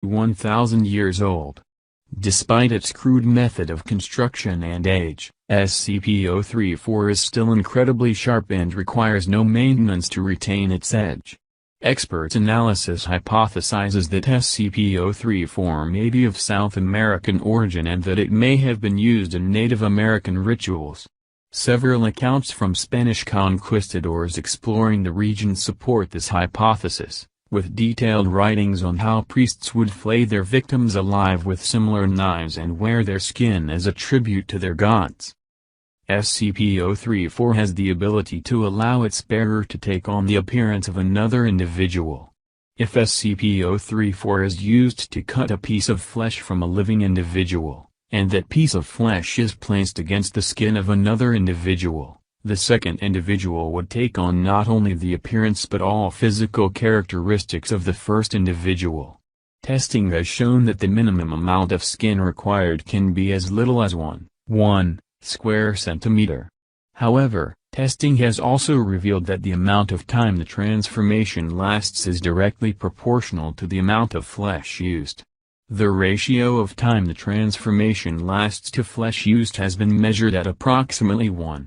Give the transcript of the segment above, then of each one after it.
1,000 years old. Despite its crude method of construction and age, SCP-034 is still incredibly sharp and requires no maintenance to retain its edge. Expert analysis hypothesizes that SCP-034 may be of South American origin and that it may have been used in Native American rituals. Several accounts from Spanish conquistadors exploring the region support this hypothesis, with detailed writings on how priests would flay their victims alive with similar knives and wear their skin as a tribute to their gods. SCP-034 has the ability to allow its bearer to take on the appearance of another individual. If SCP-034 is used to cut a piece of flesh from a living individual, and that piece of flesh is placed against the skin of another individual, the second individual would take on not only the appearance but all physical characteristics of the first individual. Testing has shown that the minimum amount of skin required can be as little as 1 square centimeter. However, testing has also revealed that the amount of time the transformation lasts is directly proportional to the amount of flesh used. The ratio of time the transformation lasts to flesh used has been measured at approximately 1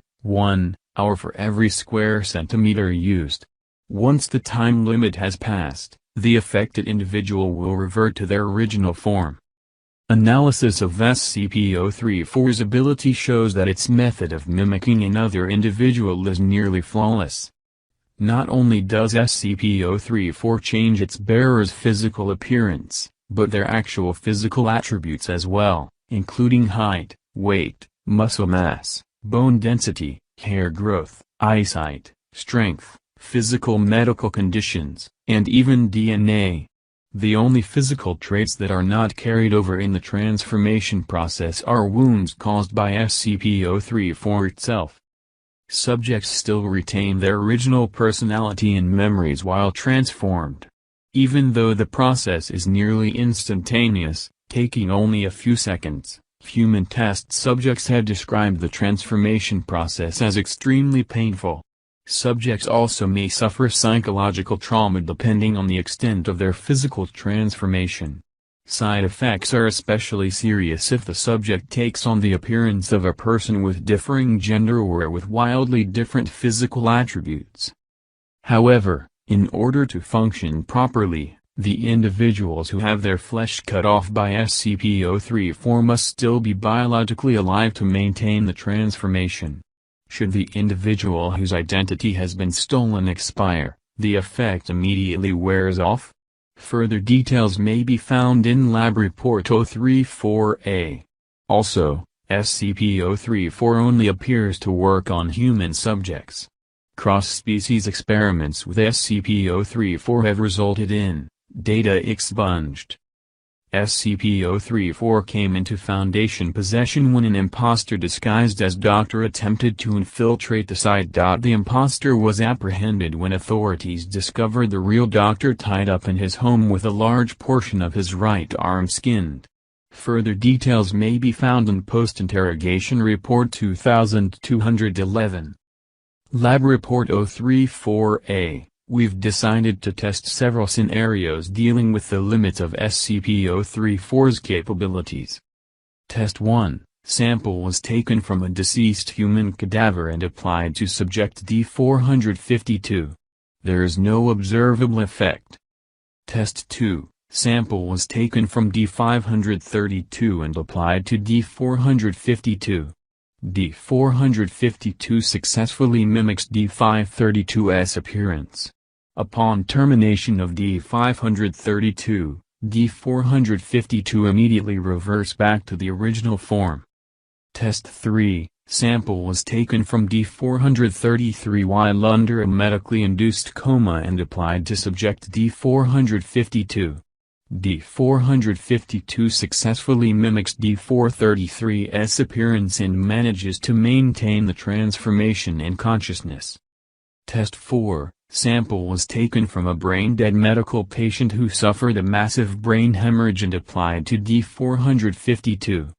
hour for every square centimeter used. Once the time limit has passed, the affected individual will revert to their original form. Analysis of SCP-034's ability shows that its method of mimicking another individual is nearly flawless. Not only does SCP-034 change its bearer's physical appearance, but their actual physical attributes as well, including height, weight, muscle mass, bone density, hair growth, eyesight, strength, physical medical conditions, and even DNA. The only physical traits that are not carried over in the transformation process are wounds caused by SCP-034 itself. Subjects still retain their original personality and memories while transformed. Even though the process is nearly instantaneous, taking only a few seconds, human test subjects have described the transformation process as extremely painful. Subjects also may suffer psychological trauma depending on the extent of their physical transformation. Side effects are especially serious if the subject takes on the appearance of a person with differing gender or with wildly different physical attributes. However, in order to function properly, the individuals who have their flesh cut off by SCP-034 must still be biologically alive to maintain the transformation. Should the individual whose identity has been stolen expire, the effect immediately wears off. Further details may be found in Lab Report 034-A. Also, SCP-034 only appears to work on human subjects. Cross-species experiments with SCP-034 have resulted in data expunged. SCP-034 came into Foundation possession when an imposter disguised as Doctor attempted to infiltrate the site. The imposter was apprehended when authorities discovered the real Doctor tied up in his home with a large portion of his right arm skinned. Further details may be found in Post-Interrogation Report 2211. Lab Report 034-A. We've decided to test several scenarios dealing with the limits of SCP-034's capabilities. Test 1. Sample was taken from a deceased human cadaver and applied to subject D-452. There is no observable effect. Test 2. Sample was taken from D-532 and applied to D-452. D-452 successfully mimics D-532's appearance. Upon termination of D-532, D-452 immediately reverts back to the original form. Test 3. Sample was taken from D-433 while under a medically induced coma and applied to subject D-452. D-452 successfully mimics D-433's appearance and manages to maintain the transformation and consciousness. Test 4. Sample was taken from a brain-dead medical patient who suffered a massive brain hemorrhage and applied to D-452.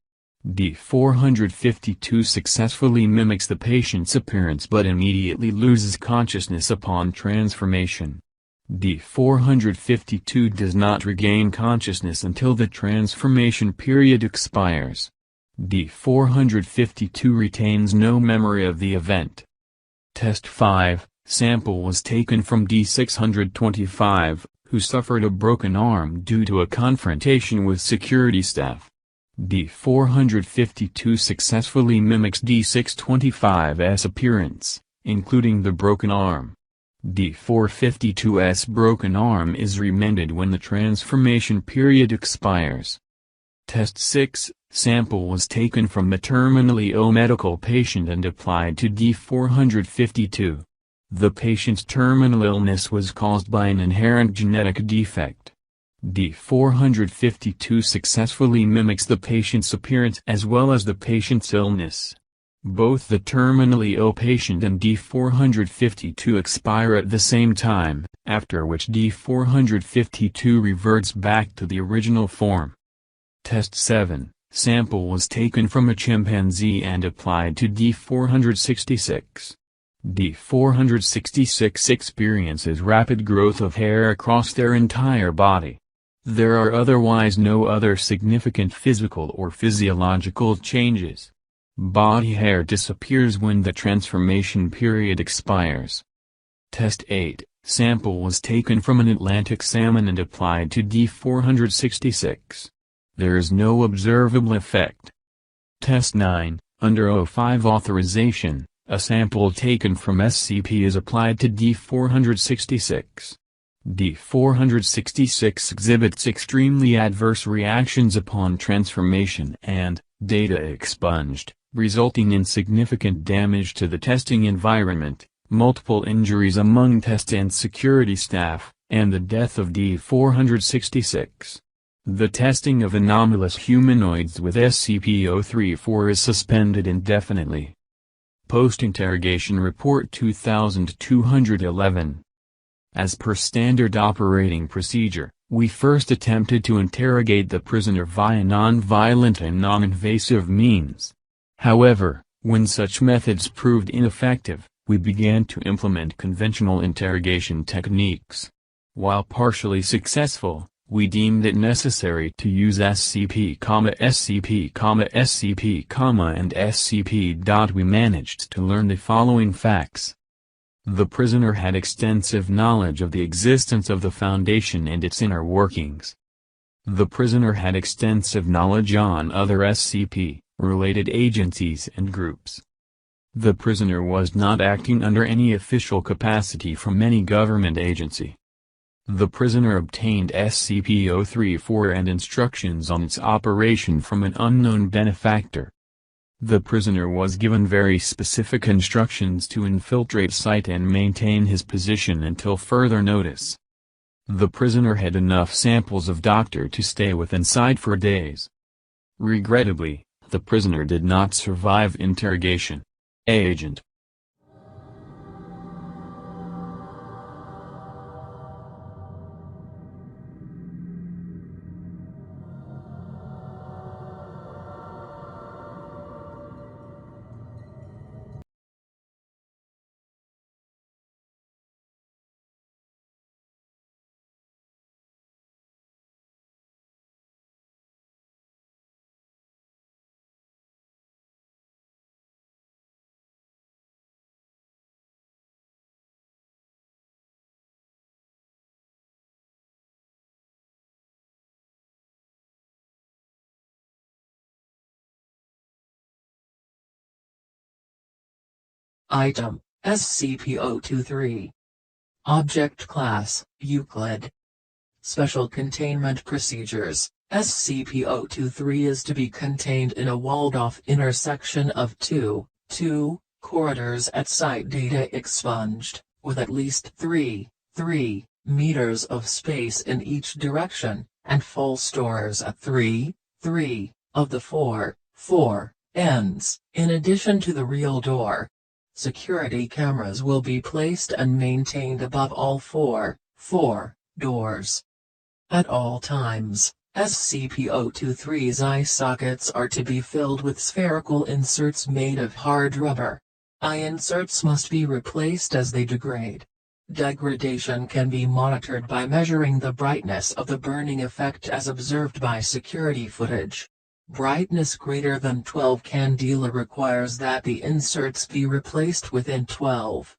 D-452 successfully mimics the patient's appearance but immediately loses consciousness upon transformation. D452 does not regain consciousness until the transformation period expires. D452 retains no memory of the event. Test 5, sample was taken from D625, who suffered a broken arm due to a confrontation with security staff. D452 successfully mimics D625's appearance, including the broken arm. D452's broken arm is remended when the transformation period expires. Test 6, sample was taken from a terminally ill medical patient and applied to D452. The patient's terminal illness was caused by an inherent genetic defect. D452 successfully mimics the patient's appearance as well as the patient's illness. Both the terminally ill patient and D452 expire at the same time, after which D452 reverts back to the original form. Test 7, sample was taken from a chimpanzee and applied to D466. D466 experiences rapid growth of hair across their entire body. There are otherwise no other significant physical or physiological changes. Body hair disappears when the transformation period expires. Test 8, sample was taken from an Atlantic salmon and applied to D466. There is no observable effect. Test 9, under O5 authorization, a sample taken from SCP is applied to D466. D466 exhibits extremely adverse reactions upon transformation and, data expunged, resulting in significant damage to the testing environment, multiple injuries among test and security staff, and the death of D466. The testing of anomalous humanoids with SCP-034 is suspended indefinitely. Post-interrogation report 2211. As per standard operating procedure, we first attempted to interrogate the prisoner via non-violent and non-invasive means. However, when such methods proved ineffective, we began to implement conventional interrogation techniques. While partially successful, we deemed it necessary to use SCP, SCP, SCP, and SCP. We managed to learn the following facts. The prisoner had extensive knowledge of the existence of the Foundation and its inner workings. The prisoner had extensive knowledge on other SCP-related agencies and groups. The prisoner was not acting under any official capacity from any government agency. The prisoner obtained SCP-034 and instructions on its operation from an unknown benefactor. The prisoner was given very specific instructions to infiltrate site and maintain his position until further notice. The prisoner had enough samples of Dr. to stay within site for days. Regrettably, the prisoner did not survive interrogation. Agent. Item, SCP-023. Object Class, Euclid. Special Containment Procedures, SCP-023 is to be contained in a walled-off inner section of 2 corridors at site data expunged, with at least 3 meters of space in each direction, and full stores at 3 of the 4 ends, in addition to the real door. Security cameras will be placed and maintained above all 4 doors. At all times, SCP-023's eye sockets are to be filled with spherical inserts made of hard rubber. Eye inserts must be replaced as they degrade. Degradation can be monitored by measuring the brightness of the burning effect as observed by security footage. Brightness greater than 12 candela requires that the inserts be replaced within 12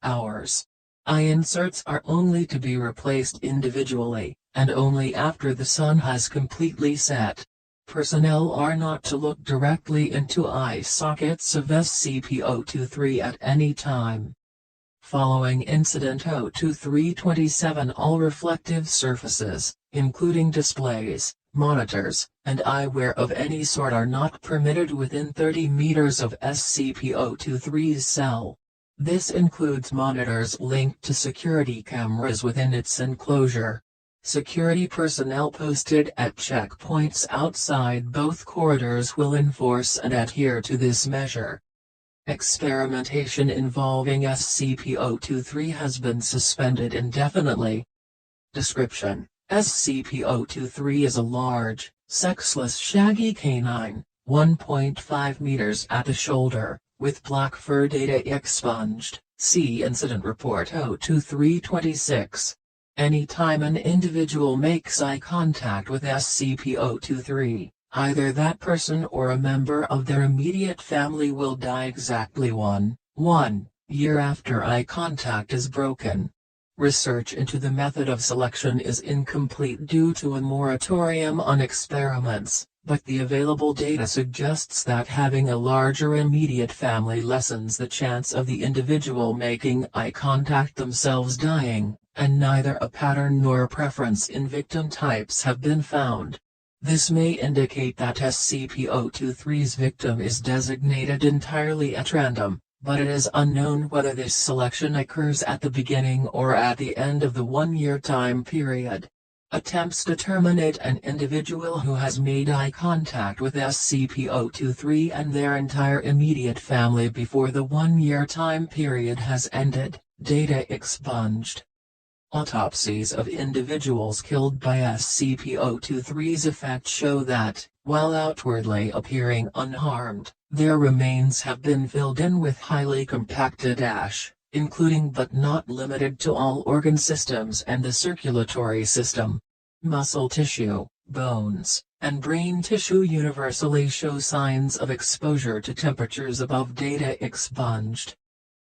hours. Eye inserts are only to be replaced individually, and only after the sun has completely set. Personnel are not to look directly into eye sockets of SCP-023 at any time. Following Incident 02327, all reflective surfaces, including displays, monitors, and eyewear of any sort are not permitted within 30 meters of SCP-023's cell. This includes monitors linked to security cameras within its enclosure. Security personnel posted at checkpoints outside both corridors will enforce and adhere to this measure. Experimentation involving SCP-023 has been suspended indefinitely. Description: SCP-023 is a large, sexless shaggy canine, 1.5 meters at the shoulder, with black fur. Data expunged. See Incident Report 02326. Anytime an individual makes eye contact with SCP-023, either that person or a member of their immediate family will die exactly 1 year after eye contact is broken. Research into the method of selection is incomplete due to a moratorium on experiments, but the available data suggests that having a larger immediate family lessens the chance of the individual making eye contact themselves dying, and neither a pattern nor a preference in victim types have been found. This may indicate that SCP-023's victim is designated entirely at random, but it is unknown whether this selection occurs at the beginning or at the end of the 1-year time period. Attempts to terminate an individual who has made eye contact with SCP-023 and their entire immediate family before the 1-year time period has ended. Data expunged. Autopsies of individuals killed by SCP-023's effect show that, while outwardly appearing unharmed, their remains have been filled in with highly compacted ash, including but not limited to all organ systems and the circulatory system. Muscle tissue, bones, and brain tissue universally show signs of exposure to temperatures above. Data expunged.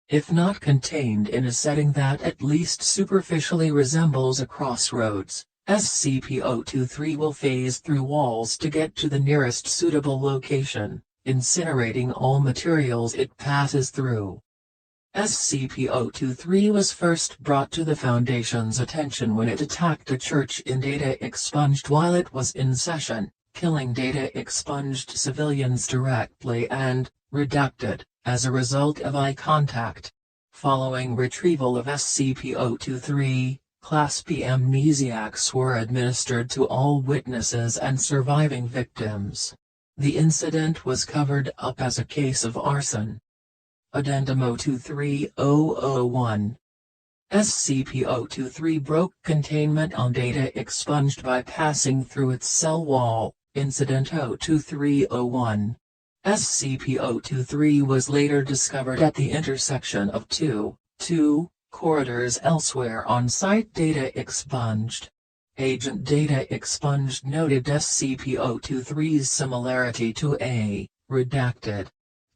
If not contained in a setting that at least superficially resembles a crossroads, SCP-023 will phase through walls to get to the nearest suitable location, incinerating all materials it passes through. SCP-023 was first brought to the Foundation's attention when it attacked a church in. Data expunged while it was in session, killing Data expunged civilians directly and, redacted, as a result of eye contact. Following retrieval of SCP-023, Class B amnesiacs were administered to all witnesses and surviving victims. The incident was covered up as a case of arson. Addendum 023001. SCP-023 broke containment on Data expunged by passing through its cell wall. Incident 02301. SCP-023 was later discovered at the intersection of two corridors elsewhere on site. Data expunged. Agent Data expunged noted SCP-023's similarity to a redacted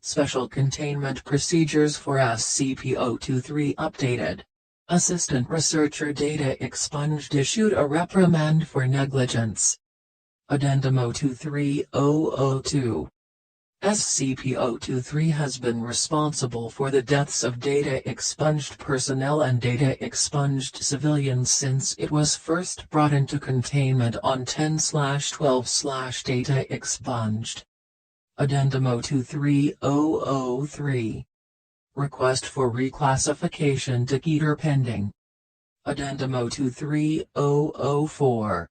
Special Containment Procedures for SCP-023 updated. Assistant Researcher Data expunged issued a reprimand for negligence. Addendum 023002. SCP-023 has been responsible for the deaths of Data expunged personnel and Data expunged civilians since it was first brought into containment on 10/12/Data expunged. Addendum 023003. Request for reclassification to Keter pending. Addendum 023004.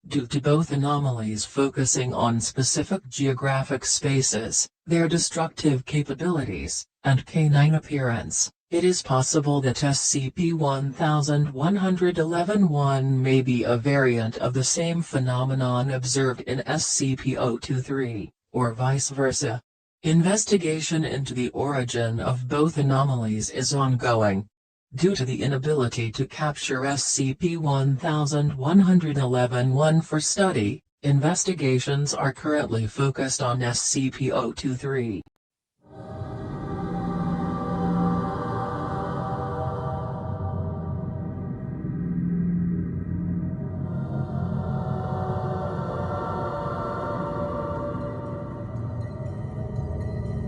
Due to both anomalies focusing on specific geographic spaces, their destructive capabilities, and canine appearance, it is possible that SCP-1111-1 may be a variant of the same phenomenon observed in SCP-023, or vice versa. Investigation into the origin of both anomalies is ongoing. Due to the inability to capture SCP-1111-1 for study, investigations are currently focused on SCP-023.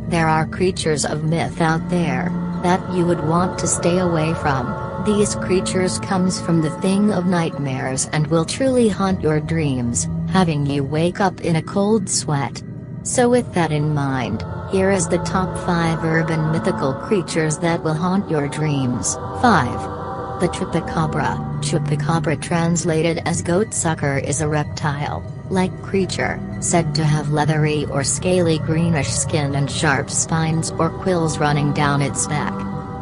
There are creatures of myth out there that you would want to stay away from. These creatures comes from the thing of nightmares and will truly haunt your dreams, having you wake up in a cold sweat. So with that in mind, here is the top 5 urban mythical creatures that will haunt your dreams. 5. The Chupacabra. Chupacabra, translated as goatsucker, is a reptile-like creature, said to have leathery or scaly greenish skin and sharp spines or quills running down its back.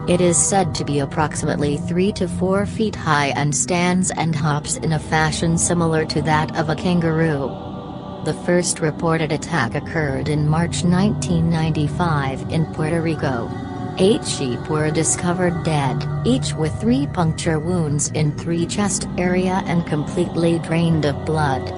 It is said to be approximately 3 to 4 feet high and stands and hops in a fashion similar to that of a kangaroo. The first reported attack occurred in March 1995 in Puerto Rico. 8 sheep were discovered dead, each with 3 puncture wounds in 3 chest area and completely drained of blood.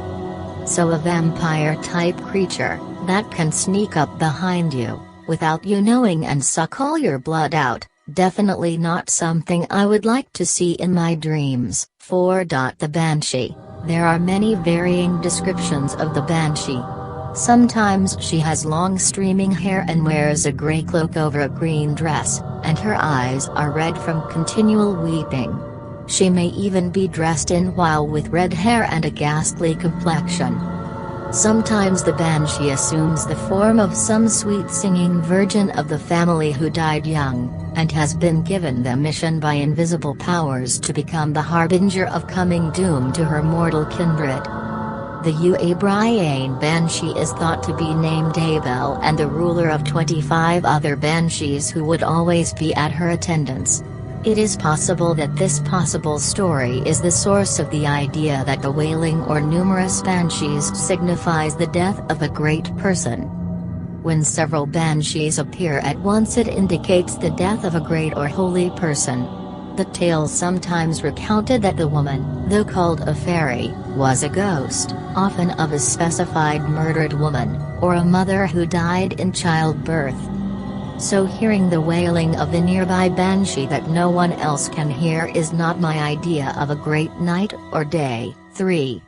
So a vampire-type creature, that can sneak up behind you, without you knowing, and suck all your blood out, definitely not something I would like to see in my dreams. 4. The Banshee. There are many varying descriptions of the Banshee. Sometimes she has long streaming hair and wears a gray cloak over a green dress, and her eyes are red from continual weeping. She may even be dressed in white with red hair and a ghastly complexion. Sometimes the Banshee assumes the form of some sweet-singing virgin of the family who died young, and has been given the mission by invisible powers to become the harbinger of coming doom to her mortal kindred. The Uabrian Banshee is thought to be named Abel and the ruler of 25 other Banshees who would always be at her attendance. It is possible that this possible story is the source of the idea that the wailing or numerous Banshees signifies the death of a great person. When several Banshees appear at once, it indicates the death of a great or holy person. The tale sometimes recounted that the woman, though called a fairy, was a ghost, often of a specified murdered woman, or a mother who died in childbirth. So hearing the wailing of a nearby Banshee that no one else can hear is not my idea of a great night or day. 3.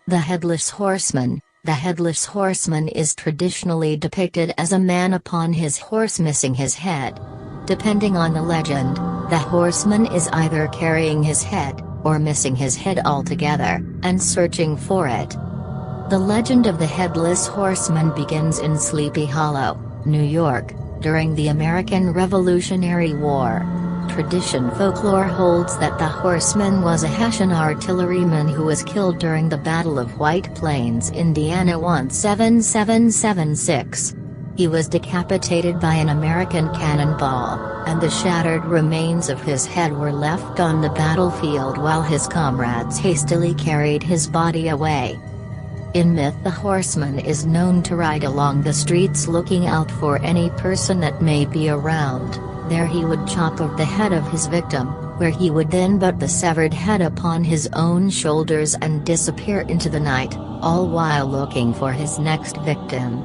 The Headless Horseman. The Headless Horseman is traditionally depicted as a man upon his horse missing his head. Depending on the legend, the horseman is either carrying his head, or missing his head altogether, and searching for it. The legend of the Headless Horseman begins in Sleepy Hollow, New York, during the American Revolutionary War. Tradition folklore holds that the horseman was a Hessian artilleryman who was killed during the Battle of White Plains, Indiana 1776. He was decapitated by an American cannonball, and the shattered remains of his head were left on the battlefield while his comrades hastily carried his body away. In myth, the horseman is known to ride along the streets looking out for any person that may be around. There he would chop off the head of his victim, where he would then put the severed head upon his own shoulders and disappear into the night, all while looking for his next victim.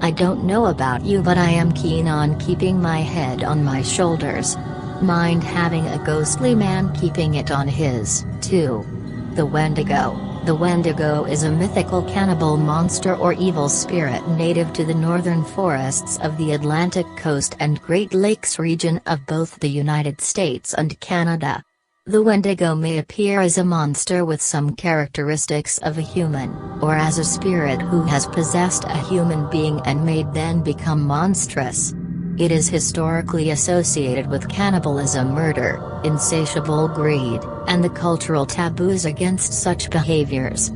I don't know about you, but I am keen on keeping my head on my shoulders. Mind having a ghostly man keeping it on his. 2. The Wendigo. The Wendigo is a mythical cannibal monster or evil spirit native to the northern forests of the Atlantic coast and Great Lakes region of both the United States and Canada. The Wendigo may appear as a monster with some characteristics of a human, or as a spirit who has possessed a human being and may then become monstrous. It is historically associated with cannibalism, murder, insatiable greed, and the cultural taboos against such behaviors.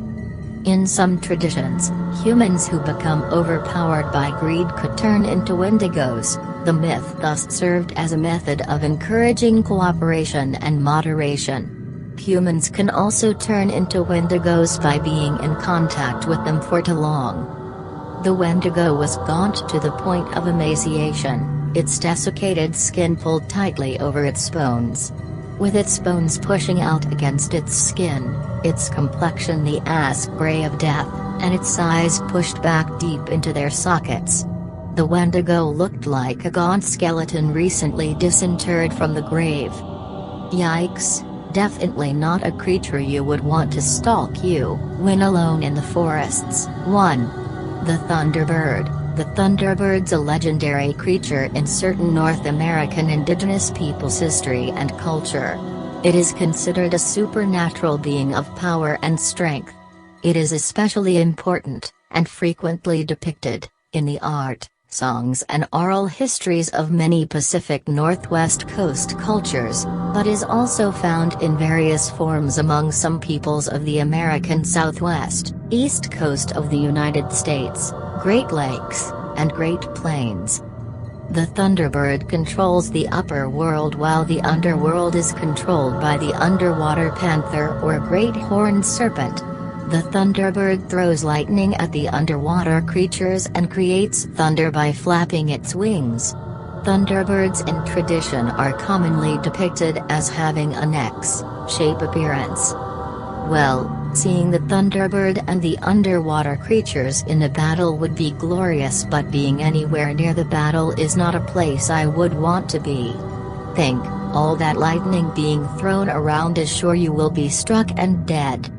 In some traditions, humans who become overpowered by greed could turn into Wendigos. The myth thus served as a method of encouraging cooperation and moderation. Humans can also turn into Wendigos by being in contact with them for too long. The Wendigo was gaunt to the point of emaciation, its desiccated skin pulled tightly over its bones. with its bones pushing out against its skin, its complexion the ash gray of death, and its eyes pushed back deep into their sockets. The Wendigo looked like a gaunt skeleton recently disinterred from the grave. Yikes, definitely not a creature you would want to stalk you when alone in the forests. 1. The Thunderbird. The Thunderbird's a legendary creature in certain North American indigenous peoples' history and culture. It is considered a supernatural being of power and strength. It is especially important, and frequently depicted, in the art, songs and oral histories of many Pacific Northwest coast cultures, but is also found in various forms among some peoples of the American Southwest, East Coast of the United States, Great Lakes, and Great Plains. The Thunderbird controls the upper world while the underworld is controlled by the underwater panther or great horned serpent. The Thunderbird throws lightning at the underwater creatures and creates thunder by flapping its wings. Thunderbirds in tradition are commonly depicted as having an X-shape appearance. Well, seeing the Thunderbird and the underwater creatures in a battle would be glorious, but being anywhere near the battle is not a place I would want to be. Think, all that lightning being thrown around is sure you will be struck and dead.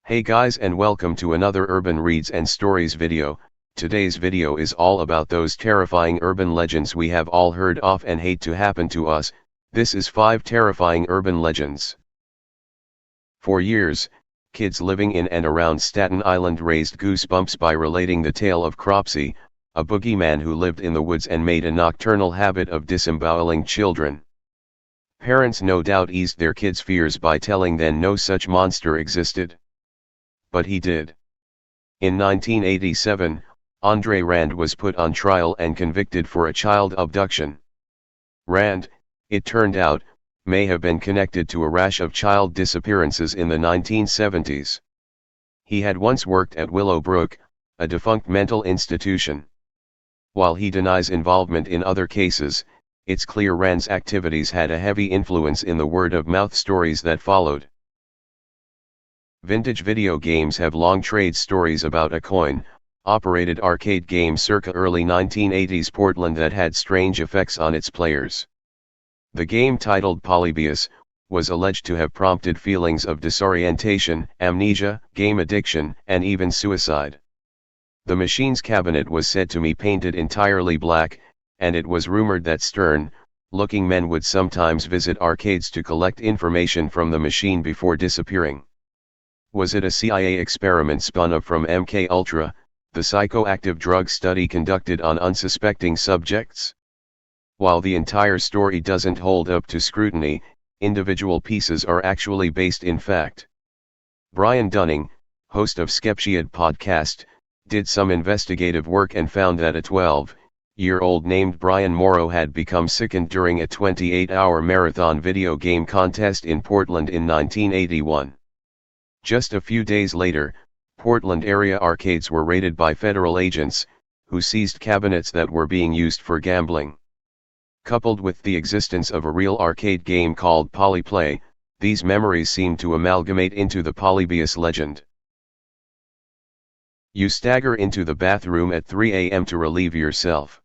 Hey guys, and welcome to another Urban Reads and Stories video. Today's video is all about those terrifying urban legends we have all heard of and hate to happen to us. This is 5 terrifying urban legends. For years, kids living in and around Staten Island raised goosebumps by relating the tale of Cropsey, a boogeyman who lived in the woods and made a nocturnal habit of disemboweling children. Parents no doubt eased their kids' fears by telling them no such monster existed. But he did. In 1987, Andre Rand was put on trial and convicted for a child abduction. Rand, it turned out, may have been connected to a rash of child disappearances in the 1970s. He had once worked at Willowbrook, a defunct mental institution. While he denies involvement in other cases, it's clear Rand's activities had a heavy influence in the word-of-mouth stories that followed. Vintage video games have long trade stories about a coin-operated arcade game circa early 1980s Portland that had strange effects on its players. The game, titled Polybius, was alleged to have prompted feelings of disorientation, amnesia, game addiction, and even suicide. The machine's cabinet was said to be painted entirely black, and it was rumored that stern-looking men would sometimes visit arcades to collect information from the machine before disappearing. Was it a CIA experiment spun up from MK-Ultra, the psychoactive drug study conducted on unsuspecting subjects? While the entire story doesn't hold up to scrutiny, individual pieces are actually based in fact. Brian Dunning, host of Skeptiad podcast, did some investigative work and found that a 12-year-old named Brian Morrow had become sickened during a 28-hour marathon video game contest in Portland in 1981. Just a few days later, Portland area arcades were raided by federal agents, who seized cabinets that were being used for gambling. Coupled with the existence of a real arcade game called Polyplay, these memories seem to amalgamate into the Polybius legend. You stagger into the bathroom at 3 a.m. to relieve yourself.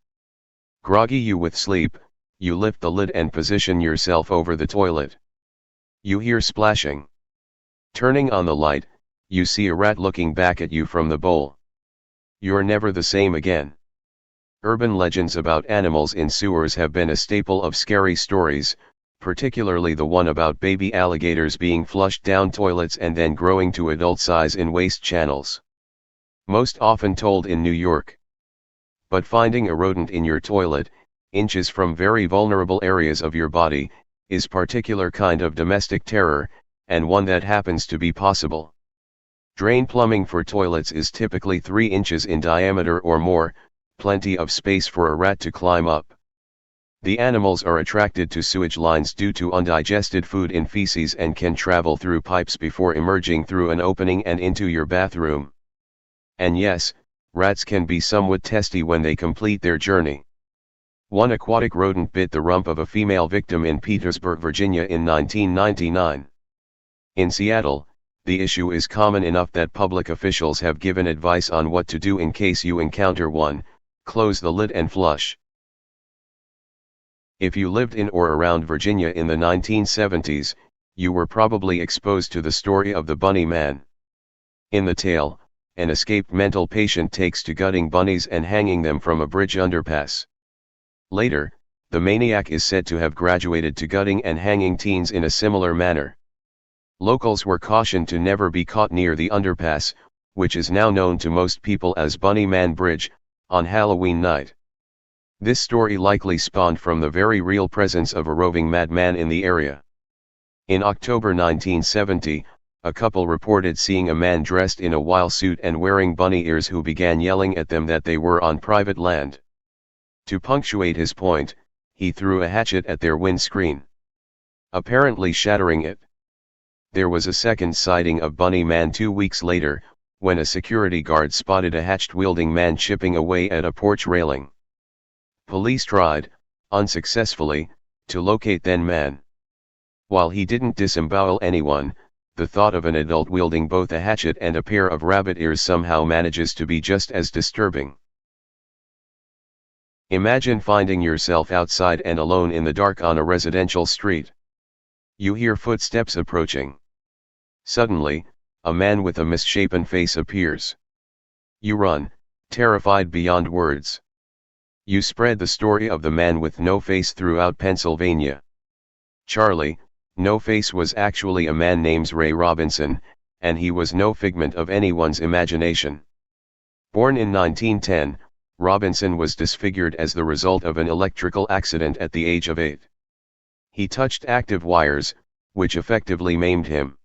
Groggy you with sleep, you lift the lid and position yourself over the toilet. You hear splashing. Turning on the light, you see a rat looking back at you from the bowl. You're never the same again. Urban legends about animals in sewers have been a staple of scary stories, particularly the one about baby alligators being flushed down toilets and then growing to adult size in waste channels. Most often told in New York. But finding a rodent in your toilet, inches from very vulnerable areas of your body, is particular kind of domestic terror, and one that happens to be possible. Drain plumbing for toilets is typically 3 inches in diameter or more, plenty of space for a rat to climb up. The animals are attracted to sewage lines due to undigested food in feces and can travel through pipes before emerging through an opening and into your bathroom. And yes, rats can be somewhat testy when they complete their journey. One aquatic rodent bit the rump of a female victim in Petersburg, Virginia in 1999. In Seattle, the issue is common enough that public officials have given advice on what to do in case you encounter one: close the lid and flush. If you lived in or around Virginia in the 1970s, you were probably exposed to the story of the Bunny Man. In the tale, an escaped mental patient takes to gutting bunnies and hanging them from a bridge underpass. Later, the maniac is said to have graduated to gutting and hanging teens in a similar manner. Locals were cautioned to never be caught near the underpass, which is now known to most people as Bunny Man Bridge, on Halloween night. This story likely spawned from the very real presence of a roving madman in the area. In October 1970, a couple reported seeing a man dressed in a wild suit and wearing bunny ears who began yelling at them that they were on private land. To punctuate his point, he threw a hatchet at their windscreen, apparently shattering it. There was a second sighting of Bunny Man 2 weeks later, when a security guard spotted a hatchet-wielding man chipping away at a porch railing. Police tried, unsuccessfully, to locate then man. While he didn't disembowel anyone, the thought of an adult wielding both a hatchet and a pair of rabbit ears somehow manages to be just as disturbing. Imagine finding yourself outside and alone in the dark on a residential street. You hear footsteps approaching. Suddenly, a man with a misshapen face appears. You run, terrified beyond words. You spread the story of the man with no face throughout Pennsylvania. Charlie, No Face was actually a man named Ray Robinson, and he was no figment of anyone's imagination. Born in 1910, Robinson was disfigured as the result of an electrical accident at the age of 8. He touched active wires, which effectively maimed him.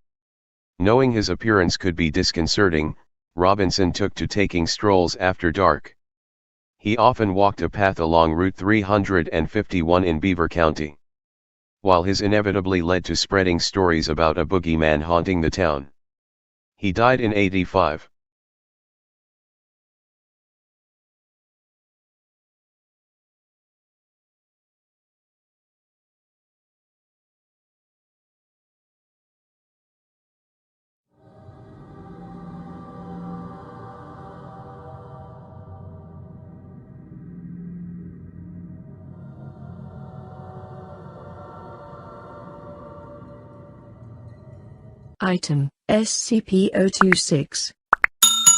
Knowing his appearance could be disconcerting, Robinson took to taking strolls after dark. He often walked a path along Route 351 in Beaver County. While his inevitably led to spreading stories about a boogeyman haunting the town. He died in '85. Item, SCP-026.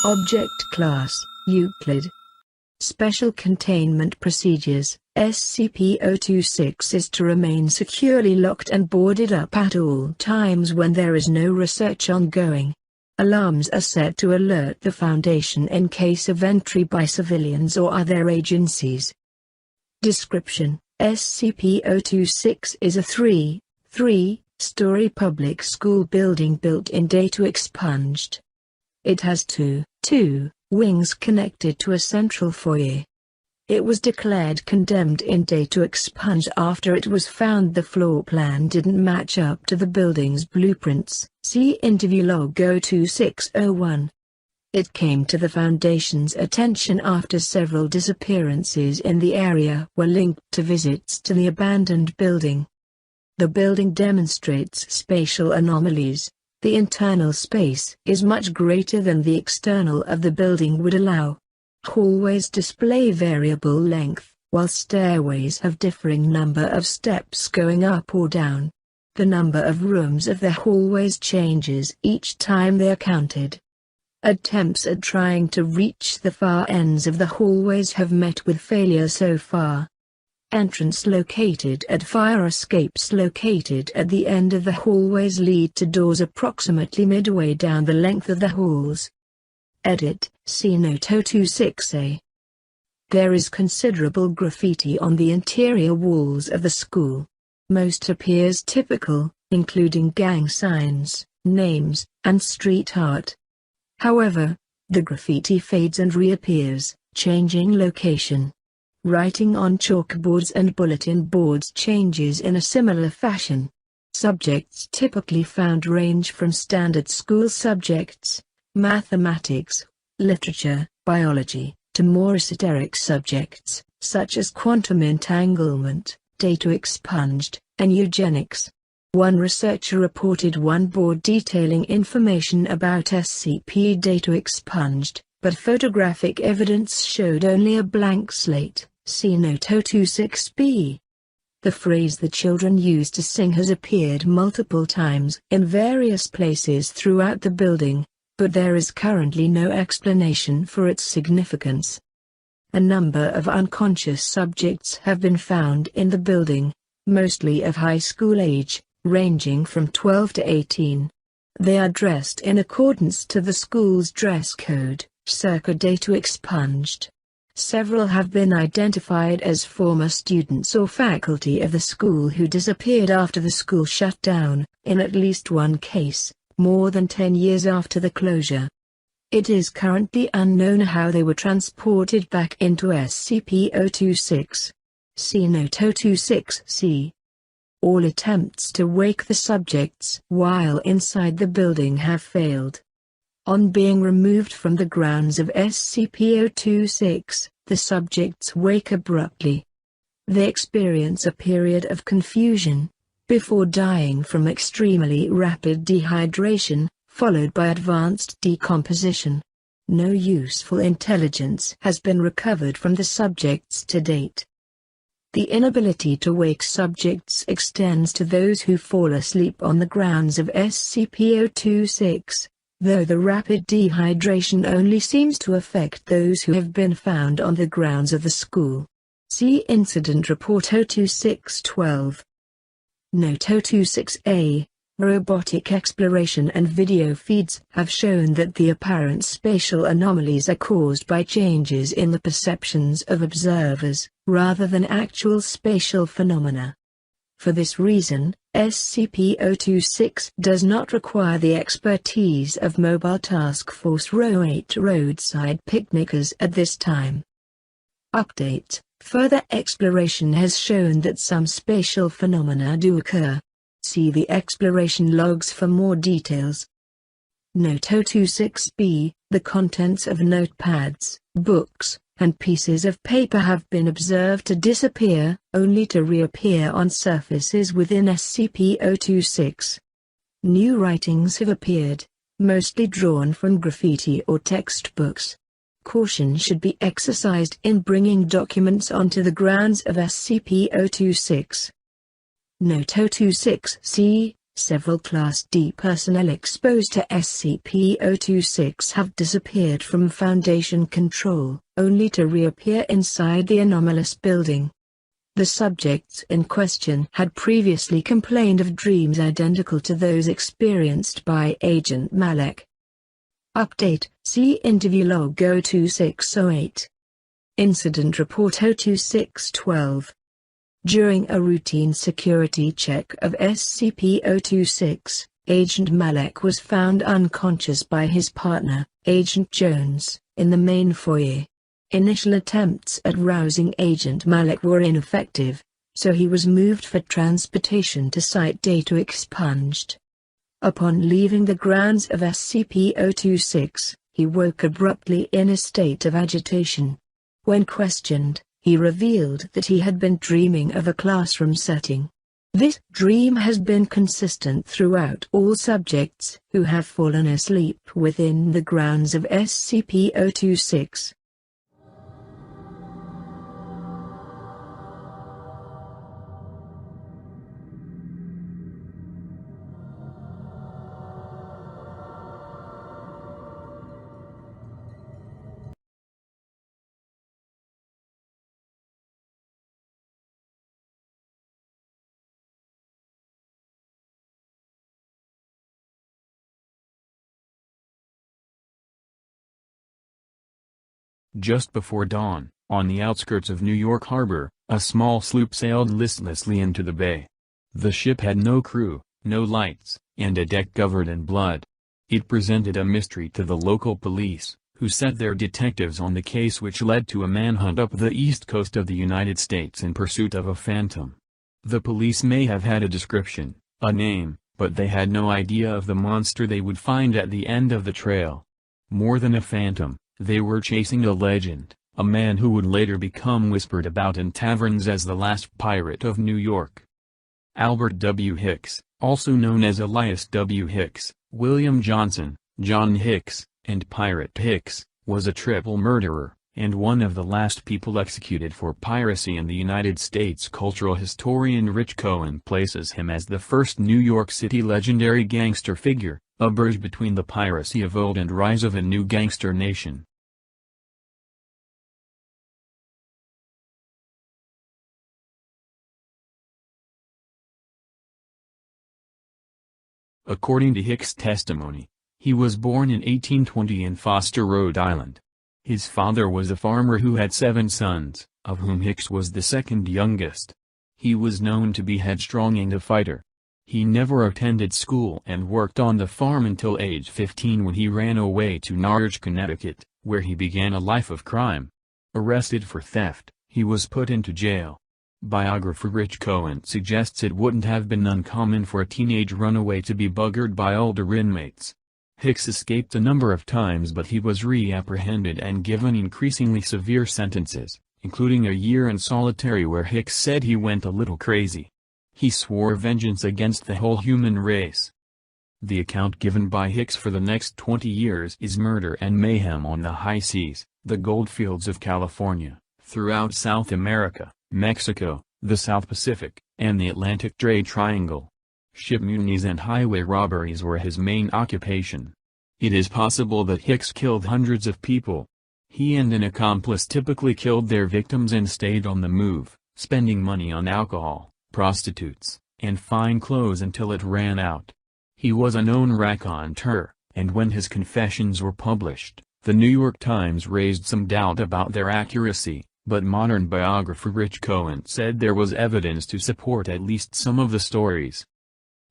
Object Class, Euclid. Special Containment Procedures. SCP-026 is to remain securely locked and boarded up at all times when there is no research ongoing. Alarms are set to alert the Foundation in case of entry by civilians or other agencies. Description: SCP-026 is a 3-story public school building built in data expunged. It has two wings connected to a central foyer. It was declared condemned in data expunge after it was found the floor plan didn't match up to the building's blueprints. See Interview Log 02601. It came to the Foundation's attention after several disappearances in the area were linked to visits to the abandoned building. The building demonstrates spatial anomalies. The internal space is much greater than the external of the building would allow. Hallways display variable length, while stairways have differing number of steps going up or down. The number of rooms of the hallways changes each time they are counted. Attempts at trying to reach the far ends of the hallways have met with failure so far. Entrance located at fire escapes located at the end of the hallways lead to doors approximately midway down the length of the halls. Edit, see Note 026A. There is considerable graffiti on the interior walls of the school. Most appears typical, including gang signs, names, and street art. However, the graffiti fades and reappears, changing location. Writing on chalkboards and bulletin boards changes in a similar fashion. Subjects typically found range from standard school subjects, mathematics, literature, biology, to more esoteric subjects, such as quantum entanglement, data expunged, and eugenics. One researcher reported one board detailing information about SCP data expunged, but photographic evidence showed only a blank slate. See Note 026B. The phrase "the children used to sing" has appeared multiple times in various places throughout the building, but there is currently no explanation for its significance. A number of unconscious subjects have been found in the building, mostly of high school age, ranging from 12 to 18. They are dressed in accordance to the school's dress code, circa data expunged. Several have been identified as former students or faculty of the school who disappeared after the school shut down, in at least one case, more than 10 years after the closure. It is currently unknown how they were transported back into SCP-026. See Note 026C. All attempts to wake the subjects while inside the building have failed. On being removed from the grounds of SCP-026, the subjects wake abruptly. They experience a period of confusion, before dying from extremely rapid dehydration, followed by advanced decomposition. No useful intelligence has been recovered from the subjects to date. The inability to wake subjects extends to those who fall asleep on the grounds of SCP-026. Though the rapid dehydration only seems to affect those who have been found on the grounds of the school. See Incident Report 02612. Note 026A. Robotic exploration and video feeds have shown that the apparent spatial anomalies are caused by changes in the perceptions of observers, rather than actual spatial phenomena. For this reason, SCP-026 does not require the expertise of Mobile Task Force Row 8 roadside picnickers at this time. Update: further exploration has shown that some spatial phenomena do occur. See the exploration logs for more details. Note 026B. The contents of notepads, books, and pieces of paper have been observed to disappear, only to reappear on surfaces within SCP-026. New writings have appeared, mostly drawn from graffiti or textbooks. Caution should be exercised in bringing documents onto the grounds of SCP-026. Note 026C. Several Class D personnel exposed to SCP-026 have disappeared from Foundation control, only to reappear inside the anomalous building. The subjects in question had previously complained of dreams identical to those experienced by Agent Malek. Update: see interview log 02608. Incident report 02612. During a routine security check of SCP-026, Agent Malek was found unconscious by his partner, Agent Jones, in the main foyer. Initial attempts at rousing Agent Malek were ineffective, so he was moved for transportation to Site Data expunged. Upon leaving the grounds of SCP-026, he woke abruptly in a state of agitation. When questioned, he revealed that he had been dreaming of a classroom setting. This dream has been consistent throughout all subjects who have fallen asleep within the grounds of SCP-026. Just before dawn, on the outskirts of New York Harbor, a small sloop sailed listlessly into the bay. The ship had no crew, no lights, and a deck covered in blood. It presented a mystery to the local police, who set their detectives on the case, which led to a manhunt up the east coast of the United States in pursuit of a phantom. The police may have had a description, a name, but they had no idea of the monster they would find at the end of the trail. More than a phantom, they were chasing a legend, a man who would later become whispered about in taverns as the last pirate of New York. Albert W. Hicks, also known as Elias W. Hicks, William Johnson, John Hicks, and Pirate Hicks, was a triple murderer, and one of the last people executed for piracy in the United States. Cultural historian Rich Cohen places him as the first New York City legendary gangster figure, a bridge between the piracy of old and rise of a new gangster nation. According to Hicks' testimony, he was born in 1820 in Foster, Rhode Island. His father was a farmer who had 7 sons, of whom Hicks was the second youngest. He was known to be headstrong and a fighter. He never attended school and worked on the farm until age 15, when he ran away to Norwich, Connecticut, where he began a life of crime. Arrested for theft, he was put into jail. Biographer Rich Cohen suggests it wouldn't have been uncommon for a teenage runaway to be buggered by older inmates. Hicks escaped a number of times, but he was reapprehended and given increasingly severe sentences, including a year in solitary where Hicks said he went a little crazy. He swore vengeance against the whole human race. The account given by Hicks for the next 20 years is murder and mayhem on the high seas, the goldfields of California, throughout South America, Mexico, the South Pacific, and the Atlantic Trade Triangle. Ship mutinies and highway robberies were his main occupation. It is possible that Hicks killed hundreds of people. He and an accomplice typically killed their victims and stayed on the move, spending money on alcohol, prostitutes, and fine clothes until it ran out. He was a known raconteur, and when his confessions were published, the New York Times raised some doubt about their accuracy, but modern biographer Rich Cohen said there was evidence to support at least some of the stories.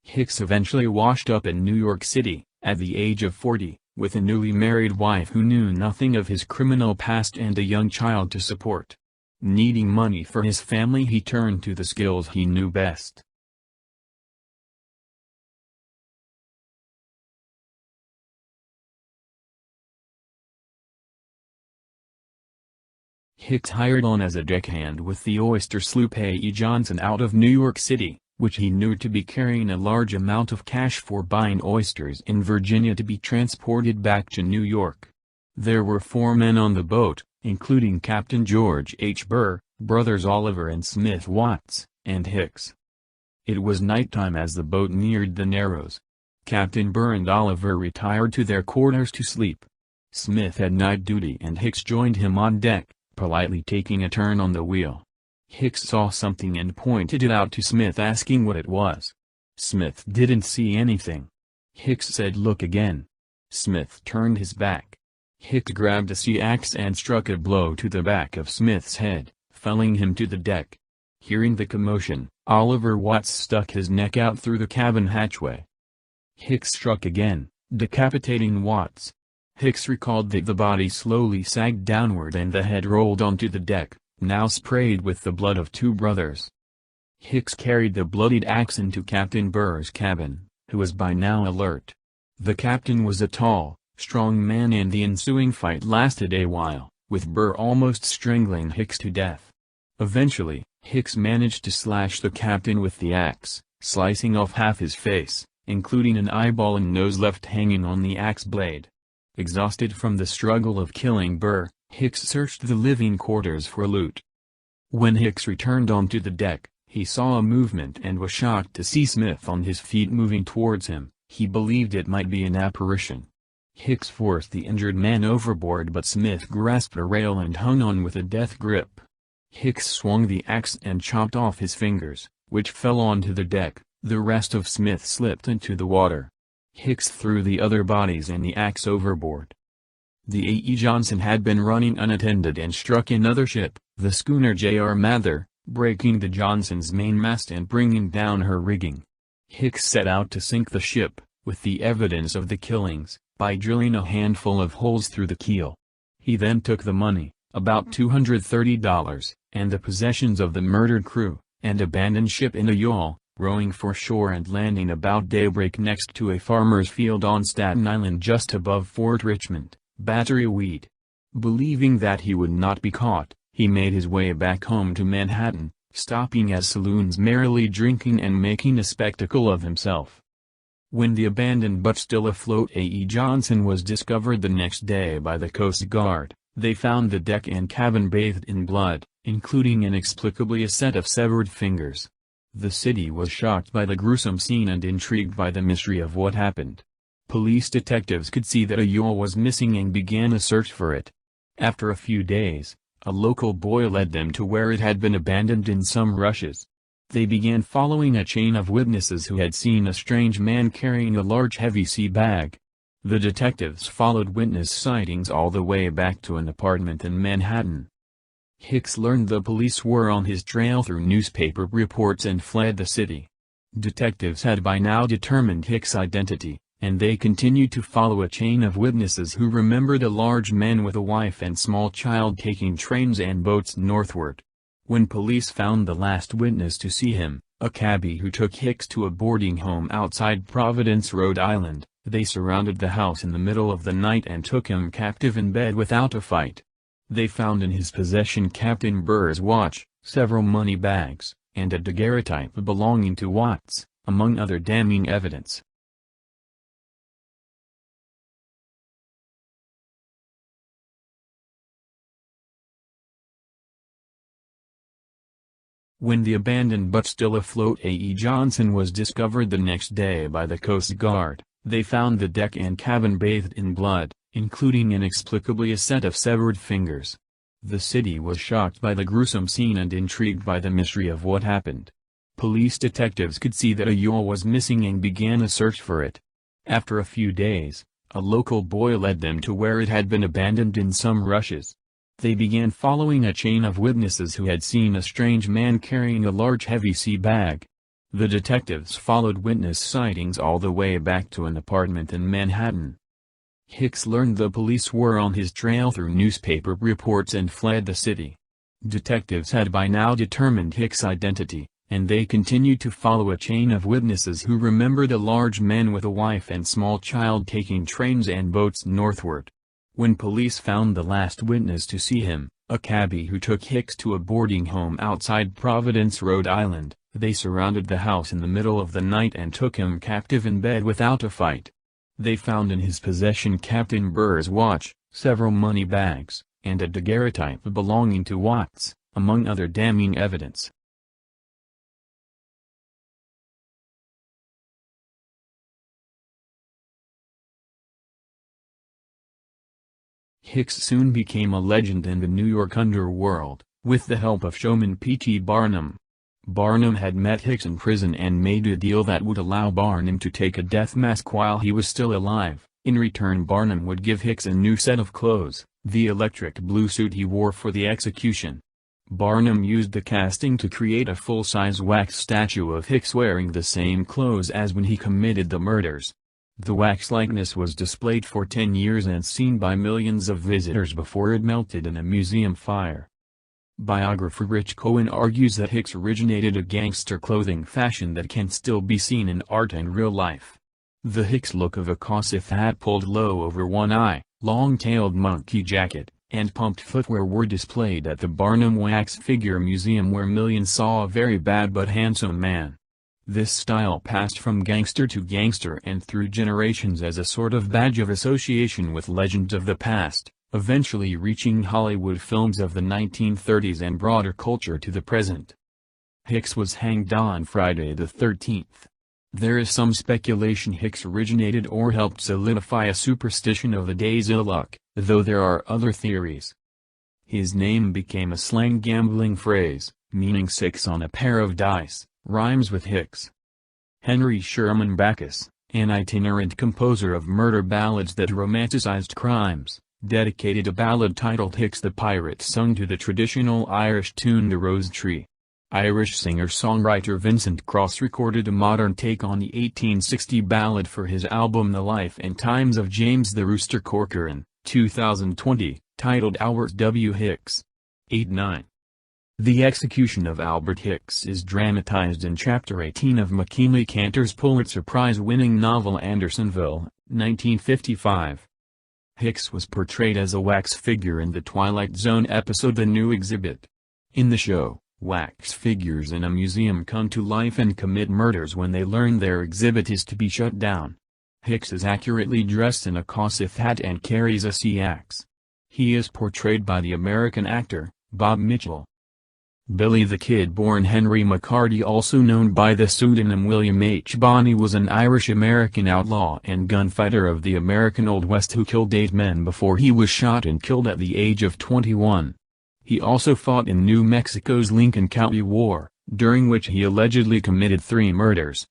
Hicks eventually washed up in New York City, at the age of 40, with a newly married wife who knew nothing of his criminal past and a young child to support. Needing money for his family, he turned to the skills he knew best. Hicks hired on as a deckhand with the oyster sloop A.E. Johnson out of New York City, which he knew to be carrying a large amount of cash for buying oysters in Virginia to be transported back to New York. There were 4 men on the boat, including Captain George H. Burr, brothers Oliver and Smith Watts, and Hicks. It was nighttime as the boat neared the Narrows. Captain Burr and Oliver retired to their quarters to sleep. Smith had night duty and Hicks joined him on deck, politely taking a turn on the wheel. Hicks saw something and pointed it out to Smith, asking what it was. Smith didn't see anything. Hicks said, "Look again." Smith turned his back. Hicks grabbed a sea axe and struck a blow to the back of Smith's head, felling him to the deck. Hearing the commotion, Oliver Watts stuck his neck out through the cabin hatchway. Hicks struck again, decapitating Watts. Hicks recalled that the body slowly sagged downward and the head rolled onto the deck, now sprayed with the blood of two brothers. Hicks carried the bloodied axe into Captain Burr's cabin, who was by now alert. The captain was a tall, strong man and the ensuing fight lasted a while, with Burr almost strangling Hicks to death. Eventually, Hicks managed to slash the captain with the axe, slicing off half his face, including an eyeball and nose left hanging on the axe blade. Exhausted from the struggle of killing Burr, Hicks searched the living quarters for loot. When Hicks returned onto the deck, he saw a movement and was shocked to see Smith on his feet moving towards him. He believed it might be an apparition. Hicks forced the injured man overboard, but Smith grasped a rail and hung on with a death grip. Hicks swung the axe and chopped off his fingers, which fell onto the deck. The rest of Smith slipped into the water. Hicks threw the other bodies and the axe overboard. The A.E. Johnson had been running unattended and struck another ship, the schooner J.R. Mather, breaking the Johnson's mainmast and bringing down her rigging. Hicks set out to sink the ship, with the evidence of the killings, by drilling a handful of holes through the keel. He then took the money, about $230, and the possessions of the murdered crew, and abandoned ship in a yawl, rowing for shore and landing about daybreak next to a farmer's field on Staten Island just above Fort Richmond, Battery Weed. Believing that he would not be caught, he made his way back home to Manhattan, stopping at saloons merrily drinking and making a spectacle of himself. When the abandoned but still afloat A.E. Johnson was discovered the next day by the Coast Guard, they found the deck and cabin bathed in blood, including inexplicably a set of severed fingers. The city was shocked by the gruesome scene and intrigued by the mystery of what happened. Police detectives could see that a yawl was missing and began a search for it. After a few days, a local boy led them to where it had been abandoned in some rushes. They began following a chain of witnesses who had seen a strange man carrying a large heavy sea bag. The detectives followed witness sightings all the way back to an apartment in Manhattan. Hicks learned the police were on his trail through newspaper reports and fled the city. Detectives had by now determined Hicks' identity, and they continued to follow a chain of witnesses who remembered a large man with a wife and small child taking trains and boats northward. When police found the last witness to see him, a cabbie who took Hicks to a boarding home outside Providence, Rhode Island, they surrounded the house in the middle of the night and took him captive in bed without a fight. They found in his possession Captain Burr's watch, several money bags, and a daguerreotype belonging to Watts, among other damning evidence. When the abandoned but still afloat A.E. Johnson was discovered the next day by the Coast Guard, they found the deck and cabin bathed in blood, including inexplicably a set of severed fingers. The city was shocked by the gruesome scene and intrigued by the mystery of what happened. Police detectives could see that a yawl was missing and began a search for it. After a few days, a local boy led them to where it had been abandoned in some rushes. They began following a chain of witnesses who had seen a strange man carrying a large heavy sea bag. The detectives followed witness sightings all the way back to an apartment in Manhattan. Hicks learned the police were on his trail through newspaper reports and fled the city. Detectives had by now determined Hicks' identity, and they continued to follow a chain of witnesses who remembered a large man with a wife and small child taking trains and boats northward. When police found the last witness to see him, a cabbie who took Hicks to a boarding home outside Providence, Rhode Island, they surrounded the house in the middle of the night and took him captive in bed without a fight. They found in his possession Captain Burr's watch, several money bags, and a daguerreotype belonging to Watts, among other damning evidence. Hicks soon became a legend in the New York underworld, with the help of showman P.T. Barnum. Barnum had met Hicks in prison and made a deal that would allow Barnum to take a death mask while he was still alive. In return, Barnum would give Hicks a new set of clothes, the electric blue suit he wore for the execution. Barnum used the casting to create a full-size wax statue of Hicks wearing the same clothes as when he committed the murders. The wax likeness was displayed for 10 years and seen by millions of visitors before it melted in a museum fire. Biographer Rich Cohen argues that Hicks originated a gangster clothing fashion that can still be seen in art and real life. The Hicks look of a Kossuth hat pulled low over one eye, long-tailed monkey jacket, and pumped footwear were displayed at the Barnum Wax Figure Museum, where millions saw a very bad but handsome man. This style passed from gangster to gangster and through generations as a sort of badge of association with legends of the past, eventually reaching Hollywood films of the 1930s and broader culture to the present. Hicks was hanged on Friday the 13th. There is some speculation Hicks originated or helped solidify a superstition of the day's ill luck, though there are other theories. His name became a slang gambling phrase, meaning 6 on a pair of dice, rhymes with Hicks. Henry Sherman Backus, an itinerant composer of murder ballads that romanticized crimes, dedicated a ballad titled Hicks the Pirate, sung to the traditional Irish tune The Rose Tree. Irish singer-songwriter Vincent Cross recorded a modern take on the 1860 ballad for his album The Life and Times of James the Rooster Corcoran, 2020, titled Albert W. Hicks. 8-9. The execution of Albert Hicks is dramatized in Chapter 18 of McKinley Cantor's Pulitzer Prize-winning novel Andersonville, 1955. Hicks was portrayed as a wax figure in the Twilight Zone episode The New Exhibit. In the show, wax figures in a museum come to life and commit murders when they learn their exhibit is to be shut down. Hicks is accurately dressed in a Kossuth hat and carries a sea axe. He is portrayed by the American actor, Bob Mitchell. Billy the Kid, born Henry McCarty, also known by the pseudonym William H. Bonney, was an Irish-American outlaw and gunfighter of the American Old West who killed 8 men before he was shot and killed at the age of 21. He also fought in New Mexico's Lincoln County War, during which he allegedly committed 3 murders.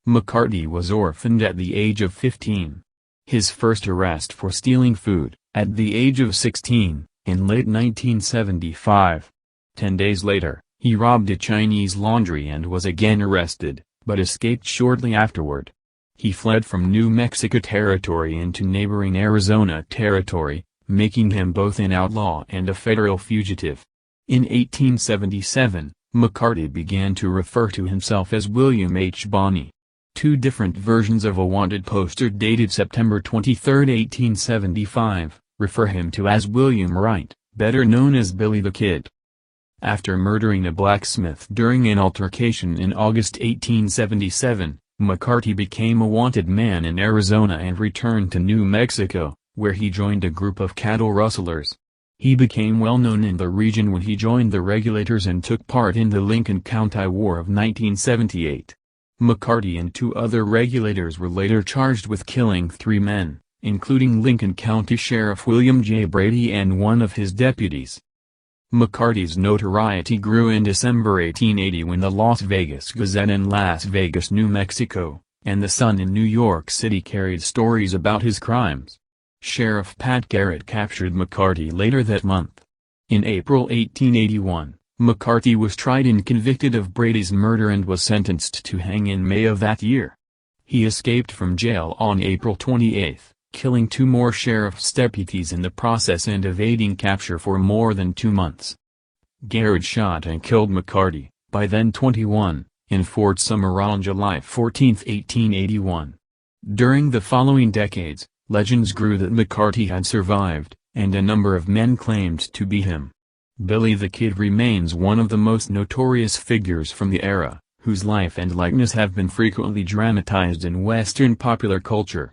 McCarty was orphaned at the age of 15. His first arrest for stealing food, at the age of 16, in late 1975. 10 days later, he robbed a Chinese laundry and was again arrested, but escaped shortly afterward. He fled from New Mexico Territory into neighboring Arizona Territory, making him both an outlaw and a federal fugitive. In 1877, McCarty began to refer to himself as William H. Bonney. 2 different versions of a wanted poster dated September 23, 1875, refer him to as William Wright, better known as Billy the Kid. After murdering a blacksmith during an altercation in August 1877, McCarty became a wanted man in Arizona and returned to New Mexico, where he joined a group of cattle rustlers. He became well known in the region when he joined the Regulators and took part in the Lincoln County War of 1978. McCarty and 2 other Regulators were later charged with killing 3 men, including Lincoln County Sheriff William J. Brady and one of his deputies. McCarty's notoriety grew in December 1880 when the Las Vegas Gazette in Las Vegas, New Mexico, and the Sun in New York City carried stories about his crimes. Sheriff Pat Garrett captured McCarty later that month. In April 1881, McCarty was tried and convicted of Brady's murder and was sentenced to hang in May of that year. He escaped from jail on April 28, killing 2 more sheriff's deputies in the process and evading capture for more than 2 months. Garrett shot and killed McCarty, by then 21, in Fort Summer on July 14, 1881. During the following decades, legends grew that McCarty had survived, and a number of men claimed to be him. Billy the Kid remains one of the most notorious figures from the era, whose life and likeness have been frequently dramatized in Western popular culture.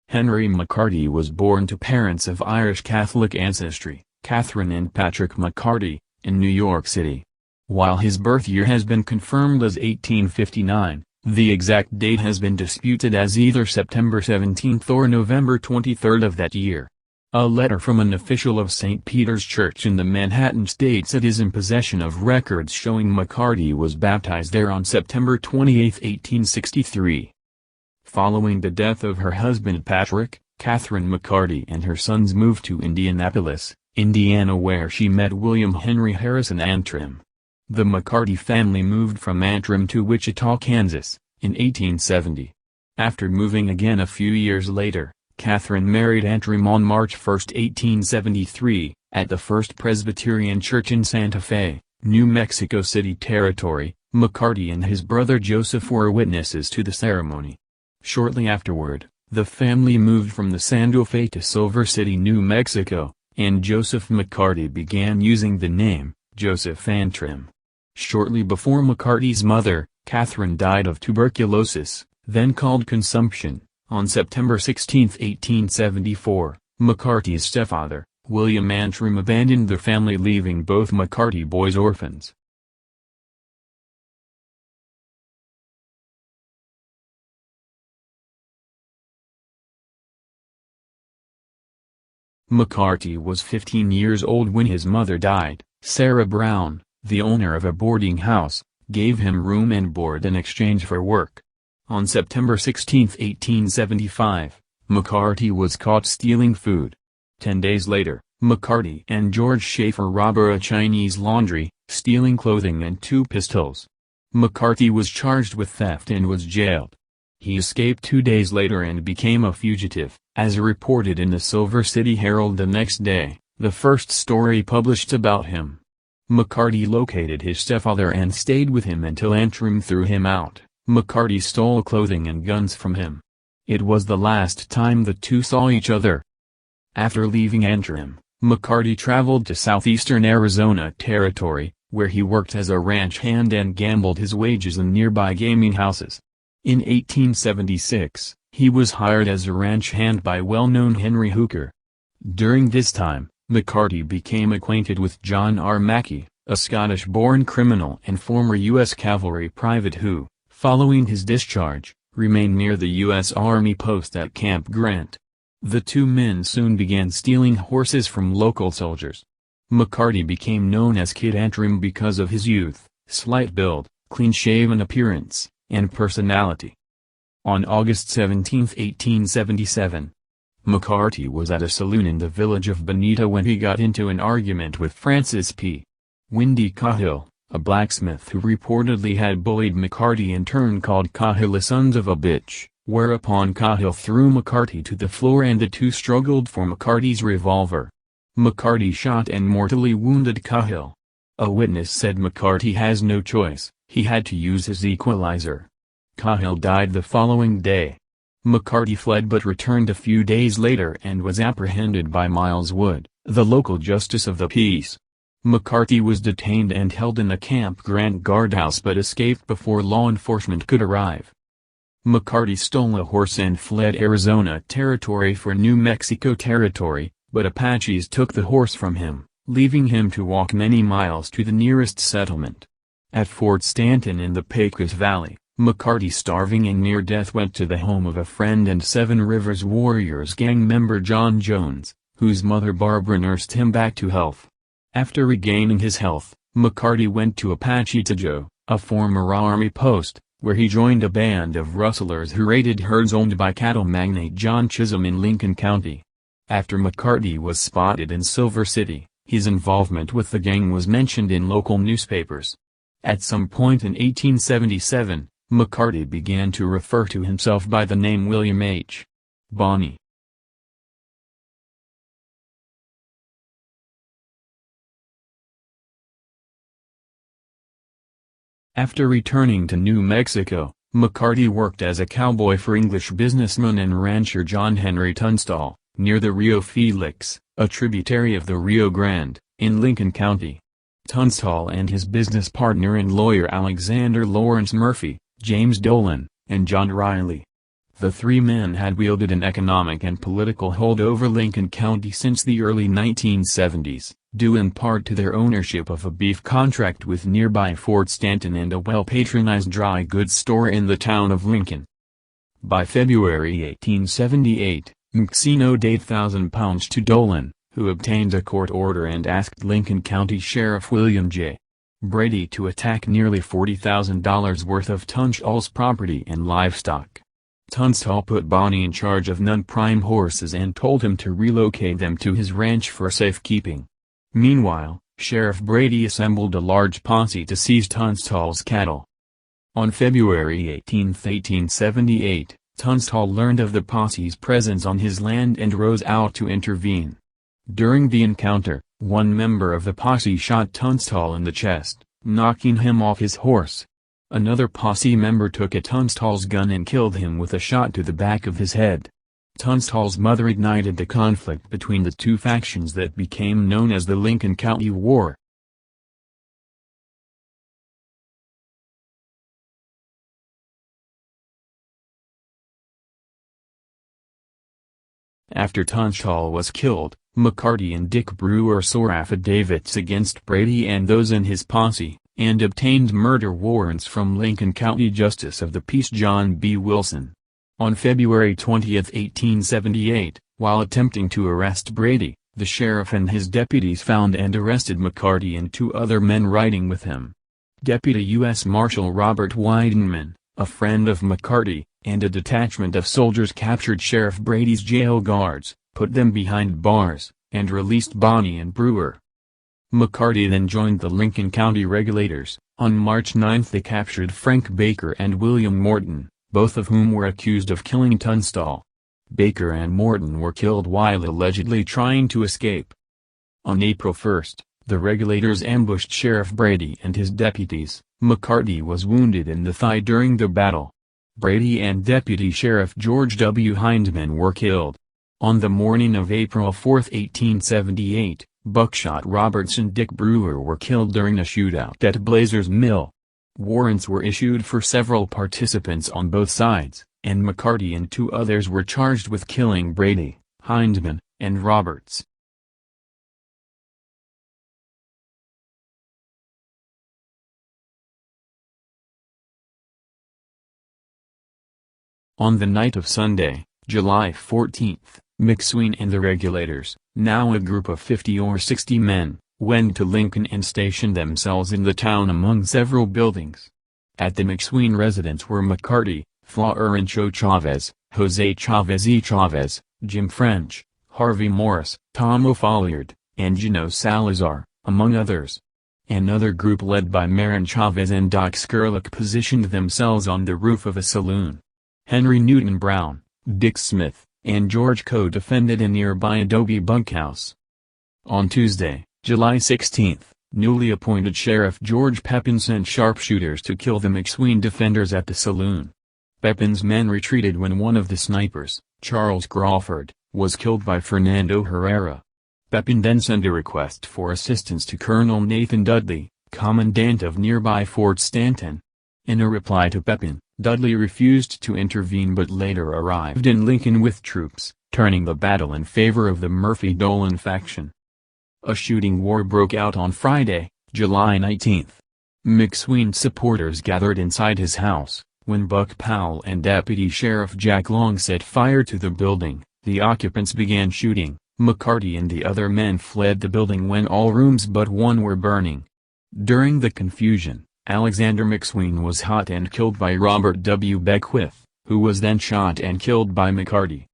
Henry McCarty was born to parents of Irish Catholic ancestry, Catherine and Patrick McCarty, in New York City. While his birth year has been confirmed as 1859, the exact date has been disputed as either September 17 or November 23 of that year. A letter from an official of St. Peter's Church in the Manhattan states it is in possession of records showing McCarty was baptized there on September 28, 1863. Following the death of her husband Patrick, Catherine McCarty and her sons moved to Indianapolis, Indiana, where she met William Henry Harrison Antrim. The McCarty family moved from Antrim to Wichita, Kansas, in 1870. After moving again a few years later, Catherine married Antrim on March 1, 1873, at the First Presbyterian Church in Santa Fe, New Mexico City Territory. McCarty and his brother Joseph were witnesses to the ceremony. Shortly afterward, the family moved from the Santa Fe to Silver City, New Mexico, and Joseph McCarty began using the name, Joseph Antrim. Shortly before McCarty's mother, Catherine, died of tuberculosis, then called consumption, on September 16, 1874, McCarty's stepfather, William Antrim, abandoned the family, leaving both McCarty boys orphans. McCarty was 15 years old when his mother died. Sarah Brown, the owner of a boarding house, gave him room and board in exchange for work. On September 16, 1875, McCarty was caught stealing food. 10 days later, McCarty and George Schaefer robbed a Chinese laundry, stealing clothing and 2 pistols. McCarty was charged with theft and was jailed. He escaped 2 days later and became a fugitive, as reported in the Silver City Herald the next day, the first story published about him. McCarty located his stepfather and stayed with him until Antrim threw him out. McCarty stole clothing and guns from him. It was the last time the two saw each other. After leaving Antrim, McCarty traveled to southeastern Arizona Territory, where he worked as a ranch hand and gambled his wages in nearby gaming houses. In 1876, he was hired as a ranch hand by well-known Henry Hooker. During this time, McCarty became acquainted with John R. Mackey, a Scottish-born criminal and former U.S. cavalry private who, following his discharge, remained near the U.S. Army post at Camp Grant. The two men soon began stealing horses from local soldiers. McCarty became known as Kid Antrim because of his youth, slight build, clean-shaven appearance, and personality. On August 17, 1877, McCarty was at a saloon in the village of Bonita when he got into an argument with Francis P. Windy Cahill, a blacksmith who reportedly had bullied McCarty and in turn called Cahill a sons of a bitch, whereupon Cahill threw McCarty to the floor and the two struggled for McCarty's revolver. McCarty shot and mortally wounded Cahill. A witness said McCarty has no choice, he had to use his equalizer. Cahill died the following day. McCarty fled but returned a few days later and was apprehended by Miles Wood, the local justice of the peace. McCarty was detained and held in a Camp Grant guardhouse but escaped before law enforcement could arrive. McCarty stole a horse and fled Arizona Territory for New Mexico Territory, but Apaches took the horse from him, leaving him to walk many miles to the nearest settlement. At Fort Stanton in the Pecos Valley, McCarty, starving and near death, went to the home of a friend and Seven Rivers Warriors gang member John Jones, whose mother Barbara nursed him back to health. After regaining his health, McCarty went to Apache Tajo, a former Army post, where he joined a band of rustlers who raided herds owned by cattle magnate John Chisholm in Lincoln County. After McCarty was spotted in Silver City, his involvement with the gang was mentioned in local newspapers. At some point in 1877, McCarty began to refer to himself by the name William H. Bonney. After returning to New Mexico, McCarty worked as a cowboy for English businessman and rancher John Henry Tunstall, near the Rio Felix, a tributary of the Rio Grande, in Lincoln County. Tunstall and his business partner and lawyer Alexander Lawrence Murphy, James Dolan, and John Riley. The three men had wielded an economic and political hold over Lincoln County since the early 1970s, due in part to their ownership of a beef contract with nearby Fort Stanton and a well-patronized dry goods store in the town of Lincoln. By February 1878, McSween owed £8,000 to Dolan, who obtained a court order and asked Lincoln County Sheriff William J. Brady to attack nearly $40,000 worth of Tunstall's property and livestock. Tunstall put Bonnie in charge of non-prime horses and told him to relocate them to his ranch for safekeeping. Meanwhile, Sheriff Brady assembled a large posse to seize Tunstall's cattle. On February 18, 1878, Tunstall learned of the posse's presence on his land and rose out to intervene. During the encounter, one member of the posse shot Tunstall in the chest, knocking him off his horse. Another posse member took at Tunstall's gun and killed him with a shot to the back of his head. Tunstall's mother ignited the conflict between the two factions that became known as the Lincoln County War. After Tunstall was killed, McCarty and Dick Brewer swore affidavits against Brady and those in his posse, and obtained murder warrants from Lincoln County Justice of the Peace John B. Wilson. On February 20, 1878, while attempting to arrest Brady, the sheriff and his deputies found and arrested McCarty and two other men riding with him. Deputy U.S. Marshal Robert Weidenman, a friend of McCarty, and a detachment of soldiers captured Sheriff Brady's jail guards, put them behind bars, and released Bonnie and Brewer. McCarty then joined the Lincoln County Regulators. On March 9 they captured Frank Baker and William Morton, both of whom were accused of killing Tunstall. Baker and Morton were killed while allegedly trying to escape. On April 1, the Regulators ambushed Sheriff Brady and his deputies. McCarty was wounded in the thigh during the battle. Brady and Deputy Sheriff George W. Hindman were killed. On the morning of April 4, 1878, Buckshot Roberts and Dick Brewer were killed during a shootout at Blazer's Mill. Warrants were issued for several participants on both sides, and McCarty and two others were charged with killing Brady, Hindman, and Roberts. On the night of Sunday, July 14, McSween and the Regulators, now a group of 50 or 60 men, went to Lincoln and stationed themselves in the town among several buildings. At the McSween residence were McCarty, Florencio Chavez, Jose Chavez E. Chavez, Jim French, Harvey Morris, Tom O'Folliard, and Gino Salazar, among others. Another group led by Marin Chavez and Doc Skurlock positioned themselves on the roof of a saloon. Henry Newton Brown, Dick Smith, and George Coe defended a nearby adobe bunkhouse. On Tuesday, July 16, newly appointed Sheriff George Pepin sent sharpshooters to kill the McSween defenders at the saloon. Pepin's men retreated when one of the snipers, Charles Crawford, was killed by Fernando Herrera. Pepin then sent a request for assistance to Colonel Nathan Dudley, commandant of nearby Fort Stanton. In a reply to Pepin, Dudley refused to intervene but later arrived in Lincoln with troops, turning the battle in favor of the Murphy-Dolan faction. A shooting war broke out on Friday, July 19. McSween supporters gathered inside his house. When Buck Powell and Deputy Sheriff Jack Long set fire to the building, the occupants began shooting. McCarty and the other men fled the building when all rooms but one were burning. During the confusion, Alexander McSween was shot and killed by Robert W. Beckwith, who was then shot and killed by McCarty.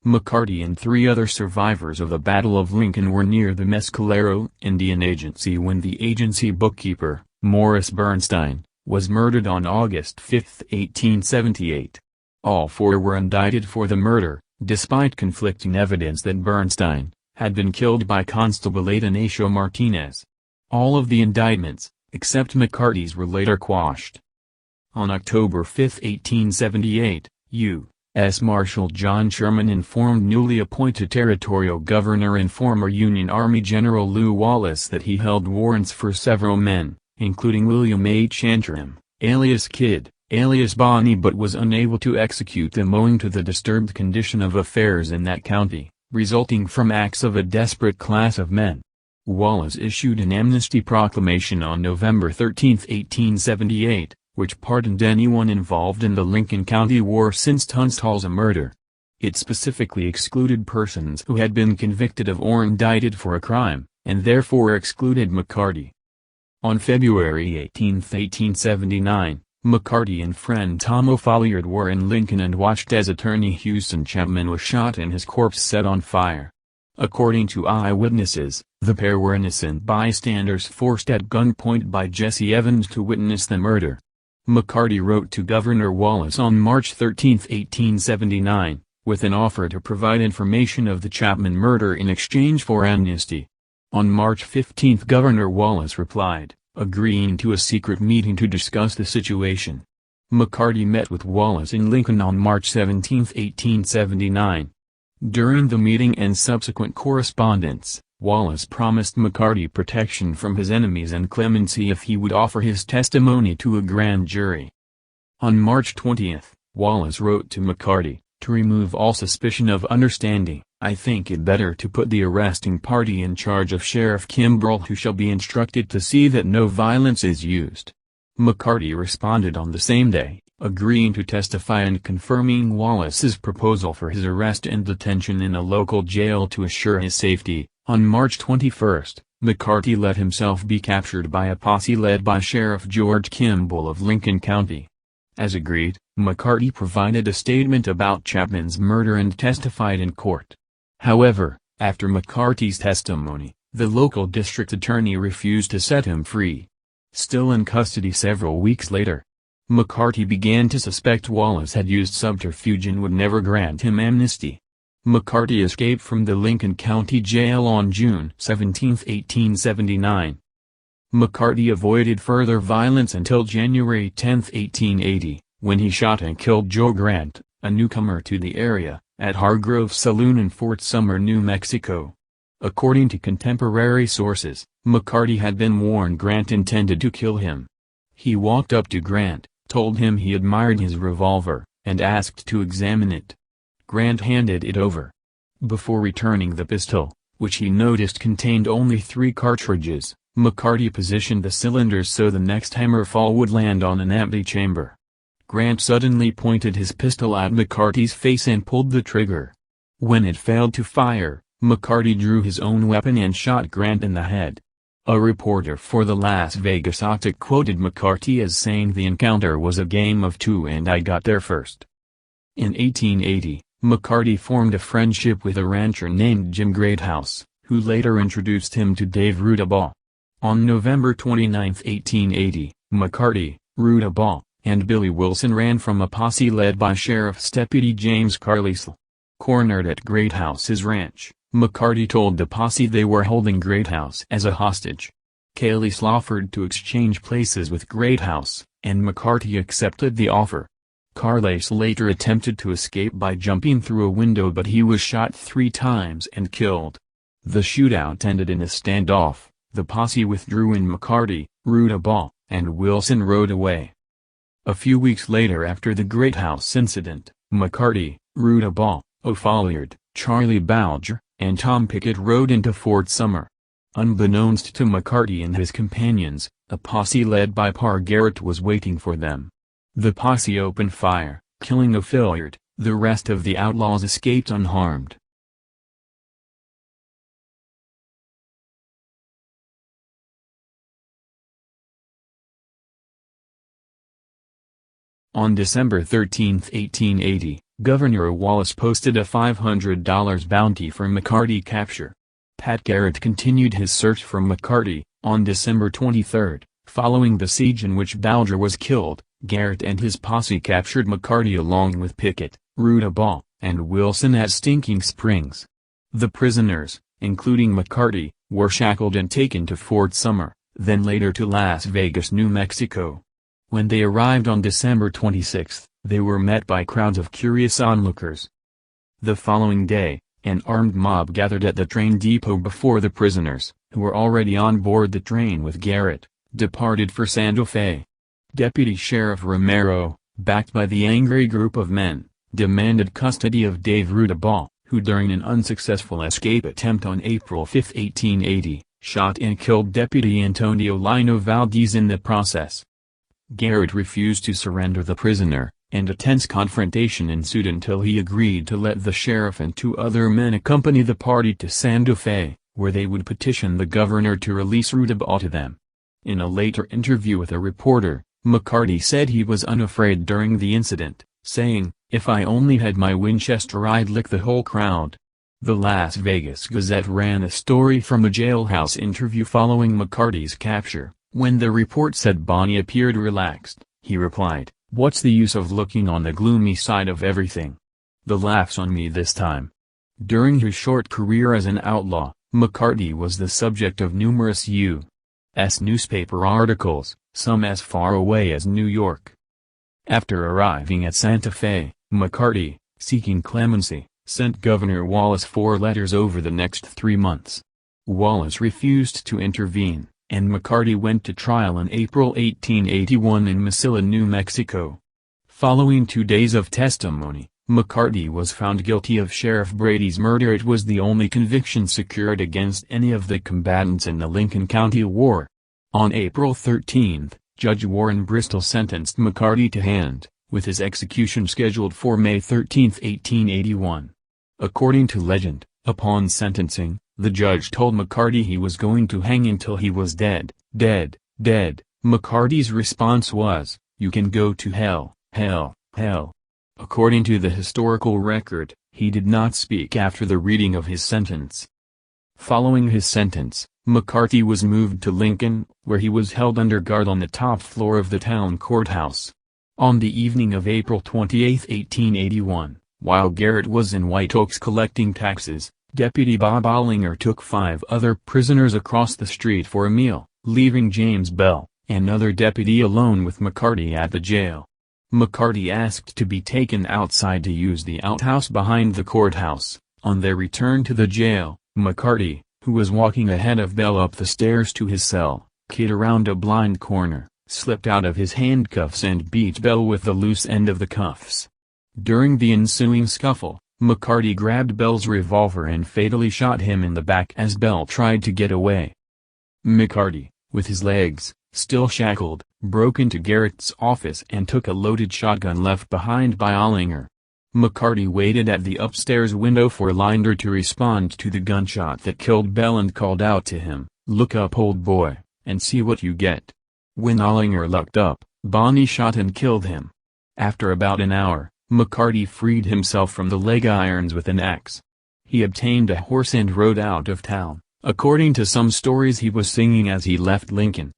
McCarty and three other survivors of the Battle of Lincoln were near the Mescalero Indian Agency when the agency bookkeeper, Morris Bernstein, was murdered on August 5, 1878. All four were indicted for the murder, despite conflicting evidence that Bernstein had been killed by Constable Ignacio Martinez. All of the indictments, except McCarty's, were later quashed. On October 5, 1878, U.S. Marshal John Sherman informed newly appointed Territorial Governor and former Union Army General Lew Wallace that he held warrants for several men, including William H. Antrim, alias Kid, alias Bonnie, but was unable to execute them owing to the disturbed condition of affairs in that county, resulting from acts of a desperate class of men. Wallace issued an amnesty proclamation on November 13, 1878, which pardoned anyone involved in the Lincoln County War since Tunstall's murder. It specifically excluded persons who had been convicted of or indicted for a crime, and therefore excluded McCarty. On February 18, 1879, McCarty and friend Tom O'Folliard were in Lincoln and watched as attorney Houston Chapman was shot and his corpse set on fire. According to eyewitnesses, the pair were innocent bystanders forced at gunpoint by Jesse Evans to witness the murder. McCarty wrote to Governor Wallace on March 13, 1879, with an offer to provide information of the Chapman murder in exchange for amnesty. On March 15 Governor Wallace replied, agreeing to a secret meeting to discuss the situation. McCarty met with Wallace in Lincoln on March 17, 1879. During the meeting and subsequent correspondence, Wallace promised McCarty protection from his enemies and clemency if he would offer his testimony to a grand jury. On March 20, Wallace wrote to McCarty, to remove all suspicion of understanding, I think it better to put the arresting party in charge of Sheriff Kimbrell, who shall be instructed to see that no violence is used. McCarty responded on the same day, agreeing to testify and confirming Wallace's proposal for his arrest and detention in a local jail to assure his safety. On March 21, McCarty let himself be captured by a posse led by Sheriff George Kimball of Lincoln County. As agreed, McCarty provided a statement about Chapman's murder and testified in court. However, after McCarty's testimony, the local district attorney refused to set him free. Still in custody several weeks later, McCarty began to suspect Wallace had used subterfuge and would never grant him amnesty. McCarty escaped from the Lincoln County Jail on June 17, 1879. McCarty avoided further violence until January 10, 1880, when he shot and killed Joe Grant, a newcomer to the area, at Hargrove Saloon in Fort Sumner, New Mexico. According to contemporary sources, McCarty had been warned Grant intended to kill him. He walked up to Grant, told him he admired his revolver, and asked to examine it. Grant handed it over. Before returning the pistol, which he noticed contained only 3 cartridges, McCarty positioned the cylinders so the next hammerfall would land on an empty chamber. Grant suddenly pointed his pistol at McCarty's face and pulled the trigger. When it failed to fire, McCarty drew his own weapon and shot Grant in the head. A reporter for the Las Vegas Optic quoted McCarty as saying the encounter was a game of 2 and I got there first. In 1880, McCarty formed a friendship with a rancher named Jim Greathouse, who later introduced him to Dave Rudabaugh. On November 29, 1880, McCarty, Rudabaugh, and Billy Wilson ran from a posse led by Sheriff's Deputy James Carlisle. Cornered at Greathouse's ranch, McCarty told the posse they were holding Greathouse as a hostage. Carlisle offered to exchange places with Greathouse, and McCarty accepted the offer. Carlisle later attempted to escape by jumping through a window, but he was shot 3 times and killed. The shootout ended in a standoff. The posse withdrew and McCarty, Rudabaugh, and Wilson rode away. A few weeks later, after the Greathouse incident, McCarty, Rudabaugh, O'Folliard, Charlie Bouger, and Tom Pickett rode into Fort Sumner. Unbeknownst to McCarty and his companions, a posse led by Parr Garrett was waiting for them. The posse opened fire, killing O'Folliard. The rest of the outlaws escaped unharmed. On December 13, 1880, Governor Wallace posted a $500 bounty for McCarty capture. Pat Garrett continued his search for McCarty. On December 23, following the siege in which Bouger was killed, Garrett and his posse captured McCarty along with Pickett, Rudabaugh, and Wilson at Stinking Springs. The prisoners, including McCarty, were shackled and taken to Fort Sumner, then later to Las Vegas, New Mexico. When they arrived on December 26, they were met by crowds of curious onlookers. The following day, an armed mob gathered at the train depot before the prisoners, who were already on board the train with Garrett, departed for Santa Fe. Deputy Sheriff Romero, backed by the angry group of men, demanded custody of Dave Rudaball, who during an unsuccessful escape attempt on April 5, 1880, shot and killed Deputy Antonio Lino Valdez in the process. Garrett refused to surrender the prisoner, and a tense confrontation ensued until he agreed to let the sheriff and 2 other men accompany the party to Santa Fe, where they would petition the governor to release Rudaball to them. In a later interview with a reporter, McCarty said he was unafraid during the incident, saying, "If I only had my Winchester I'd lick the whole crowd." The Las Vegas Gazette ran a story from a jailhouse interview following McCarty's capture. When the report said Bonnie appeared relaxed, he replied, "What's the use of looking on the gloomy side of everything? The laugh's on me this time." During his short career as an outlaw, McCarty was the subject of numerous U.S. newspaper articles, some as far away as New York. After arriving at Santa Fe, McCarty, seeking clemency, sent Governor Wallace 4 letters over the next 3 months. Wallace refused to intervene, and McCarty went to trial in April 1881 in Mesilla, New Mexico. Following 2 days of testimony, McCarty was found guilty of Sheriff Brady's murder. It was the only conviction secured against any of the combatants in the Lincoln County War. On April 13, Judge Warren Bristol sentenced McCarty to hang, with his execution scheduled for May 13, 1881. According to legend, upon sentencing, the judge told McCarty he was going to hang until he was dead, dead, dead. McCarty's response was, "You can go to hell, hell, hell." According to the historical record, he did not speak after the reading of his sentence. Following his sentence, McCarty was moved to Lincoln, where he was held under guard on the top floor of the town courthouse. On the evening of April 28, 1881, while Garrett was in White Oaks collecting taxes, Deputy Bob Ollinger took 5 other prisoners across the street for a meal, leaving James Bell, another deputy, alone with McCarty at the jail. McCarty asked to be taken outside to use the outhouse behind the courthouse. On their return to the jail, McCarty, who was walking ahead of Bell up the stairs to his cell, kid around a blind corner, slipped out of his handcuffs and beat Bell with the loose end of the cuffs. During the ensuing scuffle, McCarty grabbed Bell's revolver and fatally shot him in the back as Bell tried to get away. McCarty, with his legs still shackled, broke into Garrett's office and took a loaded shotgun left behind by Ollinger. McCarty waited at the upstairs window for Ollinger to respond to the gunshot that killed Bell and called out to him, "Look up, old boy, and see what you get." When Ollinger looked up, Bonnie shot and killed him. After about an hour, McCarty freed himself from the leg irons with an axe. He obtained a horse and rode out of town. According to some stories, he was singing as he left Lincoln.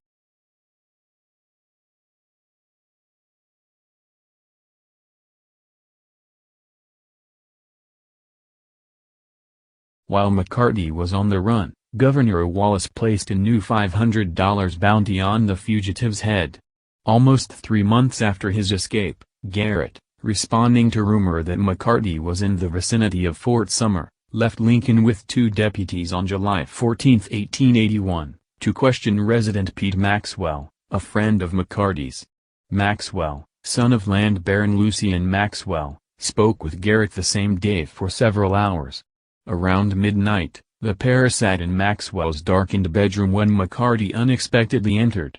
While McCarty was on the run, Governor Wallace placed a new $500 bounty on the fugitive's head. Almost 3 months after his escape, Garrett, responding to rumor that McCarty was in the vicinity of Fort Summer, left Lincoln with 2 deputies on July 14, 1881, to question resident Pete Maxwell, a friend of McCarty's. Maxwell, son of land baron Lucien Maxwell, spoke with Garrett the same day for several hours. Around midnight, the pair sat in Maxwell's darkened bedroom when McCarty unexpectedly entered.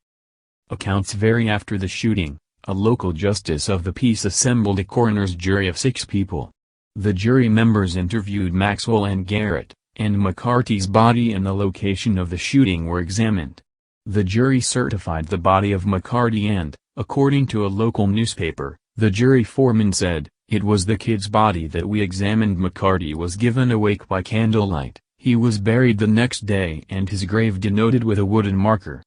Accounts vary. After the shooting, a local justice of the peace assembled a coroner's jury of 6 people. The jury members interviewed Maxwell and Garrett, and McCarty's body and the location of the shooting were examined. The jury certified the body of McCarty and, according to a local newspaper, the jury foreman said, "It was the kid's body that we examined. McCarty was given awake by candlelight. He was buried the next day and his grave denoted with a wooden marker."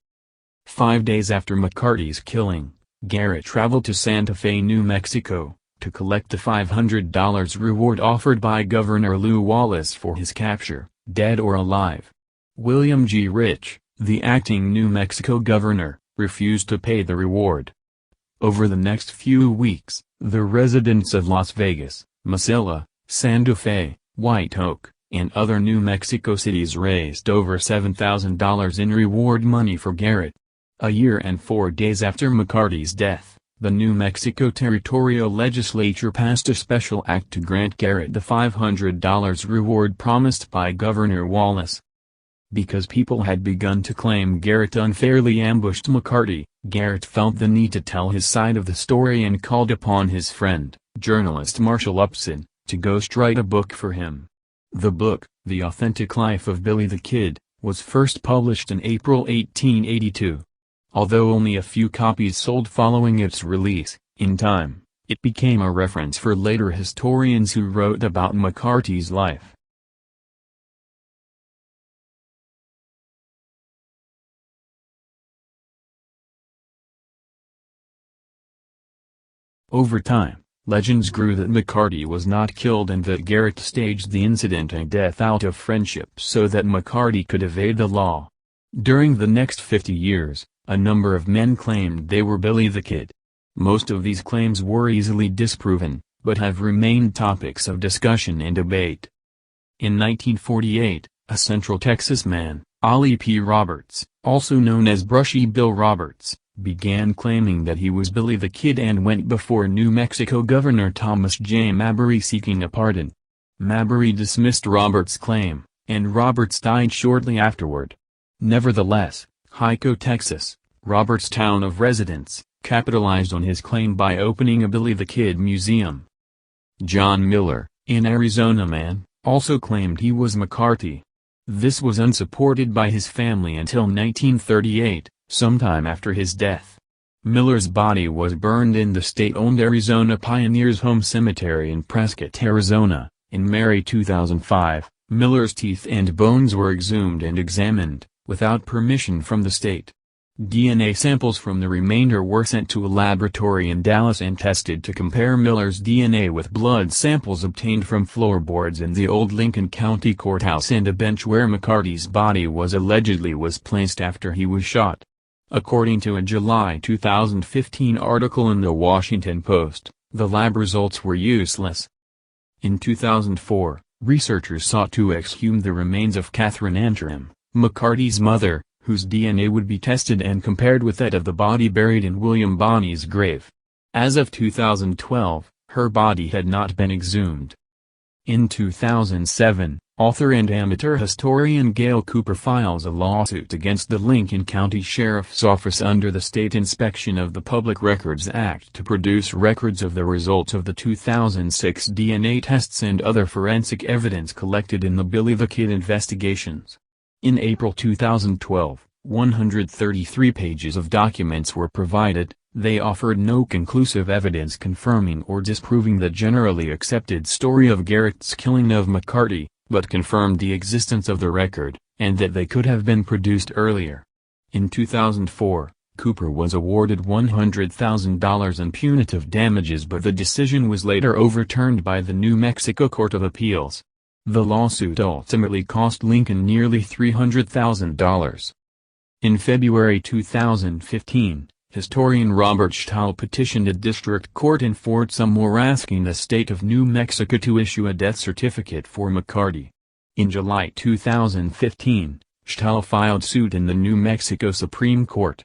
5 days after McCarty's killing, Garrett traveled to Santa Fe, New Mexico, to collect the $500 reward offered by Governor Lew Wallace for his capture, dead or alive. William G. Rich, the acting New Mexico governor, refused to pay the reward. Over the next few weeks, the residents of Las Vegas, Mesilla, Santa Fe, White Oak, and other New Mexico cities raised over $7,000 in reward money for Garrett. A year and 4 days after McCarty's death, the New Mexico Territorial Legislature passed a special act to grant Garrett the $500 reward promised by Governor Wallace. Because people had begun to claim Garrett unfairly ambushed McCarty, Garrett felt the need to tell his side of the story and called upon his friend, journalist Marshall Upson, to ghostwrite a book for him. The book, The Authentic Life of Billy the Kid, was first published in April 1882. Although only a few copies sold following its release, in time, it became a reference for later historians who wrote about McCarty's life. Over time, legends grew that McCarty was not killed and that Garrett staged the incident and death out of friendship so that McCarty could evade the law. During the next 50 years, a number of men claimed they were Billy the Kid. Most of these claims were easily disproven, but have remained topics of discussion and debate. In 1948, a Central Texas man, Ollie P. Roberts, also known as Brushy Bill Roberts, began claiming that he was Billy the Kid and went before New Mexico Governor Thomas J. Mabry seeking a pardon. Mabry dismissed Roberts' claim, and Roberts died shortly afterward. Nevertheless, Hico, Texas, Roberts' town of residence, capitalized on his claim by opening a Billy the Kid museum. John Miller, an Arizona man, also claimed he was McCarty. This was unsupported by his family until 1938, sometime after his death. Miller's body was burned in the state-owned Arizona Pioneers Home Cemetery in Prescott, Arizona. In May 2005, Miller's teeth and bones were exhumed and examined, without permission from the state. DNA samples from the remainder were sent to a laboratory in Dallas and tested to compare Miller's DNA with blood samples obtained from floorboards in the old Lincoln County Courthouse and a bench where McCarty's body was allegedly placed after he was shot. According to a July 2015 article in the Washington Post, the lab results were useless. In 2004, researchers sought to exhume the remains of Catherine Antrim, McCarty's mother, whose DNA would be tested and compared with that of the body buried in William Bonney's grave. As of 2012, her body had not been exhumed. In 2007, author and amateur historian Gail Cooper files a lawsuit against the Lincoln County Sheriff's Office under the State Inspection of the Public Records Act to produce records of the results of the 2006 DNA tests and other forensic evidence collected in the Billy the Kid investigations. In April 2012, 133 pages of documents were provided. They offered no conclusive evidence confirming or disproving the generally accepted story of Garrett's killing of McCarty, but confirmed the existence of the record, and that they could have been produced earlier. In 2004, Cooper was awarded $100,000 in punitive damages, but the decision was later overturned by the New Mexico Court of Appeals. The lawsuit ultimately cost Lincoln nearly $300,000. In February 2015, historian Robert Stahl petitioned a district court in Fort Sumner asking the state of New Mexico to issue a death certificate for McCarty. In July 2015, Stahl filed suit in the New Mexico Supreme Court.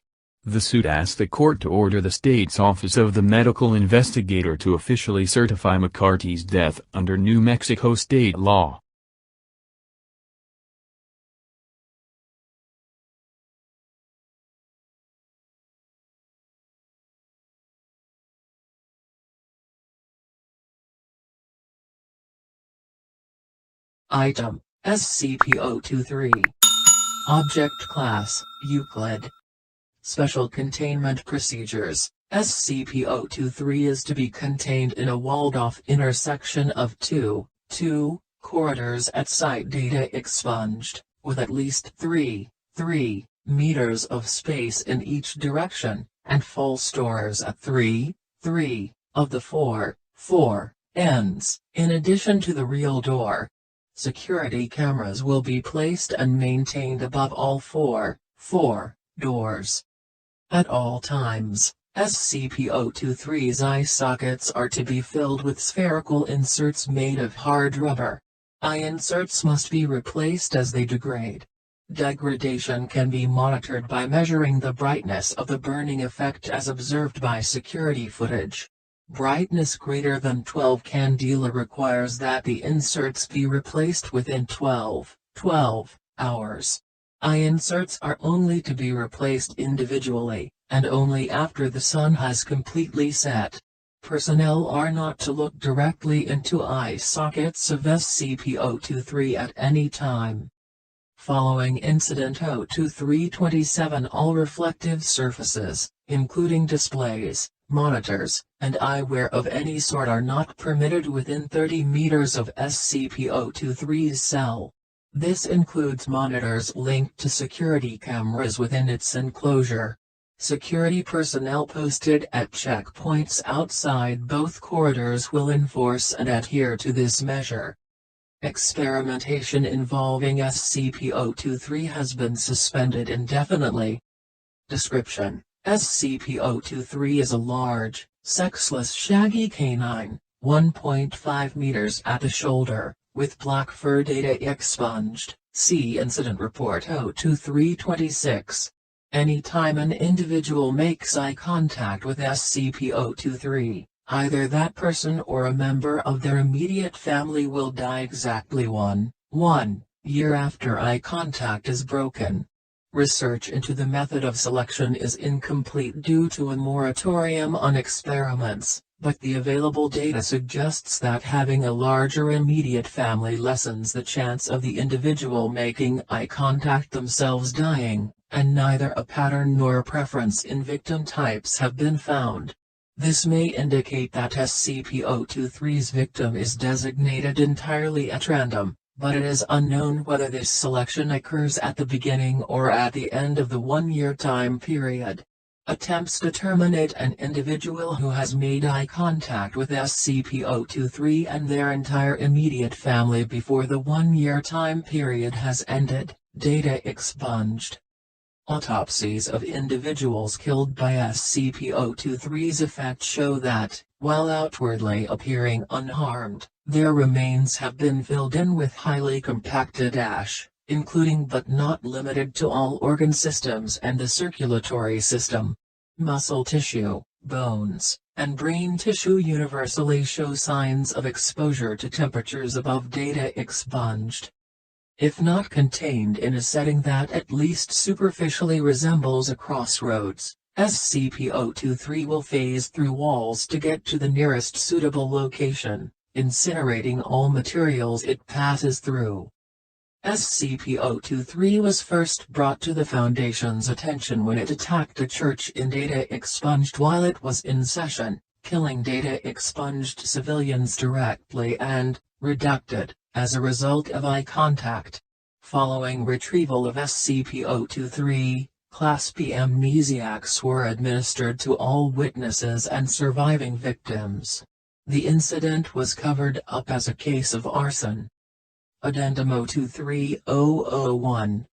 The suit asked the court to order the state's Office of the Medical Investigator to officially certify McCarty's death under New Mexico state law. Item, SCP-023. Object Class, Euclid. Special Containment Procedures, SCP-023 is to be contained in a walled-off inner section of 2 corridors at site data expunged, with at least 3 meters of space in each direction, and full stores at 3 of the 4 ends, in addition to the real door. Security cameras will be placed and maintained above all 4 doors. At all times, SCP-023's eye sockets are to be filled with spherical inserts made of hard rubber. Eye inserts must be replaced as they degrade. Degradation can be monitored by measuring the brightness of the burning effect as observed by security footage. Brightness greater than 12 candela requires that the inserts be replaced within 12 hours. Eye inserts are only to be replaced individually, and only after the sun has completely set. Personnel are not to look directly into eye sockets of SCP-023 at any time. Following Incident 02327, all reflective surfaces, including displays, monitors, and eyewear of any sort are not permitted within 30 meters of SCP-023's cell. This includes monitors linked to security cameras within its enclosure. Security personnel posted at checkpoints outside both corridors will enforce and adhere to this measure. Experimentation involving SCP-023 has been suspended indefinitely. Description: SCP-023 is a large, sexless shaggy canine, 1.5 meters at the shoulder, with black fur. Data expunged. See Incident Report 02326. Anytime an individual makes eye contact with SCP-023, either that person or a member of their immediate family will die exactly 1 year after eye contact is broken. Research into the method of selection is incomplete due to a moratorium on experiments, but the available data suggests that having a larger immediate family lessens the chance of the individual making eye contact themselves dying, and neither a pattern nor a preference in victim types have been found. This may indicate that SCP-023's victim is designated entirely at random, but it is unknown whether this selection occurs at the beginning or at the end of the 1-year time period. Attempts to terminate an individual who has made eye contact with SCP-023 and their entire immediate family before the 1-year time period has ended. Data expunged. Autopsies of individuals killed by SCP-023's effect show that, while outwardly appearing unharmed, their remains have been filled in with highly compacted ash, including but not limited to all organ systems and the circulatory system. Muscle tissue, bones, and brain tissue universally show signs of exposure to temperatures above. Data expunged. If not contained in a setting that at least superficially resembles a crossroads, SCP-023 will phase through walls to get to the nearest suitable location, incinerating all materials it passes through. SCP-023 was first brought to the Foundation's attention when it attacked a church in. Data expunged while it was in session, killing Data expunged civilians directly and, redacted, as a result of eye contact. Following retrieval of SCP-023, Class B amnesiacs were administered to all witnesses and surviving victims. The incident was covered up as a case of arson. Addendum 023001.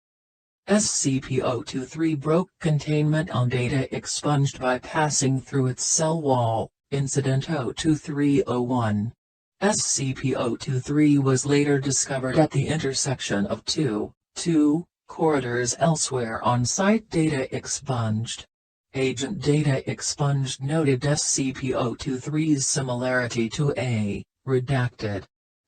SCP-023 broke containment on Data expunged by passing through its cell wall. Incident 02301. SCP-023 was later discovered at the intersection of two corridors elsewhere on site. Data expunged. Agent Data expunged noted SCP-023's similarity to a redacted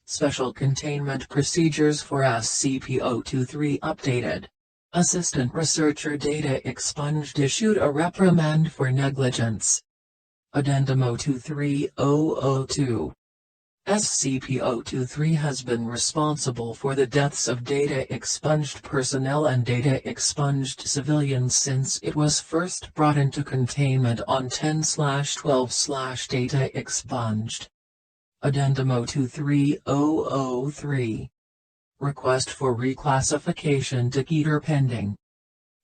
Special Containment Procedures for SCP-023 updated. Assistant Researcher Data expunged issued a reprimand for negligence. Addendum 023002. SCP-023 has been responsible for the deaths of Data expunged personnel and Data expunged civilians since it was first brought into containment on 10/12/Data expunged. Addendum 023003. Request for reclassification to Keter pending.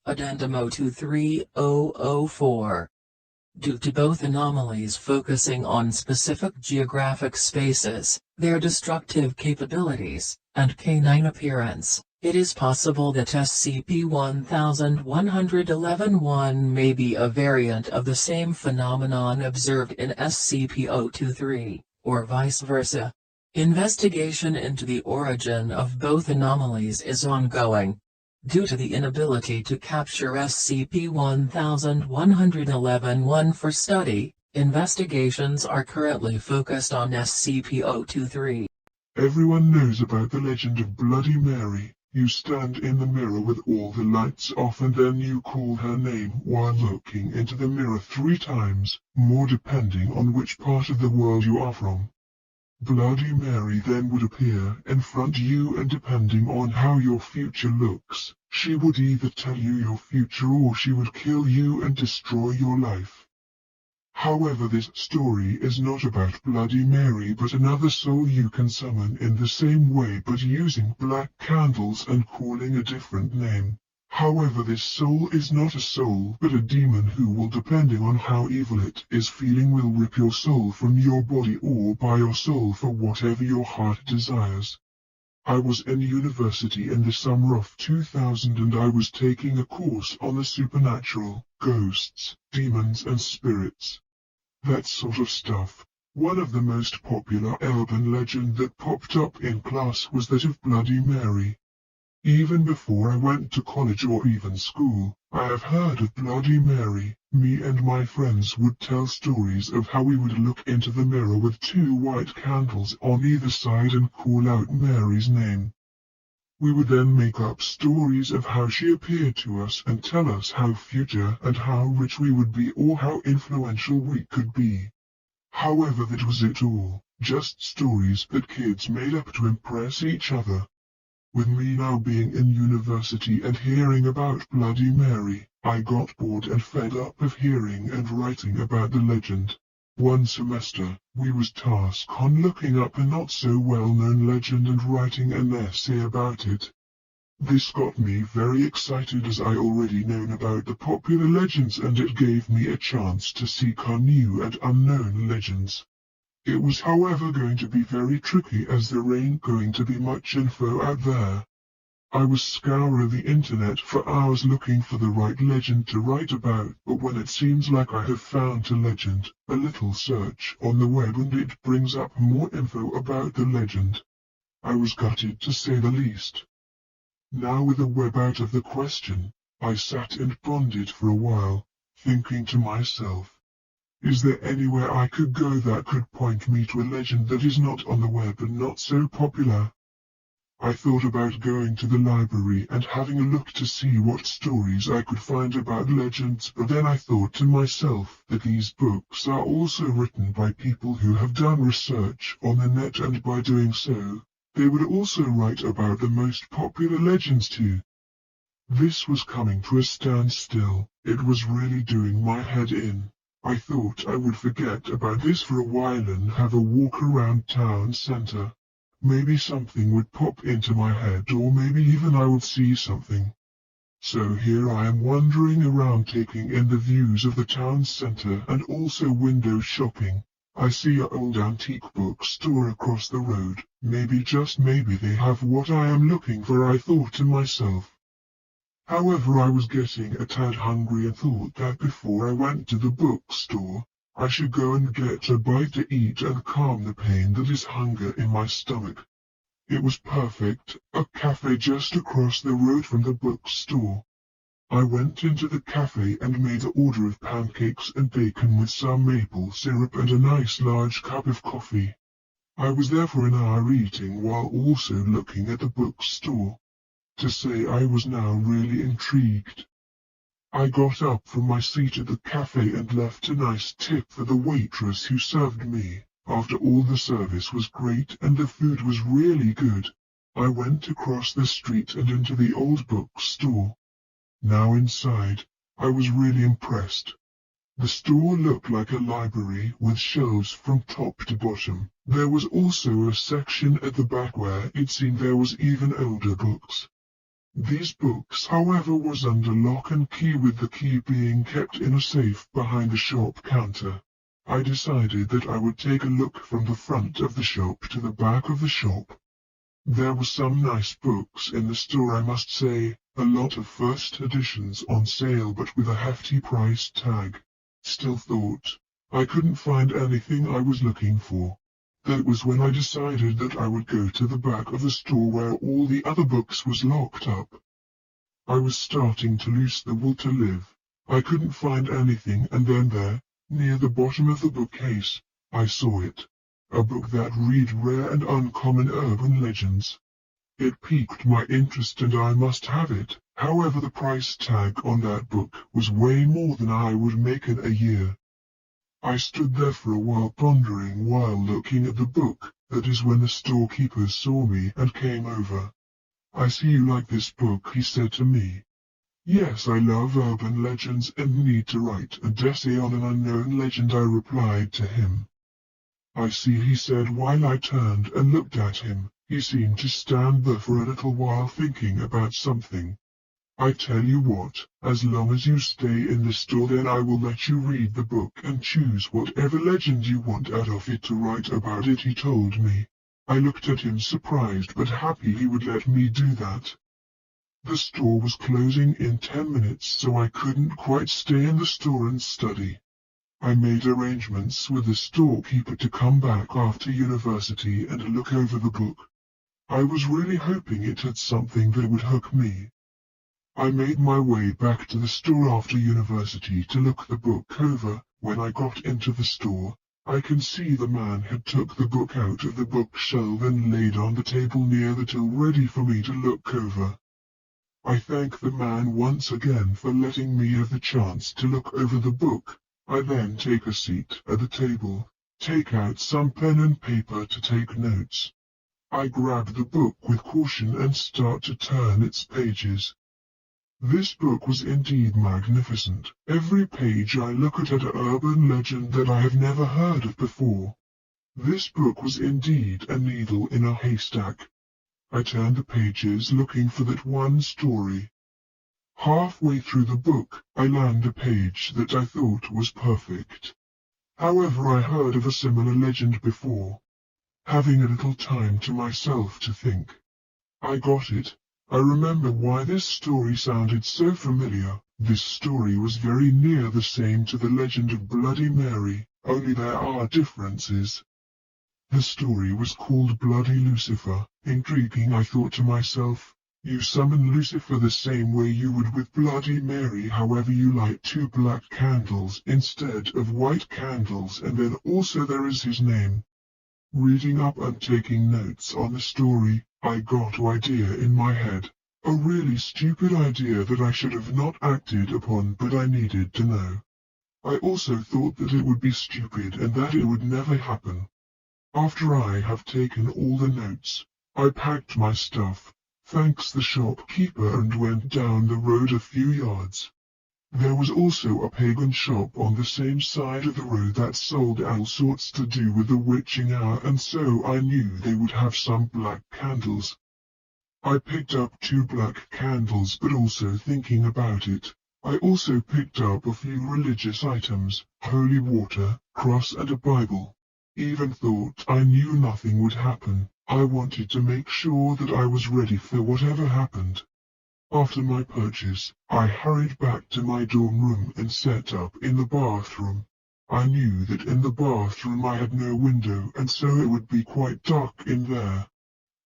Addendum 023004. Due to both anomalies focusing on specific geographic spaces, their destructive capabilities, and canine appearance, it is possible that SCP-1111-1 may be a variant of the same phenomenon observed in SCP-023, or vice versa. Investigation into the origin of both anomalies is ongoing. Due to the inability to capture SCP-1111-1 for study, investigations are currently focused on SCP-023. Everyone knows about the legend of Bloody Mary. You stand in the mirror with all the lights off and then you call her name while looking into the mirror 3 times, more depending on which part of the world you are from. Bloody Mary then would appear in front of you, and depending on how your future looks, she would either tell you your future or she would kill you and destroy your life. However, this story is not about Bloody Mary but another soul you can summon in the same way but using black candles and calling a different name. However, this soul is not a soul but a demon who will, depending on how evil it is feeling, will rip your soul from your body or buy your soul for whatever your heart desires. I was in university in the summer of 2000 and I was taking a course on the supernatural, ghosts, demons and spirits. That sort of stuff. One of the most popular urban legend that popped up in class was that of Bloody Mary. Even before I went to college or even school, I have heard of Bloody Mary. Me and my friends would tell stories of how we would look into the mirror with 2 white candles on either side and call out Mary's name. We would then make up stories of how she appeared to us and tell us how future and how rich we would be or how influential we could be. However, that was it all, just stories that kids made up to impress each other. With me now being in university and hearing about Bloody Mary, I got bored and fed up of hearing and writing about the legend. One semester, we was tasked on looking up a not so well-known legend and writing an essay about it. This got me very excited as I already known about the popular legends and it gave me a chance to seek on new and unknown legends. It was however going to be very tricky as there ain't going to be much info out there. I was scouring the internet for hours looking for the right legend to write about, but when it seems like I have found a legend, a little search on the web and it brings up more info about the legend. I was gutted to say the least. Now with the web out of the question, I sat and pondered for a while, thinking to myself, is there anywhere I could go that could point me to a legend that is not on the web and not so popular? I thought about going to the library and having a look to see what stories I could find about legends, but then I thought to myself that these books are also written by people who have done research on the net, and by doing so, they would also write about the most popular legends too. This was coming to a standstill. It was really doing my head in. I thought I would forget about this for a while and have a walk around town center. Maybe something would pop into my head, or maybe even I would see something. So here I am wandering around taking in the views of the town center and also window shopping. I see an old antique bookstore across the road. Maybe, just maybe, they have what I am looking for, I thought to myself. However, I was getting a tad hungry and thought that before I went to the bookstore, I should go and get a bite to eat and calm the pain that is hunger in my stomach. It was perfect, a cafe just across the road from the bookstore. I went into the cafe and made the order of pancakes and bacon with some maple syrup and a nice large cup of coffee. I was there for an hour eating while also looking at the bookstore. To say I was now really intrigued. I got up from my seat at the cafe and left a nice tip for the waitress who served me. After all, the service was great and the food was really good. I went across the street and into the old bookstore. Now inside, I was really impressed. The store looked like a library with shelves from top to bottom. There was also a section at the back where it seemed there was even older books. These books, however, was under lock and key, with the key being kept in a safe behind the shop counter. I decided that I would take a look from the front of the shop to the back of the shop. There were some nice books in the store, I must say, a lot of first editions on sale but with a hefty price tag. Still thought I couldn't find anything I was looking for. That was when I decided that I would go to the back of the store where all the other books was locked up. I was starting to loose the will to live. I couldn't find anything, and then there, near the bottom of the bookcase, I saw it. A book that read rare and uncommon urban legends. It piqued my interest and I must have it. However, the price tag on that book was way more than I would make in a year. I stood there for a while pondering while looking at the book. That is when the storekeeper saw me and came over. "I see you like this book," he said to me. "Yes, I love urban legends and need to write an essay on an unknown legend," I replied to him. "I see," he said while I turned and looked at him. He seemed to stand there for a little while thinking about something. "I tell you what, as long as you stay in the store, then I will let you read the book and choose whatever legend you want out of it to write about it," he told me. I looked at him surprised but happy he would let me do that. The store was closing in 10 minutes, so I couldn't quite stay in the store and study. I made arrangements with the storekeeper to come back after university and look over the book. I was really hoping it had something that would hook me. I made my way back to the store after university to look the book over. When I got into the store, I can see the man had took the book out of the bookshelf and laid on the table near the till ready for me to look over. I thank the man once again for letting me have the chance to look over the book. I then take a seat at the table, take out some pen and paper to take notes. I grab the book with caution and start to turn its pages. This book was indeed magnificent. Every page I look at an urban legend that I have never heard of before. This book was indeed a needle in a haystack. I turned the pages looking for that one story. Halfway through the book, I land a page that I thought was perfect. However, I heard of a similar legend before. Having a little time to myself to think, I got it. I remember why this story sounded so familiar. This story was very near the same to the legend of Bloody Mary, only there are differences. The story was called Bloody Lucifer. Intriguing, I thought to myself. You summon Lucifer the same way you would with Bloody Mary, however you light 2 black candles instead of white candles, and then also there is his name. Reading up and taking notes on the story, I got an idea in my head. A really stupid idea that I should have not acted upon, but I needed to know. I also thought that it would be stupid and that it would never happen. After I have taken all the notes, I packed my stuff, thanks the shopkeeper, and went down the road a few yards. There was also a pagan shop on the same side of the road that sold all sorts to do with the witching hour, and so I knew they would have some black candles. I picked up 2 black candles, but also thinking about it, I also picked up a few religious items, holy water, cross and a Bible. Even thought I knew nothing would happen. I wanted to make sure that I was ready for whatever happened. After my purchase, I hurried back to my dorm room and set up in the bathroom. I knew that in the bathroom I had no window, and so it would be quite dark in there.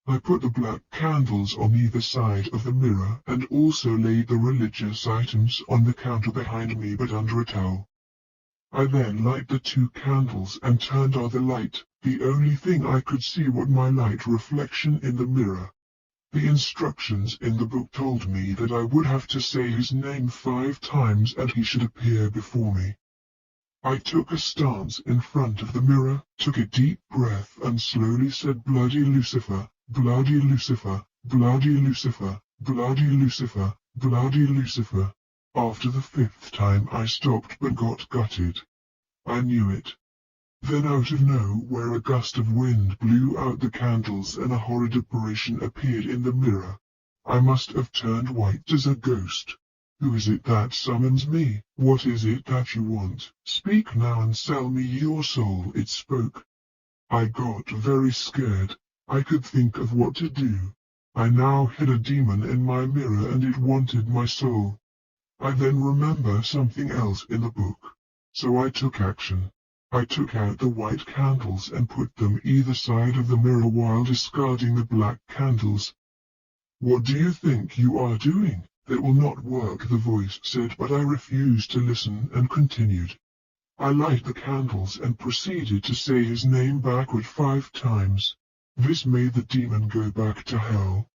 I put the black candles on either side of the mirror and also laid the religious items on the counter behind me but under a towel. I then light the 2 candles and turned on the light. The only thing I could see was my light reflection in the mirror. The instructions in the book told me that I would have to say his name 5 times and he should appear before me. I took a stance in front of the mirror, took a deep breath and slowly said, "Bloody Lucifer, bloody Lucifer, bloody Lucifer, bloody Lucifer, bloody Lucifer." After the 5th time I stopped but got gutted. I knew it. Then out of nowhere a gust of wind blew out the candles and a horrid apparition appeared in the mirror. I must have turned white as a ghost. "Who is it that summons me? What is it that you want? Speak now and sell me your soul," it spoke. I got very scared. I could think of what to do. I now had a demon in my mirror and it wanted my soul. I then remember something else in the book. So I took action. I took out the white candles and put them either side of the mirror while discarding the black candles. "What do you think you are doing?" "That will not work," the voice said, but I refused to listen and continued. I lighted the candles and proceeded to say his name backward 5 times. This made the demon go back to hell.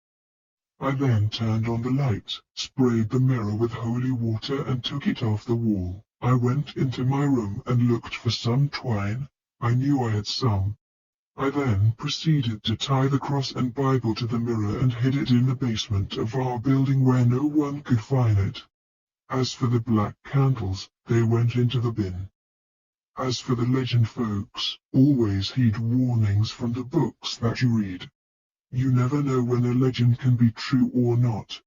I then turned on the light, sprayed the mirror with holy water and took it off the wall. I went into my room and looked for some twine. I knew I had some. I then proceeded to tie the cross and Bible to the mirror and hid it in the basement of our building where no one could find it. As for the black candles, they went into the bin. As for the legend, folks, always heed warnings from the books that you read. You never know when a legend can be true or not.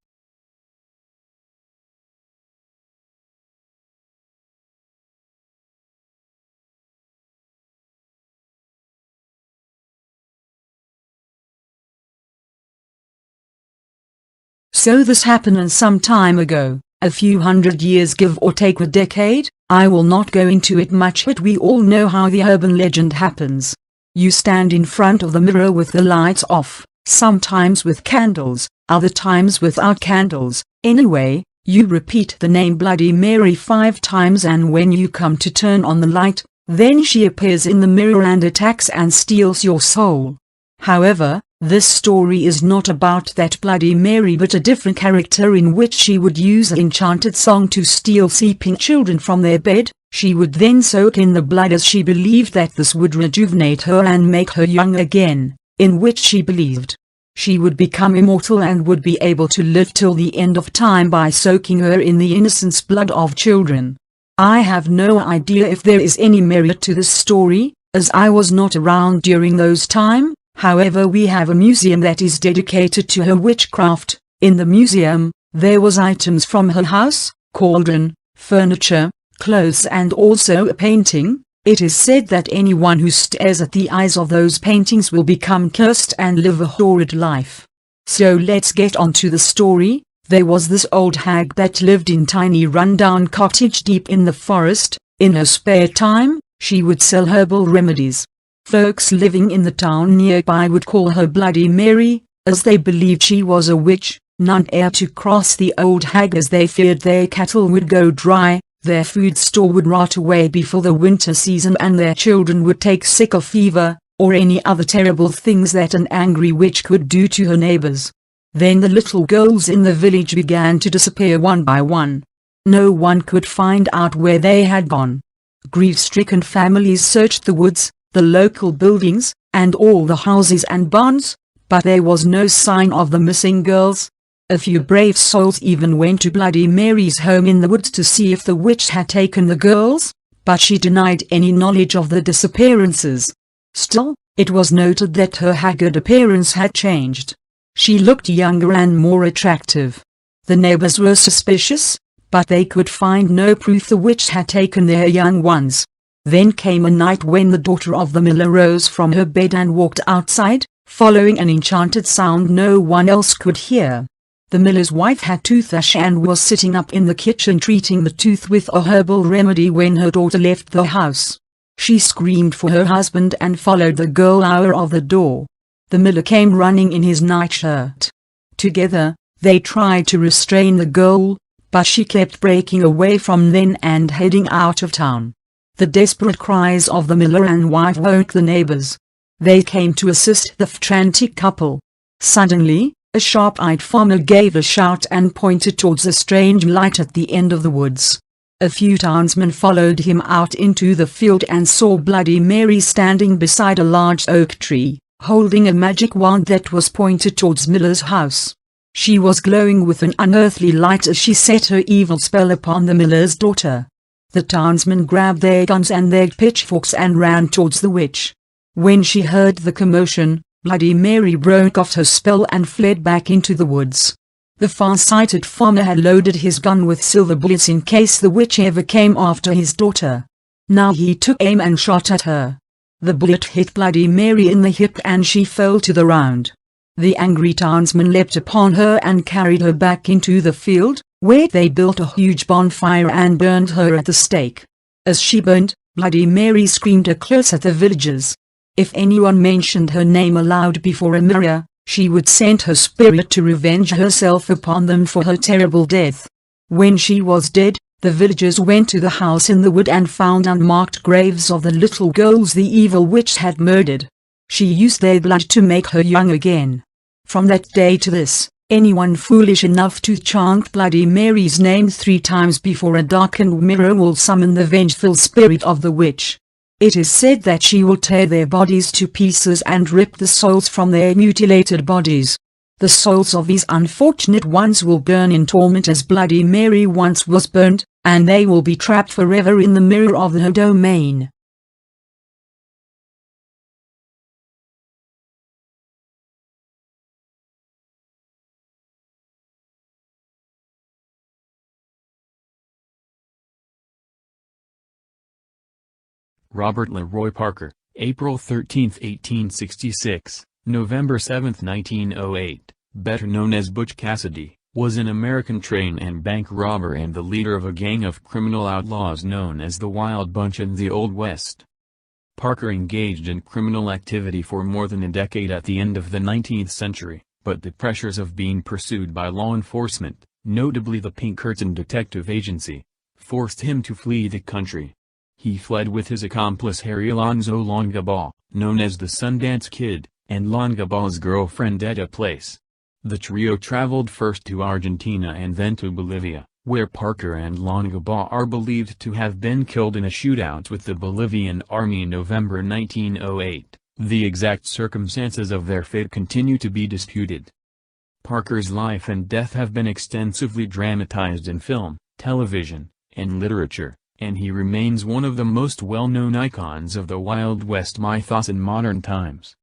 So this happened some time ago, a few hundred years give or take a decade. I will not go into it much, but we all know how the urban legend happens. You stand in front of the mirror with the lights off, sometimes with candles, other times without candles. Anyway, you repeat the name Bloody Mary 5 times, and when you come to turn on the light, then she appears in the mirror and attacks and steals your soul. However, this story is not about that Bloody Mary but a different character in which she would use an enchanted song to steal sleeping children from their bed. She would then soak in the blood as she believed that this would rejuvenate her and make her young again, in which she believed she would become immortal and would be able to live till the end of time by soaking her in the innocent blood of children. I have no idea if there is any merit to this story, as I was not around during those times. However, we have a museum that is dedicated to her witchcraft. In the museum, there was items from her house, cauldron, furniture, clothes and also a painting. It is said that anyone who stares at the eyes of those paintings will become cursed and live a horrid life. So let's get on to the story. There was this old hag that lived in tiny rundown cottage deep in the forest. In her spare time, she would sell herbal remedies. Folks living in the town nearby would call her Bloody Mary, as they believed she was a witch. None dared to cross the old hag as they feared their cattle would go dry, their food store would rot away before the winter season, and their children would take sick of fever, or any other terrible things that an angry witch could do to her neighbors. Then the little girls in the village began to disappear one by one. No one could find out where they had gone. Grief-stricken families searched the woods, the local buildings, and all the houses and barns, but there was no sign of the missing girls. A few brave souls even went to Bloody Mary's home in the woods to see if the witch had taken the girls, but she denied any knowledge of the disappearances. Still, it was noted that her haggard appearance had changed. She looked younger and more attractive. The neighbors were suspicious, but they could find no proof the witch had taken their young ones. Then came a night when the daughter of the miller rose from her bed and walked outside, following an enchanted sound no one else could hear. The miller's wife had toothache and was sitting up in the kitchen treating the tooth with a herbal remedy when her daughter left the house. She screamed for her husband and followed the girl out of the door. The miller came running in his nightshirt. Together, they tried to restrain the girl, but she kept breaking away from them and heading out of town. The desperate cries of the miller and wife woke the neighbors. They came to assist the frantic couple. Suddenly, a sharp-eyed farmer gave a shout and pointed towards a strange light at the end of the woods. A few townsmen followed him out into the field and saw Bloody Mary standing beside a large oak tree, holding a magic wand that was pointed towards Miller's house. She was glowing with an unearthly light as she set her evil spell upon the miller's daughter. The townsmen grabbed their guns and their pitchforks and ran towards the witch. When she heard the commotion, Bloody Mary broke off her spell and fled back into the woods. The far-sighted farmer had loaded his gun with silver bullets in case the witch ever came after his daughter. Now he took aim and shot at her. The bullet hit Bloody Mary in the hip and she fell to the ground. The angry townsmen leapt upon her and carried her back into the field, where they built a huge bonfire and burned her at the stake. As she burned, Bloody Mary screamed a curse at the villagers. If anyone mentioned her name aloud before a mirror, She would send her spirit to revenge herself upon them for her terrible death. When she was dead, the villagers went to the house in the wood and found unmarked graves of the little girls the evil witch had murdered. She used their blood to make her young again. From that day to this, anyone foolish enough to chant Bloody Mary's name 3 times before a darkened mirror will summon the vengeful spirit of the witch. It is said that she will tear their bodies to pieces and rip the souls from their mutilated bodies. The souls of these unfortunate ones will burn in torment as Bloody Mary once was burnt, and they will be trapped forever in the mirror of her domain. Robert Leroy Parker, April 13, 1866, November 7, 1908, better known as Butch Cassidy, was an American train and bank robber and the leader of a gang of criminal outlaws known as the Wild Bunch in the Old West. Parker engaged in criminal activity for more than a decade at the end of the 19th century, but the pressures of being pursued by law enforcement, notably the Pinkerton Detective Agency, forced him to flee the country. He fled with his accomplice Harry Alonzo Longabaugh, known as the Sundance Kid, and Longabaugh's girlfriend Etta Place. The trio traveled first to Argentina and then to Bolivia, where Parker and Longabaugh are believed to have been killed in a shootout with the Bolivian army in November 1908. The exact circumstances of their fate continue to be disputed. Parker's life and death have been extensively dramatized in film, television, and literature, and he remains one of the most well-known icons of the Wild West mythos in modern times.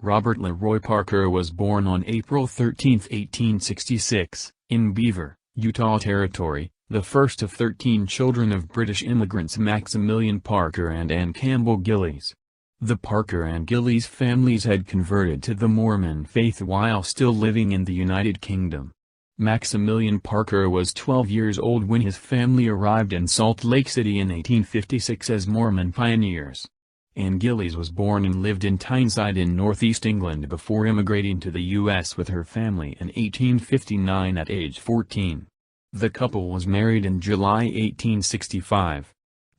Robert Leroy Parker was born on April 13, 1866, in Beaver, Utah Territory, the first of 13 children of British immigrants Maximilian Parker and Anne Campbell Gillies. The Parker and Gillies families had converted to the Mormon faith while still living in the United Kingdom. Maximilian Parker was 12 years old when his family arrived in Salt Lake City in 1856 as Mormon pioneers. Anne Gillies was born and lived in Tyneside in northeast England before immigrating to the U.S. with her family in 1859 at age 14. The couple was married in July 1865.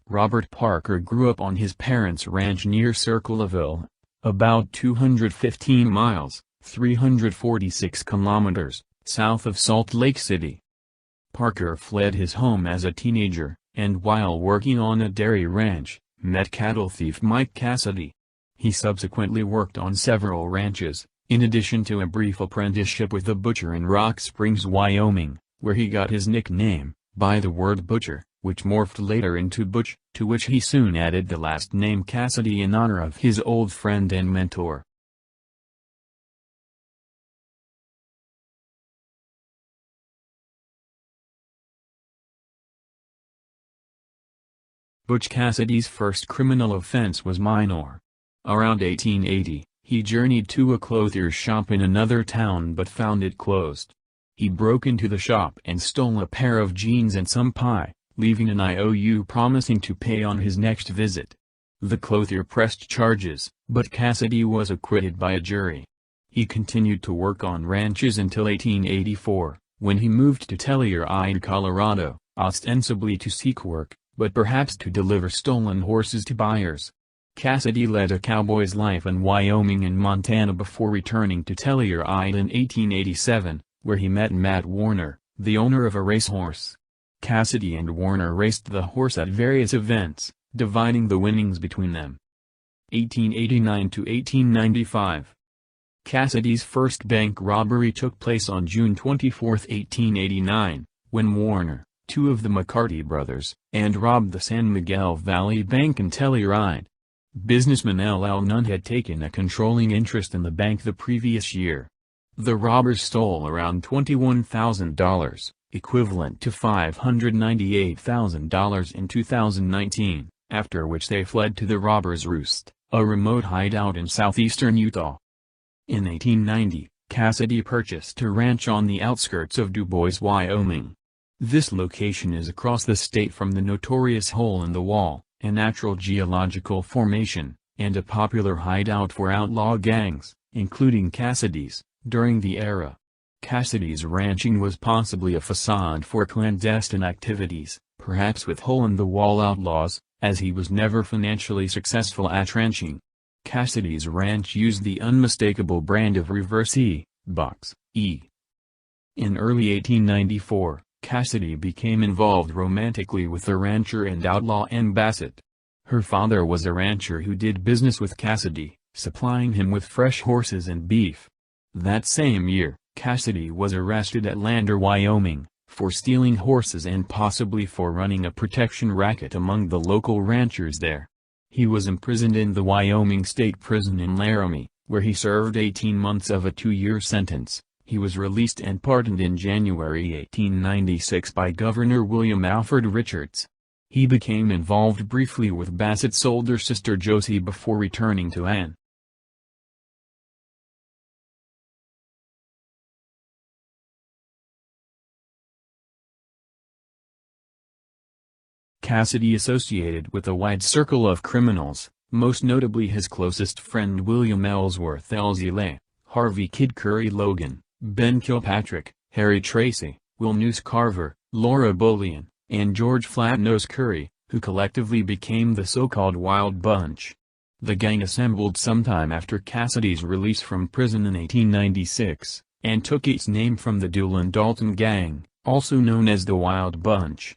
Robert Parker grew up on his parents' ranch near Circleville, about 215 miles, 346 kilometers, south of Salt Lake City. Parker fled his home as a teenager, and while working on a dairy ranch, met cattle thief Mike Cassidy. He subsequently worked on several ranches, in addition to a brief apprenticeship with a butcher in Rock Springs, Wyoming, where he got his nickname, by the word butcher, which morphed later into Butch, to which he soon added the last name Cassidy in honor of his old friend and mentor. Butch Cassidy's first criminal offense was minor. Around 1880, he journeyed to a clothier's shop in another town but found it closed. He broke into the shop and stole a pair of jeans and some pie, leaving an IOU promising to pay on his next visit. The clothier pressed charges, but Cassidy was acquitted by a jury. He continued to work on ranches until 1884, when he moved to Telluride, Colorado, ostensibly to seek work, but perhaps to deliver stolen horses to buyers. Cassidy led a cowboy's life in Wyoming and Montana before returning to Telluride in 1887, where he met Matt Warner, the owner of a racehorse. Cassidy and Warner raced the horse at various events, dividing the winnings between them. 1889 to 1895. Cassidy's first bank robbery took place on June 24, 1889, when Warner, two of the McCarty brothers, and robbed the San Miguel Valley Bank in Telluride. Businessman L.L. Nunn had taken a controlling interest in the bank the previous year. The robbers stole around $21,000, equivalent to $598,000 in 2019, after which they fled to the Robbers' Roost, a remote hideout in southeastern Utah. In 1890, Cassidy purchased a ranch on the outskirts of Du Bois, Wyoming. This location is across the state from the notorious Hole in the Wall, a natural geological formation, and a popular hideout for outlaw gangs, including Cassidy's, during the era. Cassidy's ranching was possibly a facade for clandestine activities, perhaps with hole-in-the-wall outlaws, as he was never financially successful at ranching. Cassidy's ranch used the unmistakable brand of Reverse E, Box, E. In early 1894, Cassidy became involved romantically with the rancher and outlaw Ann Bassett. Her father was a rancher who did business with Cassidy, supplying him with fresh horses and beef. That same year, Cassidy was arrested at Lander, Wyoming, for stealing horses and possibly for running a protection racket among the local ranchers there. He was imprisoned in the Wyoming State Prison in Laramie, where he served 18 months of a 2-year sentence. He was released and pardoned in January 1896 by Governor William Alfred Richards. He became involved briefly with Bassett's older sister Josie before returning to Ann. Cassidy associated with a wide circle of criminals, most notably his closest friend William Ellsworth Elsie, Harvey Kid Curry Logan, Ben Kilpatrick, Harry Tracy, Will Noose Carver, Laura Bullion, and George Flatnose Curry, who collectively became the so-called Wild Bunch. The gang assembled sometime after Cassidy's release from prison in 1896, and took its name from the Doolin Dalton Gang, also known as the Wild Bunch.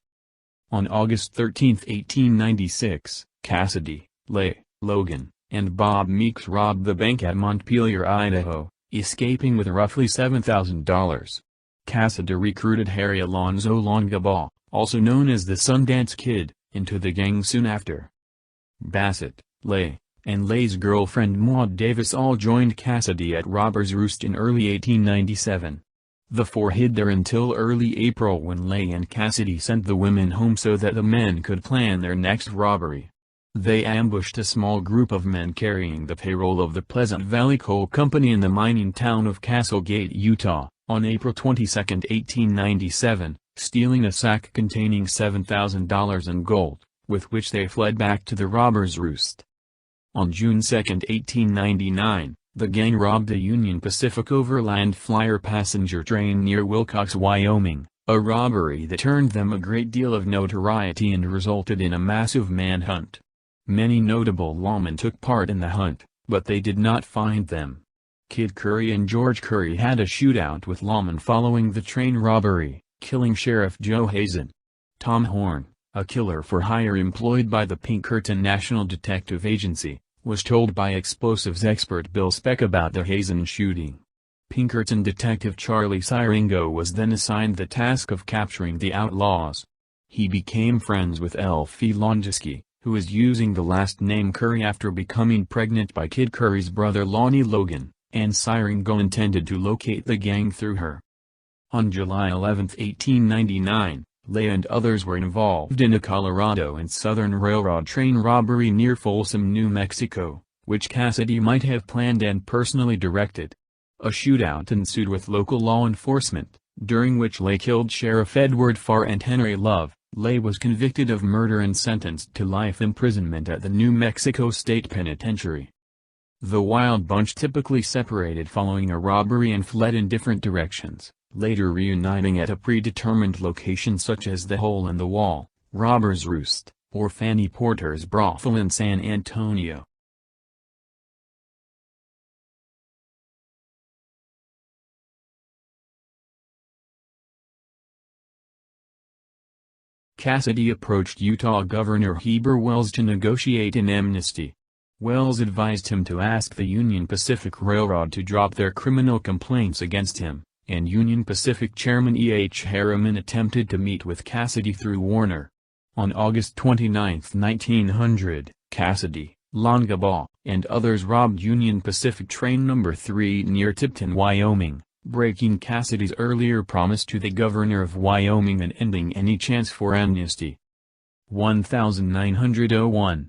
On August 13, 1896, Cassidy, Leigh, Logan, and Bob Meeks robbed the bank at Montpelier, Idaho, escaping with roughly $7,000. Cassidy recruited Harry Alonzo Longabaugh, also known as the Sundance Kid, into the gang soon after. Bassett, Leigh, and Leigh's girlfriend Maud Davis all joined Cassidy at Robber's Roost in early 1897. The four hid there until early April when Leigh and Cassidy sent the women home so that the men could plan their next robbery. They ambushed a small group of men carrying the payroll of the Pleasant Valley Coal Company in the mining town of Castlegate, Utah, on April 22, 1897, stealing a sack containing $7,000 in gold, with which they fled back to the Robber's Roost. On June 2, 1899, the gang robbed a Union Pacific Overland Flyer passenger train near Wilcox, Wyoming, a robbery that earned them a great deal of notoriety and resulted in a massive manhunt. Many notable lawmen took part in the hunt, but they did not find them. Kid Curry and George Curry had a shootout with lawmen following the train robbery, killing Sheriff Joe Hazen. Tom Horn, a killer for hire employed by the Pinkerton National Detective Agency, was told by explosives expert Bill Speck about the Hazen shooting. Pinkerton detective Charlie Siringo was then assigned the task of capturing the outlaws. He became friends with Elfie Longiski, who was using the last name Curry after becoming pregnant by Kid Curry's brother Lonnie Logan, and Siringo intended to locate the gang through her. On July 11, 1899, Leigh and others were involved in a Colorado and Southern Railroad train robbery near Folsom, New Mexico, which Cassidy might have planned and personally directed. A shootout ensued with local law enforcement, during which Leigh killed Sheriff Edward Farr and Henry Love. Leigh was convicted of murder and sentenced to life imprisonment at the New Mexico State Penitentiary. The Wild Bunch typically separated following a robbery and fled in different directions, later reuniting at a predetermined location such as the Hole in the Wall, Robber's Roost, or Fanny Porter's brothel in San Antonio. Cassidy approached Utah Governor Heber Wells to negotiate an amnesty. Wells advised him to ask the Union Pacific Railroad to drop their criminal complaints against him, and Union Pacific Chairman E. H. Harriman attempted to meet with Cassidy through Warner. On August 29, 1900, Cassidy, Longabaugh, and others robbed Union Pacific Train No. 3 near Tipton, Wyoming, breaking Cassidy's earlier promise to the governor of Wyoming and ending any chance for amnesty. 1901.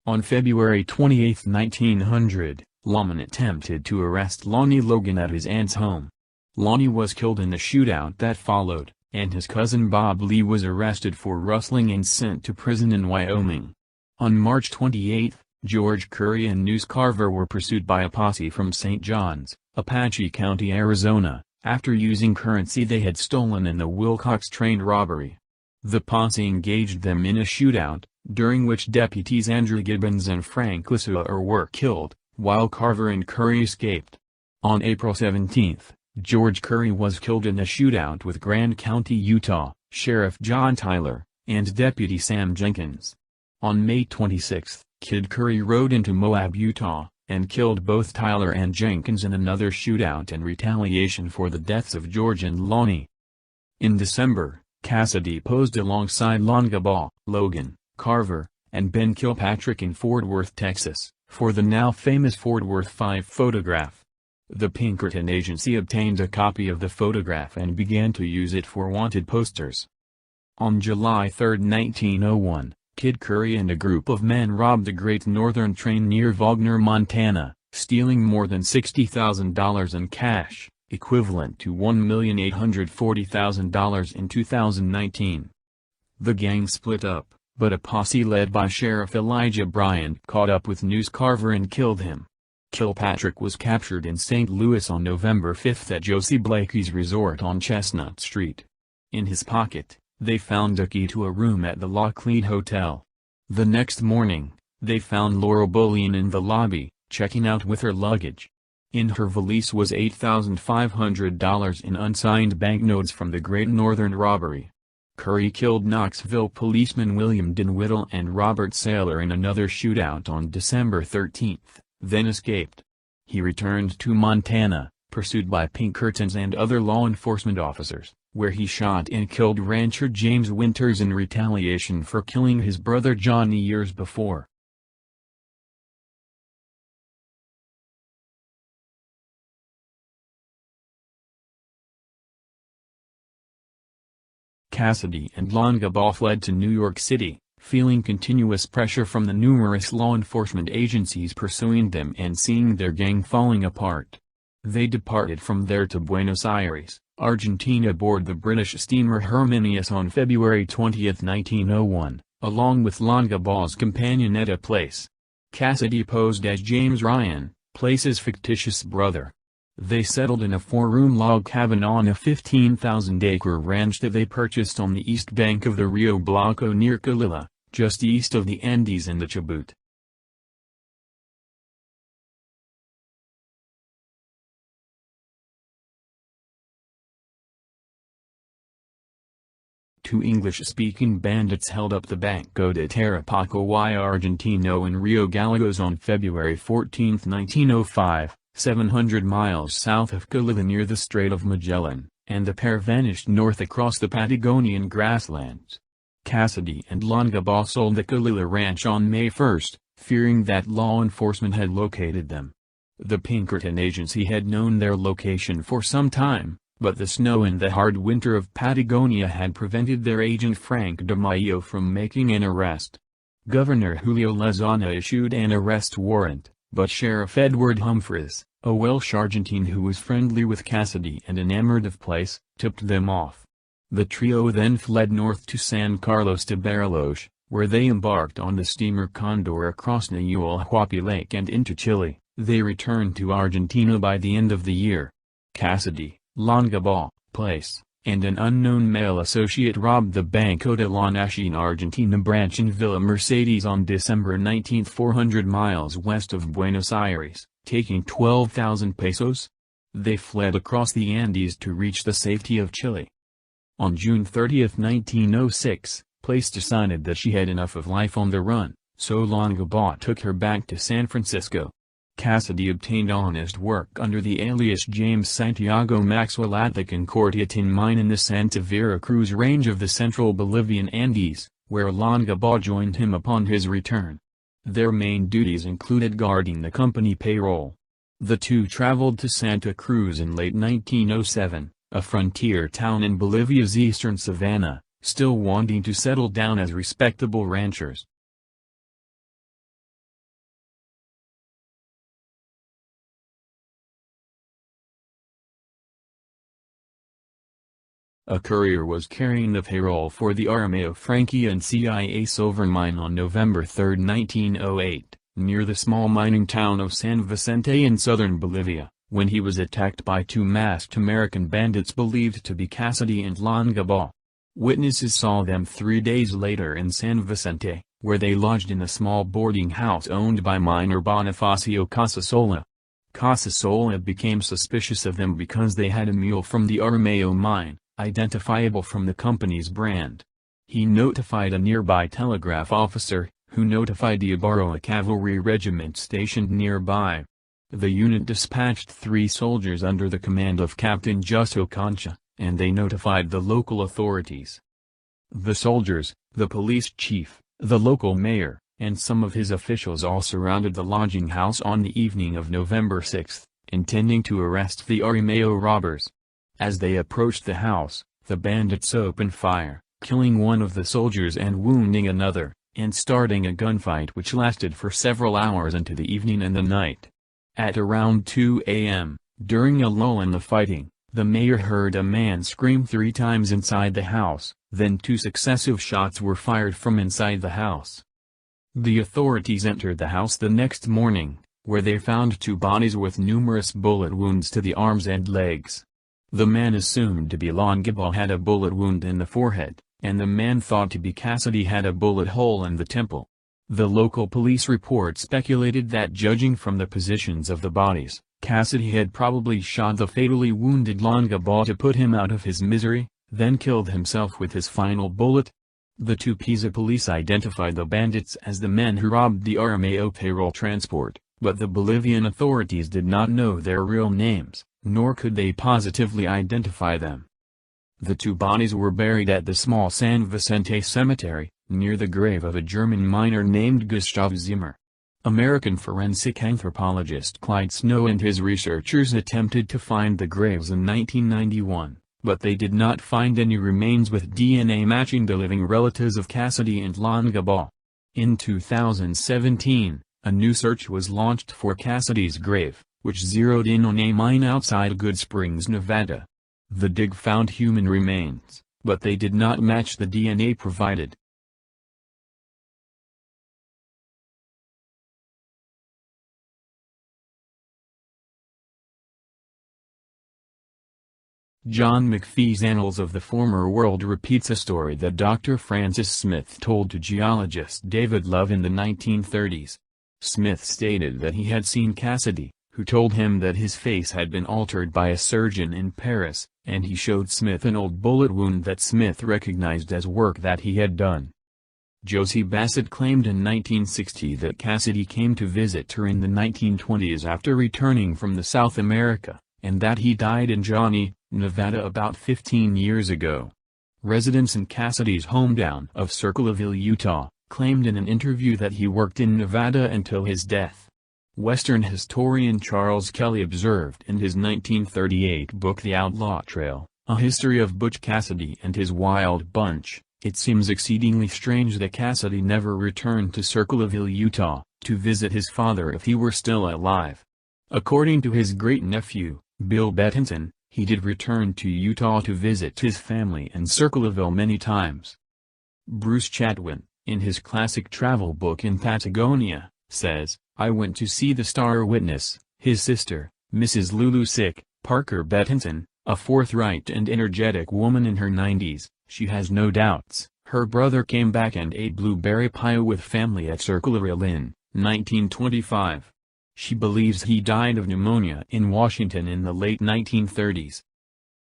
On February 28, 1900, lawmen attempted to arrest Lonnie Logan at his aunt's home. Lonnie was killed in the shootout that followed, and his cousin Bob Lee was arrested for rustling and sent to prison in Wyoming. On March 28, George Curry and News Carver were pursued by a posse from St. Johns, Apache County, Arizona, after using currency they had stolen in the Wilcox train robbery. The posse engaged them in a shootout, during which deputies Andrew Gibbons and Frank Lesueur were killed, while Carver and Curry escaped. On April 17, George Curry was killed in a shootout with Grand County, Utah, Sheriff John Tyler, and Deputy Sam Jenkins. On May 26, Kid Curry rode into Moab, Utah, and killed both Tyler and Jenkins in another shootout in retaliation for the deaths of George and Lonnie. In December, Cassidy posed alongside Longabaugh, Logan, Carver, and Ben Kilpatrick in Fort Worth, Texas, for the now famous Fort Worth 5 photograph. The Pinkerton agency obtained a copy of the photograph and began to use it for wanted posters. On July 3, 1901, Kid Curry and a group of men robbed a Great Northern train near Wagner, Montana, stealing more than $60,000 in cash, equivalent to $1,840,000 in 2019. The gang split up, but a posse led by Sheriff Elijah Bryant caught up with News Carver and killed him. Kilpatrick was captured in St. Louis on November 5 at Josie Blakey's resort on Chestnut Street. In his pocket, they found a key to a room at the Lockleed Hotel. The next morning, they found Laurel Bullion in the lobby, checking out with her luggage. In her valise was $8,500 in unsigned banknotes from the Great Northern robbery. Curry killed Knoxville policeman William Dinwiddie and Robert Saylor in another shootout on December 13, then escaped. He returned to Montana, pursued by Pinkertons and other law enforcement officers, where he shot and killed rancher James Winters in retaliation for killing his brother Johnny years before. Cassidy and Longabaugh fled to New York City, feeling continuous pressure from the numerous law enforcement agencies pursuing them and seeing their gang falling apart. They departed from there to Buenos Aires, Argentina aboard the British steamer Herminius on February 20, 1901, along with Longabaugh's companion Etta Place. Cassidy posed as James Ryan, Place's fictitious brother. They settled in a 4-room log cabin on a 15,000-acre ranch that they purchased on the east bank of the Rio Blanco near Calilla, just east of the Andes in the Chubut. Two English-speaking bandits held up the Banco de Tarapaco y Argentino in Rio Gallegos on February 14, 1905, 700 miles south of Calilla near the Strait of Magellan, and the pair vanished north across the Patagonian grasslands. Cassidy and Longabaugh sold the Calilla ranch on May 1, fearing that law enforcement had located them. The Pinkerton agency had known their location for some time, but the snow and the hard winter of Patagonia had prevented their agent Frank de Mayo from making an arrest. Governor Julio Lozano issued an arrest warrant, but Sheriff Edward Humphreys, a Welsh Argentine who was friendly with Cassidy and enamored of Place, tipped them off. The trio then fled north to San Carlos de Bariloche, where they embarked on the steamer Condor across Nahuel Lake and into Chile. They returned to Argentina by the end of the year. Cassidy, Longabaugh, Place, and an unknown male associate robbed the Banco de la Nación Argentina branch in Villa Mercedes on December 19, 400 miles west of Buenos Aires, taking 12,000 pesos. They fled across the Andes to reach the safety of Chile. On June 30, 1906, Place decided that she had enough of life on the run, so Longabaugh took her back to San Francisco. Cassidy obtained honest work under the alias James Santiago Maxwell at the Concordia tin mine in the Santa Vera Cruz range of the central Bolivian Andes, where Longabaugh joined him upon his return. Their main duties included guarding the company payroll. The two traveled to Santa Cruz in late 1907, a frontier town in Bolivia's eastern savanna, still wanting to settle down as respectable ranchers. A courier was carrying the payroll for the Armeo Franchi and CIA silver mine on November 3, 1908, near the small mining town of San Vicente in southern Bolivia, when he was attacked by two masked American bandits believed to be Cassidy and Longabaugh. Witnesses saw them 3 days later in San Vicente, where they lodged in a small boarding house owned by miner Bonifacio Casasola. Casasola became suspicious of them because they had a mule from the Armeo mine, identifiable from the company's brand. He notified a nearby telegraph officer, who notified the Ibarra cavalry regiment stationed nearby. The unit dispatched 3 soldiers under the command of Captain Justo Concha, and they notified the local authorities. The soldiers, the police chief, the local mayor, and some of his officials all surrounded the lodging house on the evening of November 6, intending to arrest the Armeo robbers. As they approached the house, the bandits opened fire, killing one of the soldiers and wounding another, and starting a gunfight which lasted for several hours into the evening and the night. At around 2 a.m., during a lull in the fighting, the mayor heard a man scream 3 times inside the house, then 2 successive shots were fired from inside the house. The authorities entered the house the next morning, where they found 2 bodies with numerous bullet wounds to the arms and legs. The man assumed to be Longabaugh had a bullet wound in the forehead, and the man thought to be Cassidy had a bullet hole in the temple. The local police report speculated that judging from the positions of the bodies, Cassidy had probably shot the fatally wounded Longabaugh to put him out of his misery, then killed himself with his final bullet. The 2 Pisa police identified the bandits as the men who robbed the Armeo payroll transport, but the Bolivian authorities did not know their real names, nor could they positively identify them. The 2 bodies were buried at the small San Vicente cemetery, near the grave of a German miner named Gustav Zimmer. American forensic anthropologist Clyde Snow and his researchers attempted to find the graves in 1991, but they did not find any remains with DNA matching the living relatives of Cassidy and Longabaugh. In 2017, a new search was launched for Cassidy's grave, which zeroed in on a mine outside Good Springs, Nevada. The dig found human remains, but they did not match the DNA provided. John McPhee's Annals of the Former World repeats a story that Dr. Francis Smith told to geologist David Love in the 1930s. Smith stated that he had seen Cassidy, who told him that his face had been altered by a surgeon in Paris, and he showed Smith an old bullet wound that Smith recognized as work that he had done. Josie Bassett claimed in 1960 that Cassidy came to visit her in the 1920s after returning from South America, and that he died in Johnny, Nevada about 15 years ago. Residents in Cassidy's hometown of Circleville, Utah, claimed in an interview that he worked in Nevada until his death. Western historian Charles Kelly observed in his 1938 book The Outlaw Trail, A History of Butch Cassidy and His Wild Bunch, it seems exceedingly strange that Cassidy never returned to Circleville, Utah, to visit his father if he were still alive. According to his great-nephew, Bill Bettinson, he did return to Utah to visit his family in Circleville many times. Bruce Chatwin, in his classic travel book In Patagonia, says, I went to see the Star Witness, his sister, Mrs. Lulu Sick, Parker Bettinson, a forthright and energetic woman in her 90s, she has no doubts. Her brother came back and ate blueberry pie with family at Circleville in 1925. She believes he died of pneumonia in Washington in the late 1930s.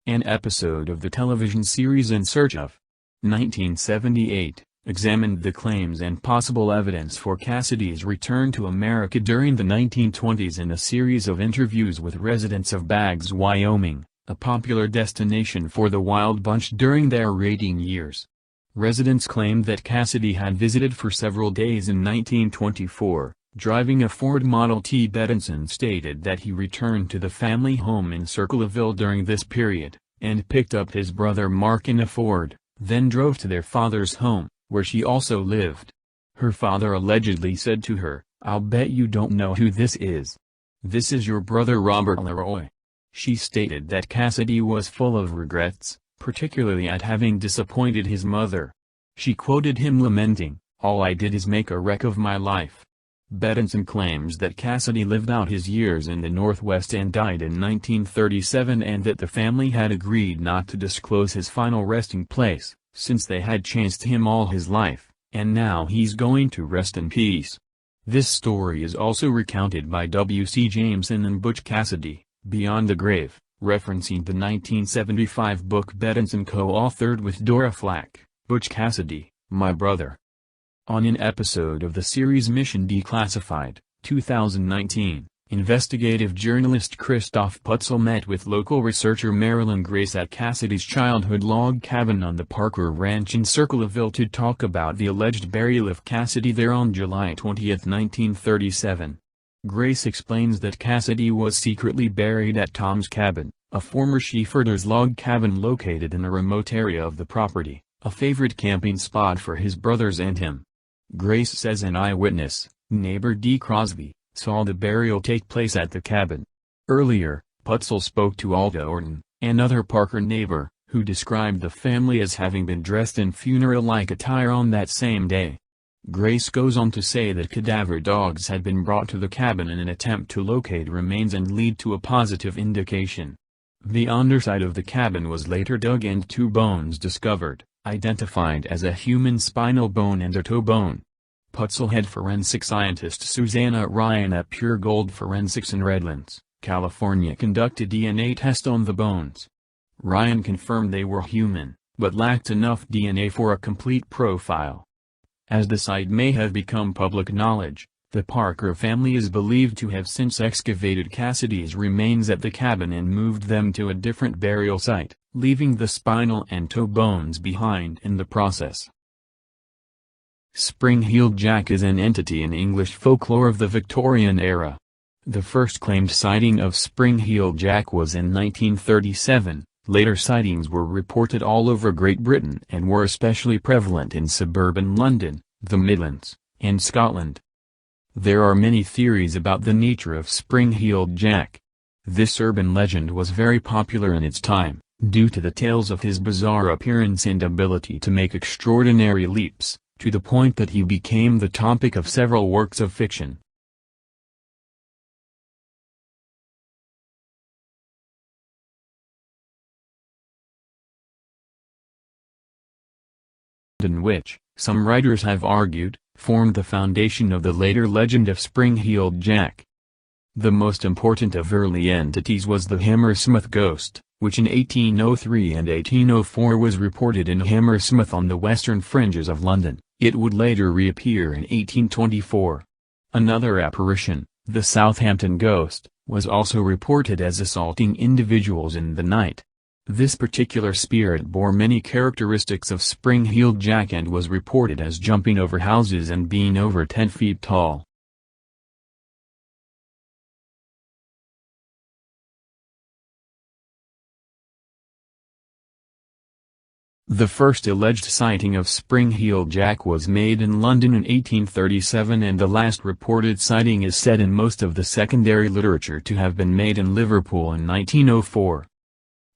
An episode of the television series In Search of 1978 examined the claims and possible evidence for Cassidy's return to America during the 1920s in a series of interviews with residents of Baggs, Wyoming, a popular destination for the Wild Bunch during their raiding years. Residents claimed that Cassidy had visited for several days in 1924, driving a Ford Model T. Bettinson stated that he returned to the family home in Circleville during this period, and picked up his brother Mark in a Ford, then drove to their father's home, where she also lived. Her father allegedly said to her, I'll bet you don't know who this is. This is your brother Robert Leroy. She stated that Cassidy was full of regrets, particularly at having disappointed his mother. She quoted him lamenting, "All I did is make a wreck of my life." Bedenson claims that Cassidy lived out his years in the Northwest and died in 1937, and that the family had agreed not to disclose his final resting place, since they had chased him all his life, and now he's going to rest in peace. This story is also recounted by W.C. Jameson and Butch Cassidy, Beyond the Grave, referencing the 1975 book Bedenson co-authored with Dora Flack, Butch Cassidy, My Brother. On an episode of the series Mission Declassified, 2019, investigative journalist Christoph Putzel met with local researcher Marilyn Grace at Cassidy's childhood log cabin on the Parker Ranch in Circleville to talk about the alleged burial of Cassidy there on July 20, 1937. Grace explains that Cassidy was secretly buried at Tom's Cabin, a former sheepherder's log cabin located in a remote area of the property, a favorite camping spot for his brothers and him. Grace says an eyewitness, neighbor Dee Crosby, saw the burial take place at the cabin. Earlier, Putzel spoke to Alda Orton, another Parker neighbor, who described the family as having been dressed in funeral-like attire on that same day. Grace goes on to say that cadaver dogs had been brought to the cabin in an attempt to locate remains and lead to a positive indication. The underside of the cabin was later dug and 2 bones discovered, identified as a human spinal bone and a toe bone. Putzel head forensic scientist Susanna Ryan at Pure Gold Forensics in Redlands, California conducted DNA tests on the bones. Ryan confirmed they were human, but lacked enough DNA for a complete profile. As the site may have become public knowledge, the Parker family is believed to have since excavated Cassidy's remains at the cabin and moved them to a different burial site, leaving the spinal and toe bones behind in the process. Spring-heeled Jack is an entity in English folklore of the Victorian era. The first claimed sighting of spring-heeled Jack was in 1937, later sightings were reported all over Great Britain and were especially prevalent in suburban London, the Midlands, and Scotland. There are many theories about the nature of spring-heeled Jack. This urban legend was very popular in its time, due to the tales of his bizarre appearance and ability to make extraordinary leaps, to the point that he became the topic of several works of fiction. Which, some writers have argued, formed the foundation of the later legend of spring-heeled Jack. The most important of early entities was the Hammersmith ghost, which in 1803 and 1804 was reported in Hammersmith on the western fringes of London. It would later reappear in 1824. Another apparition, the Southampton ghost, was also reported as assaulting individuals in the night. This particular spirit bore many characteristics of spring-heeled Jack and was reported as jumping over houses and being over 10 feet tall. The first alleged sighting of spring-heeled Jack was made in London in 1837, and the last reported sighting is said in most of the secondary literature to have been made in Liverpool in 1904.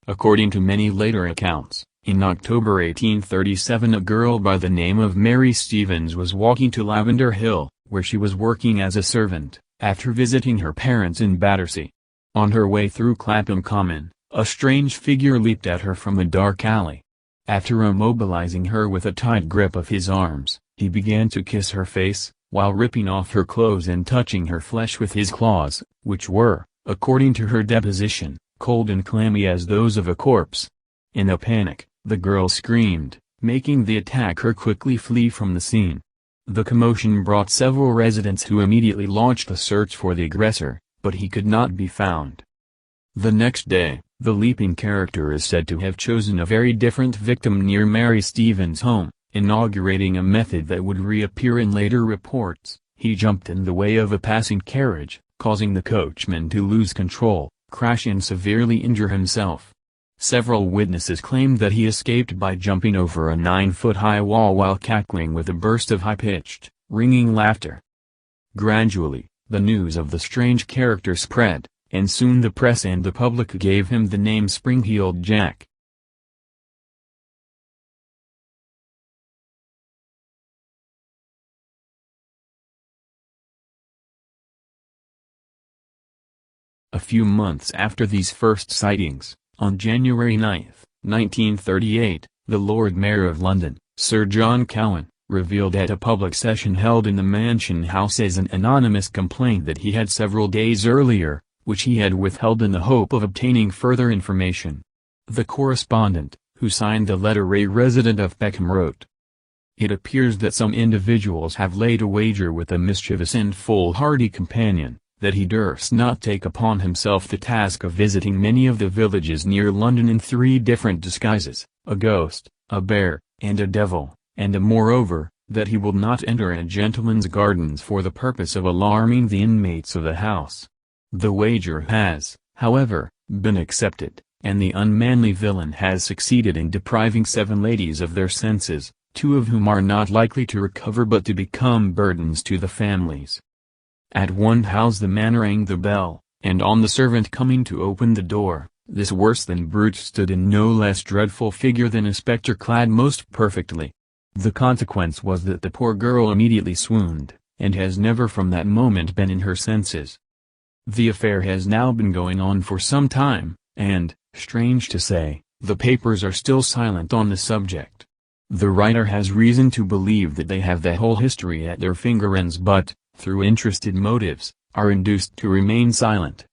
According to many later accounts, in October 1837 a girl by the name of Mary Stevens was walking to Lavender Hill, where she was working as a servant, after visiting her parents in Battersea. On her way through Clapham Common, a strange figure leaped at her from a dark alley. After immobilizing her with a tight grip of his arms, he began to kiss her face, while ripping off her clothes and touching her flesh with his claws, which were, according to her deposition, cold and clammy as those of a corpse. In a panic, the girl screamed, making the attacker quickly flee from the scene. The commotion brought several residents who immediately launched a search for the aggressor, but he could not be found. The next day, the leaping character is said to have chosen a very different victim near Mary Stevens' home, inaugurating a method that would reappear in later reports. He jumped in the way of a passing carriage, causing the coachman to lose control, crash and severely injure himself. Several witnesses claimed that he escaped by jumping over a 9-foot-high wall while cackling with a burst of high-pitched, ringing laughter. Gradually, the news of the strange character spread, and soon the press and the public gave him the name Spring-Heeled Jack. few months after these first sightings, on January 9, 1938, the Lord Mayor of London, Sir John Cowan, revealed at a public session held in the Mansion House as an anonymous complaint that he had several days earlier, which he had withheld in the hope of obtaining further information. The correspondent, who signed the letter, a resident of Peckham, wrote, "It appears that some individuals have laid a wager with a mischievous and foolhardy companion, that he durst not take upon himself the task of visiting many of the villages near London in 3 different disguises, a ghost, a bear, and a devil, and moreover, that he will not enter a gentleman's gardens for the purpose of alarming the inmates of the house. The wager has, however, been accepted, and the unmanly villain has succeeded in depriving 7 ladies of their senses, 2 of whom are not likely to recover but to become burdens to the families." At one house the man rang the bell, and on the servant coming to open the door, this worse than brute stood in no less dreadful figure than a spectre clad most perfectly. The consequence was that the poor girl immediately swooned, and has never from that moment been in her senses. The affair has now been going on for some time, and, strange to say, the papers are still silent on the subject. The writer has reason to believe that they have the whole history at their finger ends but, through interested motives, are induced to remain silent.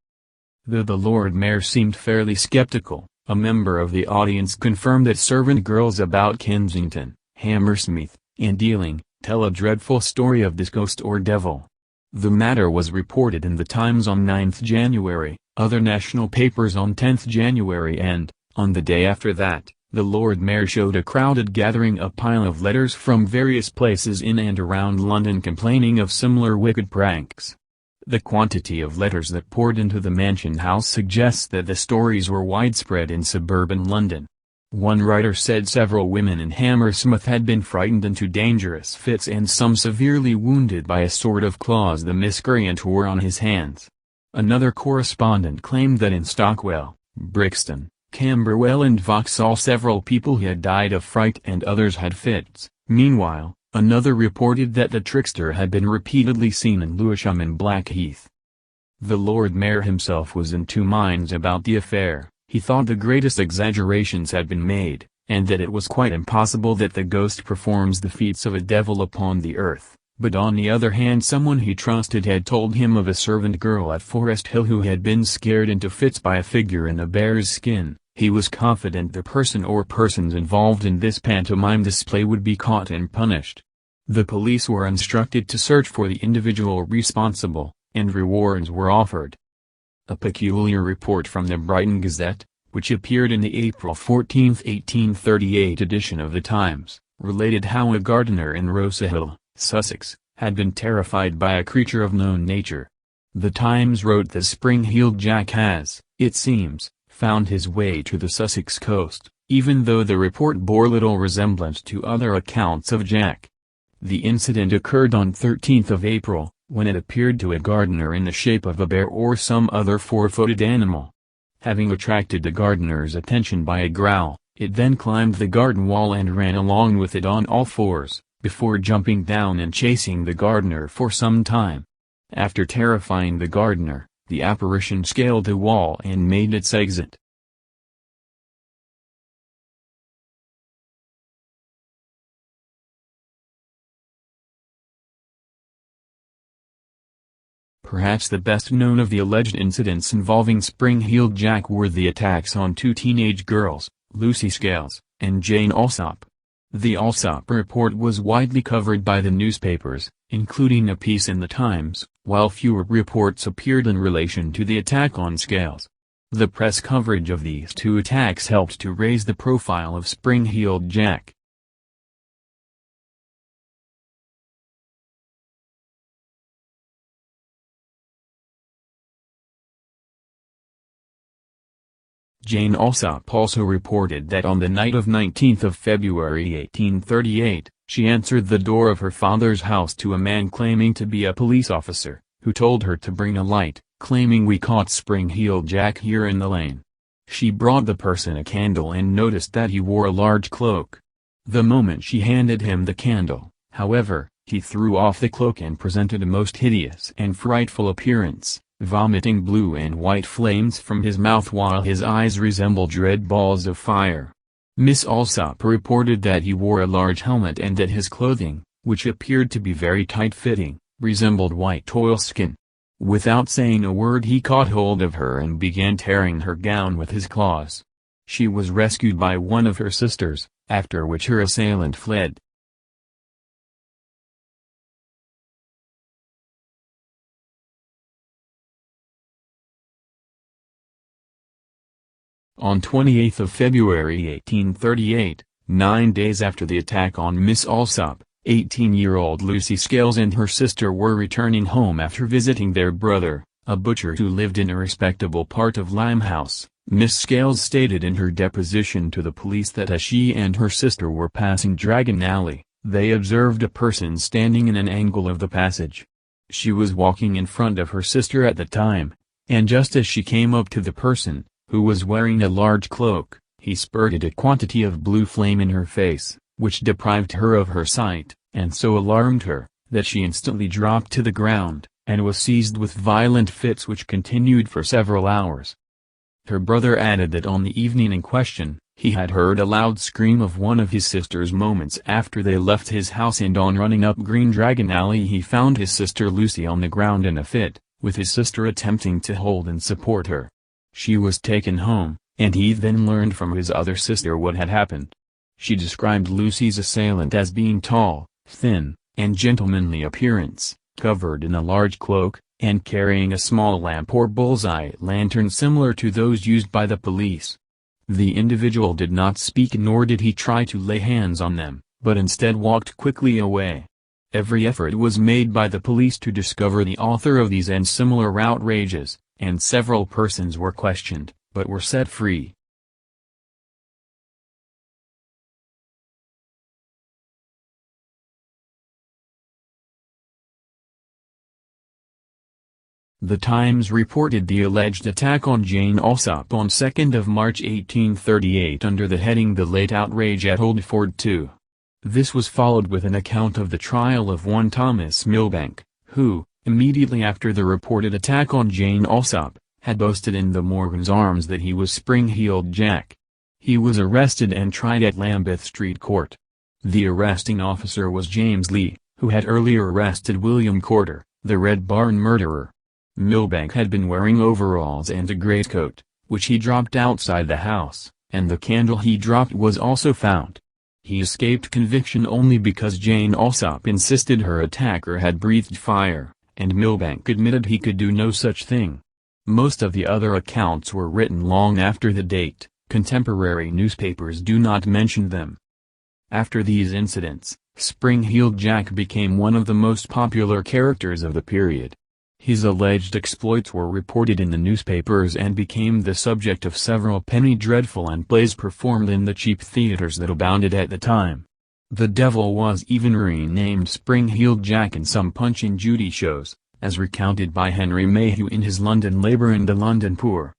Though the Lord Mayor seemed fairly skeptical, a member of the audience confirmed that servant girls about Kensington, Hammersmith, and Ealing, tell a dreadful story of this ghost or devil. The matter was reported in the Times on 9th January, other national papers on 10th January and, on the day after that, the Lord Mayor showed a crowded gathering a pile of letters from various places in and around London complaining of similar wicked pranks. The quantity of letters that poured into the Mansion House suggests that the stories were widespread in suburban London. One writer said several women in Hammersmith had been frightened into dangerous fits and some severely wounded by a sort of claws the miscreant wore on his hands. Another correspondent claimed that in Stockwell, Brixton, Camberwell and Vauxhall several people had died of fright and others had fits. Meanwhile, another reported that the trickster had been repeatedly seen in Lewisham and Blackheath. The Lord Mayor himself was in 2 minds about the affair. He thought the greatest exaggerations had been made, and that it was quite impossible that the ghost performs the feats of a devil upon the earth, but on the other hand someone he trusted had told him of a servant girl at Forest Hill who had been scared into fits by a figure in a bear's skin. He was confident the person or persons involved in this pantomime display would be caught and punished. The police were instructed to search for the individual responsible, and rewards were offered. A peculiar report from the Brighton Gazette, which appeared in the April 14, 1838 edition of the Times, related how a gardener in Rosehill, Sussex, had been terrified by a creature of known nature. The Times wrote that Spring-Heeled Jack has, it seems, found his way to the Sussex coast, even though the report bore little resemblance to other accounts of Jack. The incident occurred on 13th of April, when it appeared to a gardener in the shape of a bear or some other 4-footed animal. Having attracted the gardener's attention by a growl, it then climbed the garden wall and ran along with it on all 4s, before jumping down and chasing the gardener for some time. After terrifying the gardener, the apparition scaled the wall and made its exit. Perhaps the best known of the alleged incidents involving Spring-Heeled Jack were the attacks on 2 teenage girls, Lucy Scales, and Jane Alsop. The Alsop report was widely covered by the newspapers, including a piece in the Times, while fewer reports appeared in relation to the attack on Scales. The press coverage of these 2 attacks helped to raise the profile of Spring-Heeled Jack. Jane Alsop also reported that on the night of 19th of February 1838, she answered the door of her father's house to a man claiming to be a police officer, who told her to bring a light, claiming "We caught Spring-Heeled Jack here in the lane." She brought the person a candle and noticed that he wore a large cloak. The moment she handed him the candle, however, he threw off the cloak and presented a most hideous and frightful appearance. vomiting blue and white flames from his mouth while his eyes resembled red balls of fire. Miss Alsop reported that he wore a large helmet and that his clothing, which appeared to be very tight-fitting, resembled white oilskin. Without saying a word he caught hold of her and began tearing her gown with his claws. She was rescued by one of her sisters, after which her assailant fled. On 28 February 1838, 9 days after the attack on Miss Alsop, 18-year-old Lucy Scales and her sister were returning home after visiting their brother, a butcher who lived in a respectable part of Limehouse. Miss Scales stated in her deposition to the police that as she and her sister were passing Dragon Alley, they observed a person standing in an angle of the passage. She was walking in front of her sister at the time, and just as she came up to the person, who was wearing a large cloak, he spurted a quantity of blue flame in her face, which deprived her of her sight, and so alarmed her, that she instantly dropped to the ground, and was seized with violent fits which continued for several hours. Her brother added that on the evening in question, he had heard a loud scream of one of his sisters moments after they left his house, and on running up Green Dragon Alley he found his sister Lucy on the ground in a fit, with his sister attempting to hold and support her. She was taken home, and he then learned from his other sister what had happened. She described Lucy's assailant as being tall, thin, and gentlemanly appearance, covered in a large cloak, and carrying a small lamp or bullseye lantern similar to those used by the police. The individual did not speak nor did he try to lay hands on them, but instead walked quickly away. Every effort was made by the police to discover the author of these and similar outrages, and several persons were questioned, but were set free. The Times reported the alleged attack on Jane Alsop on 2 March 1838 under the heading "The Late Outrage at Old Ford 2." This was followed with an account of the trial of one Thomas Milbank, who, immediately after the reported attack on Jane Alsop, had boasted in the Morgan's Arms that he was Spring-Heeled Jack. He was arrested and tried at Lambeth Street Court. The arresting officer was James Lee, who had earlier arrested William Corder, the Red Barn murderer. Milbank had been wearing overalls and a greatcoat, which he dropped outside the house, and the candle he dropped was also found. He escaped conviction only because Jane Alsop insisted her attacker had breathed fire, and Milbank admitted he could do no such thing. Most of the other accounts were written long after the date. Contemporary newspapers do not mention them. After these incidents, Spring-Heeled Jack became one of the most popular characters of the period. His alleged exploits were reported in the newspapers and became the subject of several penny dreadful and plays performed in the cheap theaters that abounded at the time. The devil was even renamed Spring-Heeled Jack in some Punch and Judy shows, as recounted by Henry Mayhew in his London Labour and the London Poor.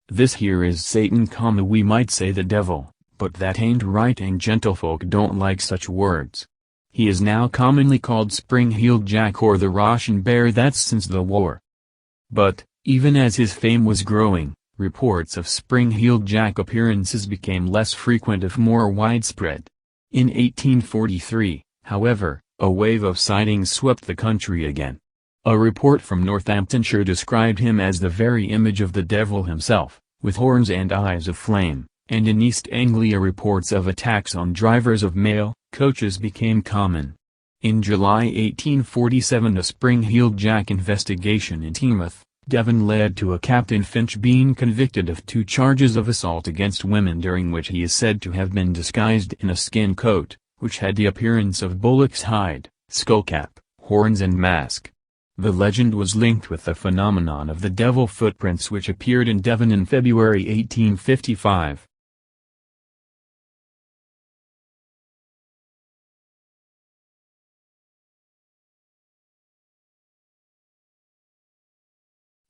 This here is Satan, we might say the devil, but that ain't right and gentlefolk don't like such words. He is now commonly called Spring-Heeled Jack or the Russian Bear, that's since the war. But, even as his fame was growing, reports of Spring-Heeled Jack appearances became less frequent if more widespread. In 1843, however, a wave of sightings swept the country again. A report from Northamptonshire described him as the very image of the devil himself, with horns and eyes of flame, and in East Anglia reports of attacks on drivers of mail coaches became common. In July 1847 a Spring-Heeled Jack investigation in Teignmouth, Devon led to a Captain Finch being convicted of 2 charges of assault against women, during which he is said to have been disguised in a skin coat, which had the appearance of bullock's hide, skullcap, horns and mask. The legend was linked with the phenomenon of the devil footprints which appeared in Devon in February 1855.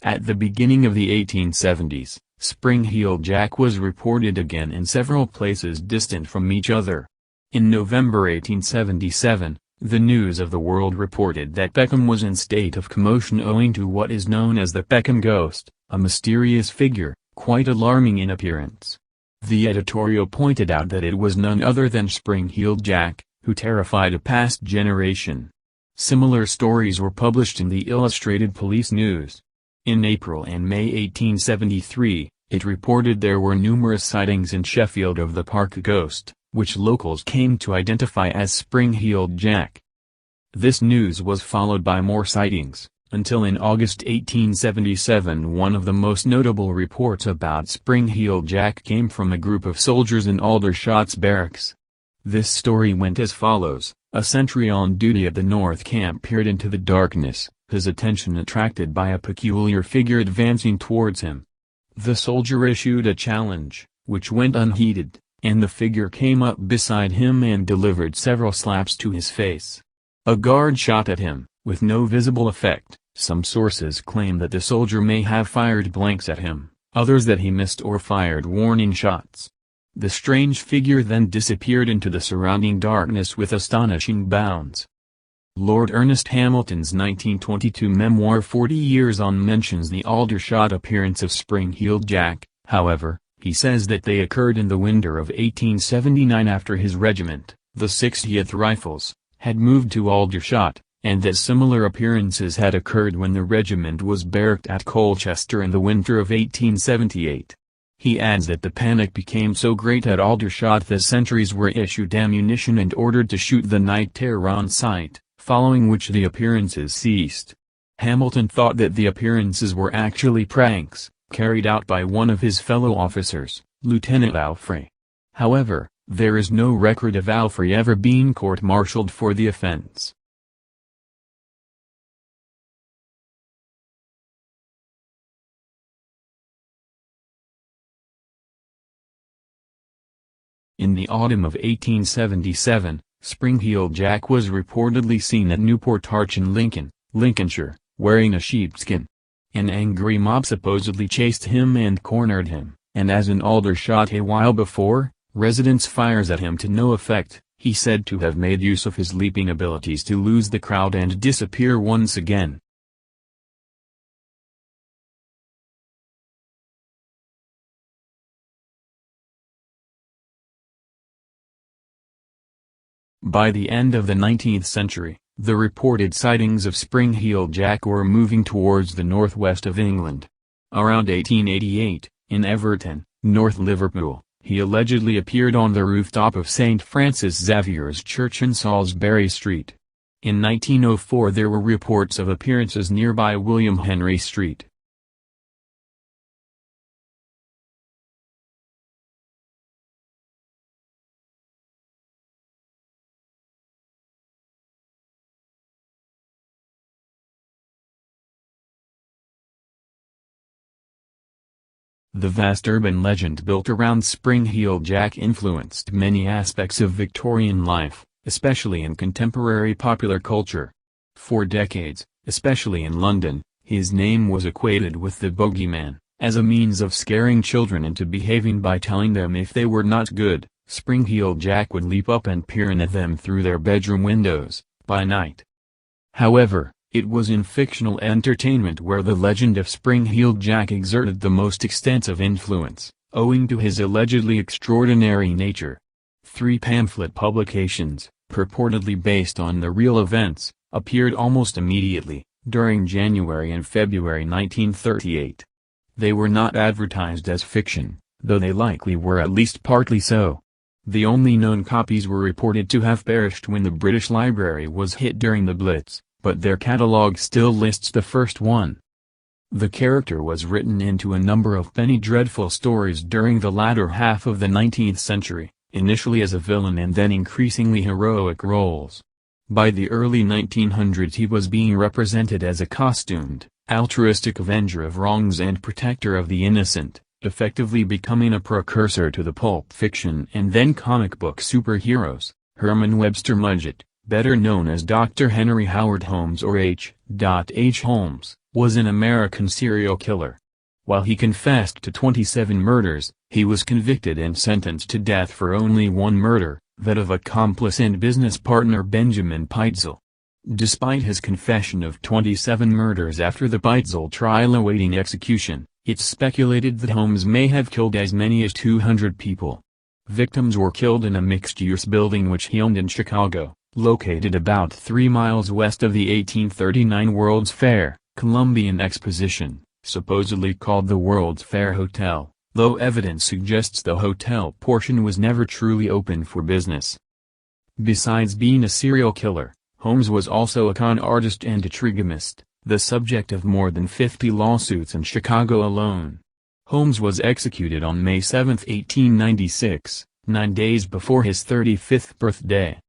At the beginning of the 1870s, Spring-Heeled Jack was reported again in several places distant from each other. In November 1877, The News of the World reported that Peckham was in state of commotion owing to what is known as the Peckham ghost, a mysterious figure, quite alarming in appearance. The editorial pointed out that it was none other than Spring-Heeled Jack, who terrified a past generation. Similar stories were published in the Illustrated Police News. In April and May 1873, it reported there were numerous sightings in Sheffield of the Park ghost, which locals came to identify as Spring-Heeled Jack. This news was followed by more sightings, until in August 1877 one of the most notable reports about Spring-Heeled Jack came from a group of soldiers in Aldershot's barracks. This story went as follows: a sentry on duty at the North Camp peered into the darkness, his attention attracted by a peculiar figure advancing towards him. The soldier issued a challenge, which went unheeded, and the figure came up beside him and delivered several slaps to his face. A guard shot at him, with no visible effect. Some sources claim that the soldier may have fired blanks at him, others that he missed or fired warning shots. The strange figure then disappeared into the surrounding darkness with astonishing bounds. Lord Ernest Hamilton's 1922 memoir 40 Years On mentions the Aldershot appearance of Spring-Heeled Jack. However, he says that they occurred in the winter of 1879 after his regiment, the 60th Rifles, had moved to Aldershot, and that similar appearances had occurred when the regiment was barracked at Colchester in the winter of 1878. He adds that the panic became so great at Aldershot that sentries were issued ammunition and ordered to shoot the night terror on sight, following which the appearances ceased. Hamilton thought that the appearances were actually pranks, carried out by one of his fellow officers, Lieutenant Alfrey. However, there is no record of Alfrey ever being court-martialed for the offense. In the autumn of 1877, Spring-Heeled Jack was reportedly seen at Newport Arch in Lincoln, Lincolnshire, wearing a sheepskin. An angry mob supposedly chased him and cornered him, and as in Aldershot a while before, residents fires at him to no effect. He said to have made use of his leaping abilities to lose the crowd and disappear once again. By the end of the 19th century, the reported sightings of Spring-Heeled Jack were moving towards the northwest of England. Around 1888, in Everton, North Liverpool, he allegedly appeared on the rooftop of St. Francis Xavier's Church in Salisbury Street. In 1904 there were reports of appearances nearby William Henry Street. The vast urban legend built around Spring-Heeled Jack influenced many aspects of Victorian life, especially in contemporary popular culture. For decades, especially in London, his name was equated with the bogeyman, as a means of scaring children into behaving by telling them if they were not good. Spring-Heeled Jack would leap up and peer in at them through their bedroom windows, by night. However, it was in fictional entertainment where the legend of Spring-Heeled Jack exerted the most extensive influence, owing to his allegedly extraordinary nature. 3 pamphlet publications, purportedly based on the real events, appeared almost immediately, during January and February 1938. They were not advertised as fiction, though they likely were at least partly so. The only known copies were reported to have perished when the British Library was hit during the Blitz, but their catalogue still lists the first one. The character was written into a number of penny dreadful stories during the latter half of the 19th century, initially as a villain and then increasingly heroic roles. By the early 1900s he was being represented as a costumed, altruistic avenger of wrongs and protector of the innocent, effectively becoming a precursor to the pulp fiction and then comic book superheroes. Herman Webster Mudgett, better known as Dr. Henry Howard Holmes or H. Holmes, was an American serial killer. While he confessed to 27 murders, he was convicted and sentenced to death for only one murder, that of accomplice and business partner Benjamin Pitezel. Despite his confession of 27 murders after the Pitezel trial awaiting execution, it's speculated that Holmes may have killed as many as 200 people. Victims were killed in a mixed-use building which he owned in Chicago, located about 3 miles west of the 1839 World's Fair, Columbian Exposition, supposedly called the World's Fair Hotel, though evidence suggests the hotel portion was never truly open for business. Besides being a serial killer, Holmes was also a con artist and a trigamist, the subject of more than 50 lawsuits in Chicago alone. Holmes was executed on May 7, 1896, 9 days before his 35th birthday.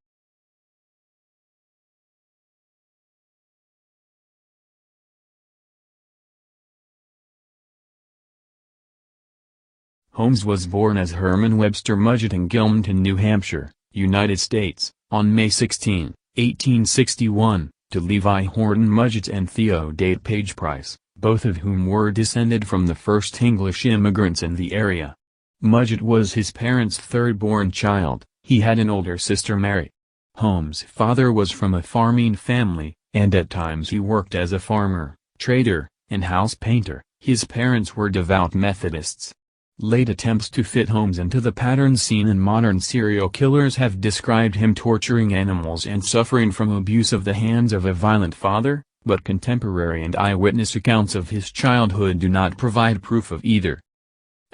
Holmes was born as Herman Webster Mudgett in Gilmanton, New Hampshire, United States, on May 16, 1861, to Levi Horton Mudgett and Theodate Page Price, both of whom were descended from the first English immigrants in the area. Mudgett was his parents' third-born child. He had an older sister Mary. Holmes' father was from a farming family, and at times he worked as a farmer, trader, and house painter. His parents were devout Methodists. Late attempts to fit Holmes into the patterns seen in modern serial killers have described him torturing animals and suffering from abuse of the hands of a violent father, but contemporary and eyewitness accounts of his childhood do not provide proof of either.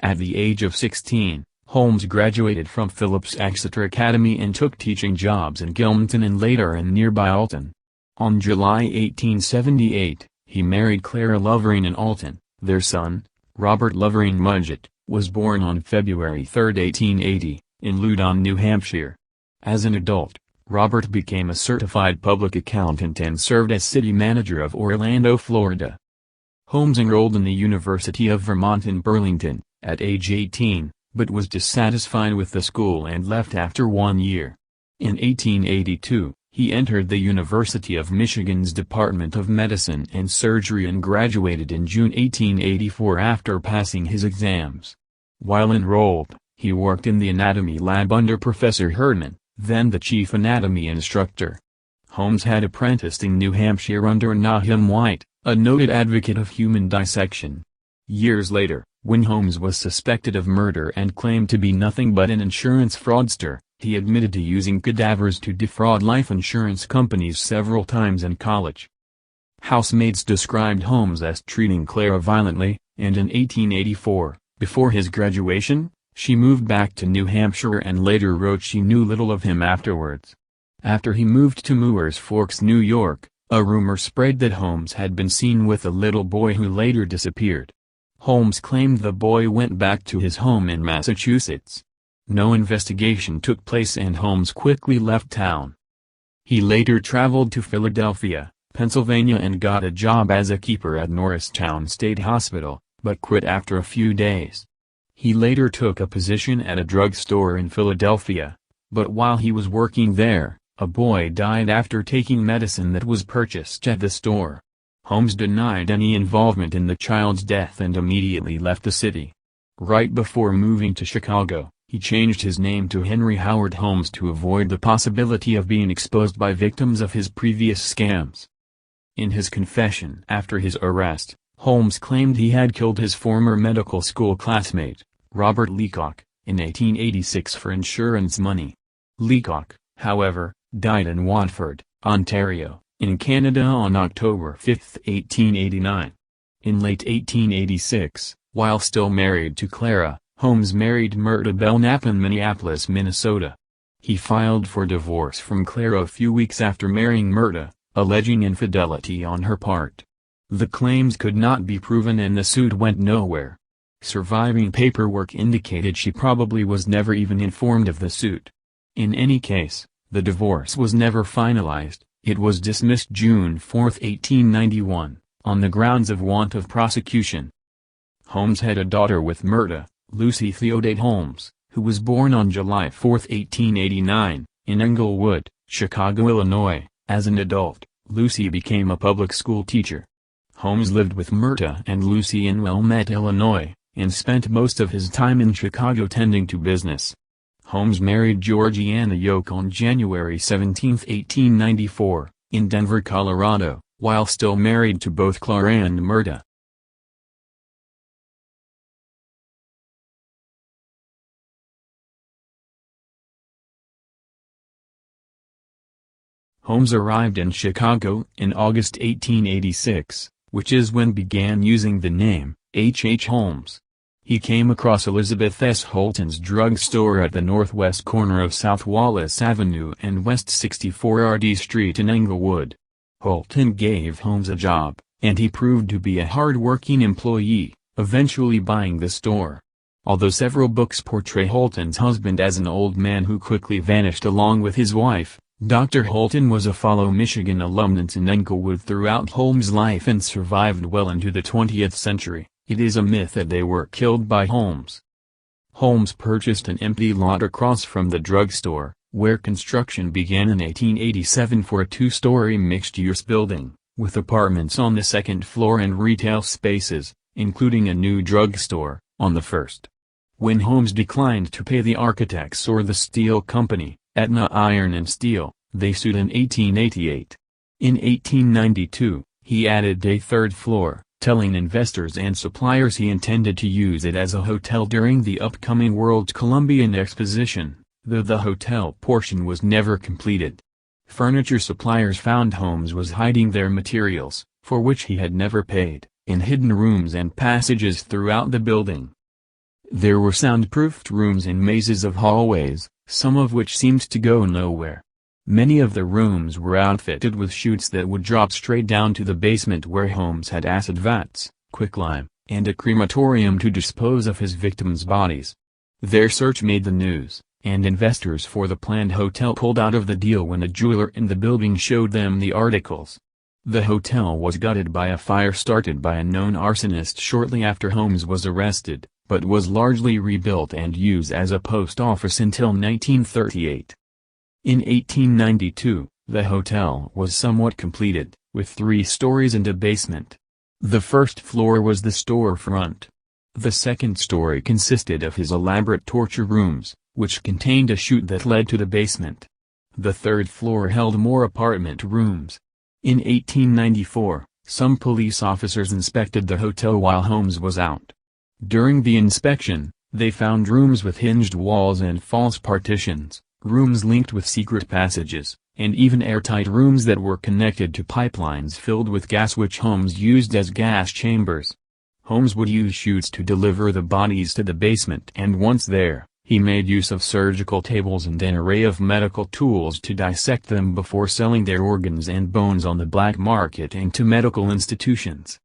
At the age of 16, Holmes graduated from Phillips Exeter Academy and took teaching jobs in Gilmanton and later in nearby Alton. On July 1878, he married Clara Lovering in Alton. Their son, Robert Lovering Mudgett, was born on February 3, 1880, in Loudon, New Hampshire. As an adult, Robert became a certified public accountant and served as city manager of Orlando, Florida. Holmes enrolled in the University of Vermont in Burlington, at age 18, but was dissatisfied with the school and left after 1 year. In 1882, he entered the University of Michigan's Department of Medicine and Surgery and graduated in June 1884 after passing his exams. While enrolled, he worked in the anatomy lab under Professor Herdman, then the chief anatomy instructor. Holmes had apprenticed in New Hampshire under Nahum White, a noted advocate of human dissection. Years later, when Holmes was suspected of murder and claimed to be nothing but an insurance fraudster, he admitted to using cadavers to defraud life insurance companies several times in college. Housemates described Holmes as treating Clara violently, and in 1884, before his graduation, she moved back to New Hampshire and later wrote she knew little of him afterwards. After he moved to Moores Forks, New York, a rumor spread that Holmes had been seen with a little boy who later disappeared. Holmes claimed the boy went back to his home in Massachusetts. No investigation took place and Holmes quickly left town. He later traveled to Philadelphia, Pennsylvania and got a job as a keeper at Norristown State Hospital, but quit after a few days. He later took a position at a drugstore in Philadelphia, but while he was working there, a boy died after taking medicine that was purchased at the store. Holmes denied any involvement in the child's death and immediately left the city. Right before moving to Chicago, he changed his name to Henry Howard Holmes to avoid the possibility of being exposed by victims of his previous scams. In his confession after his arrest, Holmes claimed he had killed his former medical school classmate, Robert Leacock, in 1886 for insurance money. Leacock, however, died in Watford, Ontario, in Canada on October 5, 1889. In late 1886, while still married to Clara, Holmes married Myrta Belknap in Minneapolis, Minnesota. He filed for divorce from Clara a few weeks after marrying Myrta, alleging infidelity on her part. The claims could not be proven and the suit went nowhere. Surviving paperwork indicated she probably was never even informed of the suit. In any case, the divorce was never finalized. It was dismissed June 4, 1891, on the grounds of want of prosecution. Holmes had a daughter with Myrta, Lucy Theodate Holmes, who was born on July 4, 1889, in Englewood, Chicago, Illinois. As an adult, Lucy became a public school teacher. Holmes lived with Myrta and Lucy in Wilmette, Illinois, and spent most of his time in Chicago tending to business. Holmes married Georgiana Yoke on January 17, 1894, in Denver, Colorado, while still married to both Clara and Myrta. Holmes arrived in Chicago in August 1886, which is when began using the name H. H. Holmes. He came across Elizabeth S. Holton's drugstore at the northwest corner of South Wallace Avenue and West 64 RD Street in Englewood. Holton gave Holmes a job, and he proved to be a hard-working employee, eventually buying the store. Although several books portray Holton's husband as an old man who quickly vanished along with his wife, Dr. Holton was a fellow Michigan alumnus in Englewood throughout Holmes' life and survived well into the 20th century. It is a myth that they were killed by Holmes. Holmes purchased an empty lot across from the drugstore, where construction began in 1887 for a two-story mixed-use building, with apartments on the second floor and retail spaces, including a new drugstore, on the first. When Holmes declined to pay the architects or the steel company, Aetna Iron and Steel, they sued in 1888. In 1892, he added a third floor, telling investors and suppliers he intended to use it as a hotel during the upcoming World Columbian Exposition, though the hotel portion was never completed. Furniture suppliers found Holmes was hiding their materials, for which he had never paid, in hidden rooms and passages throughout the building. There were soundproofed rooms in mazes of hallways, some of which seemed to go nowhere. Many of the rooms were outfitted with chutes that would drop straight down to the basement where Holmes had acid vats, quicklime, and a crematorium to dispose of his victims' bodies. Their search made the news, and investors for the planned hotel pulled out of the deal when a jeweler in the building showed them the articles. The hotel was gutted by a fire started by a known arsonist shortly after Holmes was arrested, but was largely rebuilt and used as a post office until 1938. In 1892, the hotel was somewhat completed, with 3 stories and a basement. The first floor was the storefront. The second story consisted of his elaborate torture rooms, which contained a chute that led to the basement. The third floor held more apartment rooms. In 1894, some police officers inspected the hotel while Holmes was out. During the inspection, they found rooms with hinged walls and false partitions, rooms linked with secret passages, and even airtight rooms that were connected to pipelines filled with gas which Holmes used as gas chambers. Holmes would use chutes to deliver the bodies to the basement, and once there, he made use of surgical tables and an array of medical tools to dissect them before selling their organs and bones on the black market and to medical institutions.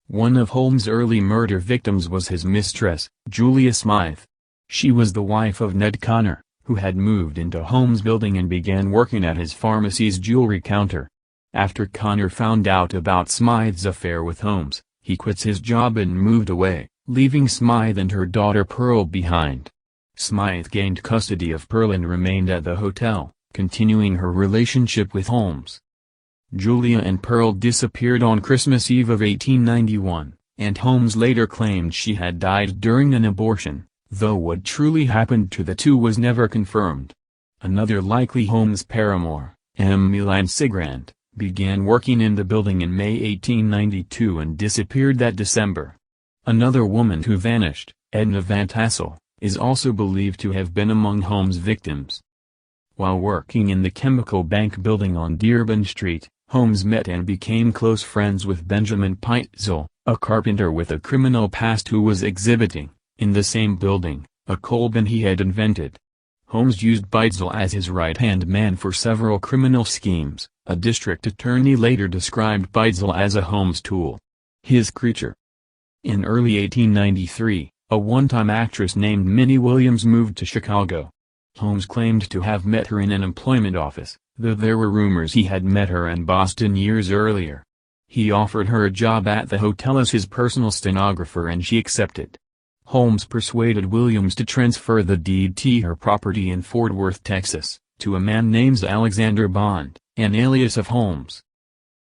One of Holmes' early murder victims was his mistress, Julia Smythe. She was the wife of Ned Connor, who had moved into Holmes' building and began working at his pharmacy's jewelry counter. After Connor found out about Smythe's affair with Holmes, he quit his job and moved away, leaving Smythe and her daughter Pearl behind. Smythe gained custody of Pearl and remained at the hotel, continuing her relationship with Holmes. Julia and Pearl disappeared on Christmas Eve of 1891, and Holmes later claimed she had died during an abortion, though what truly happened to the two was never confirmed. Another likely Holmes paramour, M. Milan Sigrand, began working in the building in May 1892 and disappeared that December. Another woman who vanished, Edna Van Tassel, is also believed to have been among Holmes' victims. While working in the Chemical Bank building on Dearborn Street, Holmes met and became close friends with Benjamin Pitezel, a carpenter with a criminal past who was exhibiting, in the same building, a coal bin he had invented. Holmes used Pitezel as his right-hand man for several criminal schemes. A district attorney later described Pitezel as a Holmes tool. His creature. In early 1893, a one-time actress named Minnie Williams moved to Chicago. Holmes claimed to have met her in an employment office, though there were rumors he had met her in Boston years earlier. He offered her a job at the hotel as his personal stenographer and she accepted. Holmes persuaded Williams to transfer the deed to her property in Fort Worth, Texas, to a man named Alexander Bond, an alias of Holmes.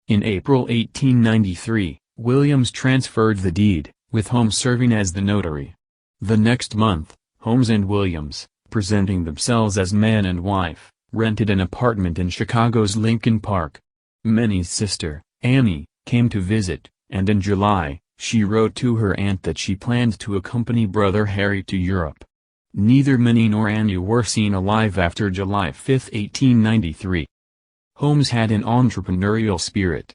In April 1893, Williams transferred the deed, with Holmes serving as the notary. The next month, Holmes and Williams, presenting themselves as man and wife, rented an apartment in Chicago's Lincoln Park. Minnie's sister, Annie, came to visit, and in July, she wrote to her aunt that she planned to accompany brother Harry to Europe. Neither Minnie nor Annie were seen alive after July 5, 1893. Holmes had an entrepreneurial spirit.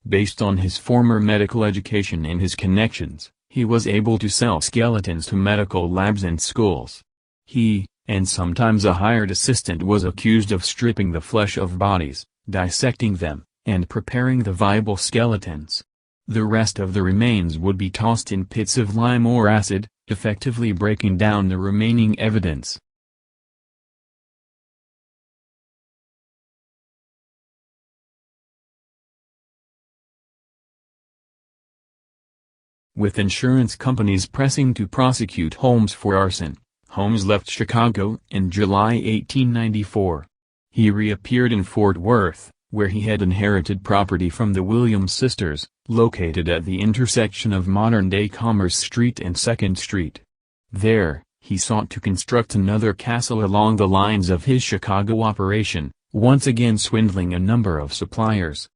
Based on his former medical education and his connections, he was able to sell skeletons to medical labs and schools. He, and sometimes a hired assistant, was accused of stripping the flesh of bodies, dissecting them, and preparing the viable skeletons. The rest of the remains would be tossed in pits of lime or acid, effectively breaking down the remaining evidence. With insurance companies pressing to prosecute Holmes for arson, Holmes left Chicago in July 1894. He reappeared in Fort Worth, where he had inherited property from the Williams sisters, located at the intersection of modern-day Commerce Street and 2nd Street. There, he sought to construct another castle along the lines of his Chicago operation, once again swindling a number of suppliers.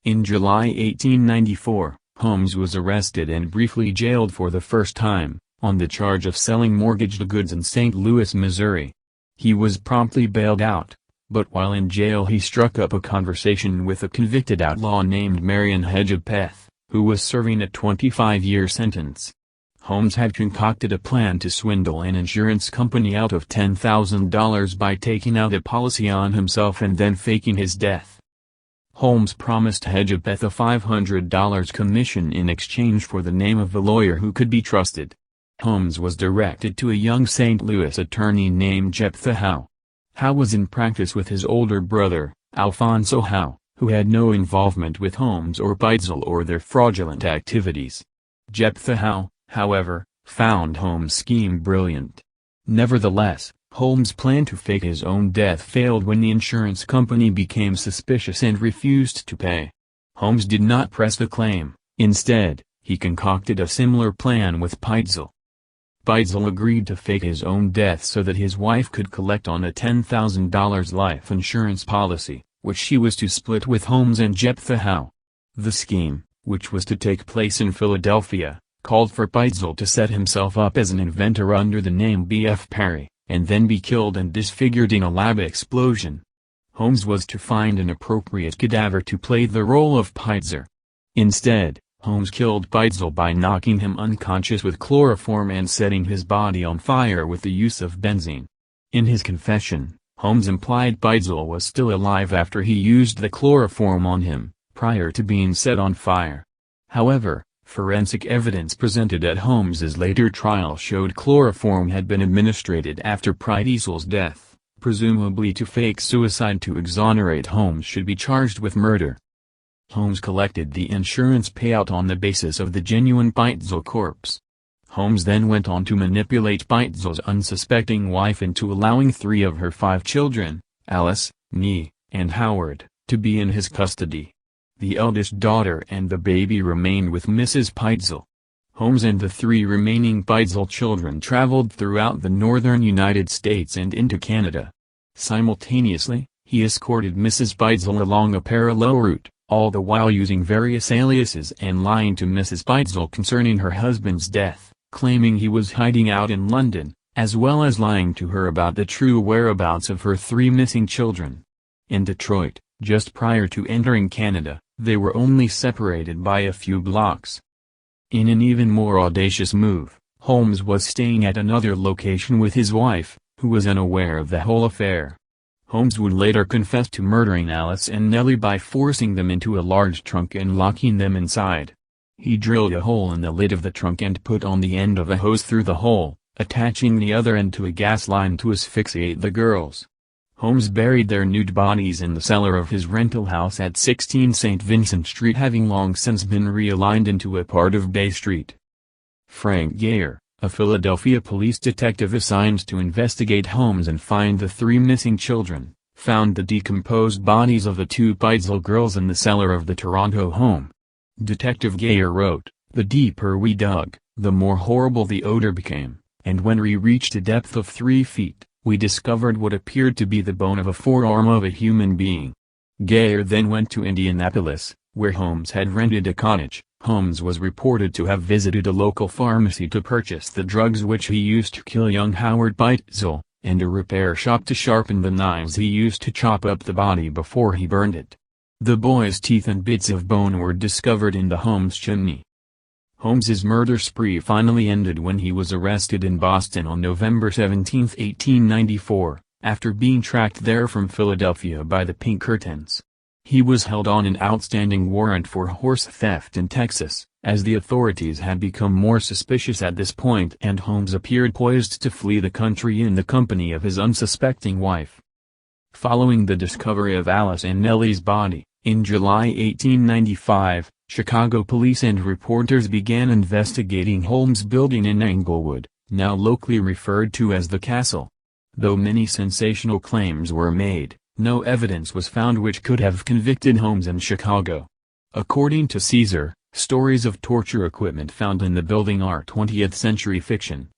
In July 1894, Holmes was arrested and briefly jailed for the first time, on the charge of selling mortgaged goods in St. Louis, Missouri. He was promptly bailed out, but while in jail he struck up a conversation with a convicted outlaw named Marion Hedgepeth, who was serving a 25-year sentence. Holmes had concocted a plan to swindle an insurance company out of $10,000 by taking out a policy on himself and then faking his death. Holmes promised Hedgepeth a $500 commission in exchange for the name of a lawyer who could be trusted. Holmes was directed to a young St. Louis attorney named Jephthah Howe. Howe was in practice with his older brother, Alphonso Howe, who had no involvement with Holmes or Beitzel or their fraudulent activities. Jephthah Howe, however, found Holmes' scheme brilliant. Nevertheless, Holmes' plan to fake his own death failed when the insurance company became suspicious and refused to pay. Holmes did not press the claim. Instead, he concocted a similar plan with Beitzel. Beitzel agreed to fake his own death so that his wife could collect on a $10,000 life insurance policy, which she was to split with Holmes and Jephthah Howe. The scheme, which was to take place in Philadelphia, called for Beitzel to set himself up as an inventor under the name B.F. Parry, and then be killed and disfigured in a lab explosion. Holmes was to find an appropriate cadaver to play the role of Beitzel. Instead, Holmes killed Beitzel by knocking him unconscious with chloroform and setting his body on fire with the use of benzene. In his confession, Holmes implied Beitzel was still alive after he used the chloroform on him, prior to being set on fire. However, forensic evidence presented at Holmes's later trial showed chloroform had been administered after Beitzel's death, presumably to fake suicide. To exonerate Holmes should be charged with murder. Holmes collected the insurance payout on the basis of the genuine Beitzel corpse. Holmes then went on to manipulate Beitzel's unsuspecting wife into allowing 3 of her 5 children, Alice, Nee, and Howard, to be in his custody. The eldest daughter and the baby remained with Mrs. Beitzel. Holmes and the 3 remaining Beitzel children traveled throughout the northern United States and into Canada. Simultaneously, he escorted Mrs. Beitzel along a parallel route, all the while using various aliases and lying to Mrs. Beitzel concerning her husband's death, claiming he was hiding out in London, as well as lying to her about the true whereabouts of her 3 missing children. In Detroit, just prior to entering Canada, they were only separated by a few blocks. In an even more audacious move, Holmes was staying at another location with his wife, who was unaware of the whole affair. Holmes would later confess to murdering Alice and Nellie by forcing them into a large trunk and locking them inside. He drilled a hole in the lid of the trunk and put on the end of a hose through the hole, attaching the other end to a gas line to asphyxiate the girls. Holmes buried their nude bodies in the cellar of his rental house at 16 St. Vincent Street, having long since been realigned into a part of Bay Street. Frank Gayer, a Philadelphia police detective assigned to investigate Holmes and find the 3 missing children, found the decomposed bodies of the two Peitzel girls in the cellar of the Toronto home. Detective Gayer wrote, "The deeper we dug, the more horrible the odor became, and when we reached a depth of 3 feet, we discovered what appeared to be the bone of a forearm of a human being." Gayer then went to Indianapolis, where Holmes had rented a cottage. Holmes was reported to have visited a local pharmacy to purchase the drugs which he used to kill young Howard Peitzel, and a repair shop to sharpen the knives he used to chop up the body before he burned it. The boy's teeth and bits of bone were discovered in the home's chimney. Holmes's murder spree finally ended when he was arrested in Boston on November 17, 1894, after being tracked there from Philadelphia by the Pinkertons. He was held on an outstanding warrant for horse theft in Texas, as the authorities had become more suspicious at this point, and Holmes appeared poised to flee the country in the company of his unsuspecting wife. Following the discovery of Alice and Nellie's body, in July 1895, Chicago police and reporters began investigating Holmes' building in Englewood, now locally referred to as the Castle. Though many sensational claims were made, no evidence was found which could have convicted Holmes in Chicago. According to Caesar, stories of torture equipment found in the building are 20th-century fiction.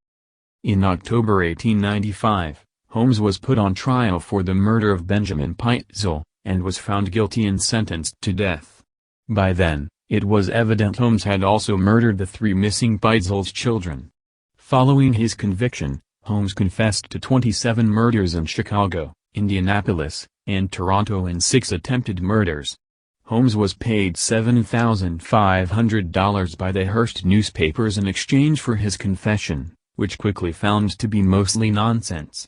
In October 1895, Holmes was put on trial for the murder of Benjamin Peitzel, and was found guilty and sentenced to death. By then, it was evident Holmes had also murdered the 3 missing Peitzel's children. Following his conviction, Holmes confessed to 27 murders in Chicago, Indianapolis, and Toronto and 6 attempted murders. Holmes was paid $7,500 by the Hearst newspapers in exchange for his confession, which quickly found to be mostly nonsense.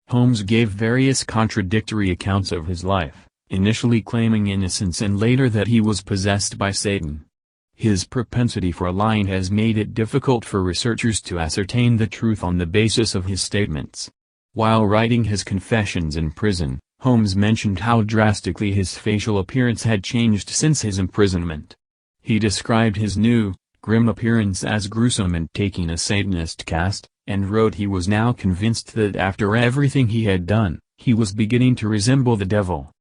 Holmes gave various contradictory accounts of his life, initially claiming innocence and later that he was possessed by Satan. His propensity for lying has made it difficult for researchers to ascertain the truth on the basis of his statements. While writing his confessions in prison, Holmes mentioned how drastically his facial appearance had changed since his imprisonment. He described his new, grim appearance as gruesome and taking a Satanist cast, and wrote he was now convinced that after everything he had done, he was beginning to resemble the devil.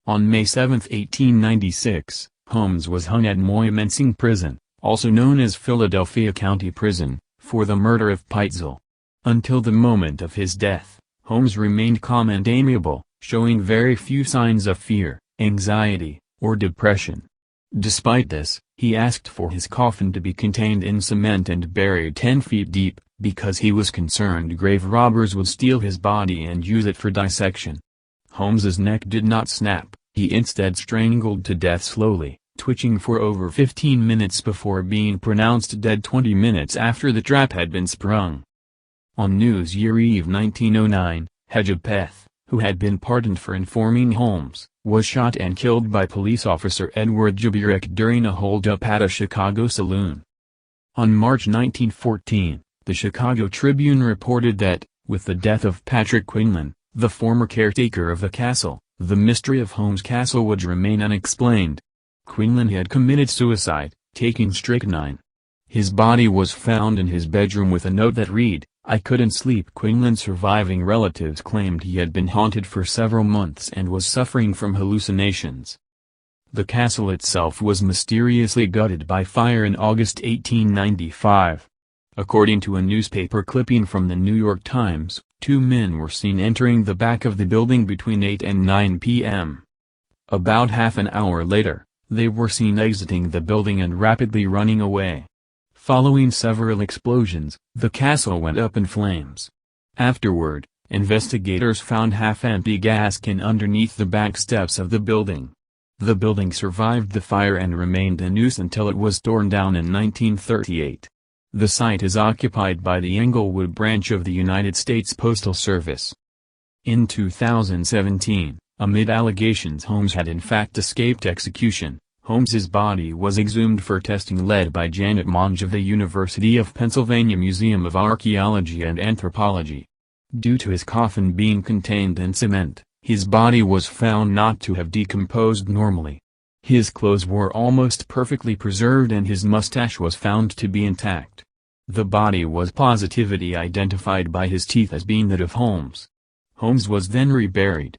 On May 7, 1896, Holmes was hung at Moyamensing Prison, also known as Philadelphia County Prison, for the murder of Peitzel. Until the moment of his death, Holmes remained calm and amiable, showing very few signs of fear, anxiety, or depression. Despite this, he asked for his coffin to be contained in cement and buried 10 feet deep, because he was concerned grave robbers would steal his body and use it for dissection. Holmes's neck did not snap, he instead strangled to death slowly, twitching for over 15 minutes before being pronounced dead 20 minutes after the trap had been sprung. On New Year's Eve 1909, Hedgepeth, who had been pardoned for informing Holmes, was shot and killed by police officer Edward Jabirek during a hold-up at a Chicago saloon. On March 1914, the Chicago Tribune reported that, with the death of Patrick Quinlan, the former caretaker of the castle, the mystery of Holmes' castle would remain unexplained. Quinlan had committed suicide, taking strychnine. His body was found in his bedroom with a note that read, "I couldn't sleep." Quinlan's surviving relatives claimed he had been haunted for several months and was suffering from hallucinations. The castle itself was mysteriously gutted by fire in August 1895. According to a newspaper clipping from the New York Times, 2 men were seen entering the back of the building between 8 and 9 p.m. About half an hour later, they were seen exiting the building and rapidly running away. Following several explosions, the castle went up in flames. Afterward, investigators found half-empty gas can underneath the back steps of the building. The building survived the fire and remained in use until it was torn down in 1938. The site is occupied by the Englewood branch of the United States Postal Service. In 2017, amid allegations Holmes had in fact escaped execution, Holmes's body was exhumed for testing led by Janet Monge of the University of Pennsylvania Museum of Archaeology and Anthropology. Due to his coffin being contained in cement, his body was found not to have decomposed normally. His clothes were almost perfectly preserved and his mustache was found to be intact. The body was positively identified by his teeth as being that of Holmes. Holmes was then reburied.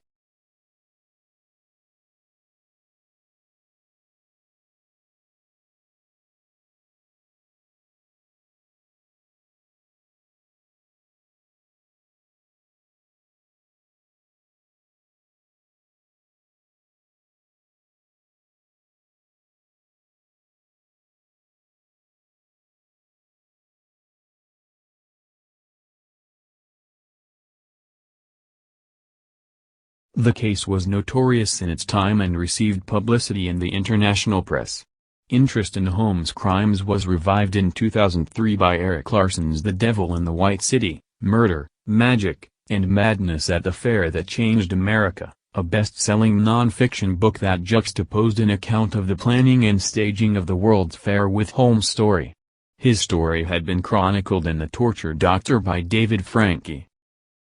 The case was notorious in its time and received publicity in the international press. Interest in Holmes' crimes was revived in 2003 by Eric Larson's The Devil in the White City, Murder, Magic, and Madness at the Fair That Changed America, a best-selling non-fiction book that juxtaposed an account of the planning and staging of the World's Fair with Holmes' story. His story had been chronicled in The Torture Doctor by David Franke.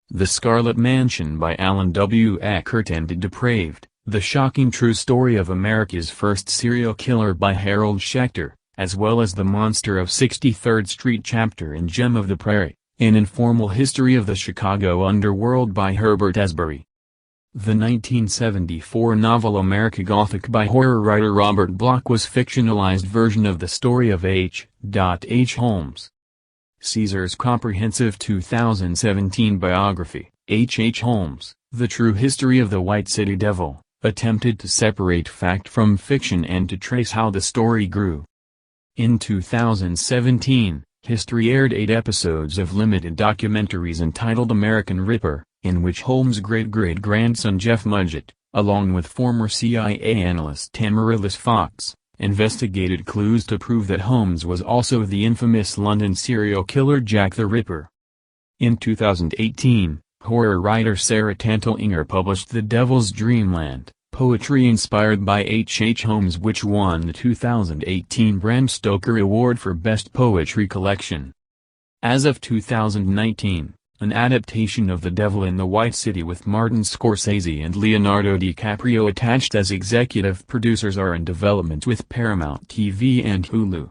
The Scarlet Mansion by Alan W. Eckert and Depraved, The Shocking True Story of America's First Serial Killer by Harold Schechter, as well as The Monster of 63rd Street chapter in Gem of the Prairie, An Informal History of the Chicago Underworld by Herbert Esbury. The 1974 novel America Gothic by horror writer Robert Bloch was a fictionalized version of the story of H. H. Holmes. Caesar's comprehensive 2017 biography, H. H. Holmes, The True History of the White City Devil, attempted to separate fact from fiction and to trace how the story grew. In 2017, History aired 8 episodes of limited documentaries entitled American Ripper, in which Holmes' great-great-grandson Jeff Mudgett, along with former CIA analyst Tamaryllis Fox, investigated clues to prove that Holmes was also the infamous London serial killer Jack the Ripper. In 2018, horror writer Sarah Tantlinger published The Devil's Dreamland, poetry inspired by H. H. Holmes, which won the 2018 Bram Stoker Award for Best Poetry Collection. As of 2019, an adaptation of The Devil in the White City with Martin Scorsese and Leonardo DiCaprio attached as executive producers are in development with Paramount TV and Hulu.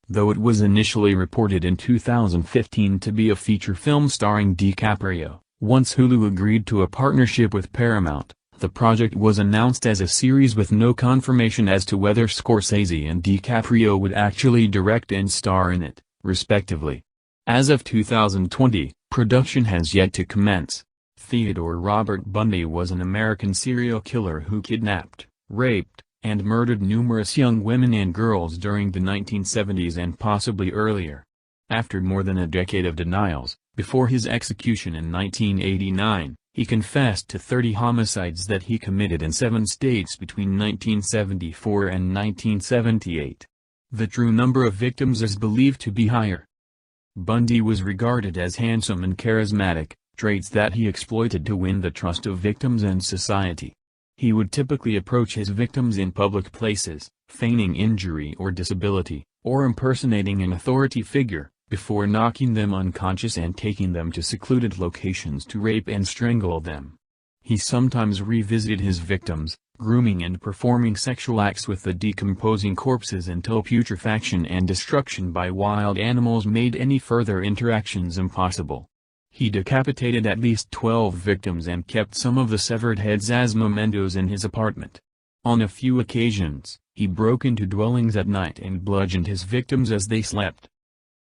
Though it was initially reported in 2015 to be a feature film starring DiCaprio, once Hulu agreed to a partnership with Paramount, the project was announced as a series with no confirmation as to whether Scorsese and DiCaprio would actually direct and star in it, respectively. As of 2020, production has yet to commence. Theodore Robert Bundy was an American serial killer who kidnapped, raped, and murdered numerous young women and girls during the 1970s and possibly earlier. After more than a decade of denials, before his execution in 1989, he confessed to 30 homicides that he committed in 7 states between 1974 and 1978. The true number of victims is believed to be higher. Bundy was regarded as handsome and charismatic, traits that he exploited to win the trust of victims and society. He would typically approach his victims in public places, feigning injury or disability, or impersonating an authority figure, before knocking them unconscious and taking them to secluded locations to rape and strangle them. He sometimes revisited his victims, grooming and performing sexual acts with the decomposing corpses until putrefaction and destruction by wild animals made any further interactions impossible. He decapitated at least 12 victims and kept some of the severed heads as mementos in his apartment. On a few occasions, he broke into dwellings at night and bludgeoned his victims as they slept.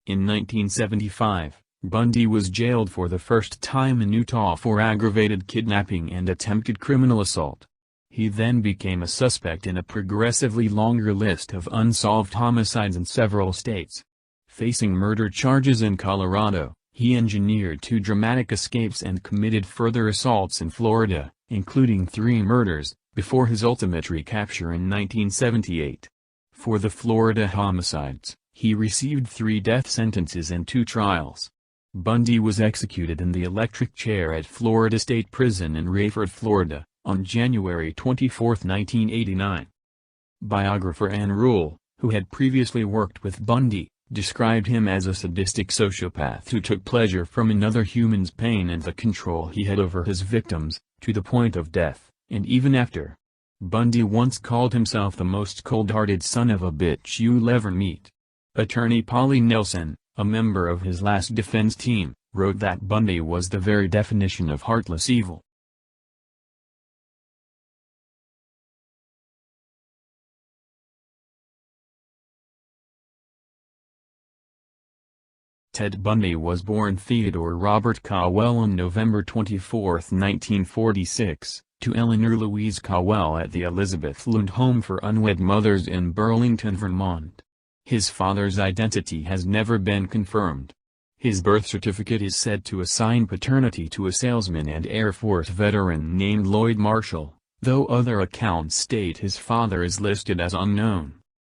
In 1975, Bundy was jailed for the first time in Utah for aggravated kidnapping and attempted criminal assault. He then became a suspect in a progressively longer list of unsolved homicides in several states. Facing murder charges in Colorado, he engineered 2 dramatic escapes and committed further assaults in Florida, including 3 murders, before his ultimate recapture in 1978. For the Florida homicides, he received 3 death sentences and 2 trials. Bundy was executed in the electric chair at Florida State Prison in Rayford, Florida, on January 24, 1989. Biographer Ann Rule, who had previously worked with Bundy, described him as a sadistic sociopath who took pleasure from another human's pain and the control he had over his victims, to the point of death, and even after. Bundy once called himself the most cold-hearted son of a bitch you'll ever meet. Attorney Polly Nelson, a member of his last defense team, wrote that Bundy was the very definition of heartless evil. Ted Bundy was born Theodore Robert Cowell on November 24, 1946, to Eleanor Louise Cowell at the Elizabeth Lund Home for Unwed Mothers in Burlington, Vermont. His father's identity has never been confirmed. His birth certificate is said to assign paternity to a salesman and Air Force veteran named Lloyd Marshall, though other accounts state his father is listed as unknown.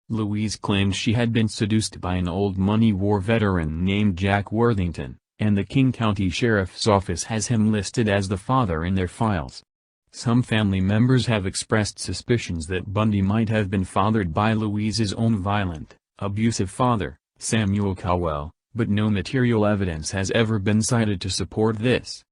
Louise claimed she had been seduced by an old money war veteran named Jack Worthington, and the King County Sheriff's Office has him listed as the father in their files. Some family members have expressed suspicions that Bundy might have been fathered by Louise's own violent, abusive father, Samuel Cowell, but no material evidence has ever been cited to support this.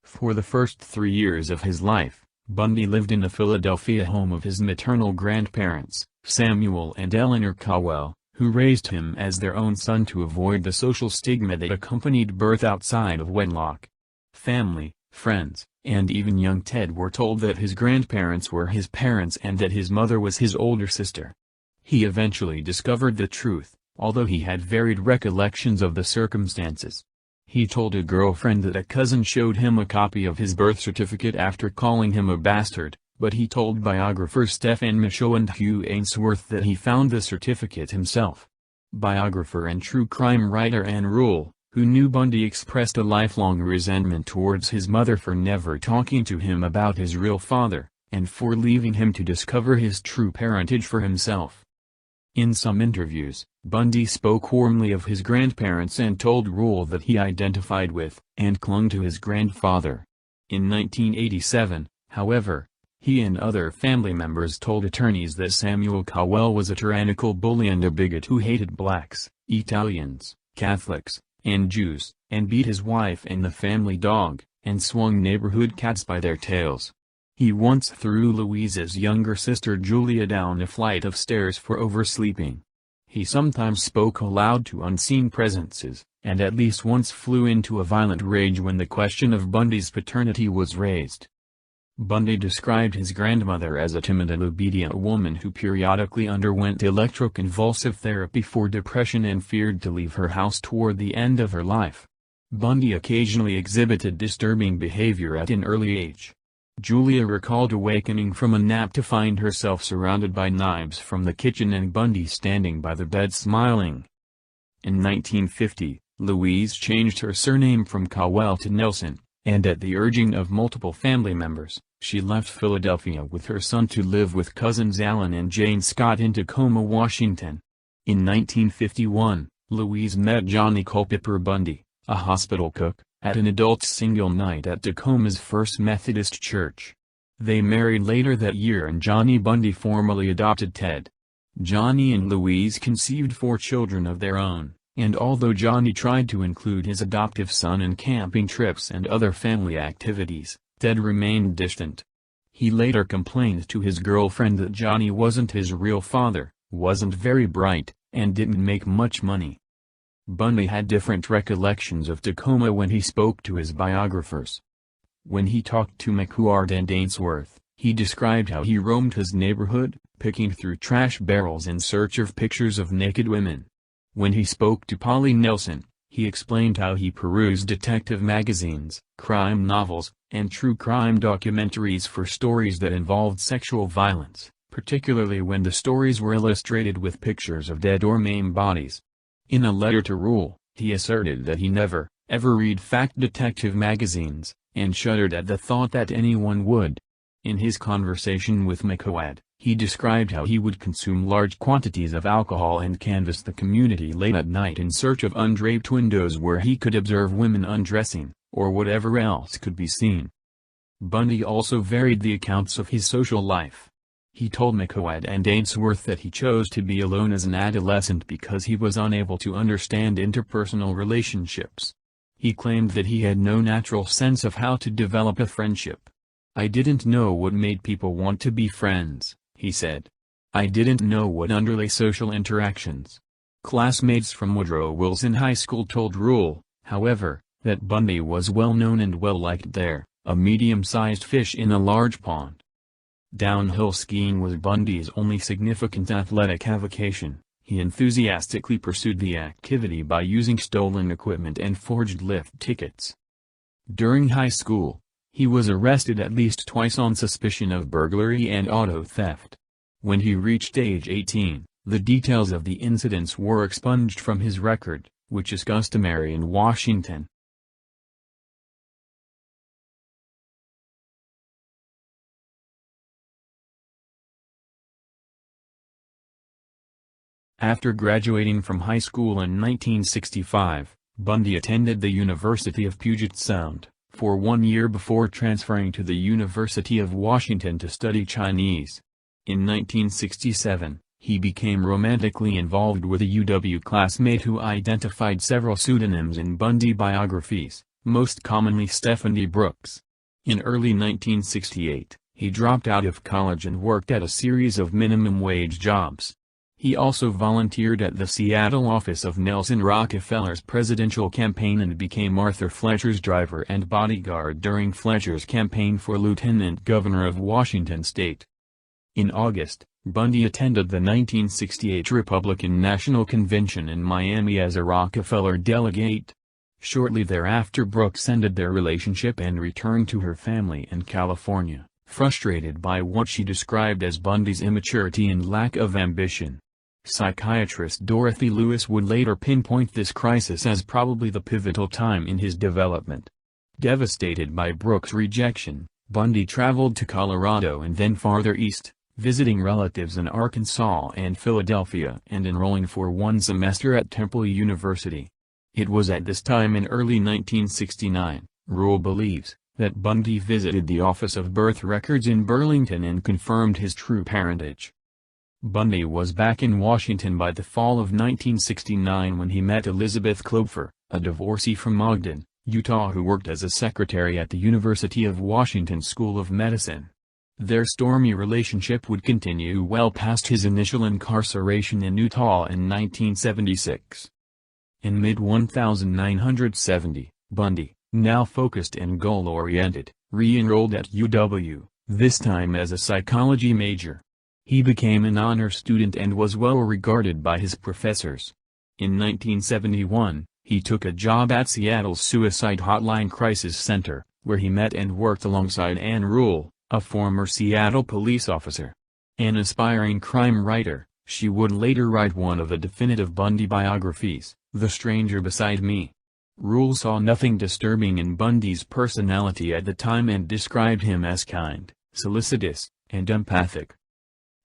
For the first 3 years of his life, Bundy lived in the Philadelphia home of his maternal grandparents, Samuel and Eleanor Cowell, who raised him as their own son to avoid the social stigma that accompanied birth outside of wedlock. Family, friends, and even young Ted were told that his grandparents were his parents and that his mother was his older sister. He eventually discovered the truth, although he had varied recollections of the circumstances. He told a girlfriend that a cousin showed him a copy of his birth certificate after calling him a bastard, but he told biographers Stephen Michaud and Hugh Ainsworth that he found the certificate himself. Biographer and true crime writer Ann Rule, who knew Bundy, expressed a lifelong resentment towards his mother for never talking to him about his real father, and for leaving him to discover his true parentage for himself. In some interviews, Bundy spoke warmly of his grandparents and told Rule that he identified with and clung to his grandfather. In 1987, however, he and other family members told attorneys that Samuel Cowell was a tyrannical bully and a bigot who hated blacks, Italians, Catholics, and Jews, and beat his wife and the family dog, and swung neighborhood cats by their tails. He once threw Louise's younger sister Julia down a flight of stairs for oversleeping. He sometimes spoke aloud to unseen presences, and at least once flew into a violent rage when the question of Bundy's paternity was raised. Bundy described his grandmother as a timid and obedient woman who periodically underwent electroconvulsive therapy for depression and feared to leave her house toward the end of her life. Bundy occasionally exhibited disturbing behavior at an early age. Julia recalled awakening from a nap to find herself surrounded by knives from the kitchen and Bundy standing by the bed smiling. In 1950, Louise changed her surname from Cowell to Nelson, and at the urging of multiple family members, she left Philadelphia with her son to live with cousins Alan and Jane Scott in Tacoma, Washington. In 1951, Louise met Johnny Culpeper Bundy, a hospital cook, at an adults' single night at Tacoma's First Methodist Church. They married later that year and Johnny Bundy formally adopted Ted. Johnny and Louise conceived 4 children of their own, and although Johnny tried to include his adoptive son in camping trips and other family activities, Ted remained distant. He later complained to his girlfriend that Johnny wasn't his real father, wasn't very bright, and didn't make much money. Bundy had different recollections of Tacoma when he spoke to his biographers. When he talked to McCord and Ainsworth, he described how he roamed his neighborhood, picking through trash barrels in search of pictures of naked women. When he spoke to Polly Nelson, he explained how he perused detective magazines, crime novels, and true crime documentaries for stories that involved sexual violence, particularly when the stories were illustrated with pictures of dead or maimed bodies. In a letter to Rule, he asserted that he never, ever read fact detective magazines, and shuddered at the thought that anyone would. In his conversation with McCord, he described how he would consume large quantities of alcohol and canvass the community late at night in search of undraped windows where he could observe women undressing, or whatever else could be seen. Bundy also varied the accounts of his social life. He told McCord and Ainsworth that he chose to be alone as an adolescent because he was unable to understand interpersonal relationships. He claimed that he had no natural sense of how to develop a friendship. "I didn't know what made people want to be friends," he said. "I didn't know what underlay social interactions." Classmates from Woodrow Wilson High School told Rule, however, that Bundy was well known and well liked there, a medium-sized fish in a large pond. Downhill skiing was Bundy's only significant athletic avocation. He enthusiastically pursued the activity by using stolen equipment and forged lift tickets. During high school, he was arrested at least twice on suspicion of burglary and auto theft. When he reached age 18, the details of the incidents were expunged from his record, which is customary in Washington. After graduating from high school in 1965, Bundy attended the University of Puget Sound for 1 year before transferring to the University of Washington to study Chinese. In 1967, he became romantically involved with a UW classmate who identified several pseudonyms in Bundy biographies, most commonly Stephanie Brooks. In early 1968, he dropped out of college and worked at a series of minimum-wage jobs. He also volunteered at the Seattle office of Nelson Rockefeller's presidential campaign and became Arthur Fletcher's driver and bodyguard during Fletcher's campaign for lieutenant governor of Washington state. In August, Bundy attended the 1968 Republican National Convention in Miami as a Rockefeller delegate. Shortly thereafter, Brooks ended their relationship and returned to her family in California, frustrated by what she described as Bundy's immaturity and lack of ambition. Psychiatrist Dorothy Lewis would later pinpoint this crisis as probably the pivotal time in his development. Devastated by Brooks' rejection, Bundy traveled to Colorado and then farther east, visiting relatives in Arkansas and Philadelphia and enrolling for 1 semester at Temple University. It was at this time in early 1969, Rule believes, that Bundy visited the Office of Birth Records in Burlington and confirmed his true parentage. Bundy was back in Washington by the fall of 1969 when he met Elizabeth Klopfer, a divorcee from Ogden, Utah who worked as a secretary at the University of Washington School of Medicine. Their stormy relationship would continue well past his initial incarceration in Utah in 1976. In mid-1970, Bundy, now focused and goal-oriented, re-enrolled at UW, this time as a psychology major. He became an honor student and was well regarded by his professors. In 1971, he took a job at Seattle's Suicide Hotline Crisis Center, where he met and worked alongside Ann Rule, a former Seattle police officer. An aspiring crime writer, she would later write one of the definitive Bundy biographies, The Stranger Beside Me. Rule saw nothing disturbing in Bundy's personality at the time and described him as kind, solicitous, and empathic.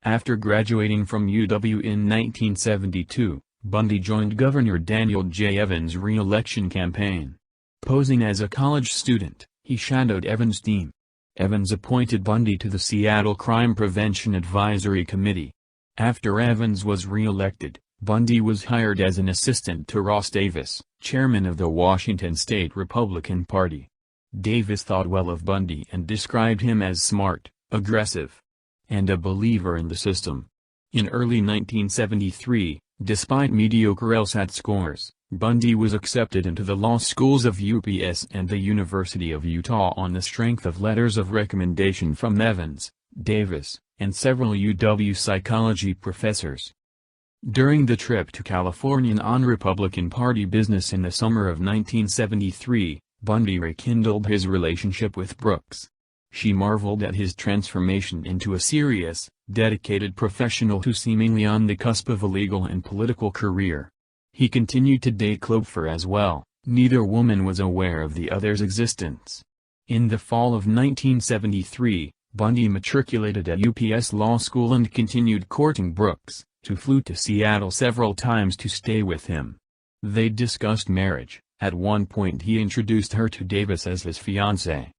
After graduating from UW in 1972, Bundy joined Governor Daniel J. Evans' re-election campaign. Posing as a college student, he shadowed Evans' team. Evans appointed Bundy to the Seattle Crime Prevention Advisory Committee. After Evans was re-elected, Bundy was hired as an assistant to Ross Davis, chairman of the Washington State Republican Party. Davis thought well of Bundy and described him as smart, aggressive, and a believer in the system. In early 1973, despite mediocre LSAT scores, Bundy was accepted into the law schools of UPS and the University of Utah on the strength of letters of recommendation from Evans, Davis, and several UW psychology professors. During the trip to California on Republican Party business in the summer of 1973, Bundy rekindled his relationship with Brooks. She marveled at his transformation into a serious, dedicated professional who seemingly on the cusp of a legal and political career. He continued to date Klopfer as well, neither woman was aware of the other's existence. In the fall of 1973, Bundy matriculated at UPS Law School and continued courting Brooks, who flew to Seattle several times to stay with him. They discussed marriage. At one point he introduced her to Davis as his fiancée.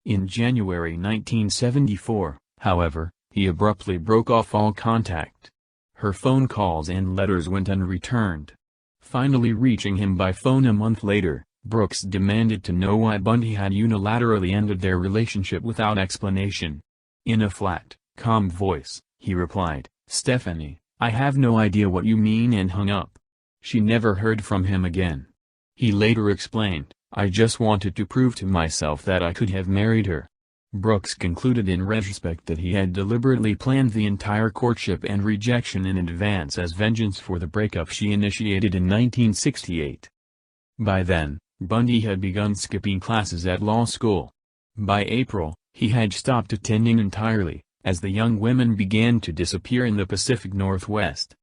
In January 1974, however, he abruptly broke off all contact. Her phone calls and letters went unreturned. Finally reaching him by phone a month later, Brooks demanded to know why Bundy had unilaterally ended their relationship without explanation. In a flat, calm voice, he replied, "Stephanie, I have no idea what you mean," and hung up. She never heard from him again. He later explained, "I just wanted to prove to myself that I could have married her." Brooks concluded in retrospect that he had deliberately planned the entire courtship and rejection in advance as vengeance for the breakup she initiated in 1968. By then, Bundy had begun skipping classes at law school. By April, he had stopped attending entirely, as the young women began to disappear in the Pacific Northwest.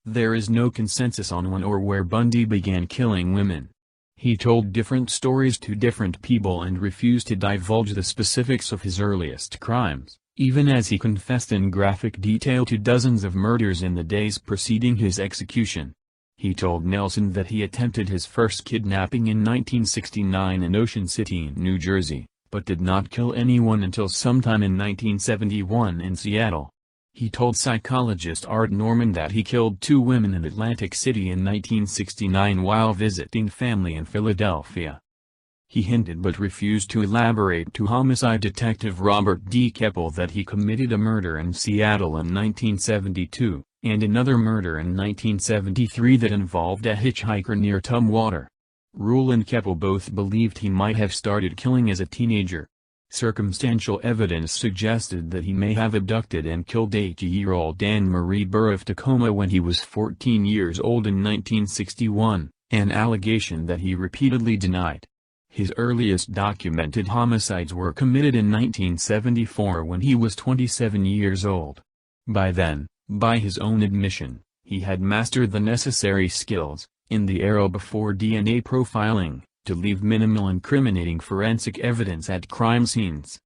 There is no consensus on when or where Bundy began killing women. He told different stories to different people and refused to divulge the specifics of his earliest crimes, even as he confessed in graphic detail to dozens of murders in the days preceding his execution. He told Nelson that he attempted his first kidnapping in 1969 in Ocean City, New Jersey, but did not kill anyone until sometime in 1971 in Seattle. He told psychologist Art Norman that he killed 2 women in Atlantic City in 1969 while visiting family in Philadelphia. He hinted but refused to elaborate to homicide detective Robert D. Keppel that he committed a murder in Seattle in 1972, and another murder in 1973 that involved a hitchhiker near Tumwater. Rule and Keppel both believed he might have started killing as a teenager. Circumstantial evidence suggested that he may have abducted and killed 8-year-old Anne Marie Burr of Tacoma when he was 14 years old in 1961, an allegation that he repeatedly denied. His earliest documented homicides were committed in 1974 when he was 27 years old. By then, by his own admission, he had mastered the necessary skills, in the era before DNA profiling, to leave minimal incriminating forensic evidence at crime scenes.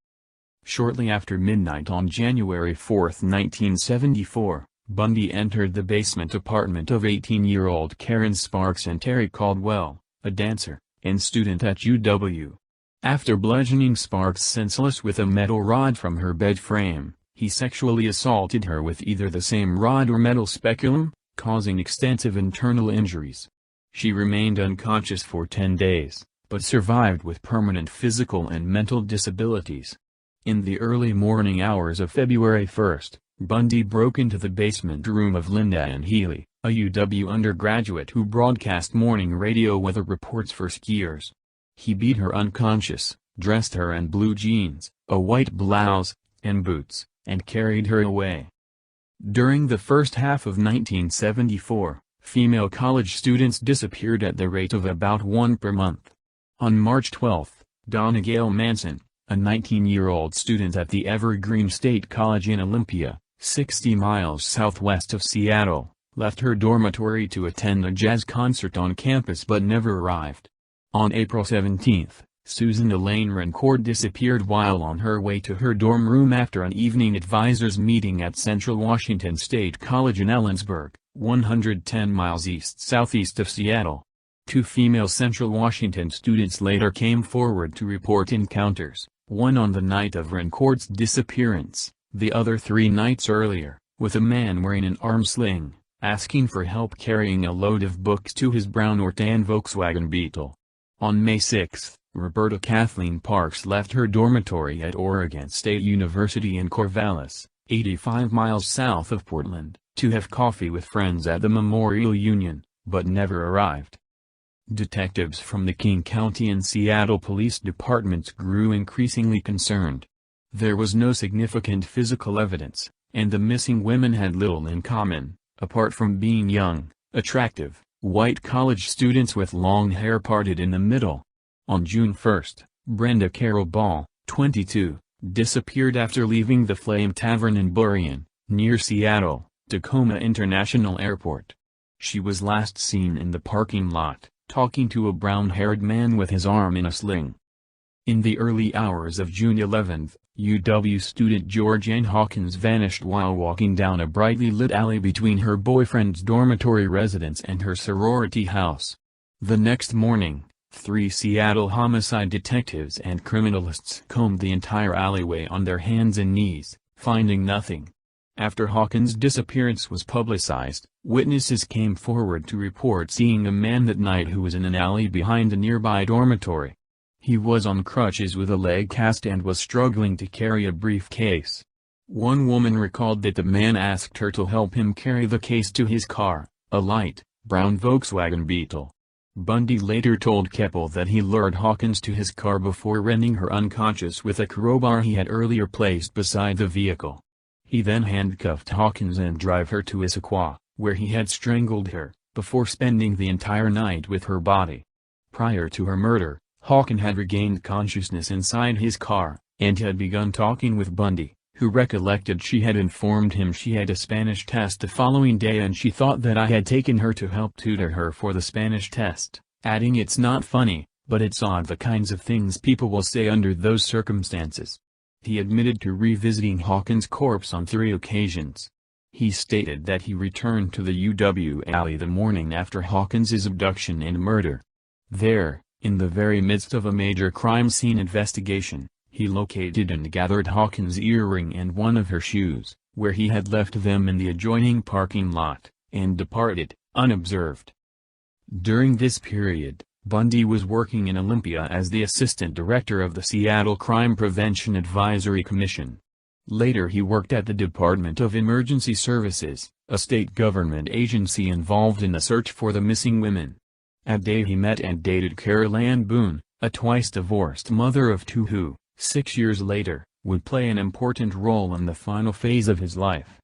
Shortly after midnight on January 4, 1974, Bundy entered the basement apartment of 18-year-old Karen Sparks and Terry Caldwell, a dancer and student at UW. After bludgeoning Sparks senseless with a metal rod from her bed frame, he sexually assaulted her with either the same rod or metal speculum, causing extensive internal injuries. She remained unconscious for 10 days, but survived with permanent physical and mental disabilities. In the early morning hours of February 1, Bundy broke into the basement room of Linda Ann Healy, a UW undergraduate who broadcast morning radio weather reports for skiers. He beat her unconscious, dressed her in blue jeans, a white blouse, and boots, and carried her away. During the first half of 1974, female college students disappeared at the rate of about 1 per month. On March 12, Donna Gail Manson, a 19-year-old student at the Evergreen State College in Olympia, 60 miles southwest of Seattle, left her dormitory to attend a jazz concert on campus but never arrived. On April 17, Susan Elaine Rancourt disappeared while on her way to her dorm room after an evening advisors meeting at Central Washington State College in Ellensburg, 110 miles east-southeast of Seattle. 2 female Central Washington students later came forward to report encounters, one on the night of Rancourt's disappearance, the other 3 nights earlier, with a man wearing an arm sling, asking for help carrying a load of books to his brown or tan Volkswagen Beetle. On May 6, Roberta Kathleen Parks left her dormitory at Oregon State University in Corvallis, 85 miles south of Portland, to have coffee with friends at the Memorial Union, but never arrived. Detectives from the King County and Seattle Police Departments grew increasingly concerned. There was no significant physical evidence, and the missing women had little in common, apart from being young, attractive, white college students with long hair parted in the middle. On June 1, Brenda Carol Ball, 22, disappeared after leaving the Flame Tavern in Burien, near Seattle, Tacoma International Airport. She was last seen in the parking lot, talking to a brown-haired man with his arm in a sling. In the early hours of June 11, UW student Georgianne Hawkins vanished while walking down a brightly lit alley between her boyfriend's dormitory residence and her sorority house. The next morning, 3 Seattle homicide detectives and criminalists combed the entire alleyway on their hands and knees, finding nothing. After Hawkins' disappearance was publicized, witnesses came forward to report seeing a man that night who was in an alley behind a nearby dormitory. He was on crutches with a leg cast and was struggling to carry a briefcase. One woman recalled that the man asked her to help him carry the case to his car, a light, brown Volkswagen Beetle. Bundy later told Keppel that he lured Hawkins to his car before rending her unconscious with a crowbar he had earlier placed beside the vehicle. He then handcuffed Hawkins and drove her to Issaquah, where he had strangled her, before spending the entire night with her body. Prior to her murder, Hawkins had regained consciousness inside his car, and had begun talking with Bundy, who recollected she had informed him she had a Spanish test the following day and she thought that I had taken her to help tutor her for the Spanish test, adding, "It's not funny, but it's odd the kinds of things people will say under those circumstances." He admitted to revisiting Hawkins' corpse on 3 occasions. He stated that he returned to the UW alley the morning after Hawkins's abduction and murder. There, in the very midst of a major crime scene investigation, he located and gathered Hawkins' earring and one of her shoes, where he had left them in the adjoining parking lot, and departed, unobserved. During this period, Bundy was working in Olympia as the assistant director of the Seattle Crime Prevention Advisory Commission. Later he worked at the Department of Emergency Services, a state government agency involved in the search for the missing women. At Day he met and dated Carol Ann Boone, a twice-divorced mother of 2 who, 6 years later, would play an important role in the final phase of his life.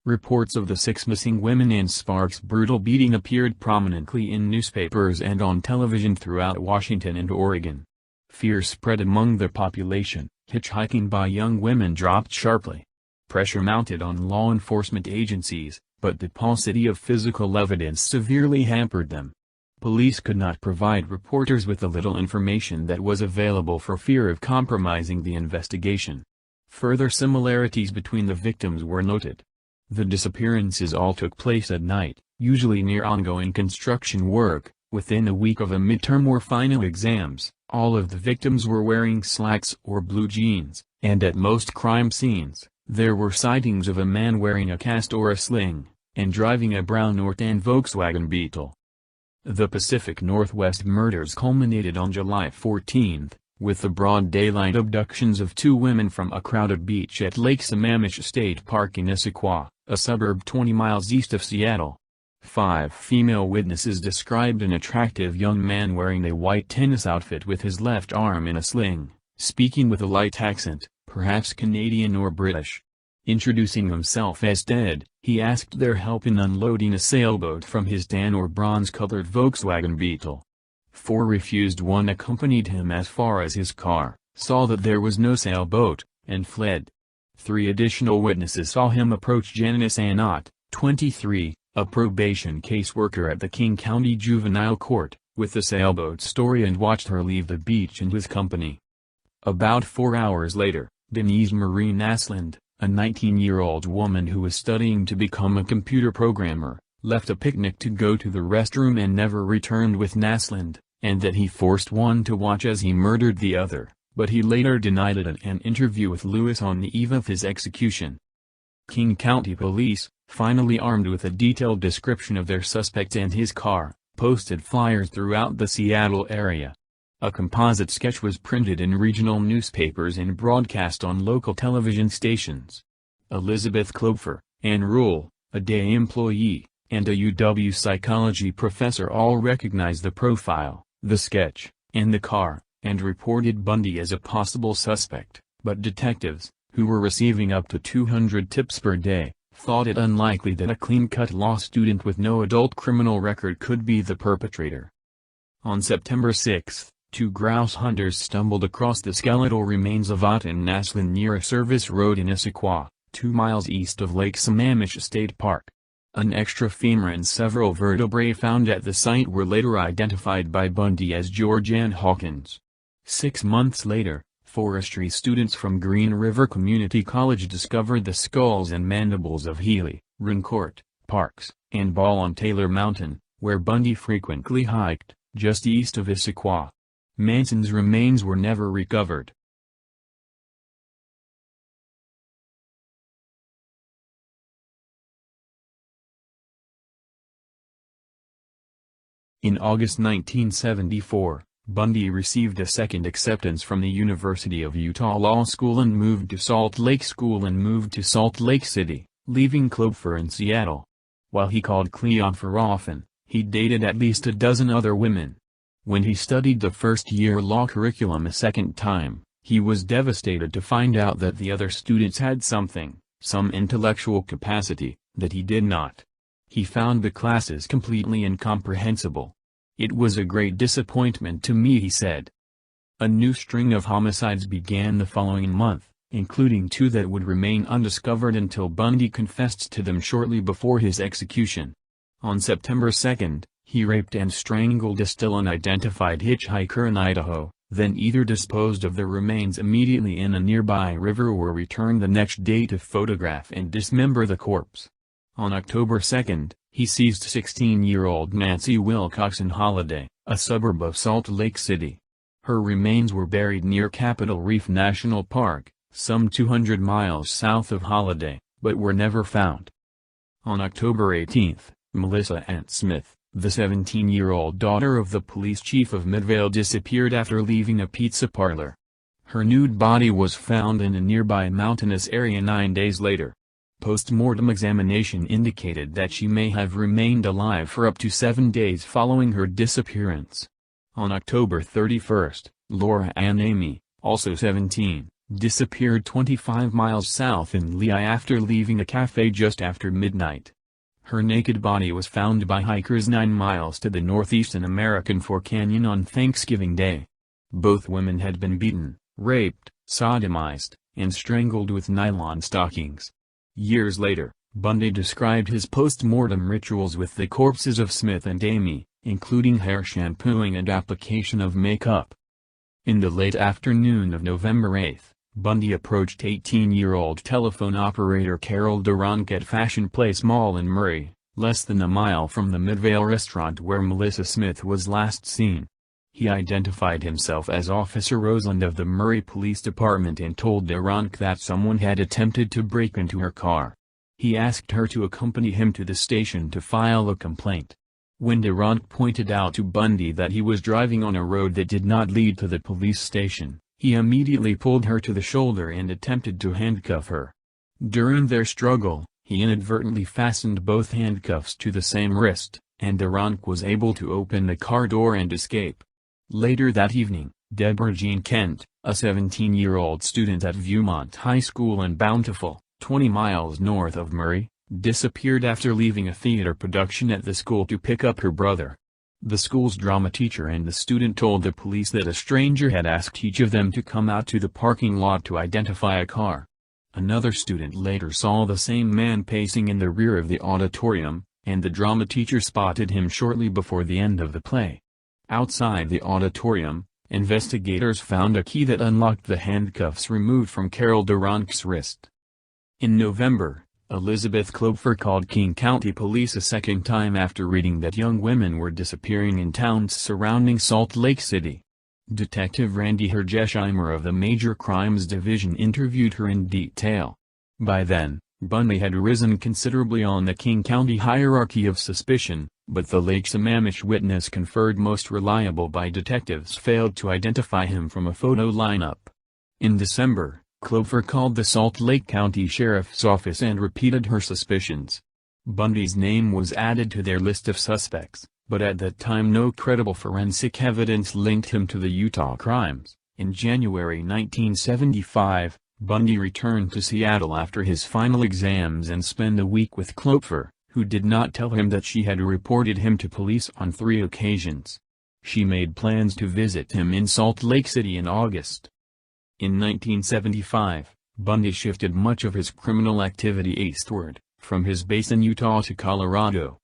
Reports of the 6 missing women and Sparks' brutal beating appeared prominently in newspapers and on television throughout Washington and Oregon. Fear spread among the population, hitchhiking by young women dropped sharply. Pressure mounted on law enforcement agencies, but the paucity of physical evidence severely hampered them. Police could not provide reporters with the little information that was available for fear of compromising the investigation. Further similarities between the victims were noted. The disappearances all took place at night, usually near ongoing construction work, within a week of a midterm or final exams. All of the victims were wearing slacks or blue jeans, and at most crime scenes, there were sightings of a man wearing a cast or a sling, and driving a brown or tan Volkswagen Beetle. The Pacific Northwest murders culminated on July 14, with the broad daylight abductions of 2 women from a crowded beach at Lake Sammamish State Park in Issaquah, a suburb 20 miles east of Seattle. 5 female witnesses described an attractive young man wearing a white tennis outfit with his left arm in a sling, speaking with a light accent, perhaps Canadian or British. Introducing himself as Ted, he asked their help in unloading a sailboat from his tan or bronze-colored Volkswagen Beetle. 4 refused. 1 accompanied him as far as his car, saw that there was no sailboat, and fled. 3 additional witnesses saw him approach Janice Annott, 23, a probation caseworker at the King County Juvenile Court, with the sailboat story and watched her leave the beach in his company. About 4 hours later, Denise Marie Naslund, a 19-year-old woman who was studying to become a computer programmer, left a picnic to go to the restroom and never returned with Naslund, and that he forced one to watch as he murdered the other, but he later denied it in an interview with Lewis on the eve of his execution. King County Police, finally armed with a detailed description of their suspect and his car, posted flyers throughout the Seattle area. A composite sketch was printed in regional newspapers and broadcast on local television stations. Elizabeth Klopfer, Ann Rule, a Day employee, and a UW psychology professor all recognized the profile, the sketch, and the car, and reported Bundy as a possible suspect, but detectives, who were receiving up to 200 tips per day, thought it unlikely that a clean-cut law student with no adult criminal record could be the perpetrator. On September 6, 2 grouse hunters stumbled across the skeletal remains of Ott and Naslund near a service road in Issaquah, 2 miles east of Lake Sammamish State Park. An extra femur and several vertebrae found at the site were later identified by Bundy as George Ann Hawkins. 6 months later, forestry students from Green River Community College discovered the skulls and mandibles of Healy, Runcourt, Parks, and Ball on Taylor Mountain, where Bundy frequently hiked, just east of Issaquah. Manson's remains were never recovered. In August 1974, Bundy received a second acceptance from the University of Utah Law School and moved to Salt Lake City, leaving Klopfer in Seattle. While he called Kleopher often, he dated at least a dozen other women. When he studied the first-year law curriculum a second time, he was devastated to find out that the other students had some intellectual capacity, that he did not. He found the classes completely incomprehensible. "It was a great disappointment to me," he said. A new string of homicides began the following month, including 2 that would remain undiscovered until Bundy confessed to them shortly before his execution. On September 2, he raped and strangled a still unidentified hitchhiker in Idaho, then either disposed of the remains immediately in a nearby river or returned the next day to photograph and dismember the corpse. On October 2, he seized 16-year-old Nancy Wilcoxon Holiday, a suburb of Salt Lake City. Her remains were buried near Capitol Reef National Park, some 200 miles south of Holiday, but were never found. On October 18, Melissa Ann Smith, the 17-year-old daughter of the police chief of Midvale, disappeared after leaving a pizza parlor. Her nude body was found in a nearby mountainous area 9 days later. Post-mortem examination indicated that she may have remained alive for up to 7 days following her disappearance. On October 31, Laura Ann Amy, also 17, disappeared 25 miles south in Lehigh after leaving a cafe just after midnight. Her naked body was found by hikers 9 miles to the northeast in American Fork Canyon on Thanksgiving Day. Both women had been beaten, raped, sodomized, and strangled with nylon stockings. Years later, Bundy described his post-mortem rituals with the corpses of Smith and Amy, including hair shampooing and application of makeup. In the late afternoon of November 8, Bundy approached 18-year-old telephone operator Carol Durank at Fashion Place Mall in Murray, less than a mile from the Midvale restaurant where Melissa Smith was last seen. He identified himself as Officer Roseland of the Murray Police Department and told Durank that someone had attempted to break into her car. He asked her to accompany him to the station to file a complaint. When Durank pointed out to Bundy that he was driving on a road that did not lead to the police station, he immediately pulled her to the shoulder and attempted to handcuff her. During their struggle, he inadvertently fastened both handcuffs to the same wrist, and Durank was able to open the car door and escape. Later that evening, Deborah Jean Kent, a 17-year-old student at Viewmont High School in Bountiful, 20 miles north of Murray, disappeared after leaving a theater production at the school to pick up her brother. The school's drama teacher and the student told the police that a stranger had asked each of them to come out to the parking lot to identify a car. Another student later saw the same man pacing in the rear of the auditorium, and the drama teacher spotted him shortly before the end of the play. Outside the auditorium, investigators found a key that unlocked the handcuffs removed from Carol Durank's wrist. In November, Elizabeth Klopfer called King County Police a second time after reading that young women were disappearing in towns surrounding Salt Lake City. Detective Randy Hergesheimer of the Major Crimes Division interviewed her in detail. By then, Bundy had risen considerably on the King County hierarchy of suspicion, but the Lake Sammamish witness conferred most reliable by detectives failed to identify him from a photo lineup. In December, Klopfer called the Salt Lake County Sheriff's Office and repeated her suspicions. Bundy's name was added to their list of suspects, but at that time no credible forensic evidence linked him to the Utah crimes. In January 1975, Bundy returned to Seattle after his final exams and spent a week with Klopfer, who did not tell him that she had reported him to police on 3 occasions. She made plans to visit him in Salt Lake City in August. In 1975, Bundy shifted much of his criminal activity eastward, from his base in Utah to Colorado.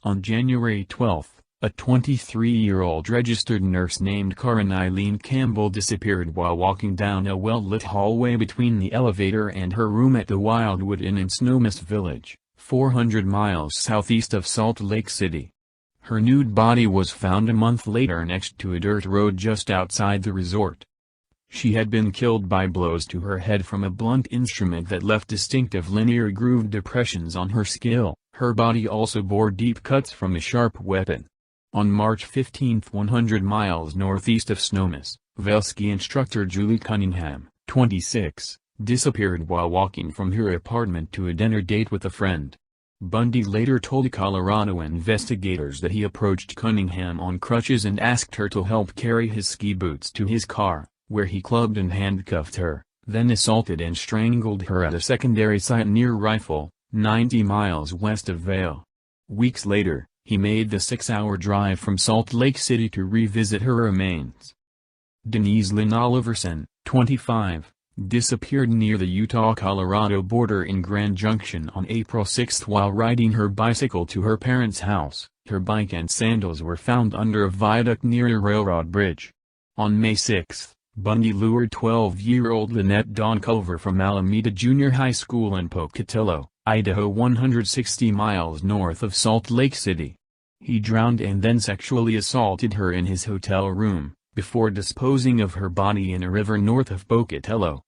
On January 12, a 23-year-old registered nurse named Karen Eileen Campbell disappeared while walking down a well-lit hallway between the elevator and her room at the Wildwood Inn in Snowmist Village, 400 miles southeast of Salt Lake City. Her nude body was found a month later next to a dirt road just outside the resort. She had been killed by blows to her head from a blunt instrument that left distinctive linear grooved depressions on her skull. Her body also bore deep cuts from a sharp weapon. On March 15, 100 miles northeast of Snowmist, Velski instructor Julie Cunningham, 26, disappeared while walking from her apartment to a dinner date with a friend. Bundy later told Colorado investigators that he approached Cunningham on crutches and asked her to help carry his ski boots to his car, where he clubbed and handcuffed her, then assaulted and strangled her at a secondary site near Rifle, 90 miles west of Vail. Weeks later, he made the 6-hour drive from Salt Lake City to revisit her remains. Denise Lynn Oliverson, 25, disappeared near the Utah-Colorado border in Grand Junction on April 6 while riding her bicycle to her parents' house. Her bike and sandals were found under a viaduct near a railroad bridge. On May 6, Bundy lured 12-year-old Lynette Dawn Culver from Alameda Junior High School in Pocatello, Idaho, 160 miles north of Salt Lake City. He drowned and then sexually assaulted her in his hotel room, before disposing of her body in a river north of Pocatello.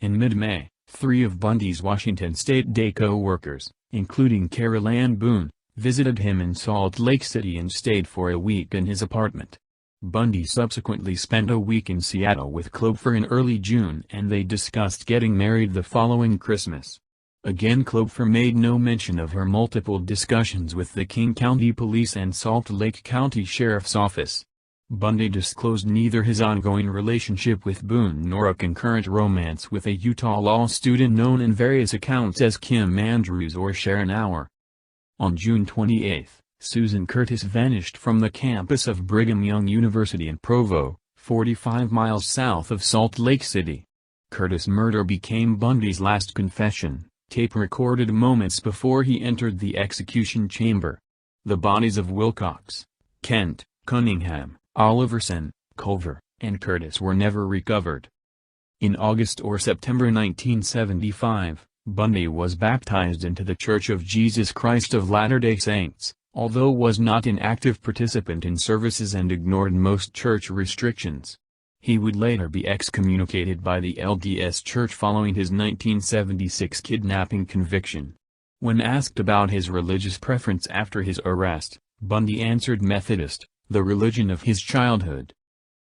In mid-May, 3 of Bundy's Washington State Day co-workers, including Carol Ann Boone, visited him in Salt Lake City and stayed for a week in his apartment. Bundy subsequently spent a week in Seattle with Kloepfer in early June and they discussed getting married the following Christmas. Again, Kloepfer made no mention of her multiple discussions with the King County Police and Salt Lake County Sheriff's Office. Bundy disclosed neither his ongoing relationship with Boone nor a concurrent romance with a Utah law student known in various accounts as Kim Andrews or Sharon Auer. On June 28, Susan Curtis vanished from the campus of Brigham Young University in Provo, 45 miles south of Salt Lake City. Curtis' murder became Bundy's last confession, tape-recorded moments before he entered the execution chamber. The bodies of Wilcox, Kent, Cunningham, Oliverson, Culver, and Curtis were never recovered. In August or September 1975, Bundy was baptized into the Church of Jesus Christ of Latter-day Saints, although was not an active participant in services and ignored most church restrictions. He would later be excommunicated by the LDS Church following his 1976 kidnapping conviction. When asked about his religious preference after his arrest, Bundy answered Methodist, the religion of his childhood.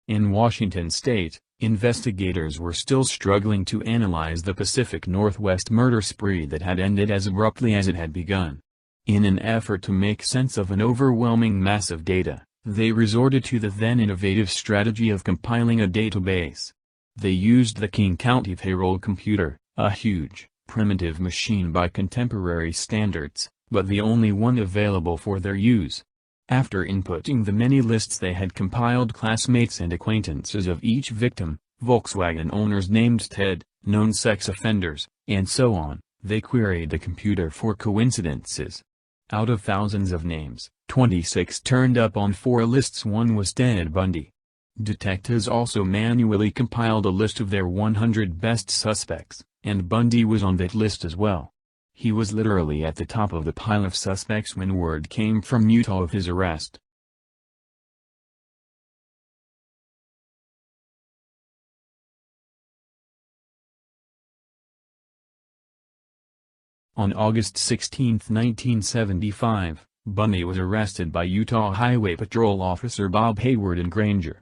In Washington state, investigators were still struggling to analyze the Pacific Northwest murder spree that had ended as abruptly as it had begun. In an effort to make sense of an overwhelming mass of data, they resorted to the then innovative strategy of compiling a database. They used the King County payroll computer, a huge, primitive machine by contemporary standards, but the only one available for their use. After inputting the many lists they had compiled, classmates and acquaintances of each victim, Volkswagen owners named Ted, known sex offenders, and so on, they queried the computer for coincidences. Out of thousands of names, 26 turned up on 4 lists. One was Ted Bundy. Detectives also manually compiled a list of their 100 best suspects, and Bundy was on that list as well. He was literally at the top of the pile of suspects when word came from Utah of his arrest. On August 16, 1975, Bundy was arrested by Utah Highway Patrol Officer Bob Hayward in Granger.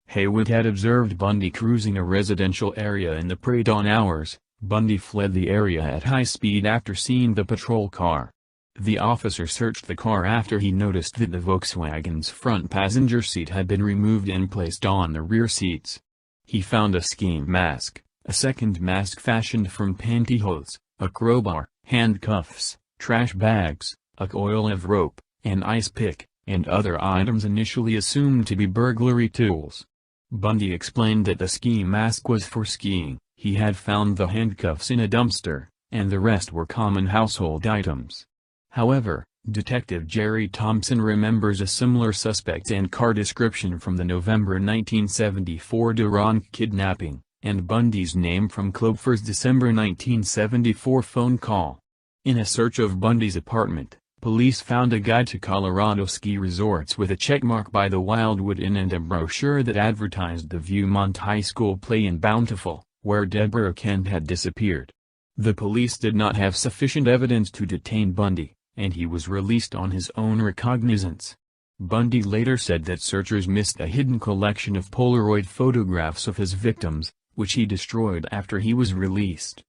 Hayward had observed Bundy cruising a residential area in the pre-dawn hours. Bundy fled the area at high speed after seeing the patrol car. The officer searched the car after he noticed that the Volkswagen's front passenger seat had been removed and placed on the rear seats. He found a ski mask, a second mask fashioned from pantyhose, a crowbar, handcuffs, trash bags, a coil of rope, an ice pick, and other items initially assumed to be burglary tools. Bundy explained that the ski mask was for skiing. He had found the handcuffs in a dumpster, and the rest were common household items. However, Detective Jerry Thompson remembers a similar suspect and car description from the November 1974 Durango kidnapping, and Bundy's name from Kloepfer's December 1974 phone call. In a search of Bundy's apartment, police found a guide to Colorado ski resorts with a checkmark by the Wildwood Inn and a brochure that advertised the Viewmont High School play in Bountiful, where Deborah Kent had disappeared. The police did not have sufficient evidence to detain Bundy, and he was released on his own recognizance. Bundy later said that searchers missed a hidden collection of Polaroid photographs of his victims, which he destroyed after he was released.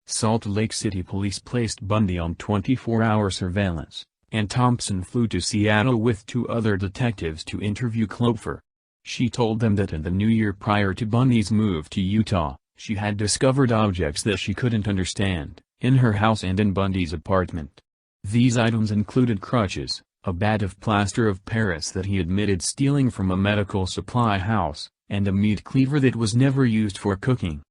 Salt Lake City police placed Bundy on 24-hour surveillance, and Thompson flew to Seattle with 2 other detectives to interview Kloepfer. She told them that in the new year prior to Bundy's move to Utah, she had discovered objects that she couldn't understand, in her house and in Bundy's apartment. These items included crutches, a bat of plaster of Paris that he admitted stealing from a medical supply house, and a meat cleaver that was never used for cooking.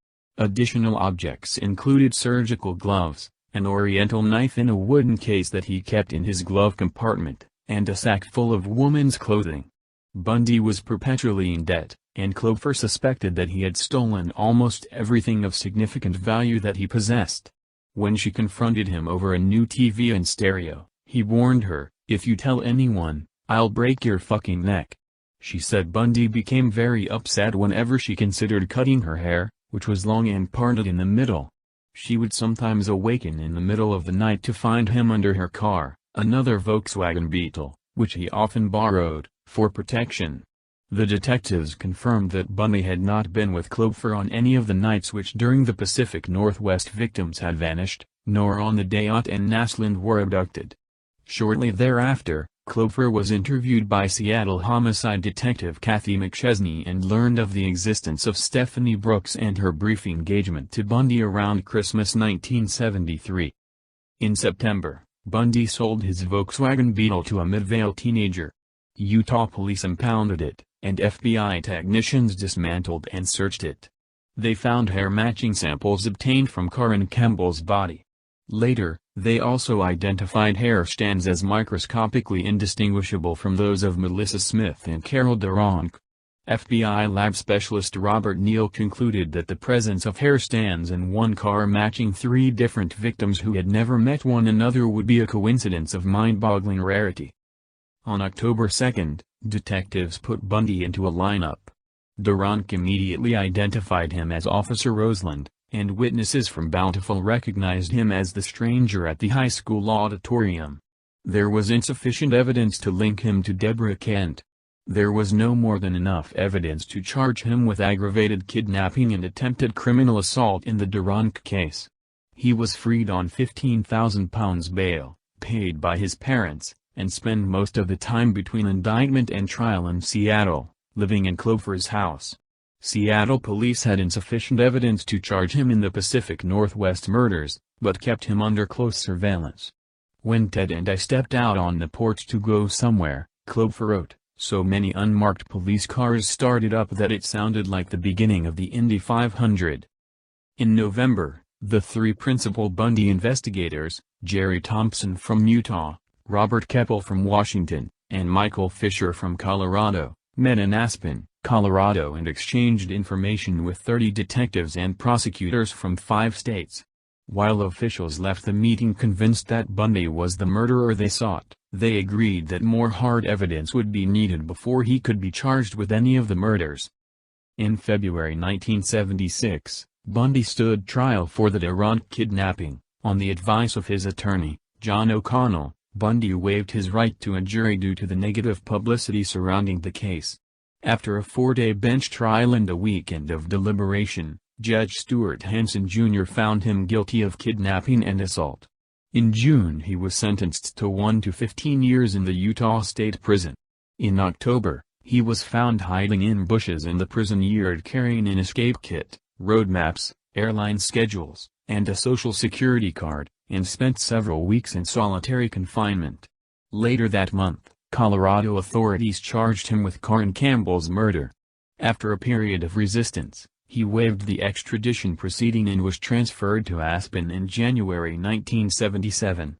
Additional objects included surgical gloves, an oriental knife in a wooden case that he kept in his glove compartment, and a sack full of woman's clothing. Bundy was perpetually in debt, and Clover suspected that he had stolen almost everything of significant value that he possessed. When she confronted him over a new TV and stereo, he warned her, "If you tell anyone, I'll break your fucking neck." She said Bundy became very upset whenever she considered cutting her hair, which was long and parted in the middle. She would sometimes awaken in the middle of the night to find him under her car, another Volkswagen Beetle, which he often borrowed, for protection. The detectives confirmed that Bundy had not been with Clover on any of the nights which during the Pacific Northwest victims had vanished, nor on the day Ott and Naslund were abducted. Shortly thereafter, Clover was interviewed by Seattle homicide detective Kathy McChesney and learned of the existence of Stephanie Brooks and her brief engagement to Bundy around Christmas 1973. In September, Bundy sold his Volkswagen Beetle to a Midvale teenager. Utah police impounded it, and FBI technicians dismantled and searched it. They found hair-matching samples obtained from Karen Campbell's body. Later, they also identified hair strands as microscopically indistinguishable from those of Melissa Smith and Carol Durank. FBI lab specialist Robert Neal concluded that the presence of hair strands in one car matching three different victims who had never met one another would be a coincidence of mind-boggling rarity. On October 2, detectives put Bundy into a lineup. Durank immediately identified him as Officer Roseland, and witnesses from Bountiful recognized him as the stranger at the high school auditorium. There was insufficient evidence to link him to Deborah Kent. There was no more than enough evidence to charge him with aggravated kidnapping and attempted criminal assault in the Durank case. He was freed on £15,000 bail, paid by his parents, and spent most of the time between indictment and trial in Seattle, living in Clover's house. Seattle police had insufficient evidence to charge him in the Pacific Northwest murders, but kept him under close surveillance. When Ted and I stepped out on the porch to go somewhere, Clover wrote, so many unmarked police cars started up that it sounded like the beginning of the Indy 500. In November, the three principal Bundy investigators, Jerry Thompson from Utah, Robert Keppel from Washington, and Michael Fisher from Colorado, met in Aspen, Colorado and exchanged information with 30 detectives and prosecutors from 5 states. While officials left the meeting convinced that Bundy was the murderer they sought, they agreed that more hard evidence would be needed before he could be charged with any of the murders. In February 1976, Bundy stood trial for the Durank kidnapping. On the advice of his attorney, John O'Connell, Bundy waived his right to a jury due to the negative publicity surrounding the case. After a 4-day bench trial and a weekend of deliberation, Judge Stuart Hansen Jr. found him guilty of kidnapping and assault. In June he was sentenced to 1 to 15 years in the Utah State Prison. In October, he was found hiding in bushes in the prison yard carrying an escape kit, road maps, airline schedules, and a social security card, and spent several weeks in solitary confinement. Later that month, Colorado authorities charged him with Karen Campbell's murder. After a period of resistance, he waived the extradition proceeding and was transferred to Aspen in January 1977.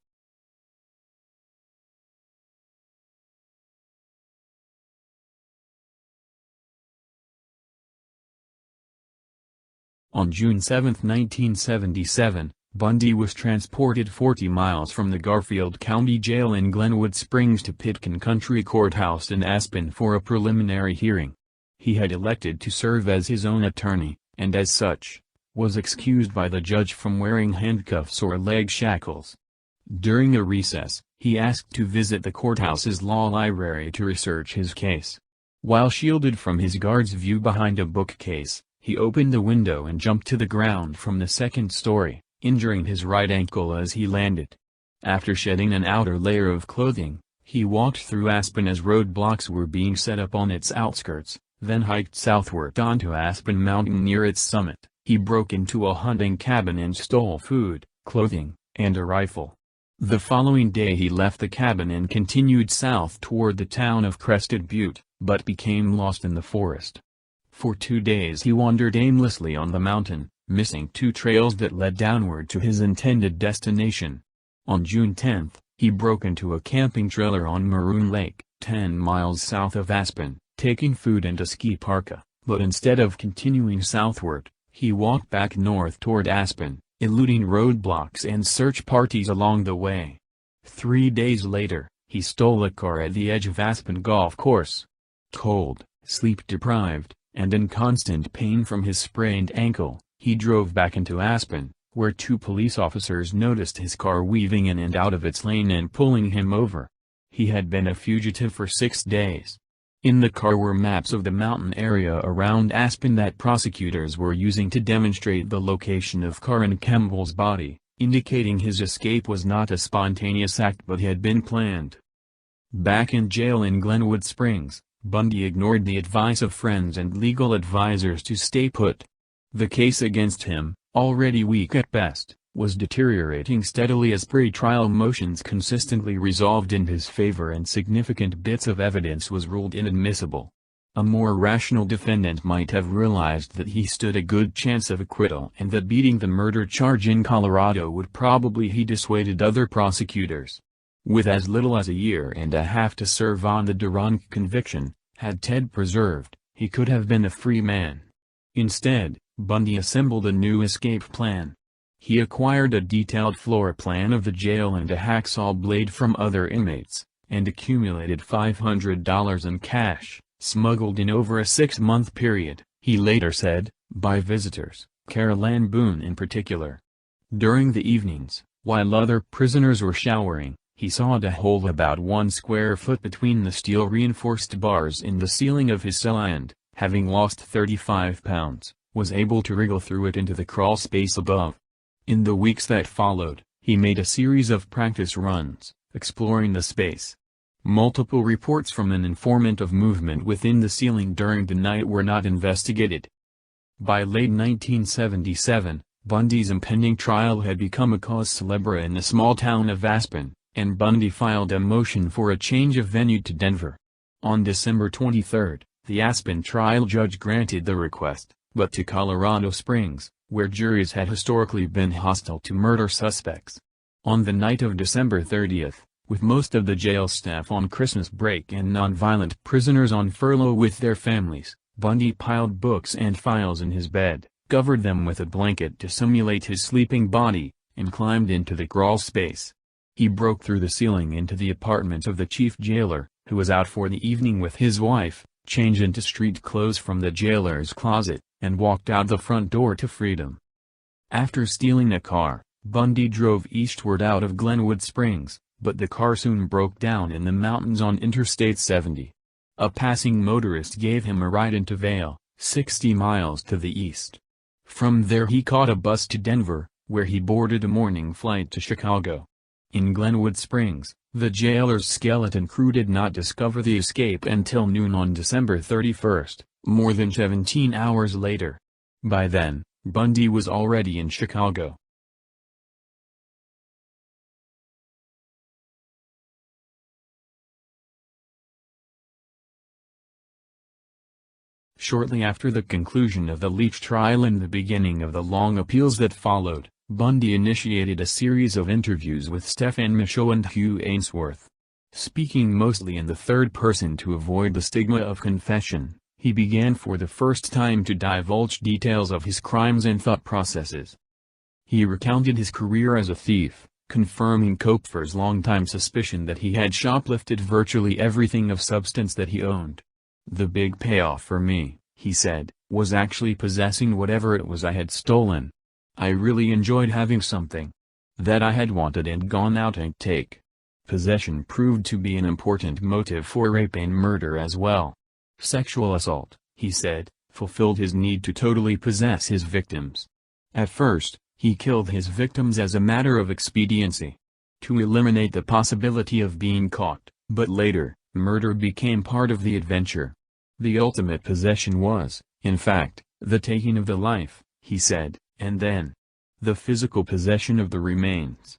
On June 7, 1977, Bundy was transported 40 miles from the Garfield County Jail in Glenwood Springs to Pitkin Country Courthouse in Aspen for a preliminary hearing. He had elected to serve as his own attorney, and as such, was excused by the judge from wearing handcuffs or leg shackles. During a recess, he asked to visit the courthouse's law library to research his case. While shielded from his guard's view behind a bookcase, he opened the window and jumped to the ground from the second story, injuring his right ankle as he landed. After shedding an outer layer of clothing, he walked through Aspen as roadblocks were being set up on its outskirts, then hiked southward onto Aspen Mountain near its summit. He broke into a hunting cabin and stole food, clothing, and a rifle. The following day he left the cabin and continued south toward the town of Crested Butte, but became lost in the forest. For 2 days he wandered aimlessly on the mountain, missing 2 trails that led downward to his intended destination. On June 10, he broke into a camping trailer on Maroon Lake, 10 miles south of Aspen, taking food and a ski parka, but instead of continuing southward, he walked back north toward Aspen, eluding roadblocks and search parties along the way. 3 days later, he stole a car at the edge of Aspen Golf Course. Cold, sleep-deprived, and in constant pain from his sprained ankle, he drove back into Aspen, where 2 police officers noticed his car weaving in and out of its lane and pulling him over. He had been a fugitive for 6 days. In the car were maps of the mountain area around Aspen that prosecutors were using to demonstrate the location of Karen Campbell's body, indicating his escape was not a spontaneous act but had been planned. Back in jail in Glenwood Springs, Bundy ignored the advice of friends and legal advisors to stay put. The case against him, already weak at best, was deteriorating steadily as pre-trial motions consistently resolved in his favor and significant bits of evidence was ruled inadmissible. A more rational defendant might have realized that he stood a good chance of acquittal and that beating the murder charge in Colorado would probably have dissuaded other prosecutors. With as little as a year and a half to serve on the Durank conviction, had Ted persevered, he could have been a free man. Instead, Bundy assembled a new escape plan. He acquired a detailed floor plan of the jail and a hacksaw blade from other inmates, and accumulated $500 in cash, smuggled in over a 6-month period, he later said, by visitors, Carol Ann Boone in particular. During the evenings, while other prisoners were showering, he sawed a hole about 1 square foot between the steel-reinforced bars in the ceiling of his cell and, having lost 35 pounds, was able to wriggle through it into the crawl space above. In the weeks that followed, he made a series of practice runs, exploring the space. Multiple reports from an informant of movement within the ceiling during the night were not investigated. By late 1977, Bundy's impending trial had become a cause célèbre in the small town of Aspen, and Bundy filed a motion for a change of venue to Denver. On December 23, the Aspen trial judge granted the request, but to Colorado Springs, where juries had historically been hostile to murder suspects. On the night of December 30, with most of the jail staff on Christmas break and nonviolent prisoners on furlough with their families, Bundy piled books and files in his bed, covered them with a blanket to simulate his sleeping body, and climbed into the crawl space. He broke through the ceiling into the apartment of the chief jailer, who was out for the evening with his wife, changed into street clothes from the jailer's closet, and walked out the front door to freedom. After stealing a car, Bundy drove eastward out of Glenwood Springs, but the car soon broke down in the mountains on Interstate 70. A passing motorist gave him a ride into Vail, 60 miles to the east. From there he caught a bus to Denver, where he boarded a morning flight to Chicago. In Glenwood Springs, the jailer's skeleton crew did not discover the escape until noon on December 31, more than 17 hours later. By then, Bundy was already in Chicago. Shortly after the conclusion of the Leach trial and the beginning of the long appeals that followed, Bundy initiated a series of interviews with Stephen Michaud and Hugh Ainsworth. Speaking mostly in the third person to avoid the stigma of confession, he began for the first time to divulge details of his crimes and thought processes. He recounted his career as a thief, confirming Kopfer's longtime suspicion that he had shoplifted virtually everything of substance that he owned. "The big payoff for me," he said, "was actually possessing whatever it was I had stolen. I really enjoyed having something that I had wanted and gone out and take." Possession proved to be an important motive for rape and murder as well. Sexual assault, he said, fulfilled his need to totally possess his victims. At first, he killed his victims as a matter of expediency, to eliminate the possibility of being caught, but later, murder became part of the adventure. The ultimate possession was, in fact, the taking of the life, he said, and then the physical possession of the remains.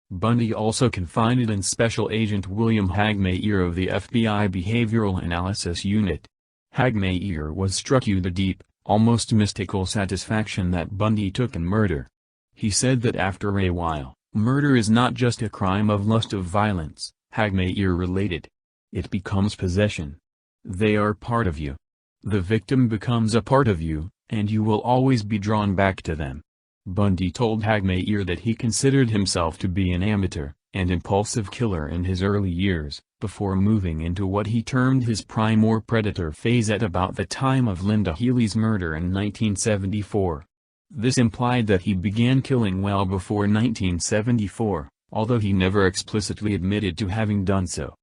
Bundy also confided in Special Agent William Hagmaier of the FBI Behavioral Analysis Unit. Hagmaier was struck the deep, almost mystical satisfaction that Bundy took in murder. He said that after a while, murder is not just a crime of lust of violence, Hagmaier-related. It becomes possession. They are part of you. The victim becomes a part of you, and you will always be drawn back to them. Bundy told Hagmaier that he considered himself to be an amateur and impulsive killer in his early years, before moving into what he termed his prime or predator phase at about the time of Linda Healy's murder in 1974. This implied that he began killing well before 1974, although he never explicitly admitted to having done so.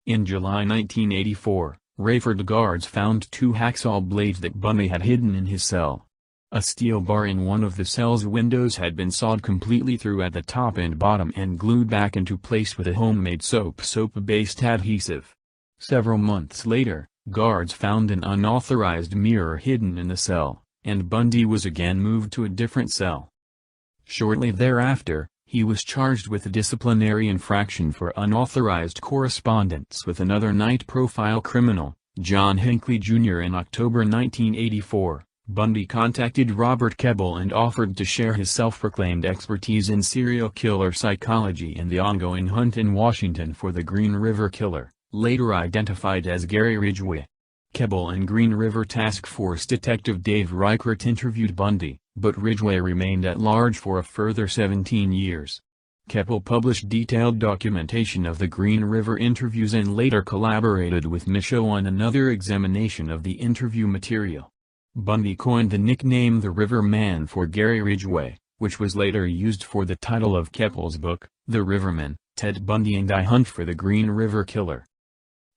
In July 1984, Rayford guards found 2 hacksaw blades that Bundy had hidden in his cell. A steel bar in one of the cell's windows had been sawed completely through at the top and bottom and glued back into place with a homemade soap-based adhesive. Several months later, guards found an unauthorized mirror hidden in the cell, and Bundy was again moved to a different cell. Shortly thereafter, he was charged with a disciplinary infraction for unauthorized correspondence with another night-profile criminal, John Hinckley Jr. In October 1984. Bundy contacted Robert Kebbell and offered to share his self-proclaimed expertise in serial killer psychology in the ongoing hunt in Washington for the Green River Killer, later identified as Gary Ridgway. Kebbell and Green River Task Force Detective Dave Reichert interviewed Bundy, but Ridgway remained at large for a further 17 years. Kebbell published detailed documentation of the Green River interviews and later collaborated with Michaud on another examination of the interview material. Bundy coined the nickname the River Man for Gary Ridgway, which was later used for the title of Kebbell's book, The Riverman, Ted Bundy and I Hunt for the Green River Killer.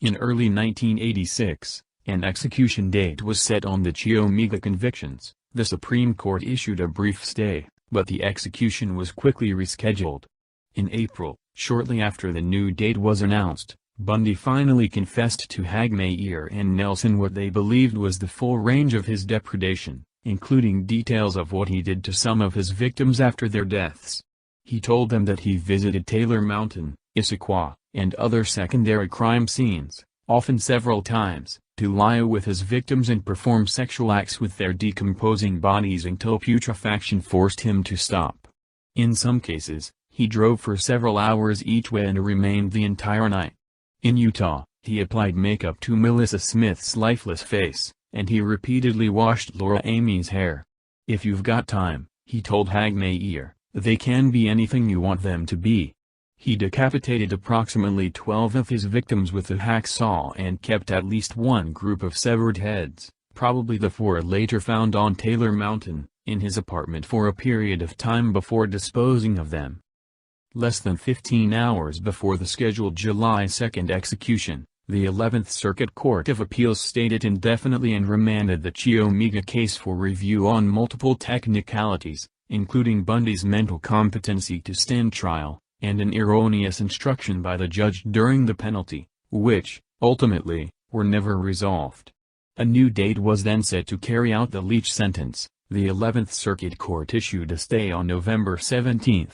In early 1986, an execution date was set on the Chiomega convictions. The Supreme Court issued a brief stay, but the execution was quickly rescheduled. In April, shortly after the new date was announced, Bundy finally confessed to Hagmaier and Nelson what they believed was the full range of his depredation, including details of what he did to some of his victims after their deaths. He told them that he visited Taylor Mountain, Issaquah, and other secondary crime scenes, often several times, to lie with his victims and perform sexual acts with their decomposing bodies until putrefaction forced him to stop. In some cases, he drove for several hours each way and remained the entire night. In Utah, he applied makeup to Melissa Smith's lifeless face, and he repeatedly washed Laura Amy's hair. If you've got time, he told Hagmaier, they can be anything you want them to be. He decapitated approximately 12 of his victims with a hacksaw and kept at least one group of severed heads, probably the 4 later found on Taylor Mountain, in his apartment for a period of time before disposing of them. Less than 15 hours before the scheduled July 2 execution, the 11th Circuit Court of Appeals stayed it indefinitely and remanded the Chiomega case for review on multiple technicalities, including Bundy's mental competency to stand trial, and an erroneous instruction by the judge during the penalty, which, ultimately, were never resolved. A new date was then set to carry out the Leach sentence. The 11th Circuit Court issued a stay on November 17.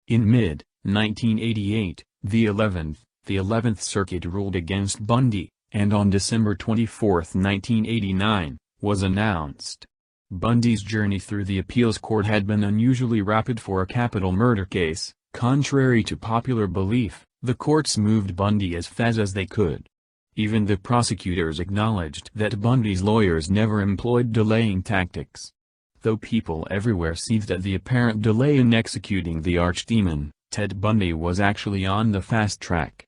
In mid-1988, the 11th Circuit ruled against Bundy, and on December 24, 1989, was announced. Bundy's journey through the appeals court had been unusually rapid for a capital murder case. Contrary to popular belief, the courts moved Bundy as fast as they could. Even the prosecutors acknowledged that Bundy's lawyers never employed delaying tactics. Though people everywhere seethed at the apparent delay in executing the archdemon, Ted Bundy was actually on the fast track.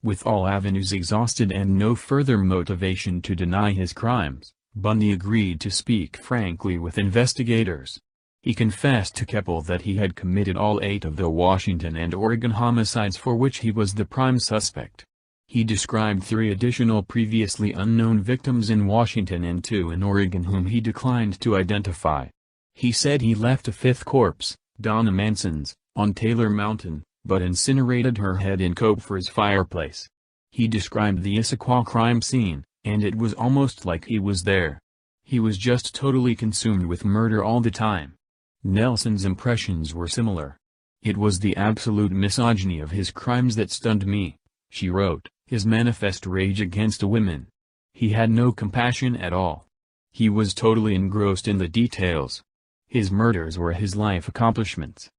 With all avenues exhausted and no further motivation to deny his crimes, Bundy agreed to speak frankly with investigators. He confessed to Kebbell that he had committed all 8 of the Washington and Oregon homicides for which he was the prime suspect. He described 3 additional previously unknown victims in Washington and 2 in Oregon whom he declined to identify. He said he left a 5th corpse, Donna Manson's, on Taylor Mountain, but incinerated her head in Cope's fireplace. He described the Issaquah crime scene, and it was almost like he was there. He was just totally consumed with murder all the time. Nelson's impressions were similar. It was the absolute misogyny of his crimes that stunned me, she wrote, his manifest rage against women. He had no compassion at all. He was totally engrossed in the details. His murders were his life accomplishments.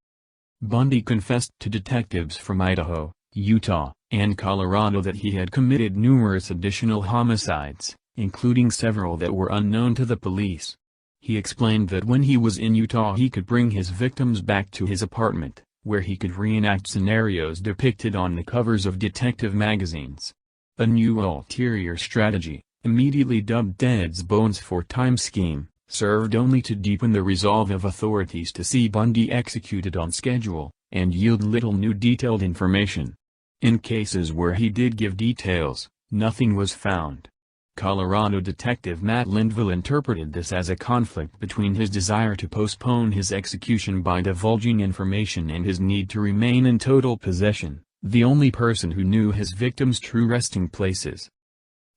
Bundy confessed to detectives from Idaho, Utah, and Colorado that he had committed numerous additional homicides, including several that were unknown to the police. He explained that when he was in Utah he could bring his victims back to his apartment, where he could reenact scenarios depicted on the covers of detective magazines. A new ulterior strategy, immediately dubbed Dead's Bones for Time scheme, served only to deepen the resolve of authorities to see Bundy executed on schedule, and yield little new detailed information. In cases where he did give details, nothing was found. Colorado detective Matt Linville interpreted this as a conflict between his desire to postpone his execution by divulging information and his need to remain in total possession, the only person who knew his victims' true resting places.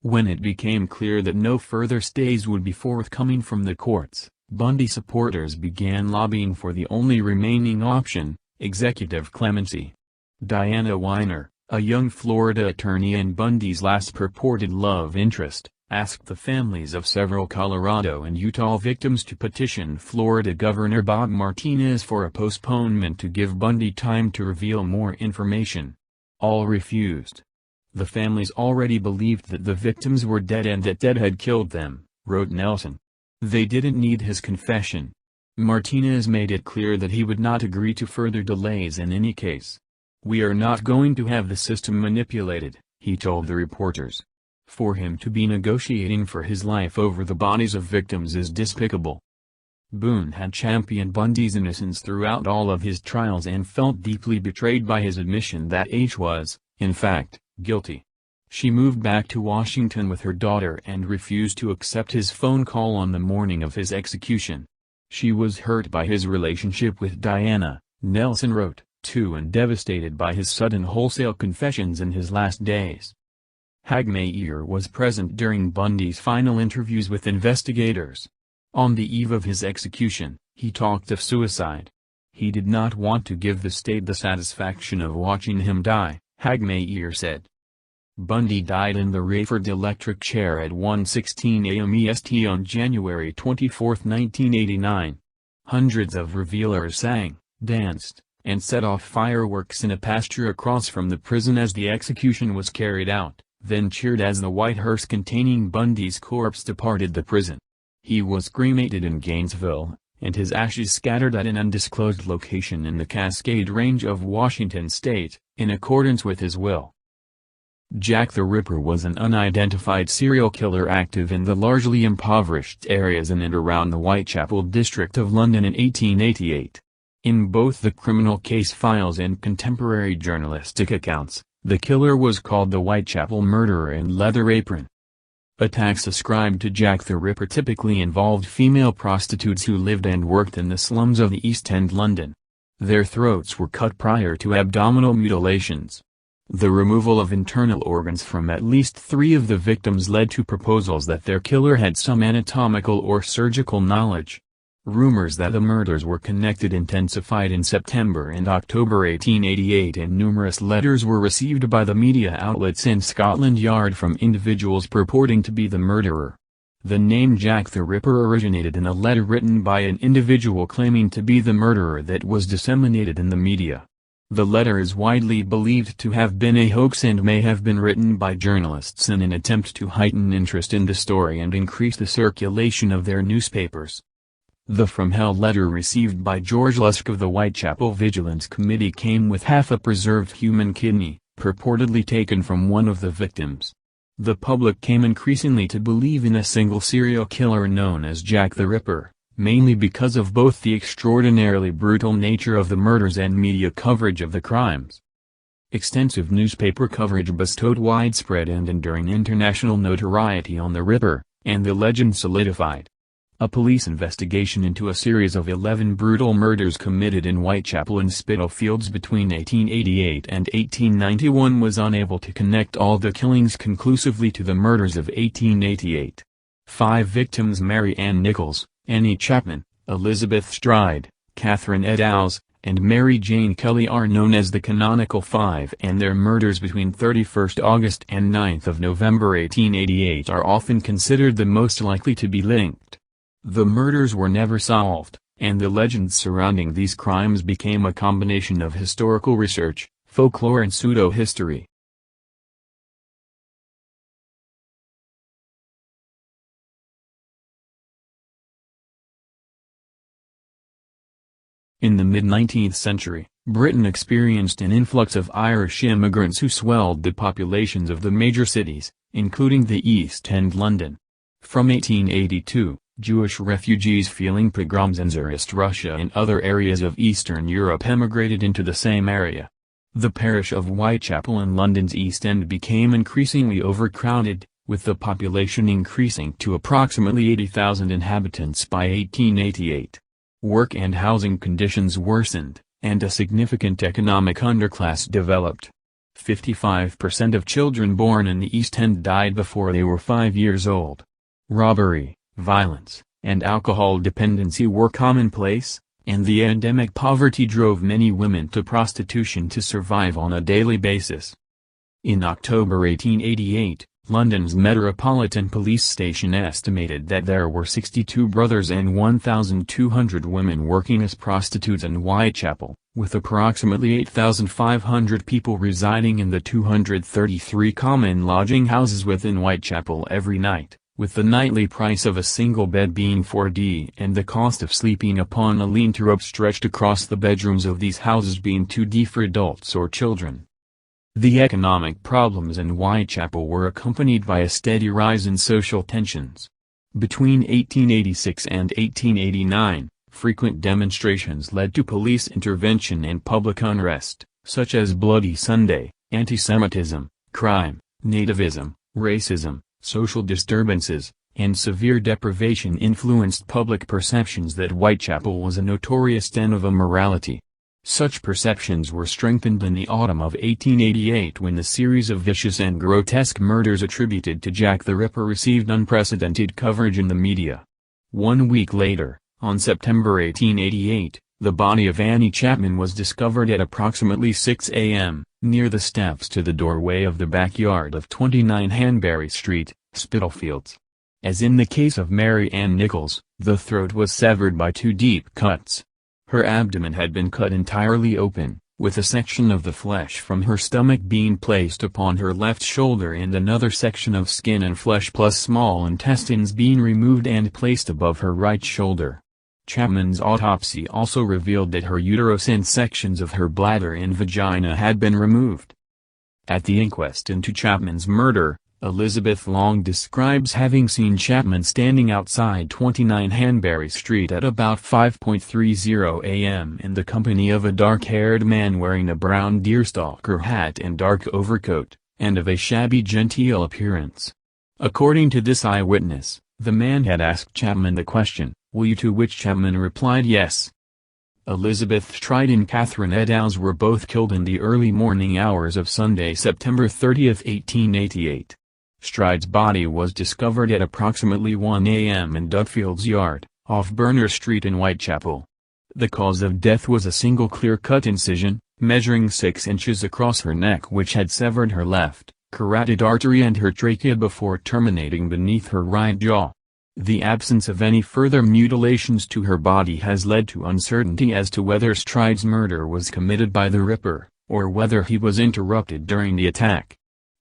When it became clear that no further stays would be forthcoming from the courts, Bundy supporters began lobbying for the only remaining option, executive clemency. Diana Weiner, a young Florida attorney and Bundy's last purported love interest, asked the families of several Colorado and Utah victims to petition Florida Governor Bob Martinez for a postponement to give Bundy time to reveal more information. All refused. The families already believed that the victims were dead and that Dead had killed them, wrote Nelson. They didn't need his confession. Martinez made it clear that he would not agree to further delays in any case. "We are not going to have the system manipulated," he told the reporters. "For him to be negotiating for his life over the bodies of victims is despicable." Boone had championed Bundy's innocence throughout all of his trials and felt deeply betrayed by his admission that H was, in fact, guilty. She moved back to Washington with her daughter and refused to accept his phone call on the morning of his execution. She was hurt by his relationship with Diana, Nelson wrote, too, and devastated by his sudden wholesale confessions in his last days. Hagmaier was present during Bundy's final interviews with investigators. On the eve of his execution, he talked of suicide. He did not want to give the state the satisfaction of watching him die, Hagmaier said. Bundy died in the Rayford electric chair at 1:16 a.m. EST on January 24, 1989. Hundreds of revealers sang, danced, and set off fireworks in a pasture across from the prison as the execution was carried out, then cheered as the white hearse containing Bundy's corpse departed the prison. He was cremated in Gainesville, and his ashes scattered at an undisclosed location in the Cascade Range of Washington state, in accordance with his will. Jack the Ripper was an unidentified serial killer active in the largely impoverished areas in and around the Whitechapel district of London in 1888. In both the criminal case files and contemporary journalistic accounts, the killer was called the Whitechapel Murderer and Leather Apron. Attacks ascribed to Jack the Ripper typically involved female prostitutes who lived and worked in the slums of the East End London. Their throats were cut prior to abdominal mutilations. The removal of internal organs from at least 3 of the victims led to proposals that their killer had some anatomical or surgical knowledge. Rumors that the murders were connected intensified in September and October 1888, and numerous letters were received by the media outlets in Scotland Yard from individuals purporting to be the murderer. The name Jack the Ripper originated in a letter written by an individual claiming to be the murderer that was disseminated in the media. The letter is widely believed to have been a hoax and may have been written by journalists in an attempt to heighten interest in the story and increase the circulation of their newspapers. The From Hell letter received by George Lusk of the Whitechapel Vigilance Committee came with half a preserved human kidney, purportedly taken from one of the victims. The public came increasingly to believe in a single serial killer known as Jack the Ripper, mainly because of both the extraordinarily brutal nature of the murders and media coverage of the crimes. Extensive newspaper coverage bestowed widespread and enduring international notoriety on the Ripper, and the legend solidified. A police investigation into a series of 11 brutal murders committed in Whitechapel and Spitalfields between 1888 and 1891 was unable to connect all the killings conclusively to the murders of 1888. 5 victims, Mary Ann Nichols, Annie Chapman, Elizabeth Stride, Catherine et al., and Mary Jane Kelly are known as the Canonical Five, and their murders between 31st August and 9th of November 1888 are often considered the most likely to be linked. The murders were never solved, and the legends surrounding these crimes became a combination of historical research, folklore and pseudo-history. In the mid-19th century, Britain experienced an influx of Irish immigrants who swelled the populations of the major cities, including the East End London. From 1882, Jewish refugees fleeing pogroms in Tsarist Russia and other areas of Eastern Europe emigrated into the same area. The parish of Whitechapel in London's East End became increasingly overcrowded, with the population increasing to approximately 80,000 inhabitants by 1888. Work and housing conditions worsened, and a significant economic underclass developed. 55% of children born in the East End died before they were 5 years old. Robbery, violence, and alcohol dependency were commonplace, and the endemic poverty drove many women to prostitution to survive on a daily basis. In October 1888, London's Metropolitan Police Station estimated that there were 62 brothers and 1,200 women working as prostitutes in Whitechapel, with approximately 8,500 people residing in the 233 common lodging houses within Whitechapel every night, with the nightly price of a single bed being £4d and the cost of sleeping upon a lean-to rope stretched across the bedrooms of these houses being £2d for adults or children. The economic problems in Whitechapel were accompanied by a steady rise in social tensions. Between 1886 and 1889, frequent demonstrations led to police intervention and public unrest, such as Bloody Sunday, anti-Semitism, crime, nativism, racism, social disturbances, and severe deprivation influenced public perceptions that Whitechapel was a notorious den of immorality. Such perceptions were strengthened in the autumn of 1888 when the series of vicious and grotesque murders attributed to Jack the Ripper received unprecedented coverage in the media. 1 week later, on September 1888, the body of Annie Chapman was discovered at approximately 6 a.m., near the steps to the doorway of the backyard of 29 Hanbury Street, Spitalfields. As in the case of Mary Ann Nichols, the throat was severed by 2 deep cuts. Her abdomen had been cut entirely open, with a section of the flesh from her stomach being placed upon her left shoulder and another section of skin and flesh plus small intestines being removed and placed above her right shoulder. Chapman's autopsy also revealed that her uterus and sections of her bladder and vagina had been removed. At the inquest into Chapman's murder, Elizabeth Long describes having seen Chapman standing outside 29 Hanbury Street at about 5:30 a.m. in the company of a dark-haired man wearing a brown deerstalker hat and dark overcoat, and of a shabby genteel appearance. According to this eyewitness, the man had asked Chapman the question, "Will you?" to which Chapman replied yes. Elizabeth Stride and Catherine Eddowes were both killed in the early morning hours of Sunday, September 30, 1888. Stride's body was discovered at approximately 1 a.m. in Dudfield's Yard, off Burner Street in Whitechapel. The cause of death was a single clear-cut incision, measuring 6 inches across her neck, which had severed her left, carotid artery and her trachea before terminating beneath her right jaw. The absence of any further mutilations to her body has led to uncertainty as to whether Stride's murder was committed by the Ripper, or whether he was interrupted during the attack.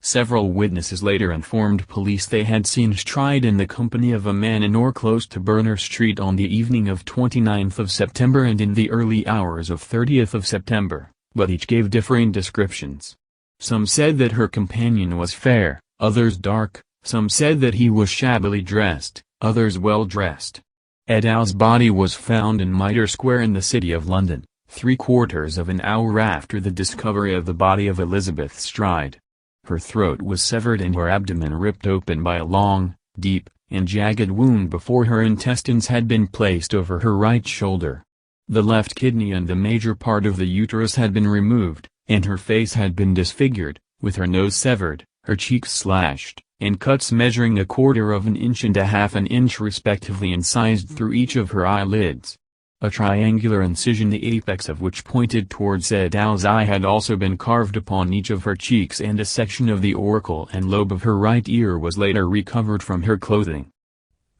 Several witnesses later informed police they had seen Stride in the company of a man in or close to Burner Street on the evening of 29th of September and in the early hours of 30th of September, but each gave differing descriptions. Some said that her companion was fair, others dark, some said that he was shabbily dressed, others well dressed. Eddowes' body was found in Mitre Square in the City of London, 3/4 of an hour after the discovery of the body of Elizabeth Stride. Her throat was severed and her abdomen ripped open by a long, deep, and jagged wound before her intestines had been placed over her right shoulder. The left kidney and the major part of the uterus had been removed, and her face had been disfigured, with her nose severed, her cheeks slashed, and cuts measuring 1/4 of an inch and 1/2 inch respectively incised through each of her eyelids. A triangular incision the apex of which pointed towards Edow's eye had also been carved upon each of her cheeks, and a section of the auricle and lobe of her right ear was later recovered from her clothing.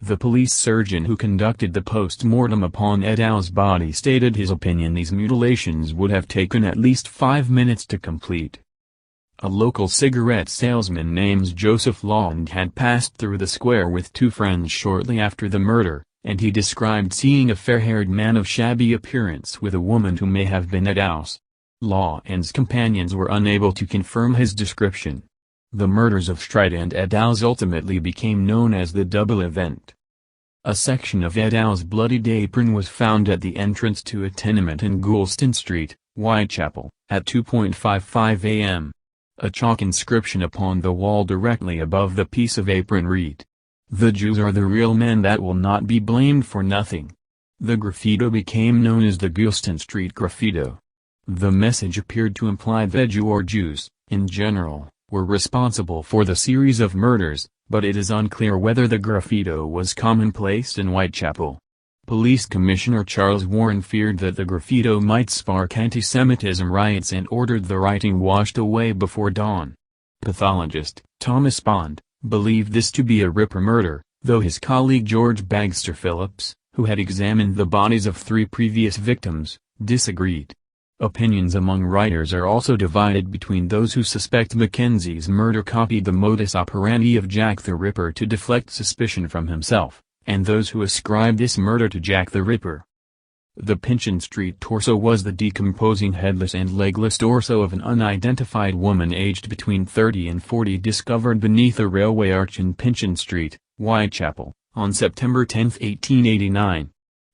The police surgeon who conducted the post-mortem upon Edow's body stated his opinion these mutilations would have taken at least 5 minutes to complete. A local cigarette salesman named Joseph Lawand had passed through the square with 2 friends shortly after the murder, and he described seeing a fair-haired man of shabby appearance with a woman who may have been Edow's. Lawand's companions were unable to confirm his description. The murders of Stride and Edow's ultimately became known as the double event. A section of Edow's bloodied apron was found at the entrance to a tenement in Goulston Street, Whitechapel, at 2:55 a.m. A chalk inscription upon the wall directly above the piece of apron read, "The Jews are the real men that will not be blamed for nothing." The graffito became known as the Goulston Street graffito. The message appeared to imply that Jew or Jews, in general, were responsible for the series of murders, but it is unclear whether the graffito was commonplace in Whitechapel. Police Commissioner Charles Warren feared that the graffito might spark anti-Semitism riots and ordered the writing washed away before dawn. Pathologist Thomas Bond believed this to be a Ripper murder, though his colleague George Bagster Phillips, who had examined the bodies of 3 previous victims, disagreed. Opinions among writers are also divided between those who suspect Mackenzie's murder copied the modus operandi of Jack the Ripper to deflect suspicion from himself, and those who ascribe this murder to Jack the Ripper. The Pinchin Street torso was the decomposing headless and legless torso of an unidentified woman aged between 30 and 40 discovered beneath a railway arch in Pinchin Street, Whitechapel, on September 10, 1889.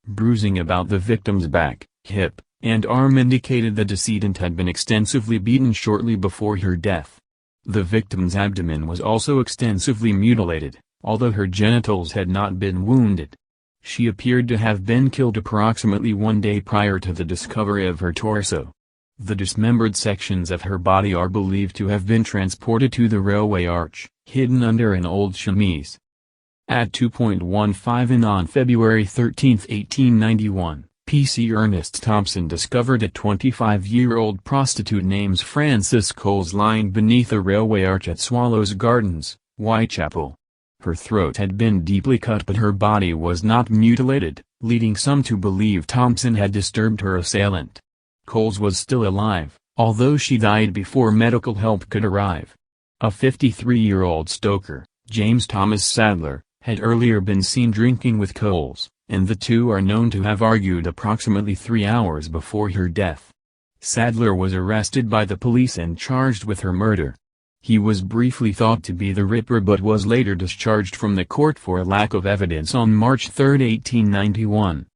Bruising about the victim's back, hip, and arm indicated the decedent had been extensively beaten shortly before her death. The victim's abdomen was also extensively mutilated, although her genitals had not been wounded. She appeared to have been killed approximately 1 day prior to the discovery of her torso. The dismembered sections of her body are believed to have been transported to the railway arch, hidden under an old chemise. At 2:15 in on February 13, 1891, P.C. Ernest Thompson discovered a 25-year-old prostitute named Frances Coles lying beneath a railway arch at Swallows Gardens, Whitechapel. Her throat had been deeply cut but her body was not mutilated, leading some to believe Thompson had disturbed her assailant. Coles was still alive, although she died before medical help could arrive. A 53-year-old stoker, James Thomas Sadler, had earlier been seen drinking with Coles, and the two are known to have argued approximately 3 hours before her death. Sadler was arrested by the police and charged with her murder. He was briefly thought to be the Ripper but was later discharged from the court for a lack of evidence on March 3, 1891.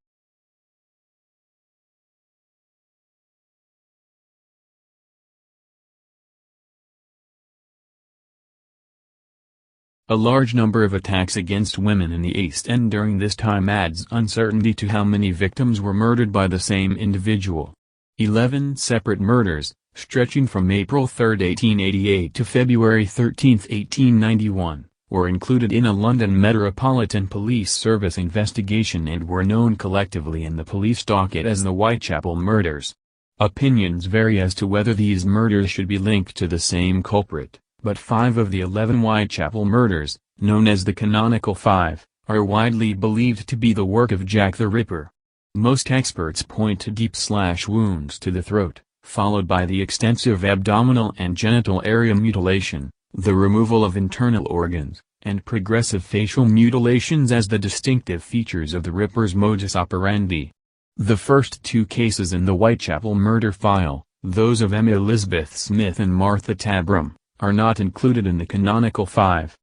A large number of attacks against women in the East End during this time adds uncertainty to how many victims were murdered by the same individual. 11 separate murders, stretching from April 3, 1888 to February 13, 1891, were included in a London Metropolitan Police Service investigation and were known collectively in the police docket as the Whitechapel murders. Opinions vary as to whether these murders should be linked to the same culprit, but 5 of the 11 Whitechapel murders, known as the Canonical Five, are widely believed to be the work of Jack the Ripper. Most experts point to deep slash wounds to the throat, followed by the extensive abdominal and genital area mutilation, the removal of internal organs, and progressive facial mutilations as the distinctive features of the Ripper's modus operandi. The first 2 cases in the Whitechapel murder file, those of Emma Elizabeth Smith and Martha Tabram, are not included in the Canonical Five.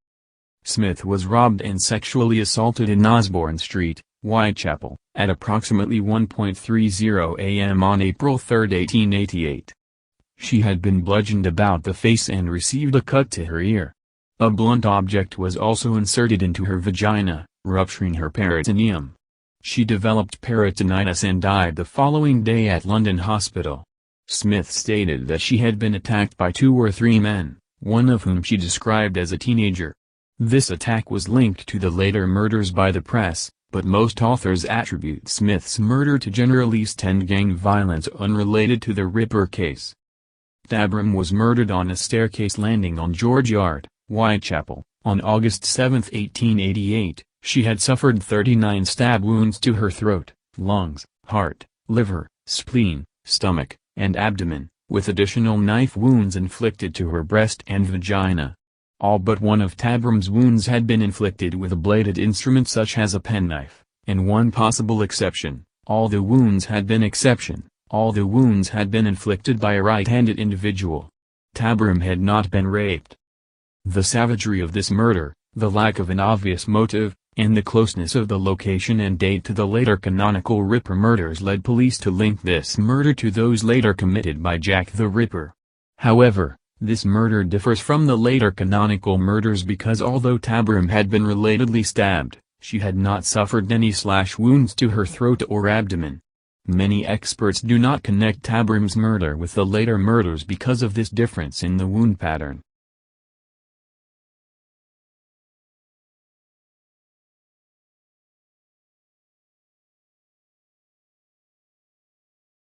Smith was robbed and sexually assaulted in Osborne Street, Whitechapel, at approximately 1:30 a.m. on April 3, 1888. She had been bludgeoned about the face and received a cut to her ear. A blunt object was also inserted into her vagina, rupturing her peritoneum. She developed peritonitis and died the following day at London Hospital. Smith stated that she had been attacked by 2 or 3 men, one of whom she described as a teenager. This attack was linked to the later murders by the press, but most authors attribute Smith's murder to General East End gang violence unrelated to the Ripper case. Tabram was murdered on a staircase landing on George Yard, Whitechapel, on August 7, 1888. She had suffered 39 stab wounds to her throat, lungs, heart, liver, spleen, stomach, and abdomen, with additional knife wounds inflicted to her breast and vagina. All but one of Tabram's wounds had been inflicted with a bladed instrument such as a penknife, and one possible exception, all the wounds had been inflicted by a right-handed individual. Tabram had not been raped. The savagery of this murder, the lack of an obvious motive, and the closeness of the location and date to the later canonical Ripper murders led police to link this murder to those later committed by Jack the Ripper. However, this murder differs from the later canonical murders because although Tabram had been relatedly stabbed, she had not suffered any slash wounds to her throat or abdomen. Many experts do not connect Tabram's murder with the later murders because of this difference in the wound pattern.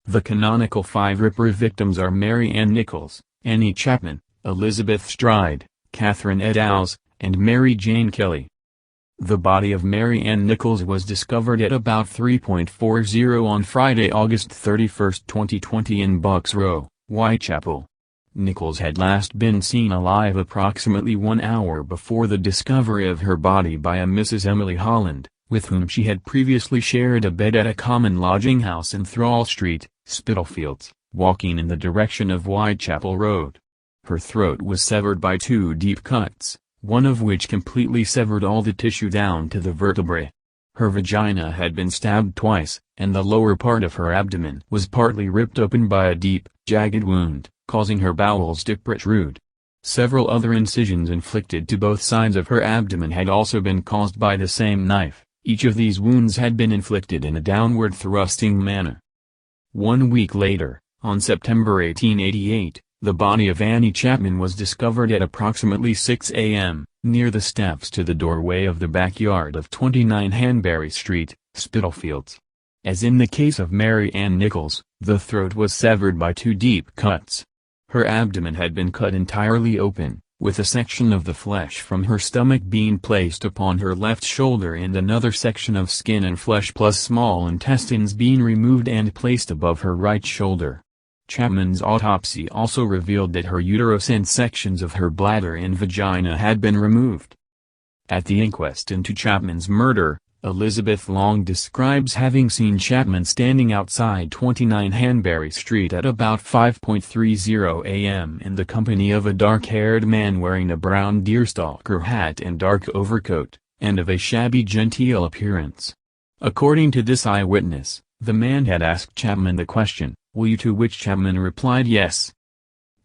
The canonical 5 Ripper victims are Mary Ann Nichols, Annie Chapman, Elizabeth Stride, Catherine Eddowes, and Mary Jane Kelly. The body of Mary Ann Nichols was discovered at about 3:40 on Friday, August 31, 2020 in Bucks Row, Whitechapel. Nichols had last been seen alive approximately 1 hour before the discovery of her body by a Mrs. Emily Holland, with whom she had previously shared a bed at a common lodging house in Thrall Street, Spitalfields, walking in the direction of Whitechapel Road. Her throat was severed by 2 deep cuts, one of which completely severed all the tissue down to the vertebrae. Her vagina had been stabbed twice, and the lower part of her abdomen was partly ripped open by a deep, jagged wound, causing her bowels to protrude. Several other incisions inflicted to both sides of her abdomen had also been caused by the same knife. Each of these wounds had been inflicted in a downward thrusting manner. 1 week later, on September 1888, the body of Annie Chapman was discovered at approximately 6 a.m., near the steps to the doorway of the backyard of 29 Hanbury Street, Spitalfields. As in the case of Mary Ann Nichols, the throat was severed by 2 deep cuts. Her abdomen had been cut entirely open, with a section of the flesh from her stomach being placed upon her left shoulder and another section of skin and flesh plus small intestines being removed and placed above her right shoulder. Chapman's autopsy also revealed that her uterus and sections of her bladder and vagina had been removed. At the inquest into Chapman's murder, Elizabeth Long describes having seen Chapman standing outside 29 Hanbury Street at about 5:30 a.m. in the company of a dark-haired man wearing a brown deerstalker hat and dark overcoat, and of a shabby genteel appearance. According to this eyewitness, the man had asked Chapman the question, "Will you?" to which Chapman replied yes.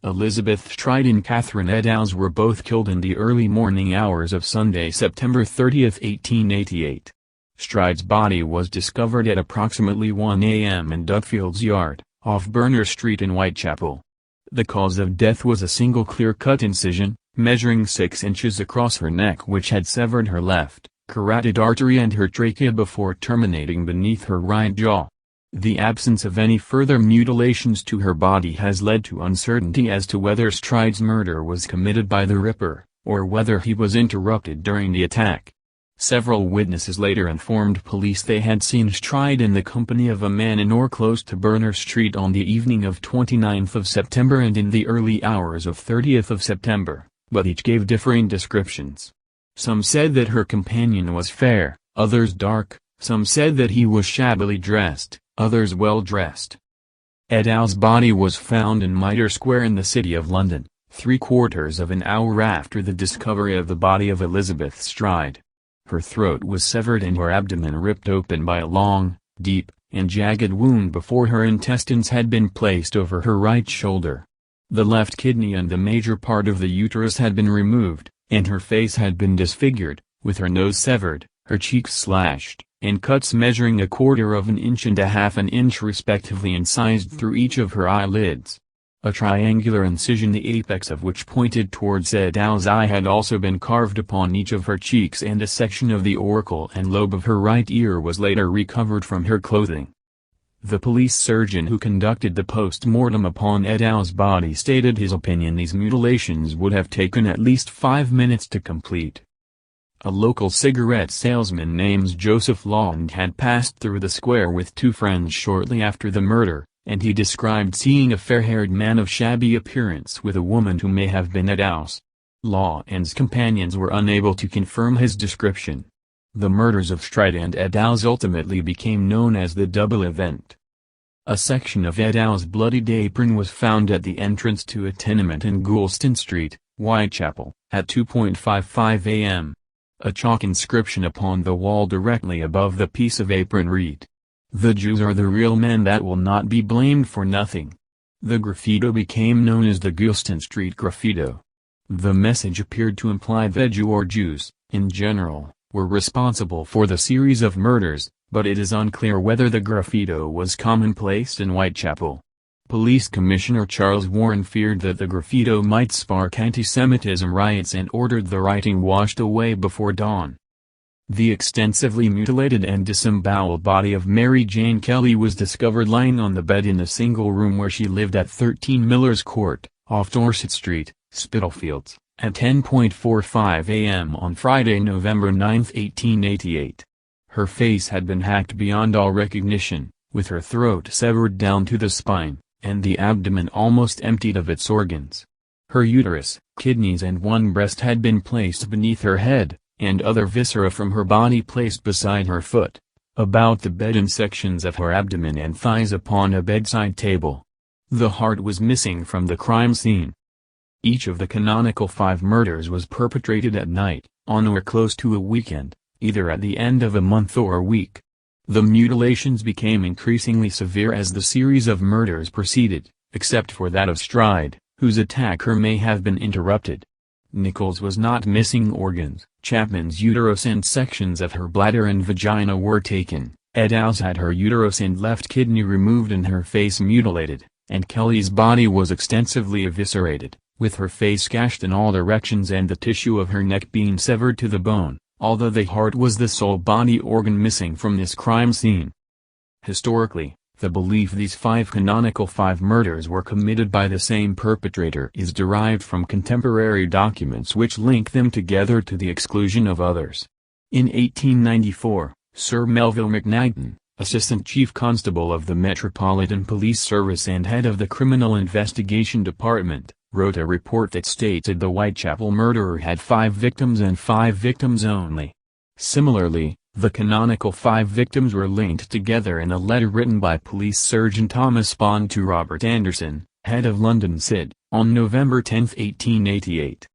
Elizabeth Stride and Catherine Eddowes were both killed in the early morning hours of Sunday, September 30, 1888. Stride's body was discovered at approximately 1 a.m. in Duckfield's Yard, off Berner Street in Whitechapel. The cause of death was a single clear-cut incision, measuring 6 inches across her neck, which had severed her left carotid artery and her trachea before terminating beneath her right jaw. The absence of any further mutilations to her body has led to uncertainty as to whether Stride's murder was committed by the Ripper, or whether he was interrupted during the attack. Several witnesses later informed police they had seen Stride in the company of a man in or close to Berner Street on the evening of 29th of September and in the early hours of 30th of September, but each gave differing descriptions. Some said that her companion was fair, others dark, some said that he was shabbily dressed, others well dressed. Eddowes' body was found in Mitre Square in the City of London, 3/4 of an hour after the discovery of the body of Elizabeth Stride. Her throat was severed and her abdomen ripped open by a long, deep, and jagged wound before her intestines had been placed over her right shoulder. The left kidney and the major part of the uterus had been removed, and her face had been disfigured, with her nose severed, her cheeks slashed, and cuts measuring 1/4 of an inch and 1/2 inch respectively incised through each of her eyelids. A triangular incision the apex of which pointed towards Adele's eye had also been carved upon each of her cheeks, and a section of the auricle and lobe of her right ear was later recovered from her clothing. The police surgeon who conducted the post-mortem upon Adele's body stated his opinion these mutilations would have taken at least 5 minutes to complete. A local cigarette salesman named Joseph Lawland had passed through the square with 2 friends shortly after the murder, and he described seeing a fair-haired man of shabby appearance with a woman who may have been Adele's. Lawland's companions were unable to confirm his description. The murders of Stride and Adele's ultimately became known as the double event. A section of Adele's bloodied apron was found at the entrance to a tenement in Goulston Street, Whitechapel, at 2:55 a.m. A chalk inscription upon the wall directly above the piece of apron read, "The Jews are the real men that will not be blamed for nothing." The graffito became known as the Goulston Street graffito. The message appeared to imply that Jew or Jews, in general, were responsible for the series of murders, but it is unclear whether the graffito was commonplace in Whitechapel. Police Commissioner Charles Warren feared that the graffito might spark anti-Semitism riots and ordered the writing washed away before dawn. The extensively mutilated and disemboweled body of Mary Jane Kelly was discovered lying on the bed in the single room where she lived at 13 Miller's Court, off Dorset Street, Spitalfields, at 10:45 a.m. on Friday, November 9, 1888. Her face had been hacked beyond all recognition, with her throat severed down to the spine, and the abdomen almost emptied of its organs. Her uterus, kidneys and one breast had been placed beneath her head, and other viscera from her body placed beside her foot, about the bed, and sections of her abdomen and thighs upon a bedside table. The heart was missing from the crime scene. Each of the canonical 5 murders was perpetrated at night, on or close to a weekend, either at the end of a month or week. The mutilations became increasingly severe as the series of murders proceeded, except for that of Stride, whose attacker may have been interrupted. Nichols was not missing organs. Chapman's uterus and sections of her bladder and vagina were taken. Adele's had her uterus and left kidney removed and her face mutilated, and Kelly's body was extensively eviscerated, with her face gashed in all directions and the tissue of her neck being severed to the bone, although the heart was the sole body organ missing from this crime scene. Historically, the belief these 5 canonical 5 murders were committed by the same perpetrator is derived from contemporary documents which link them together to the exclusion of others. In 1894, Sir Melville Macnaghten, Assistant Chief Constable of the Metropolitan Police Service and head of the Criminal Investigation Department, wrote a report that stated the Whitechapel murderer had 5 victims and 5 victims only. Similarly, the canonical 5 victims were linked together in a letter written by Police Surgeon Thomas Bond to Robert Anderson, head of London CID, on November 10, 1888.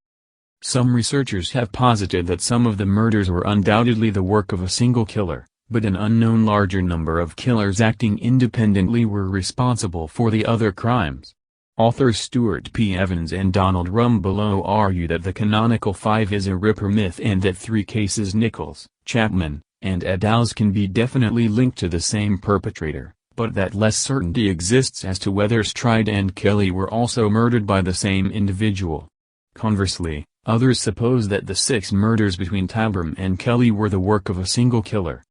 Some researchers have posited that some of the murders were undoubtedly the work of a single killer, but an unknown larger number of killers acting independently were responsible for the other crimes. Authors Stuart P. Evans and Donald Rumbelow argue that the canonical 5 is a Ripper myth and that 3 cases, Nichols, Chapman, and Adele's, can be definitely linked to the same perpetrator, but that less certainty exists as to whether Stride and Kelly were also murdered by the same individual. Conversely, others suppose that the 6 murders between Tabram and Kelly were the work of a single killer.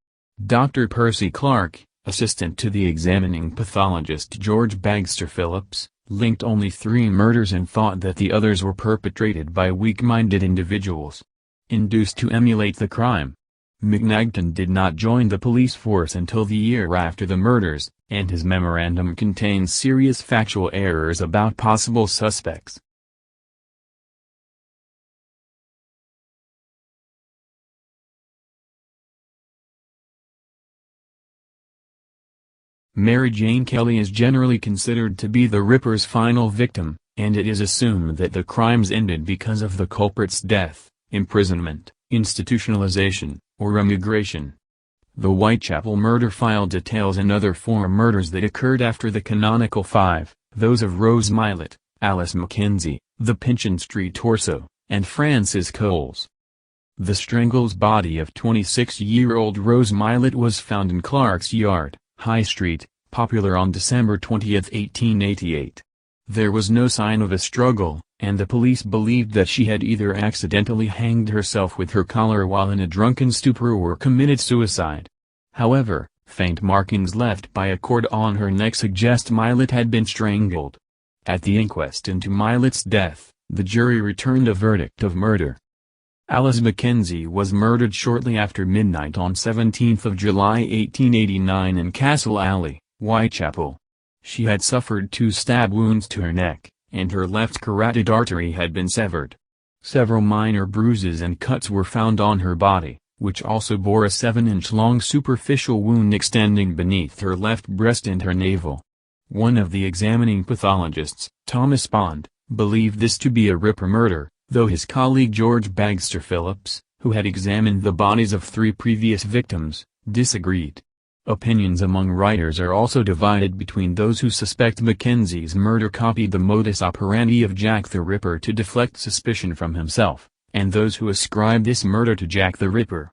Dr. Percy Clark, assistant to the examining pathologist George Bagster Phillips, linked only 3 murders and thought that the others were perpetrated by weak-minded individuals induced to emulate the crime. Macnaghten did not join the police force until the year after the murders, and his memorandum contains serious factual errors about possible suspects. Mary Jane Kelly is generally considered to be the Ripper's final victim, and it is assumed that the crimes ended because of the culprit's death, imprisonment, institutionalization, or emigration. The Whitechapel murder file details another 4 murders that occurred after the canonical 5, those of Rose Milett, Alice Mackenzie, the Pinchin Street torso, and Francis Coles. The strangled body of 26-year-old Rose Milett was found in Clark's Yard, High Street, Popular, on December 20, 1888. There was no sign of a struggle, and the police believed that she had either accidentally hanged herself with her collar while in a drunken stupor or committed suicide. However, faint markings left by a cord on her neck suggest Milet had been strangled. At the inquest into Milet's death, the jury returned a verdict of murder. Alice Mackenzie was murdered shortly after midnight on 17 July 1889 in Castle Alley, Whitechapel. She had suffered 2 stab wounds to her neck, and her left carotid artery had been severed. Several minor bruises and cuts were found on her body, which also bore a 7-inch-long superficial wound extending beneath her left breast and her navel. One of the examining pathologists, Thomas Bond, believed this to be a Ripper murder, though his colleague George Bagster Phillips, who had examined the bodies of 3 previous victims, disagreed. Opinions among writers are also divided between those who suspect Mackenzie's murder copied the modus operandi of Jack the Ripper to deflect suspicion from himself, and those who ascribe this murder to Jack the Ripper.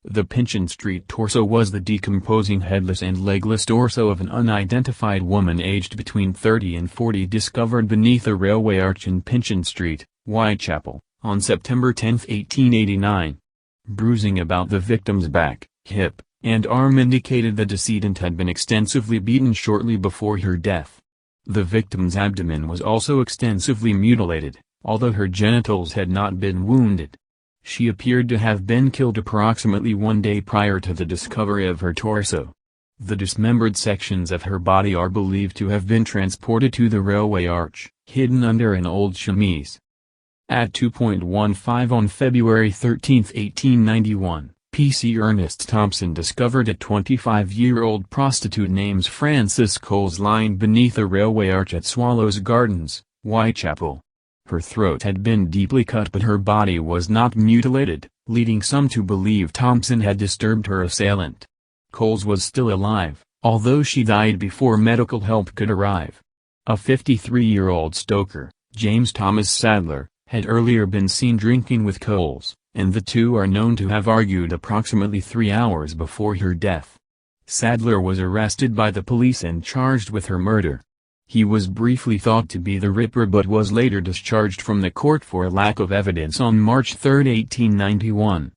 The Pinchin Street torso was the decomposing headless and legless torso of an unidentified woman aged between 30 and 40 discovered beneath a railway arch in Pinchin Street, Whitechapel, on September 10, 1889. Bruising about the victim's back, hip, and arm indicated the decedent had been extensively beaten shortly before her death. The victim's abdomen was also extensively mutilated, although her genitals had not been wounded. She appeared to have been killed approximately 1 day prior to the discovery of her torso. The dismembered sections of her body are believed to have been transported to the railway arch, hidden under an old chemise. At 2:15 on February 13, 1891, P.C. Ernest Thompson discovered a 25-year-old prostitute named Frances Coles lying beneath a railway arch at Swallows Gardens, Whitechapel. Her throat had been deeply cut but her body was not mutilated, leading some to believe Thompson had disturbed her assailant. Coles was still alive, although she died before medical help could arrive. A 53-year-old stoker, James Thomas Sadler, had earlier been seen drinking with Coles, and the two are known to have argued approximately 3 hours before her death. Sadler was arrested by the police and charged with her murder. He was briefly thought to be the Ripper but was later discharged from the court for lack of evidence on March 3, 1891.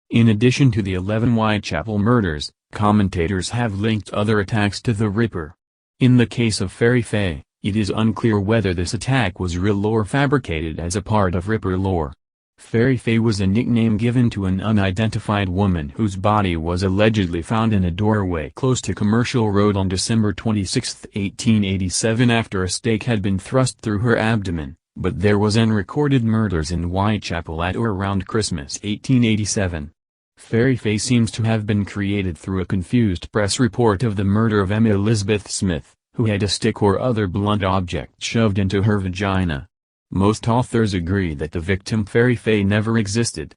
In addition to the 11 Whitechapel murders, commentators have linked other attacks to the Ripper. In the case of Fairy Faye, it is unclear whether this attack was real or fabricated as a part of Ripper lore. Fairy Faye was a nickname given to an unidentified woman whose body was allegedly found in a doorway close to Commercial Road on December 26, 1887 after a stake had been thrust through her abdomen, but there was unrecorded murders in Whitechapel at or around Christmas 1887. Fairy Faye seems to have been created through a confused press report of the murder of Emma Elizabeth Smith, who had a stick or other blunt object shoved into her vagina. Most authors agree that the victim Fairy Faye never existed.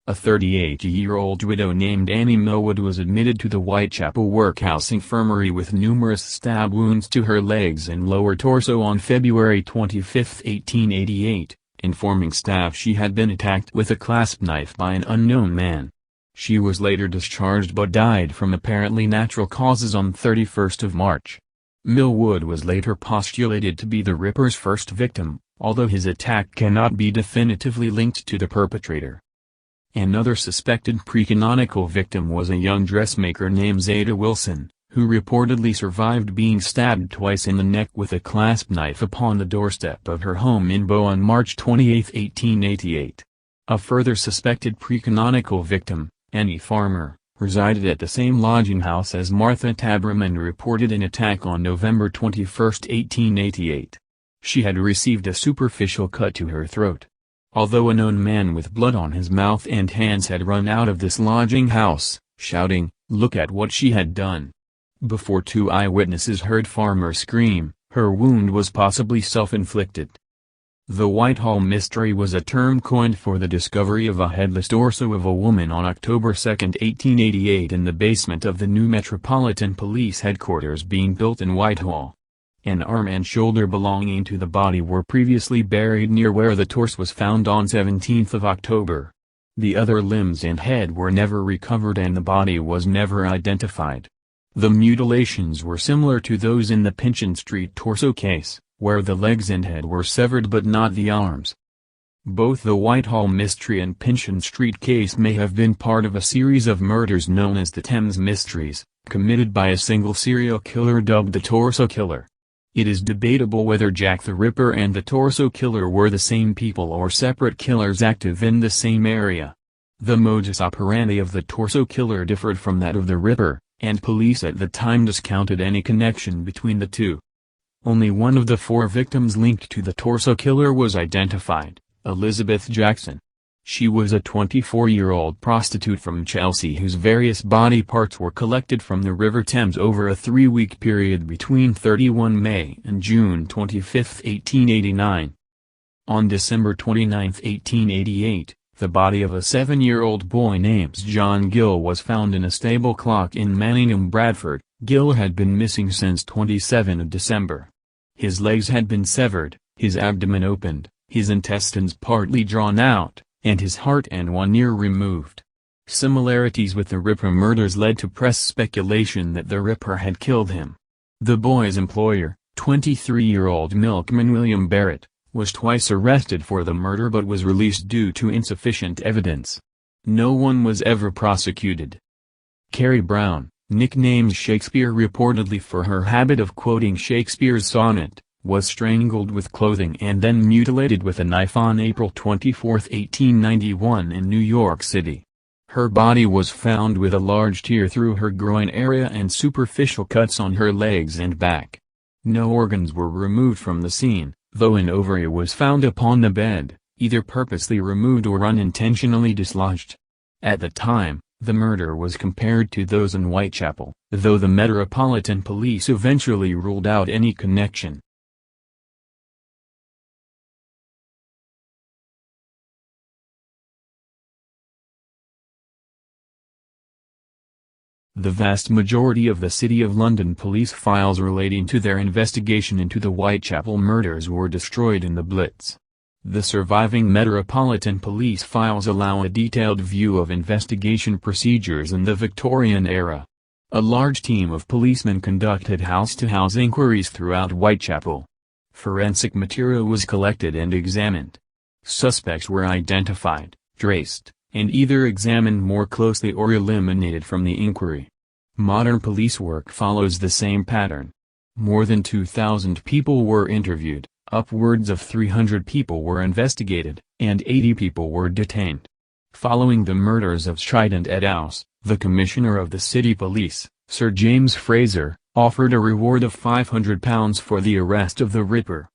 A 38-year-old widow named Annie Millwood was admitted to the Whitechapel Workhouse Infirmary with numerous stab wounds to her legs and lower torso on February 25, 1888, informing staff she had been attacked with a clasp knife by an unknown man. She was later discharged but died from apparently natural causes on 31 March. Millwood was later postulated to be the Ripper's first victim, although his attack cannot be definitively linked to the perpetrator. Another suspected pre-canonical victim was a young dressmaker named Zeta Wilson, who reportedly survived being stabbed twice in the neck with a clasp knife upon the doorstep of her home in Bow on March 28, 1888. A further suspected pre-canonical victim, Annie Farmer, resided at the same lodging house as Martha Tabram and reported an attack on November 21, 1888. She had received a superficial cut to her throat. Although a known man with blood on his mouth and hands had run out of this lodging house, shouting, "Look at what she had done." Before 2 eyewitnesses heard Farmer scream, her wound was possibly self-inflicted. The Whitehall mystery was a term coined for the discovery of a headless torso of a woman on October 2, 1888 in the basement of the new Metropolitan Police headquarters being built in Whitehall. An arm and shoulder belonging to the body were previously buried near where the torso was found on 17 October. The other limbs and head were never recovered and the body was never identified. The mutilations were similar to those in the Pinchin Street torso case, where the legs and head were severed but not the arms. Both the Whitehall mystery and Pinchin Street case may have been part of a series of murders known as the Thames Mysteries, committed by a single serial killer dubbed the Torso Killer. It is debatable whether Jack the Ripper and the Torso Killer were the same people or separate killers active in the same area. The modus operandi of the Torso Killer differed from that of the Ripper, and police at the time discounted any connection between the two. Only one of the 4 victims linked to the Torso Killer was identified: Elizabeth Jackson. She was a 24-year-old prostitute from Chelsea whose various body parts were collected from the River Thames over a 3-week period between 31 May and June 25, 1889. On December 29, 1888, the body of a 7-year-old boy named John Gill was found in a stable clock in Manningham, Bradford. Gill had been missing since 27 December. His legs had been severed, his abdomen opened, his intestines partly drawn out, and his heart and one ear removed. Similarities with the Ripper murders led to press speculation that the Ripper had killed him. The boy's employer, 23-year-old milkman William Barrett, was twice arrested for the murder but was released due to insufficient evidence. No one was ever prosecuted. Carrie Brown, nicknamed Shakespeare reportedly for her habit of quoting Shakespeare's sonnet, was strangled with clothing and then mutilated with a knife on April 24, 1891 in New York City. Her body was found with a large tear through her groin area and superficial cuts on her legs and back. No organs were removed from the scene, though an ovary was found upon the bed, either purposely removed or unintentionally dislodged. At the time, the murder was compared to those in Whitechapel, though the Metropolitan Police eventually ruled out any connection. The vast majority of the City of London police files relating to their investigation into the Whitechapel murders were destroyed in the Blitz. The surviving Metropolitan Police files allow a detailed view of investigation procedures in the Victorian era. A large team of policemen conducted house-to-house inquiries throughout Whitechapel. Forensic material was collected and examined. Suspects were identified, traced, and either examined more closely or eliminated from the inquiry. Modern police work follows the same pattern. More than 2,000 people were interviewed, upwards of 300 people were investigated, and 80 people were detained. Following the murders of Scheidt et al., the Commissioner of the City Police, Sir James Fraser, offered a reward of £500 for the arrest of the Ripper.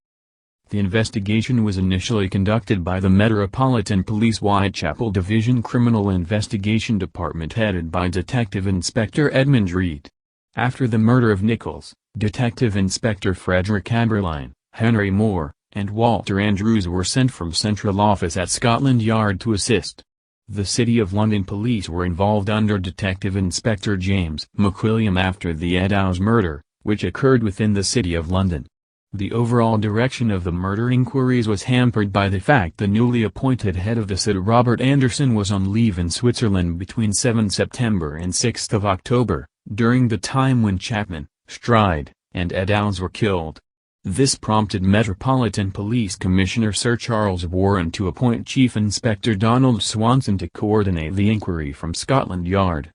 The investigation was initially conducted by the Metropolitan Police Whitechapel Division Criminal Investigation Department headed by Detective Inspector Edmund Reed. After the murder of Nichols, Detective Inspector Frederick Aberline, Henry Moore, and Walter Andrews were sent from Central Office at Scotland Yard to assist. The City of London Police were involved under Detective Inspector James McWilliam after the Eddowes murder, which occurred within the City of London. The overall direction of the murder inquiries was hampered by the fact the newly appointed head of the CID Robert Anderson was on leave in Switzerland between 7 September and 6 October, during the time when Chapman, Stride, and Eddowes were killed. This prompted Metropolitan Police Commissioner Sir Charles Warren to appoint Chief Inspector Donald Swanson to coordinate the inquiry from Scotland Yard.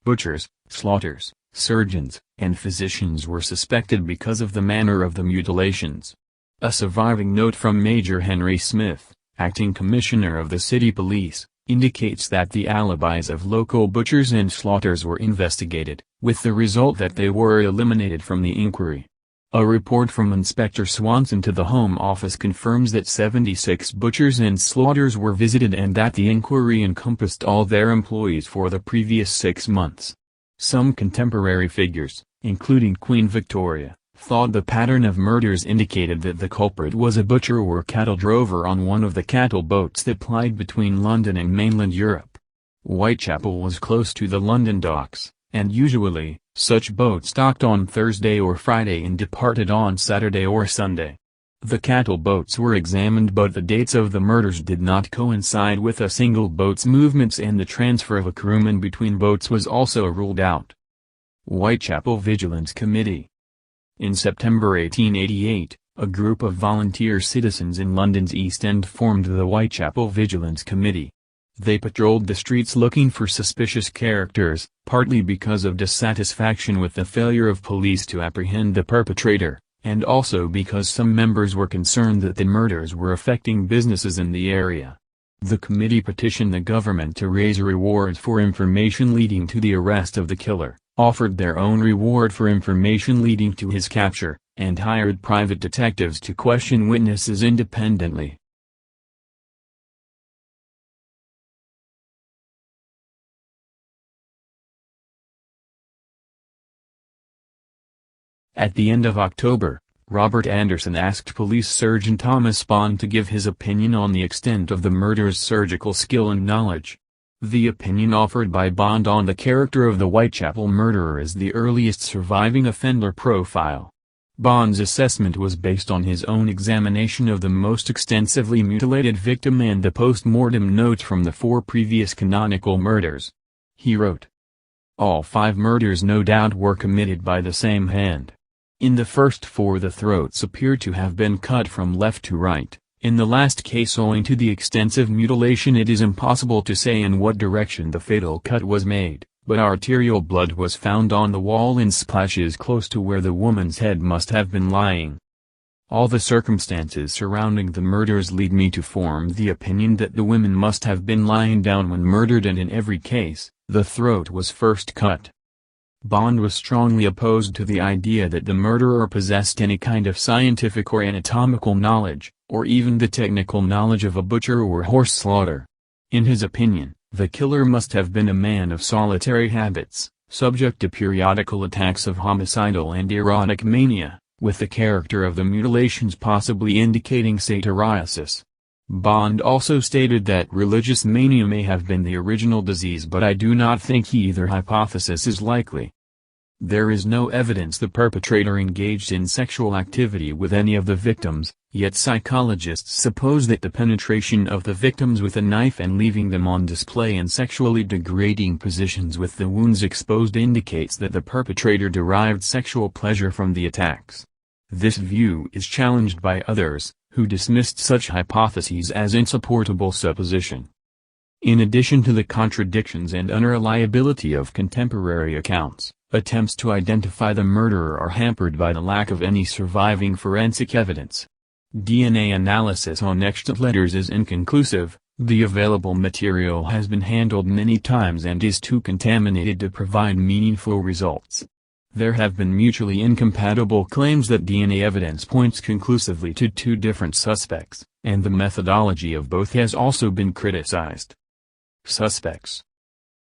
Butchers, slaughters, surgeons, and physicians were suspected because of the manner of the mutilations. A surviving note from Major Henry Smith, acting commissioner of the city police, indicates that the alibis of local butchers and slaughters were investigated, with the result that they were eliminated from the inquiry. A report from Inspector Swanson to the Home Office confirms that 76 butchers and slaughters were visited and that the inquiry encompassed all their employees for the previous 6 months. Some contemporary figures, including Queen Victoria, thought the pattern of murders indicated that the culprit was a butcher or cattle drover on one of the cattle boats that plied between London and mainland Europe. Whitechapel was close to the London docks, and usually, such boats docked on Thursday or Friday and departed on Saturday or Sunday. The cattle boats were examined, but the dates of the murders did not coincide with a single boat's movements, and the transfer of a crewman between boats was also ruled out. Whitechapel Vigilance Committee. In September 1888, a group of volunteer citizens in London's East End formed the Whitechapel Vigilance Committee. They patrolled the streets looking for suspicious characters, partly because of dissatisfaction with the failure of police to apprehend the perpetrator, and also because some members were concerned that the murders were affecting businesses in the area. The committee petitioned the government to raise rewards for information leading to the arrest of the killer, offered their own reward for information leading to his capture, and hired private detectives to question witnesses independently. At the end of October, Robert Anderson asked Police Surgeon Thomas Bond to give his opinion on the extent of the murderer's surgical skill and knowledge. The opinion offered by Bond on the character of the Whitechapel murderer is the earliest surviving offender profile. Bond's assessment was based on his own examination of the most extensively mutilated victim and the post-mortem notes from the 4 previous canonical murders. He wrote, "All 5 murders no doubt were committed by the same hand. In the first 4 the throats appear to have been cut from left to right. In the last case, owing to the extensive mutilation, it is impossible to say in what direction the fatal cut was made, but arterial blood was found on the wall in splashes close to where the woman's head must have been lying. All the circumstances surrounding the murders lead me to form the opinion that the women must have been lying down when murdered, and in every case, the throat was first cut." Bond was strongly opposed to the idea that the murderer possessed any kind of scientific or anatomical knowledge, or even the technical knowledge of a butcher or horse slaughter. In his opinion, the killer must have been a man of solitary habits, subject to periodical attacks of homicidal and erotic mania, with the character of the mutilations possibly indicating satyriasis. Bond also stated that religious mania may have been the original disease, but I do not think either hypothesis is likely. There is no evidence the perpetrator engaged in sexual activity with any of the victims, yet psychologists suppose that the penetration of the victims with a knife and leaving them on display in sexually degrading positions with the wounds exposed indicates that the perpetrator derived sexual pleasure from the attacks. This view is challenged by others, who dismissed such hypotheses as insupportable supposition. In addition to the contradictions and unreliability of contemporary accounts, attempts to identify the murderer are hampered by the lack of any surviving forensic evidence. DNA analysis on extant letters is inconclusive, the available material has been handled many times and is too contaminated to provide meaningful results. There have been mutually incompatible claims that DNA evidence points conclusively to 2 different suspects, and the methodology of both has also been criticized. Suspects.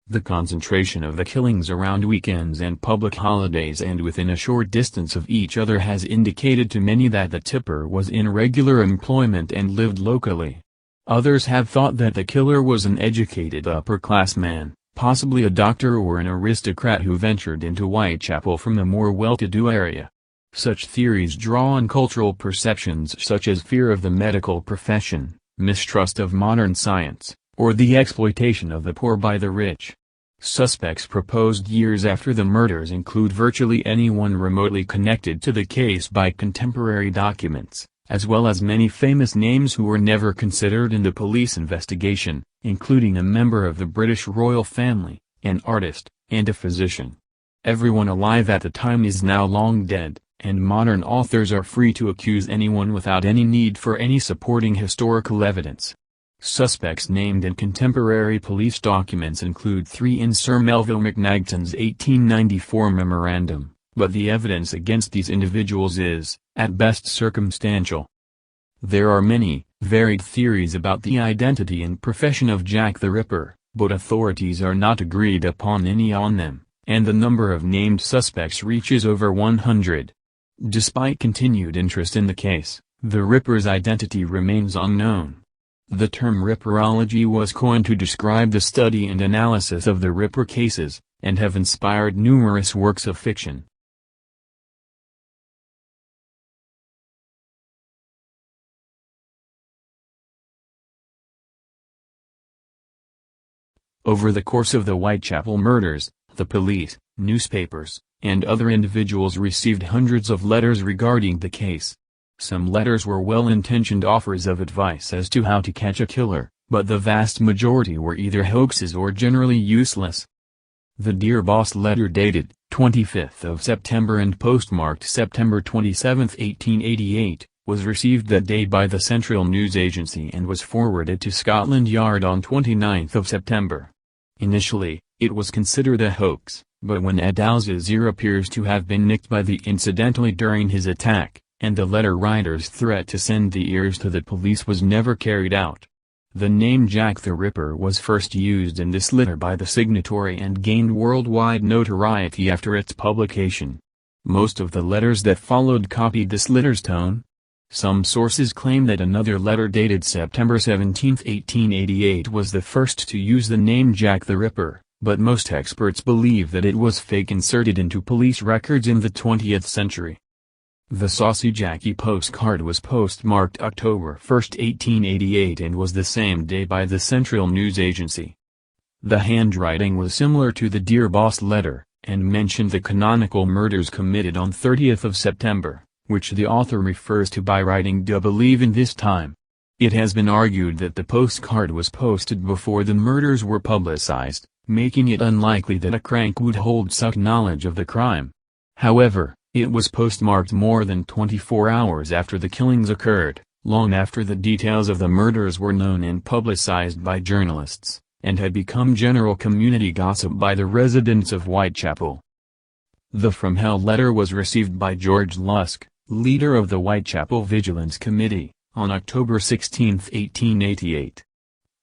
The concentration of the killings around weekends and public holidays and within a short distance of each other has indicated to many that the tipper was in regular employment and lived locally. Others have thought that the killer was an educated upper-class man, possibly a doctor or an aristocrat who ventured into Whitechapel from a more well-to-do area. Such theories draw on cultural perceptions such as fear of the medical profession, mistrust of modern science, or the exploitation of the poor by the rich. Suspects proposed years after the murders include virtually anyone remotely connected to the case by contemporary documents, as well as many famous names who were never considered in the police investigation, including a member of the British royal family, an artist, and a physician. Everyone alive at the time is now long dead, and modern authors are free to accuse anyone without any need for any supporting historical evidence. Suspects named in contemporary police documents include 3 in Sir Melville Macnaghten's 1894 memorandum, but the evidence against these individuals is, at best, circumstantial. There are many, varied theories about the identity and profession of Jack the Ripper, but authorities are not agreed upon any on them, and the number of named suspects reaches over 100. Despite continued interest in the case, the Ripper's identity remains unknown. The term Ripperology was coined to describe the study and analysis of the Ripper cases, and have inspired numerous works of fiction. Over the course of the Whitechapel murders, the police, newspapers, and other individuals received hundreds of letters regarding the case. Some letters were well-intentioned offers of advice as to how to catch a killer, but the vast majority were either hoaxes or generally useless. The Dear Boss letter dated 25th of September and postmarked September 27, 1888, was received that day by the Central News Agency and was forwarded to Scotland Yard on 29th of September. Initially, it was considered a hoax, but when Adalza's ear appears to have been nicked by the incidentally during his attack, and the letter writer's threat to send the ears to the police was never carried out. The name Jack the Ripper was first used in this letter by the signatory and gained worldwide notoriety after its publication. Most of the letters that followed copied this letter's tone. Some sources claim that another letter dated September 17, 1888 was the first to use the name Jack the Ripper, but most experts believe that it was fake inserted into police records in the 20th century. The Saucy Jackie postcard was postmarked October 1, 1888 and was the same day by the Central News Agency. The handwriting was similar to the Dear Boss letter, and mentioned the canonical murders committed on 30th of September, which the author refers to by writing "to believe in this time." It has been argued that the postcard was posted before the murders were publicized, making it unlikely that a crank would hold such knowledge of the crime. However, it was postmarked more than 24 hours after the killings occurred, long after the details of the murders were known and publicized by journalists, and had become general community gossip by the residents of Whitechapel. The From Hell letter was received by George Lusk, leader of the Whitechapel Vigilance Committee, on October 16, 1888.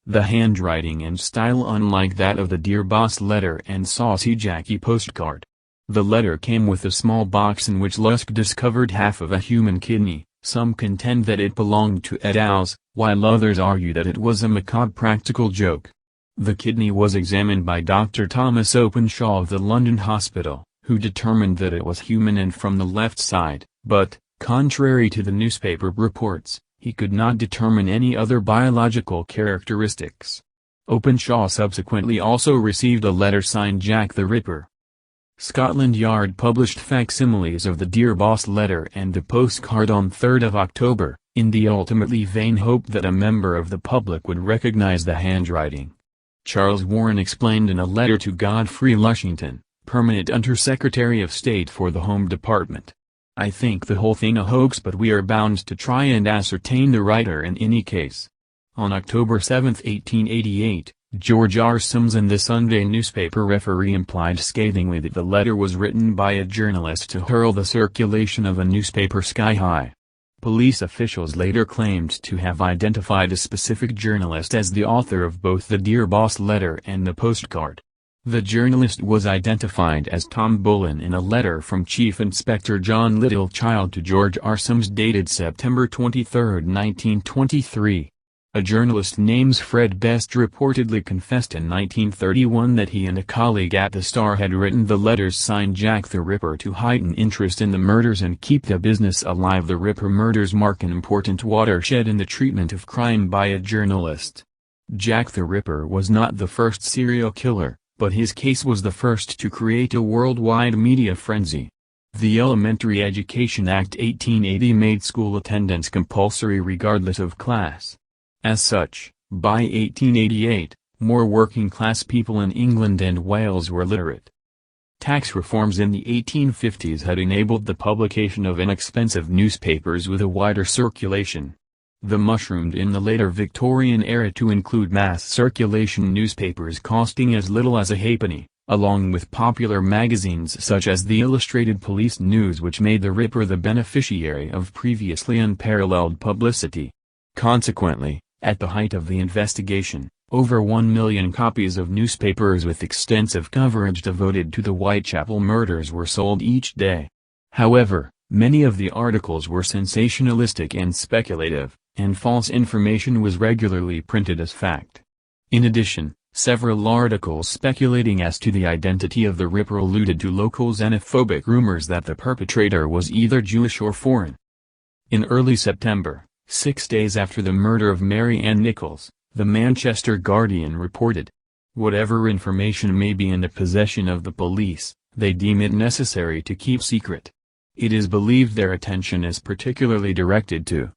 The handwriting and style unlike that of the Dear Boss letter and Saucy Jackie postcard. The letter came with a small box in which Lusk discovered half of a human kidney. Some contend that it belonged to Adalza, while others argue that it was a macabre practical joke. The kidney was examined by Dr. Thomas Openshaw of the London Hospital, who determined that it was human and from the left side, but, contrary to the newspaper reports, he could not determine any other biological characteristics. Openshaw subsequently also received a letter signed Jack the Ripper. Scotland Yard published facsimiles of the Dear Boss letter and the postcard on 3 October, in the ultimately vain hope that a member of the public would recognize the handwriting. Charles Warren explained in a letter to Godfrey Lushington, Permanent Under-Secretary of State for the Home Department, "I think the whole thing a hoax, but we are bound to try and ascertain the writer in any case." On October 7, 1888, George R. Sims in the Sunday newspaper Referee implied scathingly that the letter was written by a journalist to hurl the circulation of a newspaper sky high. Police officials later claimed to have identified a specific journalist as the author of both the Dear Boss letter and the postcard. The journalist was identified as Tom Bullen in a letter from Chief Inspector John Littlechild to George R. Sims dated September 23, 1923. A journalist named Fred Best reportedly confessed in 1931 that he and a colleague at the Star had written the letters signed Jack the Ripper to heighten interest in the murders and keep the business alive. The Ripper murders mark an important watershed in the treatment of crime by a journalist. Jack the Ripper was not the first serial killer, but his case was the first to create a worldwide media frenzy. The Elementary Education Act 1880 made school attendance compulsory regardless of class. As such, by 1888, more working-class people in England and Wales were literate. Tax reforms in the 1850s had enabled the publication of inexpensive newspapers with a wider circulation. The mushroomed in the later Victorian era to include mass circulation newspapers costing as little as a halfpenny, along with popular magazines such as the Illustrated Police News, which made the Ripper the beneficiary of previously unparalleled publicity. Consequently, at the height of the investigation, over 1 million copies of newspapers with extensive coverage devoted to the Whitechapel murders were sold each day. However, many of the articles were sensationalistic and speculative, and false information was regularly printed as fact. In addition, several articles speculating as to the identity of the Ripper alluded to local xenophobic rumors that the perpetrator was either Jewish or foreign. In early September, 6 days after the murder of Mary Ann Nichols, the Manchester Guardian reported, Whatever information may be in the possession of the police, they deem it necessary to keep secret. It is believed their attention is particularly directed to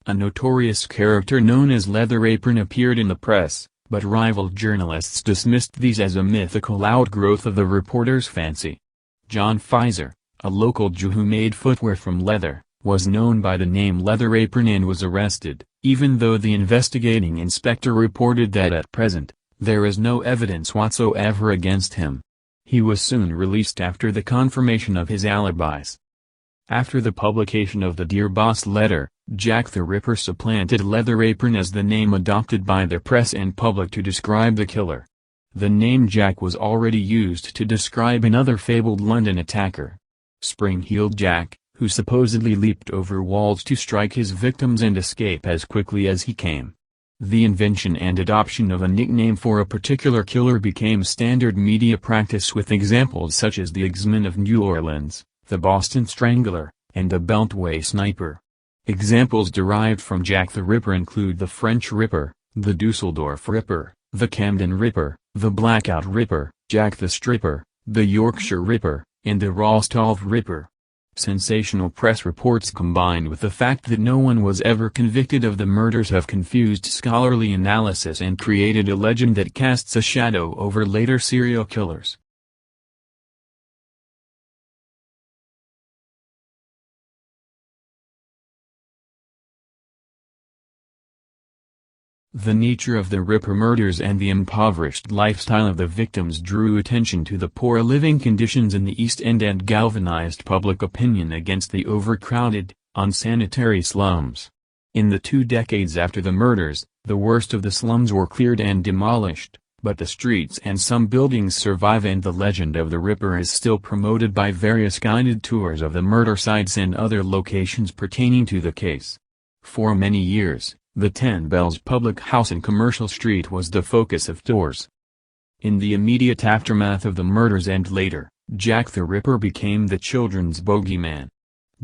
a notorious character known as Leather Apron appeared in the press, but rival journalists dismissed these as a mythical outgrowth of the reporter's fancy. John Pfizer, a local Jew who made footwear from leather, was known by the name Leather Apron and was arrested, even though the investigating inspector reported that at present, there is no evidence whatsoever against him. He was soon released after the confirmation of his alibis. After the publication of the Dear Boss letter, Jack the Ripper supplanted Leather Apron as the name adopted by the press and public to describe the killer. The name Jack was already used to describe another fabled London attacker, Spring-Heeled Jack, who supposedly leaped over walls to strike his victims and escape as quickly as he came. The invention and adoption of a nickname for a particular killer became standard media practice, with examples such as the X-Men of New Orleans, the Boston Strangler, and the Beltway Sniper. Examples derived from Jack the Ripper include the French Ripper, the Dusseldorf Ripper, the Camden Ripper, the Blackout Ripper, Jack the Stripper, the Yorkshire Ripper, and the Rostov Ripper. Sensational press reports combined with the fact that no one was ever convicted of the murders have confused scholarly analysis and created a legend that casts a shadow over later serial killers. The nature of the Ripper murders and the impoverished lifestyle of the victims drew attention to the poor living conditions in the East End and galvanized public opinion against the overcrowded, unsanitary slums. In the 2 decades after the murders, the worst of the slums were cleared and demolished, but the streets and some buildings survive, and the legend of the Ripper is still promoted by various guided tours of the murder sites and other locations pertaining to the case. For many years, the 10 Bells public house in Commercial Street was the focus of tours. In the immediate aftermath of the murders and later, Jack the Ripper became the children's bogeyman.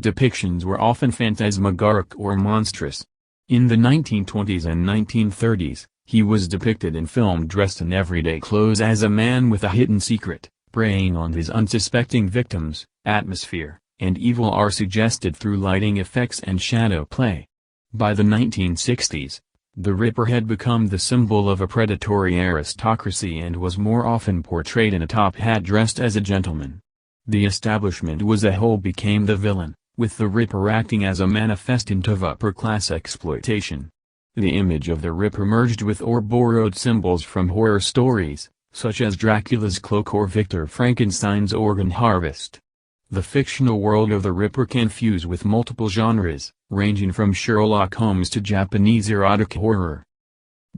Depictions were often phantasmagoric or monstrous. In the 1920s and 1930s, he was depicted in film dressed in everyday clothes as a man with a hidden secret, preying on his unsuspecting victims. Atmosphere and evil are suggested through lighting effects and shadow play. By the 1960s, the Ripper had become the symbol of a predatory aristocracy and was more often portrayed in a top hat dressed as a gentleman. The establishment as a whole became the villain, with the Ripper acting as a manifestant of upper-class exploitation. The image of the Ripper merged with or borrowed symbols from horror stories, such as Dracula's Cloak or Victor Frankenstein's Organ Harvest. The fictional world of the Ripper can fuse with multiple genres, ranging from Sherlock Holmes to Japanese erotic horror.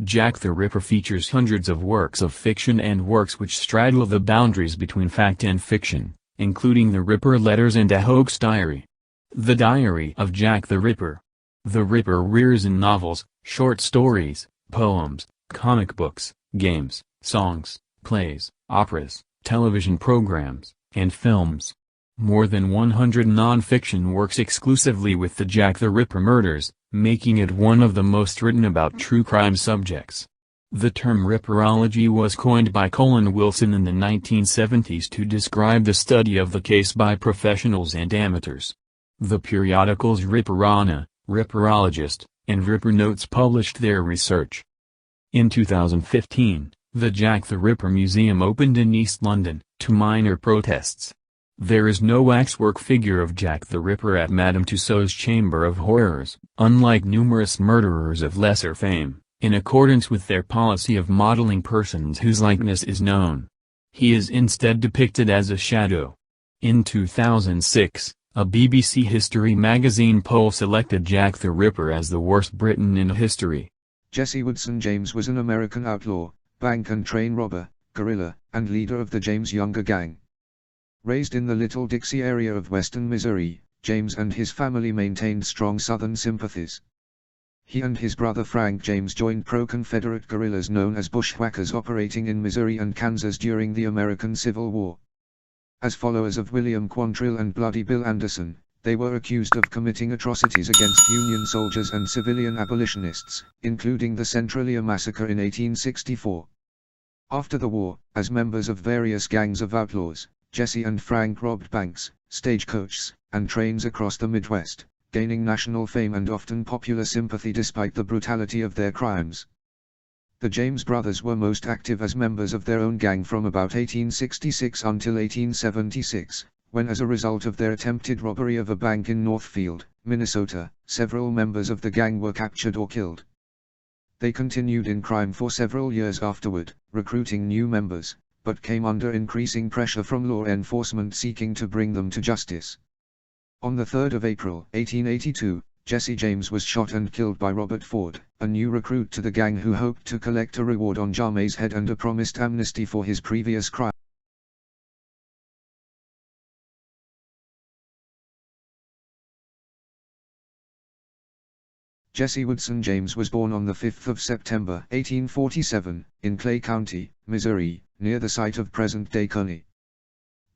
Jack the Ripper features hundreds of works of fiction and works which straddle the boundaries between fact and fiction, including the Ripper Letters and a Hoax Diary. The Diary of Jack the Ripper. The Ripper rears in novels, short stories, poems, comic books, games, songs, plays, operas, television programs, and films. More than 100 non-fiction works exclusively with the Jack the Ripper murders, making it one of the most written about true crime subjects. The term Ripperology was coined by Colin Wilson in the 1970s to describe the study of the case by professionals and amateurs. The periodicals Ripperana, Ripperologist, and Ripper Notes published their research. In 2015, the Jack the Ripper Museum opened in East London, to minor protests. There is no waxwork figure of Jack the Ripper at Madame Tussauds Chamber of Horrors, unlike numerous murderers of lesser fame, in accordance with their policy of modeling persons whose likeness is known. He is instead depicted as a shadow. In 2006, a BBC History magazine poll selected Jack the Ripper as the worst Briton in history. Jesse Woodson James was an American outlaw, bank and train robber, guerrilla, and leader of the James Younger Gang. Raised in the Little Dixie area of western Missouri, James and his family maintained strong Southern sympathies. He and his brother Frank James joined pro-Confederate guerrillas known as bushwhackers operating in Missouri and Kansas during the American Civil War. As followers of William Quantrill and Bloody Bill Anderson, they were accused of committing atrocities against Union soldiers and civilian abolitionists, including the Centralia Massacre in 1864. After the war, as members of various gangs of outlaws, Jesse and Frank robbed banks, stagecoaches, and trains across the Midwest, gaining national fame and often popular sympathy despite the brutality of their crimes. The James brothers were most active as members of their own gang from about 1866 until 1876, when as a result of their attempted robbery of a bank in Northfield, Minnesota, several members of the gang were captured or killed. They continued in crime for several years afterward, recruiting new members, but came under increasing pressure from law enforcement seeking to bring them to justice. On the 3rd of April, 1882, Jesse James was shot and killed by Robert Ford, a new recruit to the gang who hoped to collect a reward on Jame's head and a promised amnesty for his previous crime. Jesse Woodson James was born on the 5th of September 1847, in Clay County, Missouri, near the site of present-day Kearney.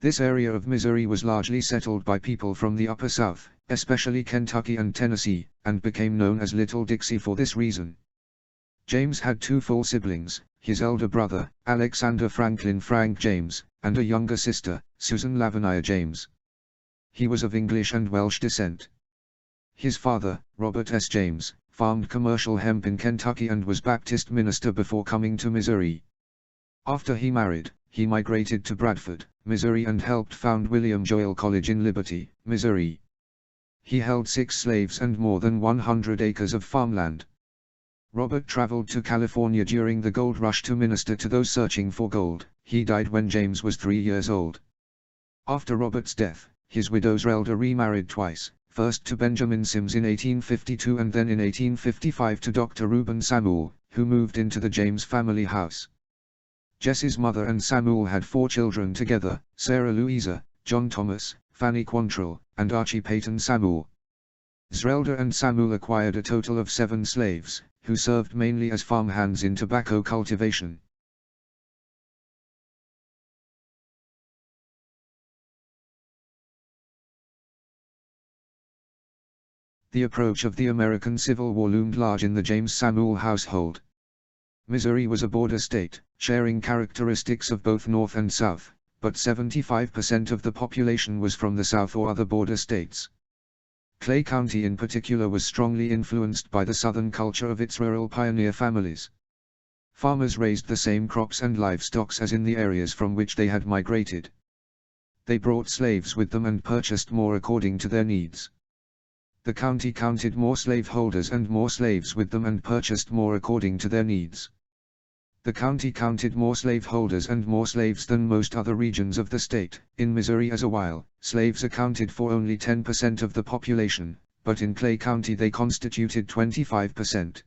This area of Missouri was largely settled by people from the Upper South, especially Kentucky and Tennessee, and became known as Little Dixie for this reason. James had two full siblings, his elder brother, Alexander Franklin Frank James, and a younger sister, Susan Lavinia James. He was of English and Welsh descent. His father, Robert S. James, farmed commercial hemp in Kentucky and was Baptist minister before coming to Missouri. After he married, he migrated to Bradford, Missouri and helped found William Joel College in Liberty, Missouri. He held 6 slaves and more than 100 acres of farmland. Robert traveled to California during the gold rush to minister to those searching for gold. He died when James was 3 years old. After Robert's death, his widow Zrelda remarried twice, first to Benjamin Sims in 1852 and then in 1855 to Dr. Reuben Samuel, who moved into the James family house. Jesse's mother and Samuel had 4 children together, Sarah Louisa, John Thomas, Fanny Quantrill, and Archie Peyton Samuel. Zrelda and Samuel acquired a total of 7 slaves, who served mainly as farmhands in tobacco cultivation. The approach of the American Civil War loomed large in the James Samuel household. Missouri was a border state, sharing characteristics of both North and South, but 75% of the population was from the South or other border states. Clay County in particular was strongly influenced by the Southern culture of its rural pioneer families. Farmers raised the same crops and livestock as in the areas from which they had migrated. They brought slaves with them and purchased more according to their needs. The county counted more slaveholders and more slaves with them and purchased more according to their needs. The county counted more slaveholders and more slaves than most other regions of the state. In Missouri as a while, slaves accounted for only 10% of the population, but in Clay County they constituted 25%.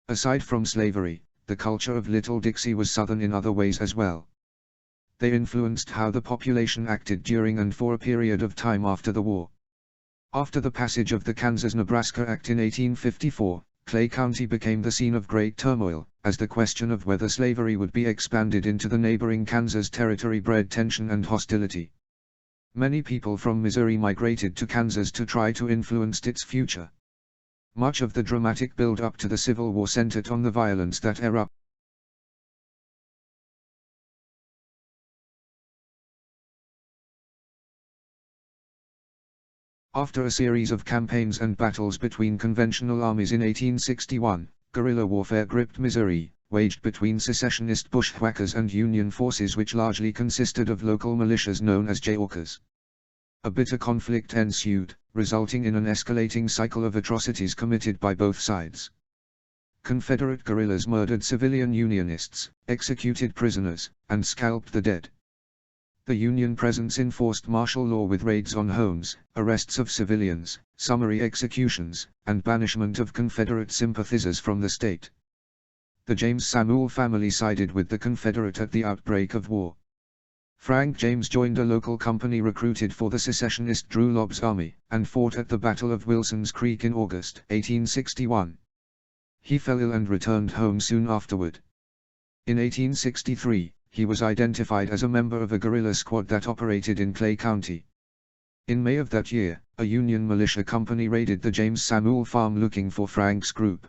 Aside from slavery, the culture of Little Dixie was Southern in other ways as well. They influenced how the population acted during and for a period of time after the war. After the passage of the Kansas-Nebraska Act in 1854, Clay County became the scene of great turmoil, as the question of whether slavery would be expanded into the neighboring Kansas territory bred tension and hostility. Many people from Missouri migrated to Kansas to try to influence its future. Much of the dramatic build-up to the Civil War centered on the violence that erupted. After a series of campaigns and battles between conventional armies in 1861, guerrilla warfare gripped Missouri, waged between secessionist bushwhackers and Union forces which largely consisted of local militias known as Jayhawkers. A bitter conflict ensued, resulting in an escalating cycle of atrocities committed by both sides. Confederate guerrillas murdered civilian Unionists, executed prisoners, and scalped the dead. The Union presence enforced martial law with raids on homes, arrests of civilians, summary executions, and banishment of Confederate sympathizers from the state. The James Samuel family sided with the Confederate at the outbreak of war. Frank James joined a local company recruited for the secessionist Drew Lobb's army, and fought at the Battle of Wilson's Creek in August 1861. He fell ill and returned home soon afterward. In 1863, he was identified as a member of a guerrilla squad that operated in Clay County. In May of that year, a Union militia company raided the James Samuel farm looking for Frank's group.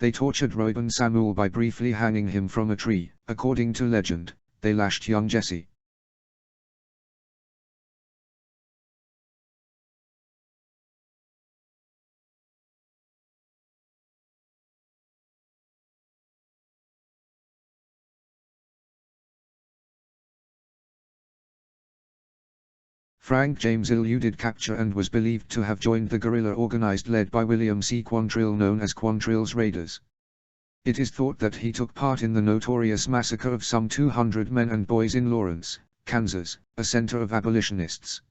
They tortured Reuben Samuel by briefly hanging him from a tree. According to legend, they lashed young Jesse. Frank James eluded capture and was believed to have joined the guerrilla organized led by William C. Quantrill, known as Quantrill's Raiders. It is thought that he took part in the notorious massacre of some 200 men and boys in Lawrence, Kansas, a center of abolitionists.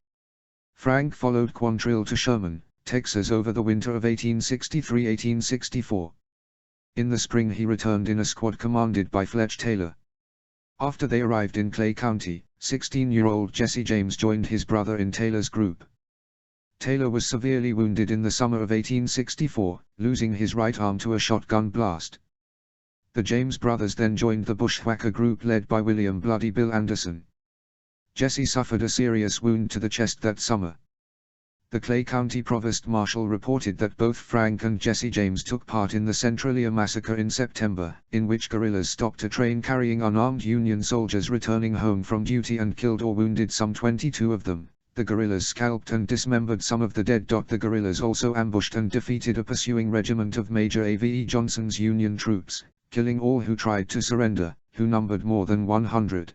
Frank followed Quantrill to Sherman, Texas over the winter of 1863-1864. In the spring he returned in a squad commanded by Fletch Taylor. After they arrived in Clay County, 16-year-old Jesse James joined his brother in Taylor's group. Taylor was severely wounded in the summer of 1864, losing his right arm to a shotgun blast. The James brothers then joined the bushwhacker group led by William Bloody Bill Anderson. Jesse suffered a serious wound to the chest that summer. The Clay County Provost Marshal reported that both Frank and Jesse James took part in the Centralia Massacre in September, in which guerrillas stopped a train carrying unarmed Union soldiers returning home from duty and killed or wounded some 22 of them. The guerrillas scalped and dismembered some of the dead. The guerrillas also ambushed and defeated a pursuing regiment of Major A.V.E. Johnson's Union troops, killing all who tried to surrender, who numbered more than 100.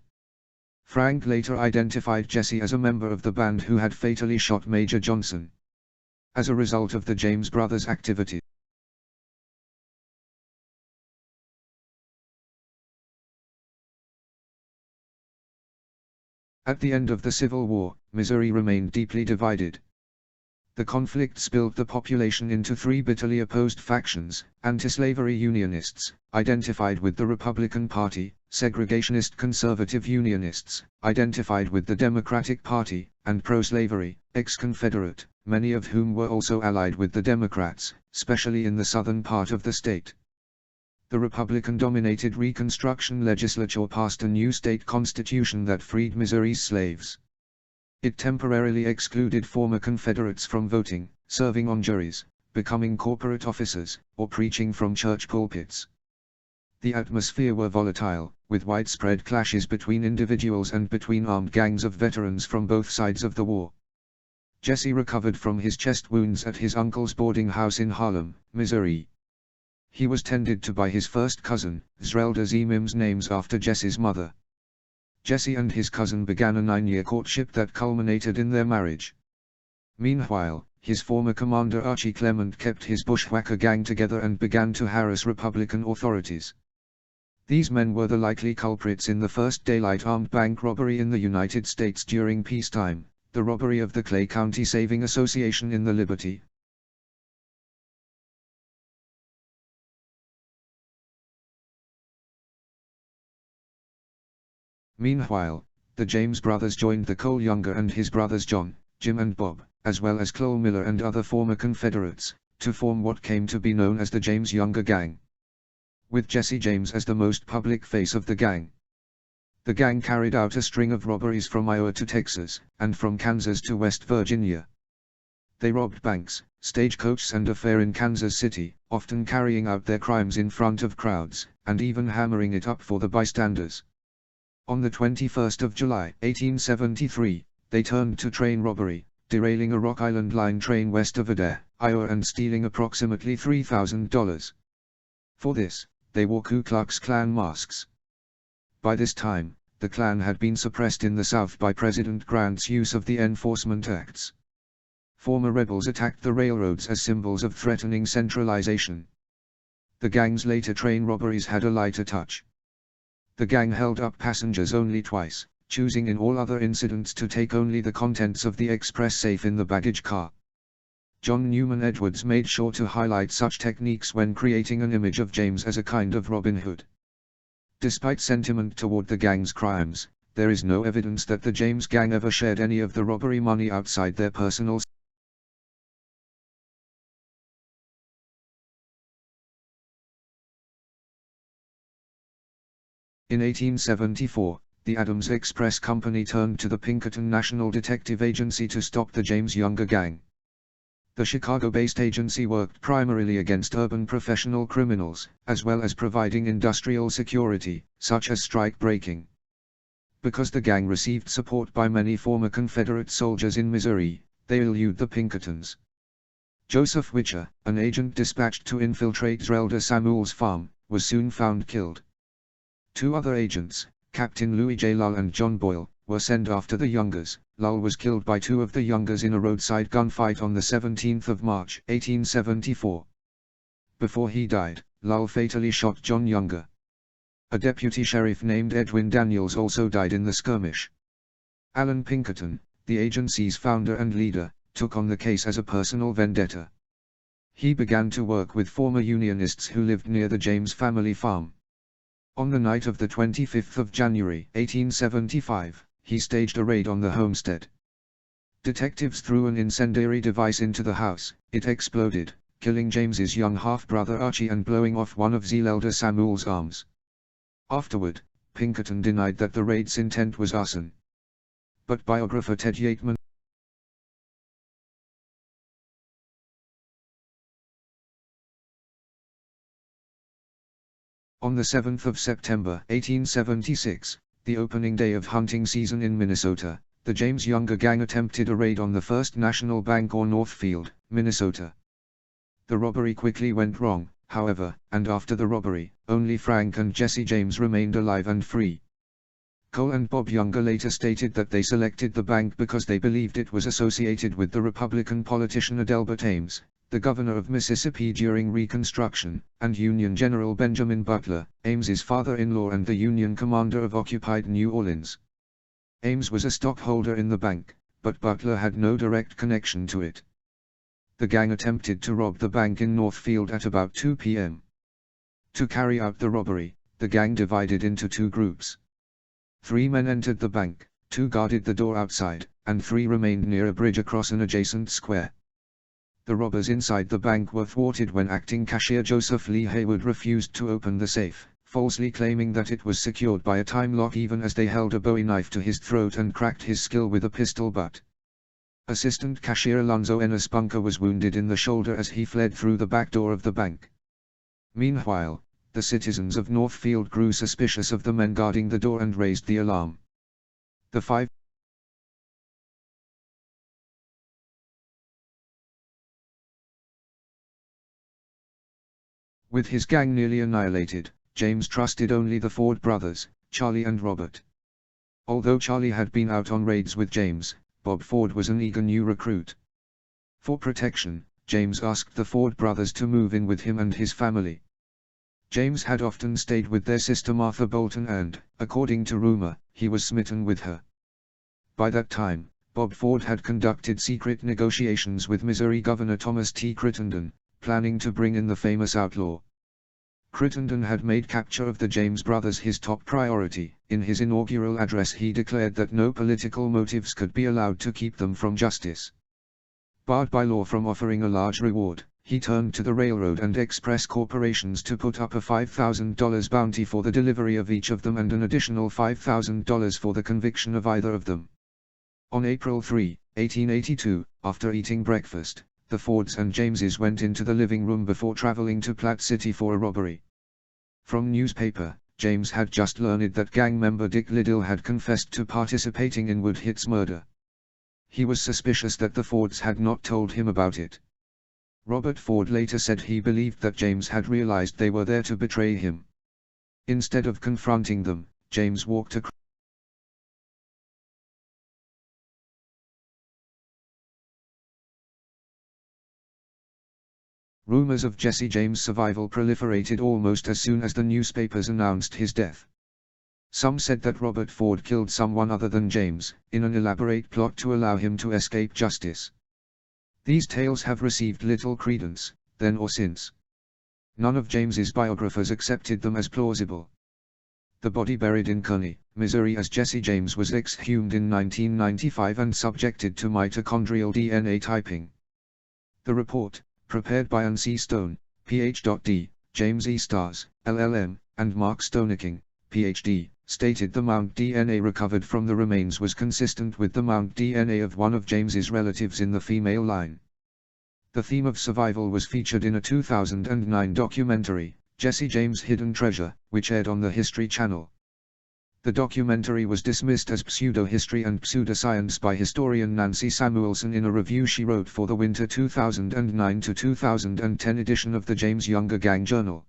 Frank later identified Jesse as a member of the band who had fatally shot Major Johnson. As a result of the James brothers' activity, at the end of the Civil War, Missouri remained deeply divided. The conflict split the population into three bitterly opposed factions: anti-slavery Unionists, identified with the Republican Party; segregationist conservative Unionists, identified with the Democratic Party; and pro-slavery, ex-Confederate, many of whom were also allied with the Democrats, especially in the southern part of the state. The Republican-dominated Reconstruction legislature passed a new state constitution that freed Missouri's slaves. It temporarily excluded former Confederates from voting, serving on juries, becoming corporate officers, or preaching from church pulpits. The atmosphere were volatile, with widespread clashes between individuals and between armed gangs of veterans from both sides of the war. Jesse recovered from his chest wounds at his uncle's boarding house in Harlem, Missouri. He was tended to by his first cousin, Zrelda Z. Mims, names after Jesse's mother. Jesse and his cousin began a 9-year courtship that culminated in their marriage. Meanwhile, his former commander Archie Clement kept his bushwhacker gang together and began to harass Republican authorities. These men were the likely culprits in the first daylight armed bank robbery in the United States during peacetime, the robbery of the Clay County Saving Association in the Liberty. Meanwhile, the James brothers joined the Cole Younger and his brothers John, Jim and Bob, as well as Cole Miller and other former Confederates, to form what came to be known as the James Younger Gang, with Jesse James as the most public face of the gang. The gang carried out a string of robberies from Iowa to Texas, and from Kansas to West Virginia. They robbed banks, stagecoaches and a fair in Kansas City, often carrying out their crimes in front of crowds, and even hammering it up for the bystanders. On the 21st of July, 1873, they turned to train robbery, derailing a Rock Island Line train west of Adair, Iowa, and stealing approximately $3,000. For this, they wore Ku Klux Klan masks. By this time, the Klan had been suppressed in the South by President Grant's use of the Enforcement Acts. Former rebels attacked the railroads as symbols of threatening centralization. The gang's later train robberies had a lighter touch. The gang held up passengers only twice, choosing in all other incidents to take only the contents of the express safe in the baggage car. John Newman Edwards made sure to highlight such techniques when creating an image of James as a kind of Robin Hood. Despite sentiment toward the gang's crimes, there is no evidence that the James gang ever shared any of the robbery money outside their personal. In 1874, the Adams Express Company turned to the Pinkerton National Detective Agency to stop the James Younger Gang. The Chicago-based agency worked primarily against urban professional criminals, as well as providing industrial security, such as strike breaking. Because the gang received support by many former Confederate soldiers in Missouri, they elude the Pinkertons. Joseph Witcher, an agent dispatched to infiltrate Zrelda Samuel's farm, was soon found killed. Two other agents, Captain Louis J. Lull and John Boyle, were sent after the Youngers. Lull was killed by two of the Youngers in a roadside gunfight on the 17th of March, 1874. Before he died, Lull fatally shot John Younger. A deputy sheriff named Edwin Daniels also died in the skirmish. Alan Pinkerton, the agency's founder and leader, took on the case as a personal vendetta. He began to work with former Unionists who lived near the James family farm. On the night of the 25th of January, 1875, he staged a raid on the homestead. Detectives threw an incendiary device into the house. It exploded, killing James's young half-brother Archie and blowing off one of Zrelda Samuel's arms. Afterward, Pinkerton denied that the raid's intent was arson. But biographer Ted Yateman On the 7th of September 1876, the opening day of hunting season in Minnesota, the James Younger gang attempted a raid on the First National Bank on Northfield, Minnesota. The robbery quickly went wrong, however, and after the robbery, only Frank and Jesse James remained alive and free. Cole and Bob Younger later stated that they selected the bank because they believed it was associated with the Republican politician Adelbert Ames, the governor of Mississippi during Reconstruction, and Union General Benjamin Butler, Ames's father-in-law and the Union commander of occupied New Orleans. Ames was a stockholder in the bank, but Butler had no direct connection to it. The gang attempted to rob the bank in Northfield at about 2 p.m. To carry out the robbery, the gang divided into two groups. 3 men entered the bank, 2 guarded the door outside, and 3 remained near a bridge across an adjacent square. The robbers inside the bank were thwarted when acting cashier Joseph Lee Haywood refused to open the safe, falsely claiming that it was secured by a time lock even as they held a Bowie knife to his throat and cracked his skull with a pistol butt. Assistant cashier Alonzo Ennis Bunker was wounded in the shoulder as he fled through the back door of the bank. Meanwhile, the citizens of Northfield grew suspicious of the men guarding the door and raised the alarm. The 5 With his gang nearly annihilated, James trusted only the Ford brothers, Charlie and Robert. Although Charlie had been out on raids with James, Bob Ford was an eager new recruit. For protection, James asked the Ford brothers to move in with him and his family. James had often stayed with their sister Martha Bolton and, according to rumor, he was smitten with her. By that time, Bob Ford had conducted secret negotiations with Missouri Governor Thomas T. Crittenden, planning to bring in the famous outlaw. Crittenden had made capture of the James brothers his top priority. In his inaugural address he declared that no political motives could be allowed to keep them from justice. Barred by law from offering a large reward, he turned to the railroad and express corporations to put up a $5,000 bounty for the delivery of each of them and an additional $5,000 for the conviction of either of them. On April 3, 1882, after eating breakfast, the Fords and Jameses went into the living room before traveling to Platte City for a robbery. From newspaper, James had just learned that gang member Dick Liddell had confessed to participating in Woodhit's murder. He was suspicious that the Fords had not told him about it. Robert Ford later said he believed that James had realized they were there to betray him. Instead of confronting them, James walked across. Rumors of Jesse James' survival proliferated almost as soon as the newspapers announced his death. Some said that Robert Ford killed someone other than James, in an elaborate plot to allow him to escape justice. These tales have received little credence, then or since. None of James's biographers accepted them as plausible. The body buried in Kearney, Missouri as Jesse James was exhumed in 1995 and subjected to mitochondrial DNA typing. The report, prepared by N.C. Stone, Ph.D., James E. Stars, LLM, and Mark Stoneking, Ph.D., stated the Mount DNA recovered from the remains was consistent with the Mount DNA of one of James's relatives in the female line. The theme of survival was featured in a 2009 documentary, Jesse James' Hidden Treasure, which aired on the History Channel. The documentary was dismissed as pseudo-history and pseudoscience by historian Nancy Samuelson in a review she wrote for the winter 2009 to 2010 edition of the James Younger Gang Journal.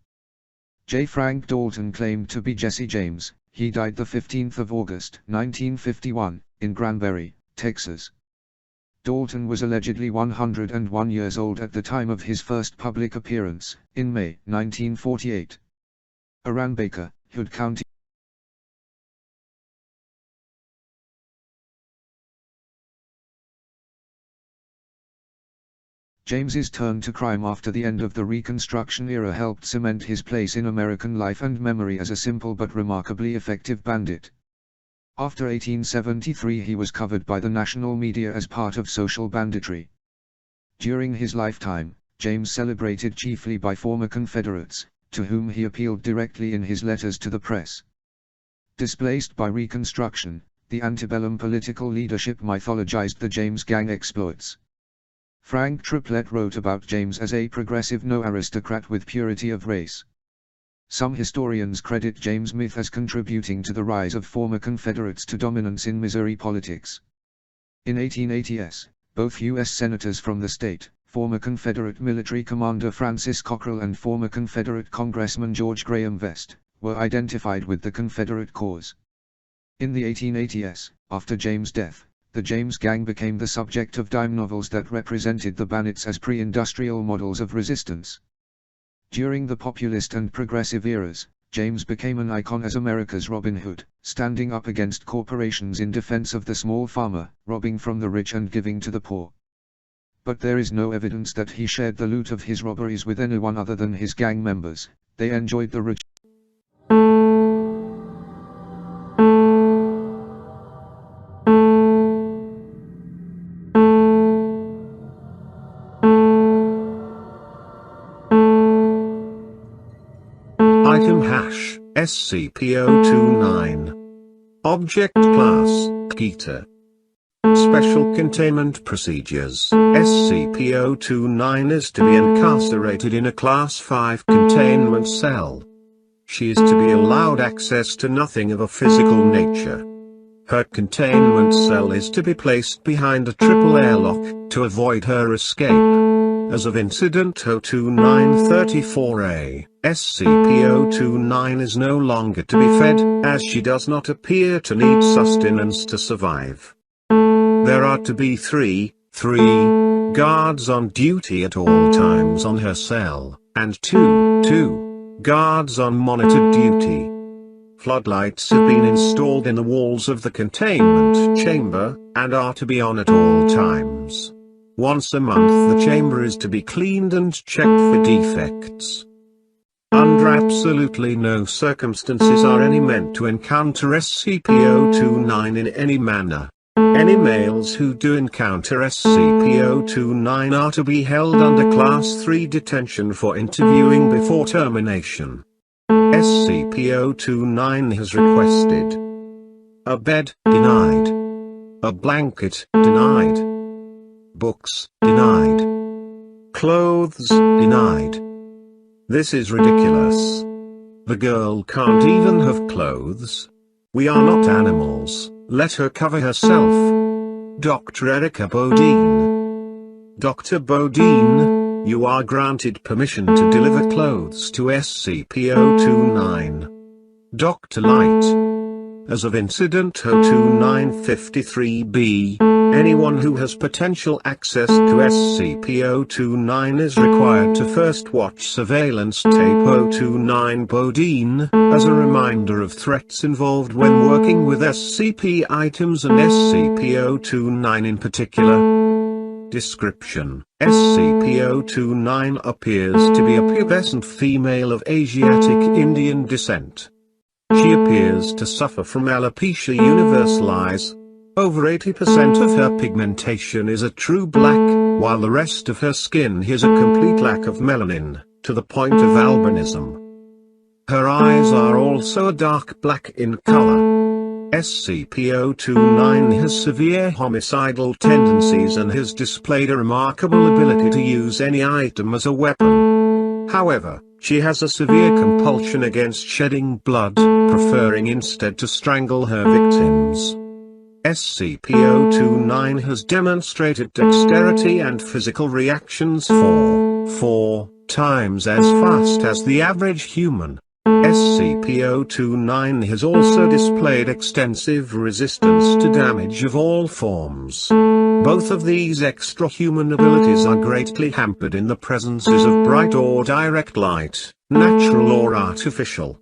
J. Frank Dalton claimed to be Jesse James. He died the 15th of August, 1951, in Granbury, Texas. Dalton was allegedly 101 years old at the time of his first public appearance, in May 1948. Aran Baker, Hood County. James's turn to crime after the end of the Reconstruction era helped cement his place in American life and memory as a simple but remarkably effective bandit. After 1873 he was covered by the national media as part of social banditry. During his lifetime, James celebrated chiefly by former Confederates, to whom he appealed directly in his letters to the press. Displaced by Reconstruction, the antebellum political leadership mythologized the James Gang exploits. Frank Triplett wrote about James as a progressive no-aristocrat with purity of race. Some historians credit James' myth as contributing to the rise of former Confederates to dominance in Missouri politics. In 1880s, both U.S. senators from the state, former Confederate military commander Francis Cockrell and former Confederate Congressman George Graham Vest, were identified with the Confederate cause. In the 1880s, after James' death, the James Gang became the subject of dime novels that represented the bandits as pre-industrial models of resistance. During the populist and progressive eras, James became an icon as America's Robin Hood, standing up against corporations in defense of the small farmer, robbing from the rich and giving to the poor. But there is no evidence that he shared the loot of his robberies with anyone other than his gang members. They enjoyed the rich. Item hash, SCP-029. Object class, Keter. Special Containment Procedures. SCP-029 is to be incarcerated in a Class 5 containment cell. She is to be allowed access to nothing of a physical nature. Her containment cell is to be placed behind a triple airlock, to avoid her escape. As of Incident 02934-A, SCP-029 is no longer to be fed, as she does not appear to need sustenance to survive. There are to be three guards on duty at all times on her cell, and two guards on monitored duty. Floodlights have been installed in the walls of the containment chamber, and are to be on at all times. Once a month the chamber is to be cleaned and checked for defects. Under absolutely no circumstances are any meant to encounter SCP-029 in any manner. Any males who do encounter SCP-029 are to be held under Class 3 detention for interviewing before termination. SCP-029 has requested a bed, denied. A blanket, denied. Books, denied. Clothes, denied. This is ridiculous. The girl can't even have clothes. We are not animals, let her cover herself. Dr. Erica Bodine. Dr. Bodine, you are granted permission to deliver clothes to SCP-029. Dr. Light. As of Incident 02953-B, anyone who has potential access to SCP-029 is required to first watch surveillance tape 029 Bodine, as a reminder of threats involved when working with SCP items and SCP-029 in particular. Description: SCP-029 appears to be a pubescent female of Asiatic Indian descent. She appears to suffer from alopecia universalis. Over 80% of her pigmentation is a true black, while the rest of her skin has a complete lack of melanin, to the point of albinism. Her eyes are also a dark black in color. SCP-029 has severe homicidal tendencies and has displayed a remarkable ability to use any item as a weapon. However, she has a severe compulsion against shedding blood, preferring instead to strangle her victims. SCP-029 has demonstrated dexterity and physical reactions 4 times as fast as the average human. SCP-029 has also displayed extensive resistance to damage of all forms. Both of these extra-human abilities are greatly hampered in the presences of bright or direct light, natural or artificial.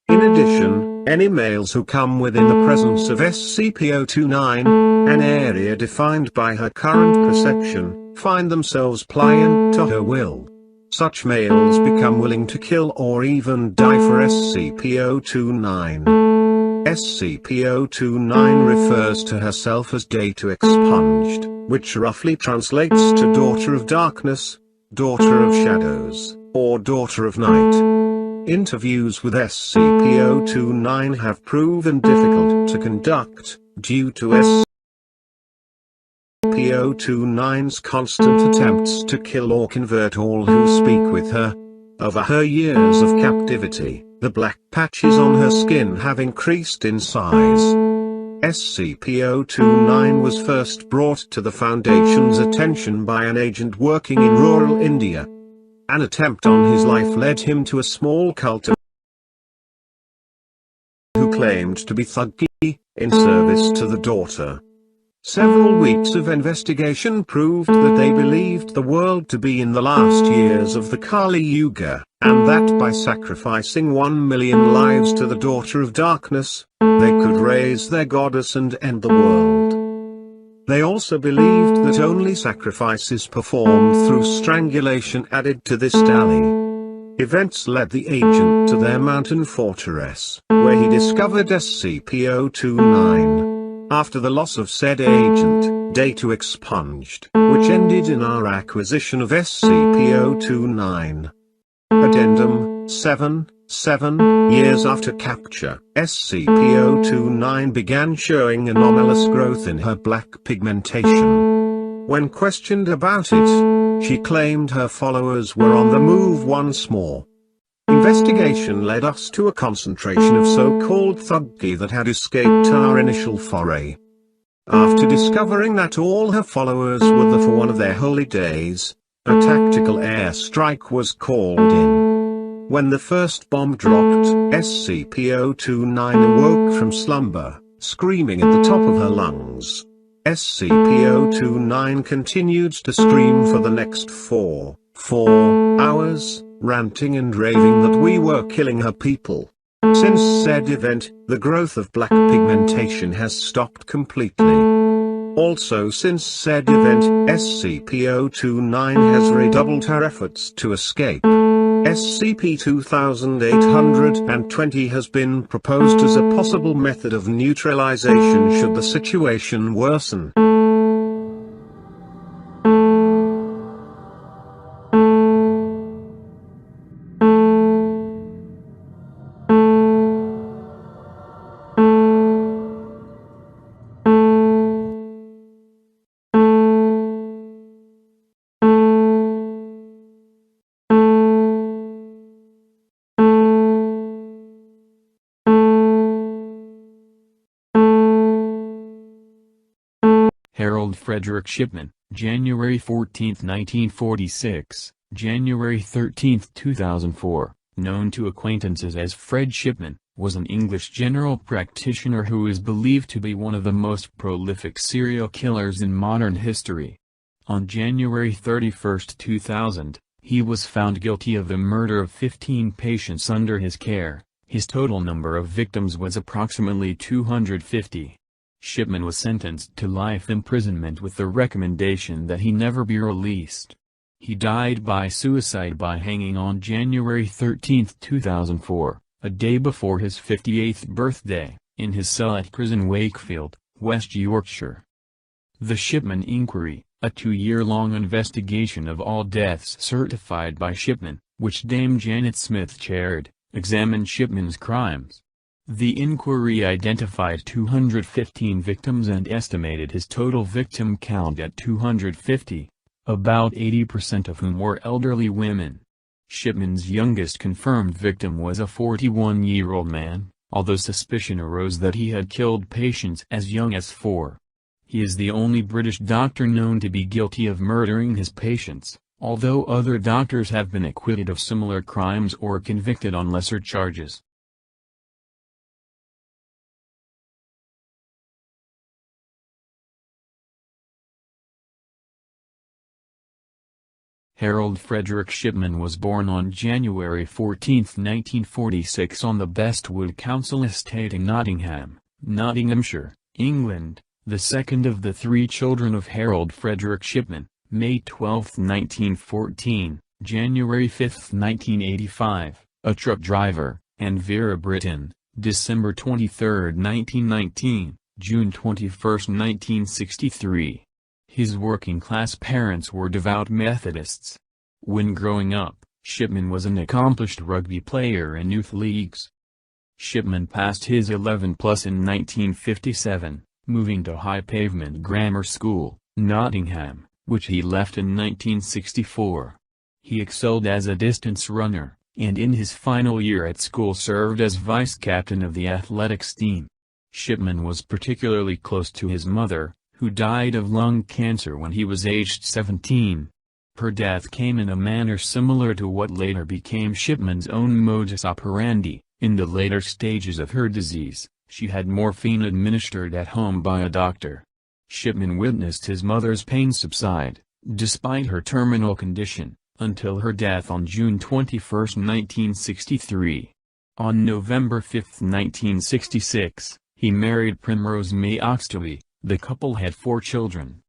In addition, any males who come within the presence of SCP-029, an area defined by her current perception, find themselves pliant to her will. Such males become willing to kill or even die for SCP-029. SCP-029 refers to herself as Day to Expunged, which roughly translates to Daughter of Darkness, Daughter of Shadows, or Daughter of Night. Interviews with SCP-029 have proven difficult to conduct, due to SCP-029's constant attempts to kill or convert all who speak with her. Over her years of captivity, the black patches on her skin have increased in size. SCP-029 was first brought to the Foundation's attention by an agent working in rural India. An attempt on his life led him to a small cult who claimed to be Thuggee, in service to the daughter. Several weeks of investigation proved that they believed the world to be in the last years of the Kali Yuga, and that by sacrificing 1 million lives to the Daughter of Darkness, they could raise their goddess and end the world. They also believed that only sacrifices performed through strangulation added to this tally. Events led the agent to their mountain fortress, where he discovered SCP-029. After the loss of said agent, Day to Expunged, which ended in our acquisition of SCP-029. Addendum 7 years after capture, SCP-029 began showing anomalous growth in her black pigmentation. When questioned about it, she claimed her followers were on the move once more. Investigation led us to a concentration of so-called Thuggee that had escaped our initial foray. After discovering that all her followers were there for one of their holy days, a tactical airstrike was called in. When the first bomb dropped, SCP-029 awoke from slumber, screaming at the top of her lungs. SCP-029 continued to scream for the next 4 hours, ranting and raving that we were killing her people. Since said event, the growth of black pigmentation has stopped completely. Also since said event, SCP-029 has redoubled her efforts to escape. SCP-2820 has been proposed as a possible method of neutralization should the situation worsen. Harold Frederick Shipman, January 14, 1946, January 13, 2004, known to acquaintances as Fred Shipman, was an English general practitioner who is believed to be one of the most prolific serial killers in modern history. On January 31, 2000, he was found guilty of the murder of 15 patients under his care. His total number of victims was approximately 250. Shipman was sentenced to life imprisonment with the recommendation that he never be released. He died by suicide by hanging on January 13, 2004, a day before his 58th birthday, in his cell at prison Wakefield, West Yorkshire. The Shipman Inquiry, a 2-year-long investigation of all deaths certified by Shipman, which Dame Janet Smith chaired, examined Shipman's crimes. The inquiry identified 215 victims and estimated his total victim count at 250, about 80% of whom were elderly women. Shipman's youngest confirmed victim was a 41-year-old man, although suspicion arose that he had killed patients as young as 4. He is the only British doctor known to be guilty of murdering his patients, although other doctors have been acquitted of similar crimes or convicted on lesser charges. Harold Frederick Shipman was born on January 14, 1946 on the Bestwood Council estate in Nottingham, Nottinghamshire, England, the second of the 3 children of Harold Frederick Shipman, May 12, 1914, January 5, 1985, a truck driver, and Vera Britton, December 23, 1919, June 21, 1963. His working-class parents were devout Methodists. When growing up, Shipman was an accomplished rugby player in youth leagues. Shipman passed his 11+ in 1957, moving to High Pavement Grammar School, Nottingham, which he left in 1964. He excelled as a distance runner, and in his final year at school served as vice-captain of the athletics team. Shipman was particularly close to his mother, who died of lung cancer when he was aged 17. Her death came in a manner similar to what later became Shipman's own modus operandi. In the later stages of her disease, she had morphine administered at home by a doctor. Shipman witnessed his mother's pain subside, despite her terminal condition, until her death on June 21, 1963. On November 5, 1966, he married Primrose May Oxtoby. The couple had 4 children.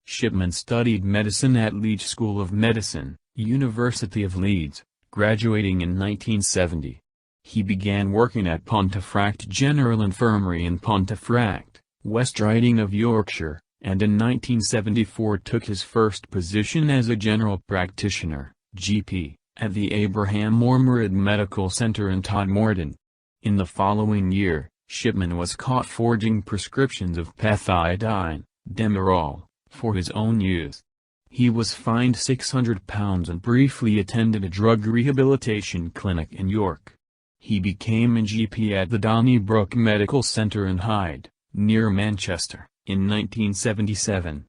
Shipman studied medicine at Leeds School of Medicine, University of Leeds, graduating in 1970. He began working at Pontefract General Infirmary in Pontefract, West Riding of Yorkshire, and in 1974 took his first position as a general practitioner, GP, at the Abraham Ormerod Medical Center in Todmorden. In the following year, Shipman was caught forging prescriptions of pethidine, Demerol, for his own use. He was fined £600 and briefly attended a drug rehabilitation clinic in York. He became a GP at the Donnybrook Medical Centre in Hyde, near Manchester, in 1977.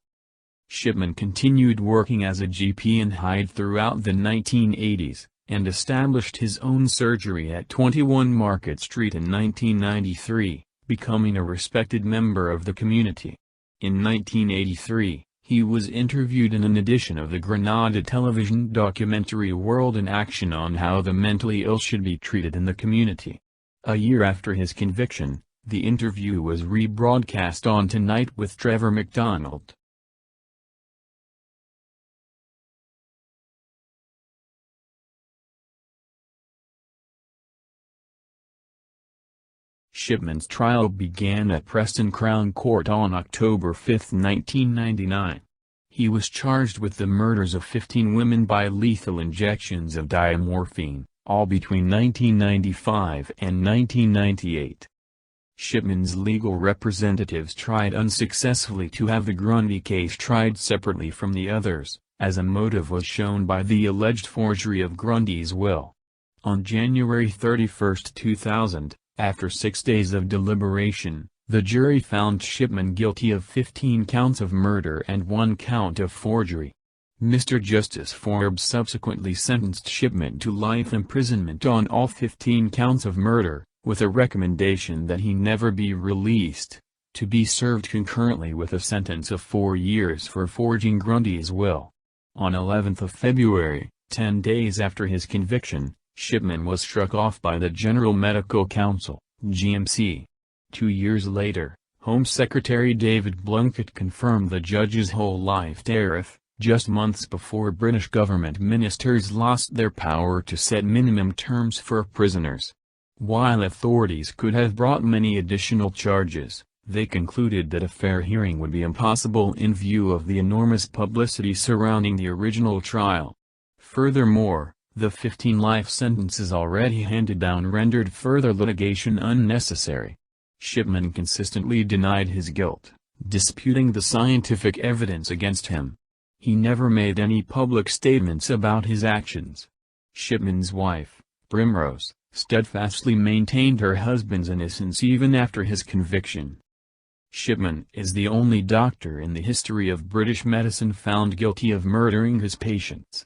Shipman continued working as a GP in Hyde throughout the 1980s, and established his own surgery at 21 Market Street in 1993, becoming a respected member of the community. In 1983, he was interviewed in an edition of the Granada television documentary World in Action on how the mentally ill should be treated in the community. A year after his conviction, the interview was rebroadcast on Tonight with Trevor McDonald. Shipman's trial began at Preston Crown Court on October 5, 1999. He was charged with the murders of 15 women by lethal injections of diamorphine, all between 1995 and 1998. Shipman's legal representatives tried unsuccessfully to have the Grundy case tried separately from the others, as a motive was shown by the alleged forgery of Grundy's will. On January 31, 2000, after 6 days of deliberation, the jury found Shipman guilty of 15 counts of murder and 1 count of forgery. Mr. Justice Forbes subsequently sentenced Shipman to life imprisonment on all 15 counts of murder, with a recommendation that he never be released, to be served concurrently with a sentence of 4 years for forging Grundy's will. On 11th of February, 10 days after his conviction, Shipman was struck off by the General Medical Council, GMC. 2 years later, Home Secretary David Blunkett confirmed the judge's whole life tariff, just months before British government ministers lost their power to set minimum terms for prisoners. While authorities could have brought many additional charges, they concluded that a fair hearing would be impossible in view of the enormous publicity surrounding the original trial. Furthermore, The 15 life sentences already handed down rendered further litigation unnecessary. Shipman consistently denied his guilt, disputing the scientific evidence against him. He never made any public statements about his actions. Shipman's wife, Primrose, steadfastly maintained her husband's innocence even after his conviction. Shipman is the only doctor in the history of British medicine found guilty of murdering his patients.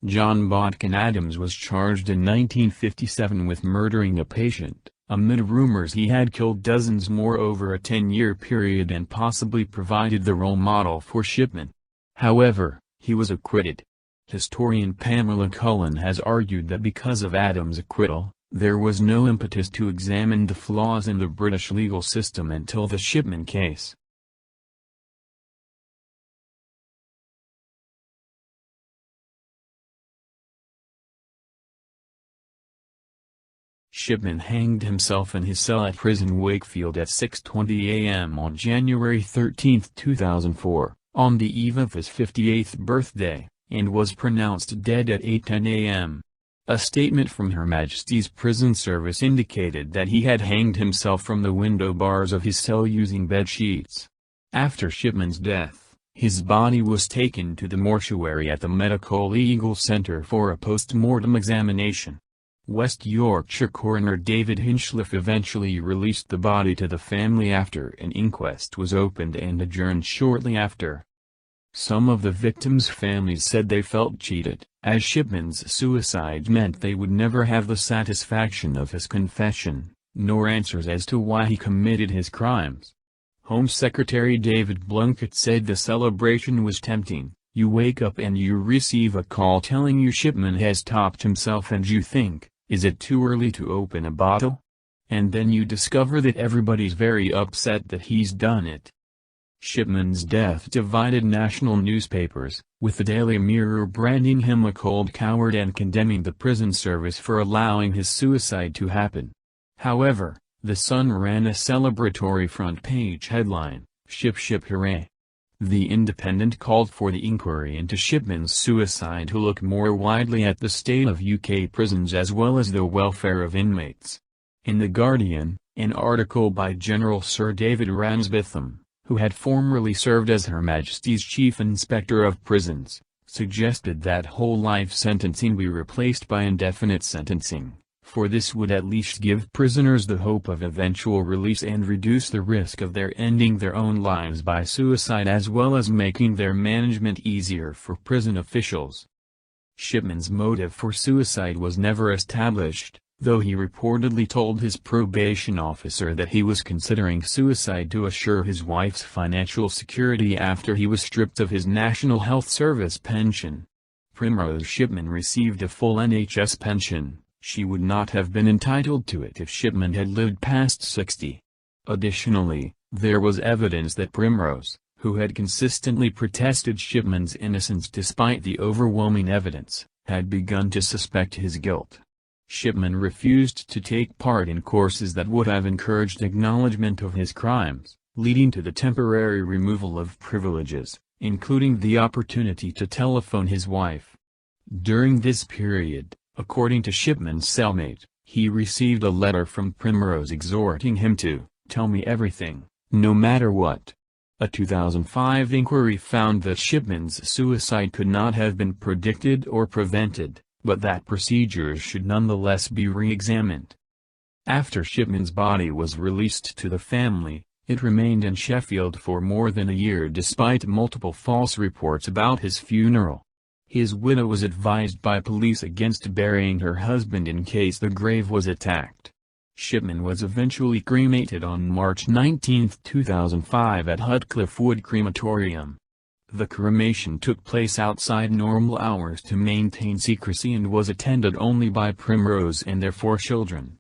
John Bodkin Adams was charged in 1957 with murdering a patient, amid rumors he had killed dozens more over a 10-year period and possibly provided the role model for Shipman. However, he was acquitted. Historian Pamela Cullen has argued that because of Adams' acquittal, there was no impetus to examine the flaws in the British legal system until the Shipman case. Shipman hanged himself in his cell at prison Wakefield at 6:20 a.m. on January 13, 2004, on the eve of his 58th birthday, and was pronounced dead at 8:10 a.m. A statement from Her Majesty's Prison Service indicated that he had hanged himself from the window bars of his cell using bed sheets. After Shipman's death, his body was taken to the mortuary at the Medical Legal Centre for a post-mortem examination. West Yorkshire coroner David Hinchliffe eventually released the body to the family after an inquest was opened and adjourned shortly after. Some of the victims' families said they felt cheated, as Shipman's suicide meant they would never have the satisfaction of his confession, nor answers as to why he committed his crimes. Home Secretary David Blunkett said the celebration was tempting. You wake up and you receive a call telling you Shipman has topped himself and you think, is it too early to open a bottle? And then you discover that everybody's very upset that he's done it. Shipman's death divided national newspapers, with the Daily Mirror branding him a cold coward and condemning the prison service for allowing his suicide to happen. However, The Sun ran a celebratory front-page headline, "Ship Ship Hooray." The Independent called for the inquiry into Shipman's suicide to look more widely at the state of UK prisons as well as the welfare of inmates. In The Guardian, an article by General Sir David Ransbitham, who had formerly served as Her Majesty's Chief Inspector of Prisons, suggested that whole life sentencing be replaced by indefinite sentencing, for this would at least give prisoners the hope of eventual release and reduce the risk of their ending their own lives by suicide as well as making their management easier for prison officials. Shipman's motive for suicide was never established, though he reportedly told his probation officer that he was considering suicide to assure his wife's financial security after he was stripped of his National Health Service pension. Primrose Shipman received a full NHS pension. She would not have been entitled to it if Shipman had lived past 60. Additionally, there was evidence that Primrose, who had consistently protested Shipman's innocence despite the overwhelming evidence, had begun to suspect his guilt. Shipman refused to take part in courses that would have encouraged acknowledgement of his crimes, leading to the temporary removal of privileges, including the opportunity to telephone his wife. During this period, according to Shipman's cellmate, he received a letter from Primrose exhorting him to tell me everything, no matter what. A 2005 inquiry found that Shipman's suicide could not have been predicted or prevented, but that procedures should nonetheless be re-examined. After Shipman's body was released to the family, it remained in Sheffield for more than a year despite multiple false reports about his funeral. His widow was advised by police against burying her husband in case the grave was attacked. Shipman was eventually cremated on March 19, 2005 at Hutcliffe Wood Crematorium. The cremation took place outside normal hours to maintain secrecy and was attended only by Primrose and their 4 children.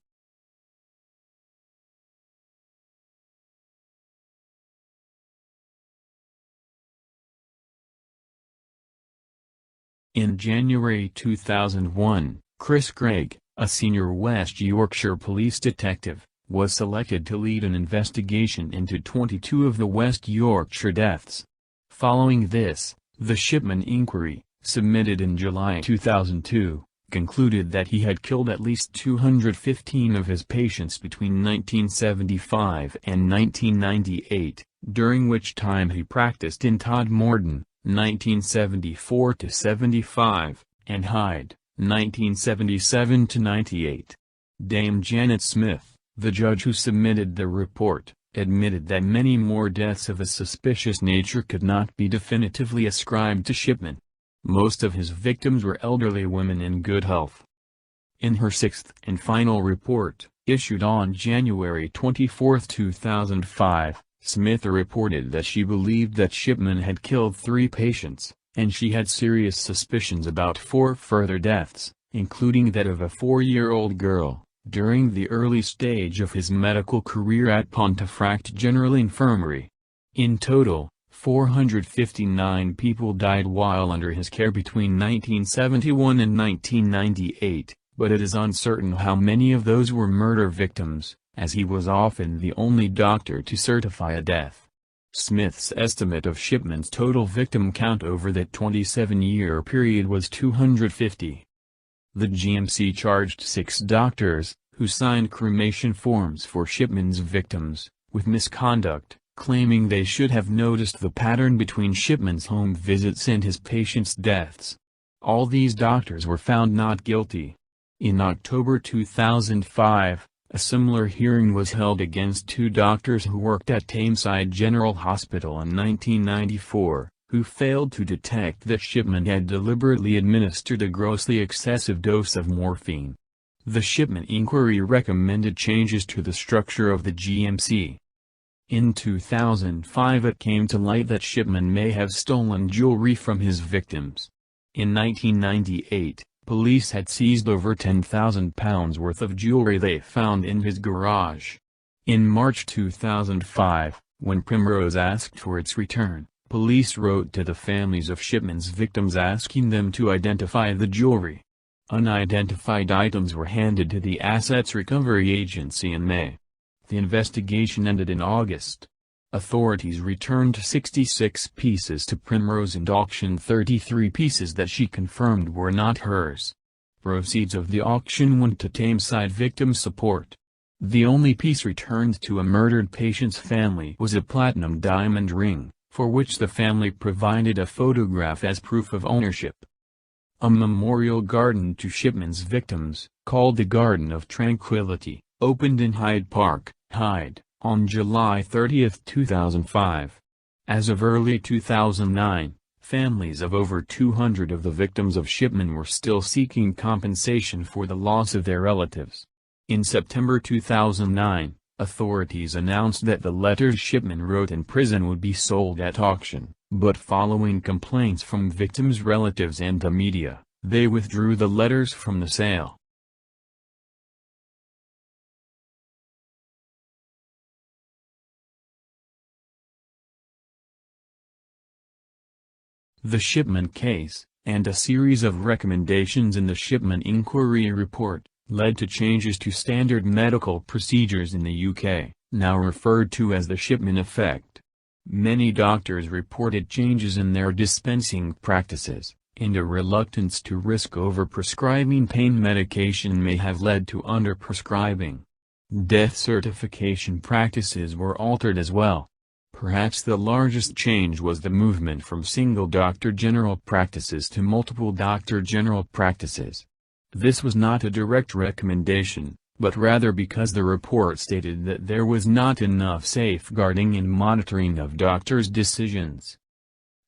In January 2001, Chris Craig, a senior West Yorkshire police detective, was selected to lead an investigation into 22 of the West Yorkshire deaths. Following this, the Shipman inquiry, submitted in July 2002, concluded that he had killed at least 215 of his patients between 1975 and 1998, during which time he practiced in Todmorden, 1974–75, and Hyde, 1977–98. Dame Janet Smith, the judge who submitted the report, admitted that many more deaths of a suspicious nature could not be definitively ascribed to Shipman. Most of his victims were elderly women in good health. In her sixth and final report, issued on January 24, 2005, Smith reported that she believed that Shipman had killed 3 patients, and she had serious suspicions about 4 further deaths, including that of a 4-year-old girl, during the early stage of his medical career at Pontefract General Infirmary. In total, 459 people died while under his care between 1971 and 1998, but it is uncertain how many of those were murder victims, as he was often the only doctor to certify a death. Smith's estimate of Shipman's total victim count over that 27-year period was 250. The GMC charged 6 doctors, who signed cremation forms for Shipman's victims, with misconduct, claiming they should have noticed the pattern between Shipman's home visits and his patients' deaths. All these doctors were found not guilty. In October 2005, a similar hearing was held against 2 doctors who worked at Tameside General Hospital in 1994, who failed to detect that Shipman had deliberately administered a grossly excessive dose of morphine. The Shipman inquiry recommended changes to the structure of the GMC. In 2005 it came to light that Shipman may have stolen jewelry from his victims. In 1998, police had seized over £10,000 worth of jewelry they found in his garage. In March 2005, when Primrose asked for its return, police wrote to the families of Shipman's victims asking them to identify the jewelry. Unidentified items were handed to the Assets Recovery Agency in May. The investigation ended in August. Authorities returned 66 pieces to Primrose and auctioned 33 pieces that she confirmed were not hers. Proceeds of the auction went to Tameside Victim Support. The only piece returned to a murdered patient's family was a platinum diamond ring, for which the family provided a photograph as proof of ownership. A memorial garden to Shipman's victims, called the Garden of Tranquility, opened in Hyde Park, Hyde, on July 30, 2005. As of early 2009, families of over 200 of the victims of Shipman were still seeking compensation for the loss of their relatives. In September 2009, authorities announced that the letters Shipman wrote in prison would be sold at auction, but following complaints from victims' relatives and the media, they withdrew the letters from the sale. The Shipman case, and a series of recommendations in the Shipman Inquiry Report, led to changes to standard medical procedures in the UK, now referred to as the Shipman Effect. Many doctors reported changes in their dispensing practices, and a reluctance to risk overprescribing pain medication may have led to underprescribing. Death certification practices were altered as well. Perhaps the largest change was the movement from single doctor general practices to multiple doctor general practices. This was not a direct recommendation, but rather because the report stated that there was not enough safeguarding and monitoring of doctors' decisions.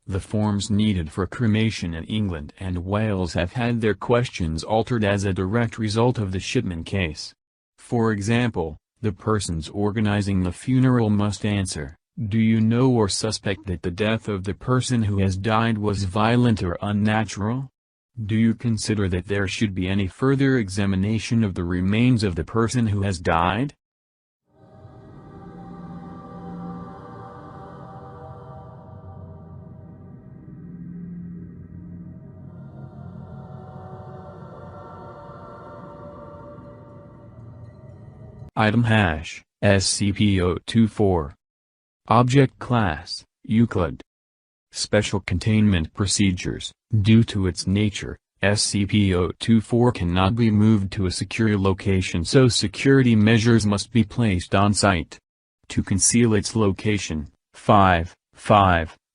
The forms needed for cremation in England and Wales have had their questions altered as a direct result of the Shipman case. For example, the persons organizing the funeral must answer, "Do you know or suspect that the death of the person who has died was violent or unnatural? Do you consider that there should be any further examination of the remains of the person who has died?" Item hash, SCP-024. Object Class, Euclid. Special Containment Procedures. Due to its nature, SCP-024 cannot be moved to a secure location, so security measures must be placed on site. To conceal its location, 5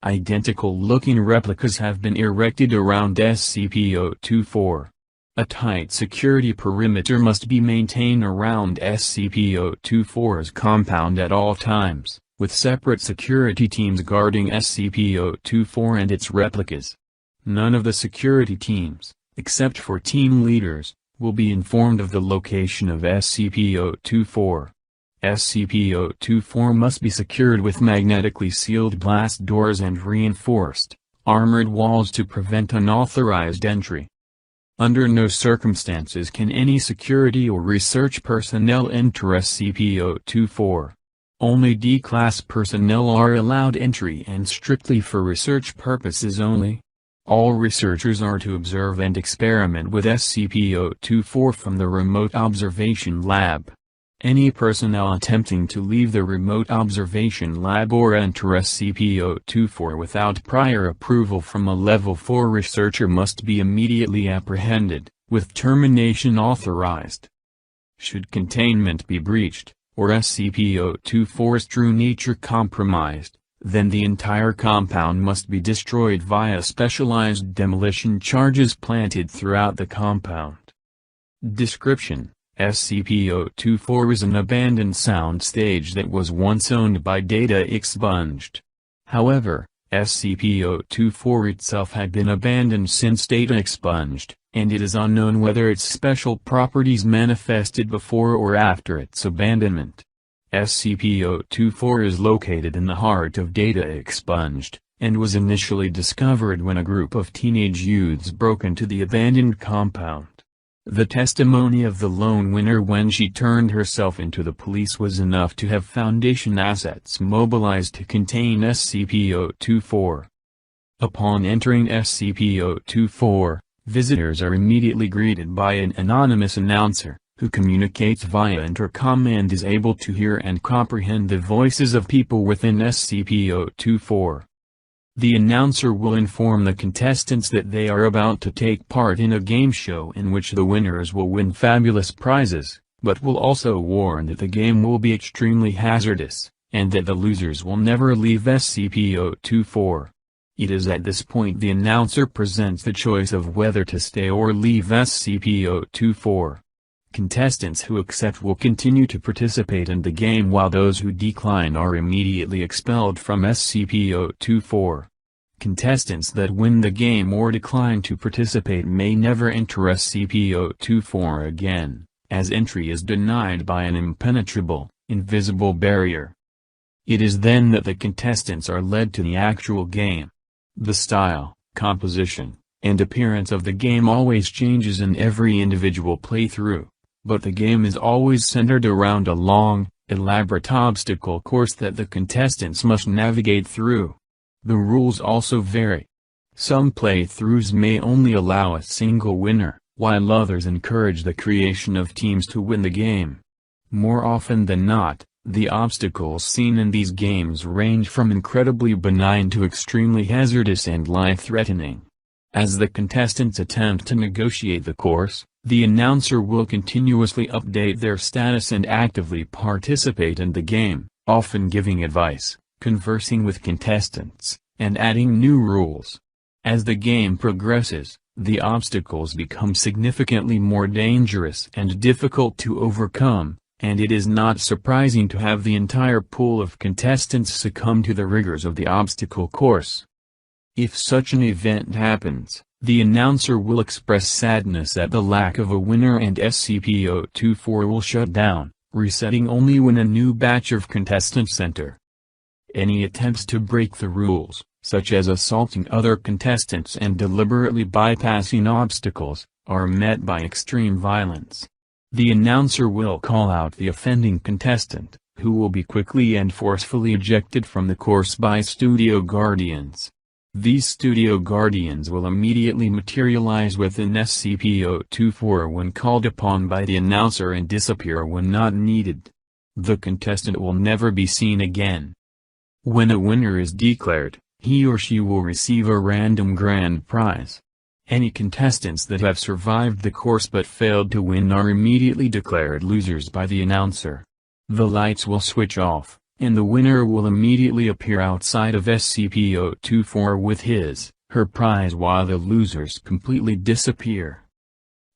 identical-looking replicas have been erected around SCP-024. A tight security perimeter must be maintained around SCP-024's compound at all times, with separate security teams guarding SCP-024 and its replicas. None of the security teams, except for team leaders, will be informed of the location of SCP-024. SCP-024 must be secured with magnetically sealed blast doors and reinforced, armored walls to prevent unauthorized entry. Under no circumstances can any security or research personnel enter SCP-024. Only D-Class personnel are allowed entry and strictly for research purposes only. All researchers are to observe and experiment with SCP-024 from the remote observation lab. Any personnel attempting to leave the remote observation lab or enter SCP-024 without prior approval from a Level 4 researcher must be immediately apprehended, with termination authorized. Should containment be breached, or SCP-024's true nature compromised, then the entire compound must be destroyed via specialized demolition charges planted throughout the compound. Description: SCP-024 is an abandoned soundstage that was once owned by Data Expunged. However, SCP-024 itself had been abandoned since Data Expunged, and it is unknown whether its special properties manifested before or after its abandonment. SCP-024 is located in the heart of Data Expunged, and was initially discovered when a group of teenage youths broke into the abandoned compound. The testimony of the lone winner when she turned herself into the police was enough to have Foundation assets mobilized to contain SCP-024. Upon entering SCP-024, visitors are immediately greeted by an anonymous announcer, who communicates via intercom and is able to hear and comprehend the voices of people within SCP-024. The announcer will inform the contestants that they are about to take part in a game show in which the winners will win fabulous prizes, but will also warn that the game will be extremely hazardous, and that the losers will never leave SCP-024. It is at this point the announcer presents the choice of whether to stay or leave SCP-024. Contestants who accept will continue to participate in the game, while those who decline are immediately expelled from SCP-024. Contestants that win the game or decline to participate may never enter SCP-024 again, as entry is denied by an impenetrable, invisible barrier. It is then that the contestants are led to the actual game. The style, composition, and appearance of the game always changes in every individual playthrough, but the game is always centered around a long, elaborate obstacle course that the contestants must navigate through. The rules also vary. Some playthroughs may only allow a single winner, while others encourage the creation of teams to win the game. More often than not, the obstacles seen in these games range from incredibly benign to extremely hazardous and life-threatening. As the contestants attempt to negotiate the course, the announcer will continuously update their status and actively participate in the game, often giving advice, conversing with contestants, and adding new rules. As the game progresses, the obstacles become significantly more dangerous and difficult to overcome, and it is not surprising to have the entire pool of contestants succumb to the rigors of the obstacle course. If such an event happens, the announcer will express sadness at the lack of a winner and SCP-024 will shut down, resetting only when a new batch of contestants enter. Any attempts to break the rules, such as assaulting other contestants and deliberately bypassing obstacles, are met by extreme violence. The announcer will call out the offending contestant, who will be quickly and forcefully ejected from the course by studio guardians. These studio guardians will immediately materialize within SCP-024 when called upon by the announcer and disappear when not needed. The contestant will never be seen again. When a winner is declared, he or she will receive a random grand prize. Any contestants that have survived the course but failed to win are immediately declared losers by the announcer. The lights will switch off, and the winner will immediately appear outside of SCP-024 with her prize while the losers completely disappear.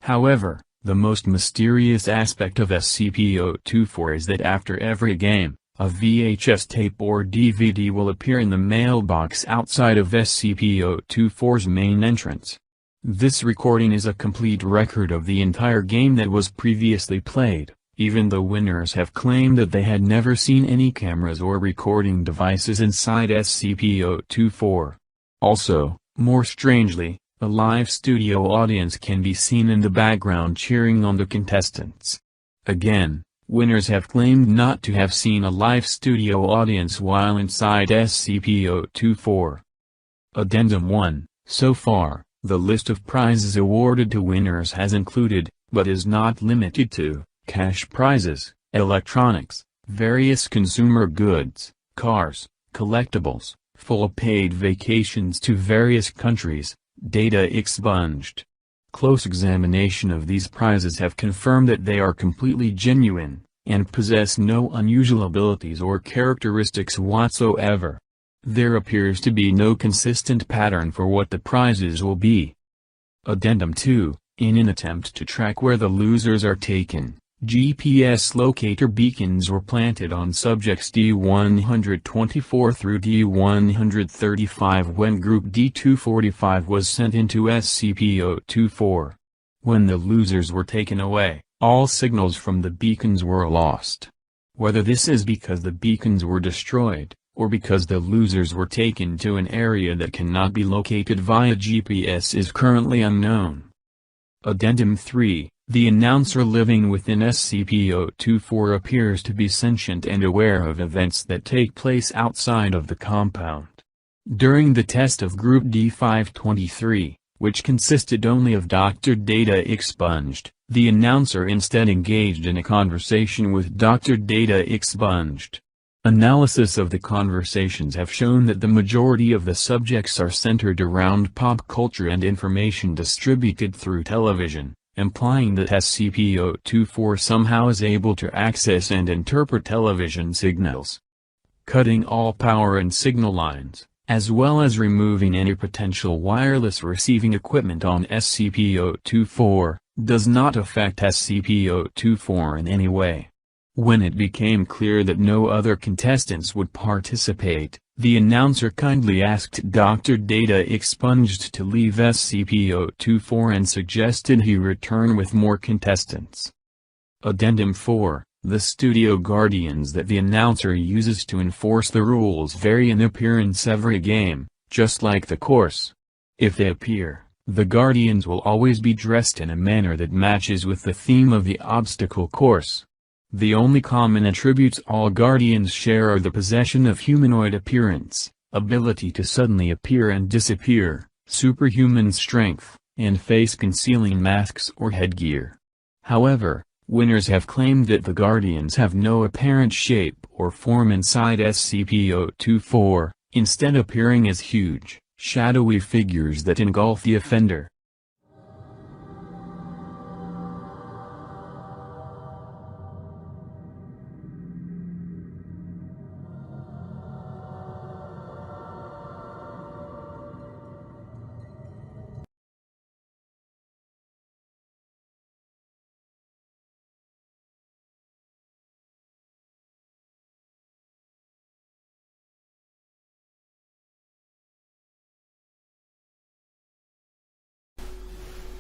However, the most mysterious aspect of SCP-024 is that after every game, a VHS tape or DVD will appear in the mailbox outside of SCP-024's main entrance. This recording is a complete record of the entire game that was previously played. Even the winners have claimed that they had never seen any cameras or recording devices inside SCP-024. Also, more strangely, a live studio audience can be seen in the background cheering on the contestants. Again, winners have claimed not to have seen a live studio audience while inside SCP-024. Addendum 1. So far, the list of prizes awarded to winners has included, but is not limited to, cash prizes, electronics, various consumer goods, cars, collectibles, full paid vacations to various countries, data expunged. Close examination of these prizes have confirmed that they are completely genuine, and possess no unusual abilities or characteristics whatsoever. There appears to be no consistent pattern for what the prizes will be. Addendum 2. In an attempt to track where the losers are taken, GPS locator beacons were planted on subjects D-124 through D-135 when Group D-245 was sent into SCP-024. When the losers were taken away, all signals from the beacons were lost. Whether this is because the beacons were destroyed, or because the losers were taken to an area that cannot be located via GPS is currently unknown. Addendum 3. The announcer living within SCP-024 appears to be sentient and aware of events that take place outside of the compound. During the test of Group D-523, which consisted only of doctored data expunged, the announcer instead engaged in a conversation with doctored data expunged. Analysis of the conversations have shown that the majority of the subjects are centered around pop culture and information distributed through television, implying that SCP-024 somehow is able to access and interpret television signals. Cutting all power and signal lines, as well as removing any potential wireless receiving equipment on SCP-024, does not affect SCP-024 in any way. When it became clear that no other contestants would participate, the announcer kindly asked Dr. Data Expunged to leave SCP-024 and suggested he return with more contestants. Addendum 4. The studio guardians that the announcer uses to enforce the rules vary in appearance every game, just like the course. If they appear, the guardians will always be dressed in a manner that matches with the theme of the obstacle course. The only common attributes all guardians share are the possession of humanoid appearance, ability to suddenly appear and disappear, superhuman strength, and face-concealing masks or headgear. However, winners have claimed that the guardians have no apparent shape or form inside SCP-024, instead appearing as huge, shadowy figures that engulf the offender.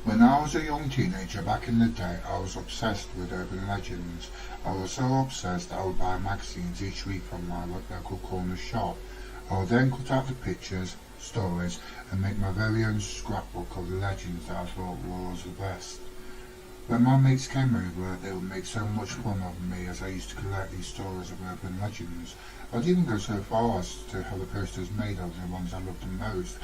When I was a young teenager back in the day, I was obsessed with urban legends. I was so obsessed I would buy magazines each week from my local corner shop. I would then cut out the pictures, stories, and make my very own scrapbook of the legends that I thought was the best. When my mates came over, they would make so much fun of me as I used to collect these stories of urban legends. I'd even go so far as to have the posters made of the ones I loved the most.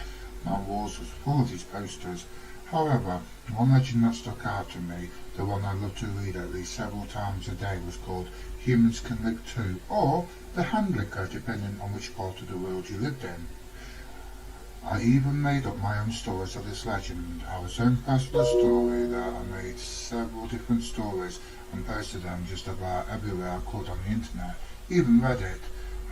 My walls was full of these posters. However, one legend that stuck out to me, the one I loved to read at least several times a day, was called Humans Can Lick Too, or The Hand Licker, depending on which part of the world you lived in. I even made up my own stories of this legend. I was so impressed with the story that I made several different stories and posted them just about everywhere I could on the internet, even Reddit.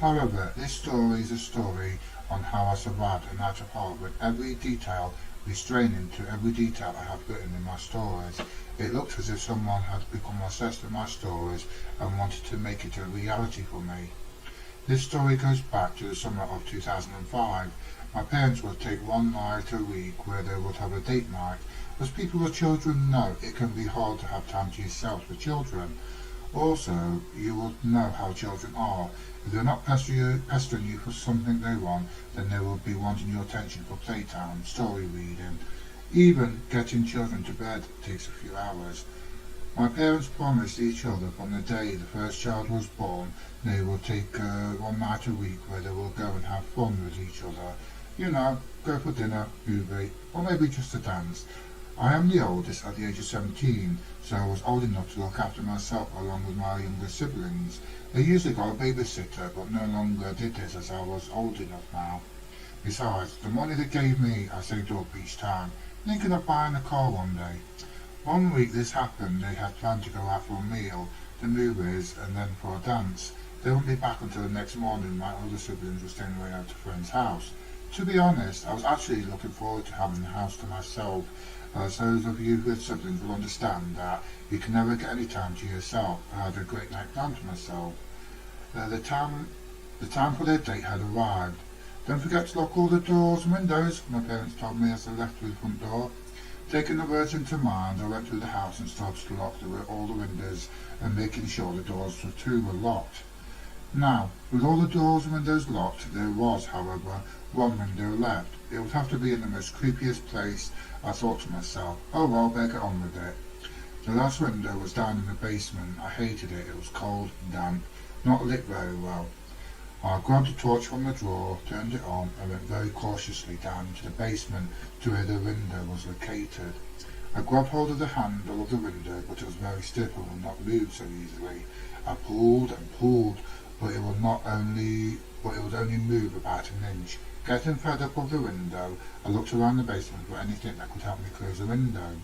However, this story is a story on how I survived a night of horror with every detail restraining to every detail I have written in my stories. It looked as if someone had become obsessed with my stories and wanted to make it a reality for me. This story goes back to the summer of 2005. My parents would take one night a week where they would have a date night. As people with children know, it can be hard to have time to yourself with children. Also, you will know how children are. If they're not pestering you for something they want, then they will be wanting your attention for playtime, story reading. Even getting children to bed takes a few hours. My parents promised each other from the day the first child was born they will take one night a week where they will go and have fun with each other. You know, go for dinner, movie, or maybe just a dance. I am the oldest at the age of 17, so I was old enough to look after myself along with my younger siblings. They usually got a babysitter, but no longer did this as I was old enough now. Besides, the money they gave me I saved up each time, thinking of buying a car one day. One week this happened, they had planned to go out for a meal, the movies, and then for a dance. They wouldn't be back until the next morning. My older siblings were staying away at a friend's house. To be honest, I was actually looking forward to having the house to myself. As those of you with siblings will understand that you can never get any time to yourself. I had a great night planned for myself. The time for their date had arrived. Don't forget to lock all the doors and windows, my parents told me as I left through the front door. Taking the words into mind, I went through the house and started to lock all the windows and making sure the doors too were locked. Now, with all the doors and windows locked, there was, however, one window left. It would have to be in the most creepiest place. I thought to myself, oh well, better get on with it. The last window was down in the basement. I hated it. It was cold and damp, not lit very well. I grabbed a torch from the drawer, turned it on, and went very cautiously down into the basement to where the window was located. I grabbed hold of the handle of the window, but it was very stiff and would not move so easily. I pulled and pulled, but it would only move about an inch. Getting fed up of the window, I looked around the basement for anything that could help me close the window.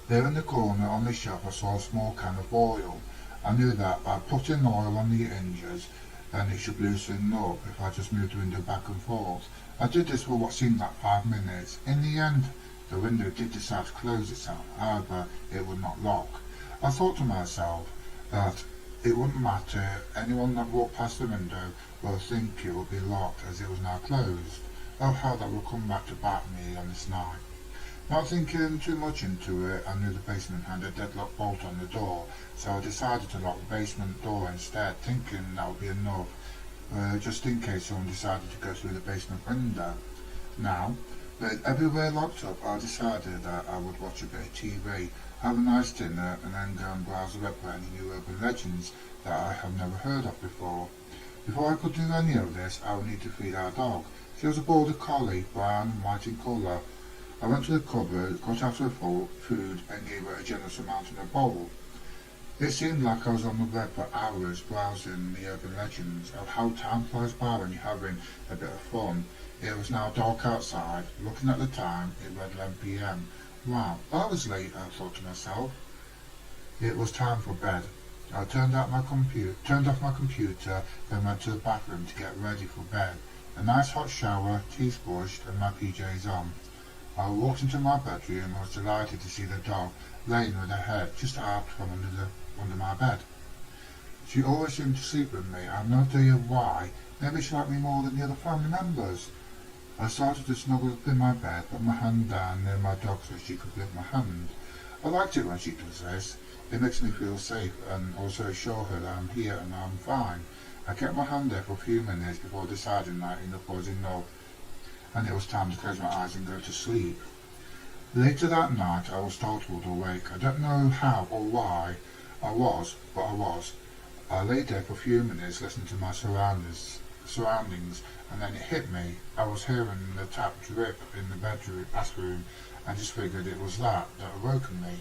There in the corner on the shelf I saw a small can of oil. I knew that by putting oil on the hinges, then it should loosen up if I just moved the window back and forth. I did this for what seemed like 5 minutes. In the end, the window did decide to close itself, however, it would not lock. I thought to myself that it wouldn't matter, anyone that walked past the window will think it would be locked as it was now closed. Oh, how that will come back to bite me on this night. Not thinking too much into it, I knew the basement had a deadlock bolt on the door, so I decided to lock the basement door instead, thinking that would be enough, just in case someone decided to go through the basement window. Now, with everywhere locked up, I decided that I would watch a bit of TV, have a nice dinner, and then go and browse the web for any new urban legends that I have never heard of before. Before I could do any of this, I would need to feed our dog. She was a border collie, brown and white in colour. I went to the cupboard, got out her food, and gave her a generous amount in a bowl. It seemed like I was on the web for hours browsing the urban legends of how time flies by when you're having a bit of fun. It was now dark outside. Looking at the time, it read 11 p.m. Wow, that was late, I thought to myself. It was time for bed. I turned off my computer, then went to the bathroom to get ready for bed. A nice hot shower, teeth brushed, and my PJs on. I walked into my bedroom and was delighted to see the dog laying with her head just out from under my bed. She always seemed to sleep with me. I have no idea why. Maybe she liked me more than the other family members. I started to snuggle up in my bed, put my hand down near my dog so she could lick my hand. I liked it when she does this. It makes me feel safe and also assure her that I'm here and I'm fine. I kept my hand there for a few minutes before deciding that enough was enough, and it was time to close my eyes and go to sleep. Later that night I was startled awake. I don't know how or why I was, but I was. I lay there for a few minutes listening to my surroundings, and then it hit me. I was hearing the tap drip in the bathroom and just figured it was that awoken me.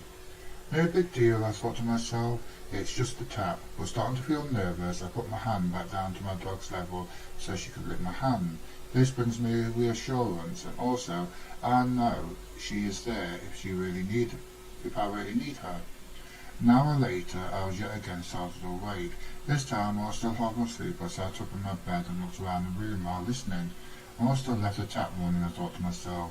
No big deal, I thought to myself, it's just a tap. But starting to feel nervous, I put my hand back down to my dog's level so she could lick my hand. This brings me reassurance, and also I know she is there if I really need her. An hour later, I was yet again startled awake. This time I was still half asleep. I sat up in my bed and looked around the room while listening. I must have left the tap running, I thought to myself.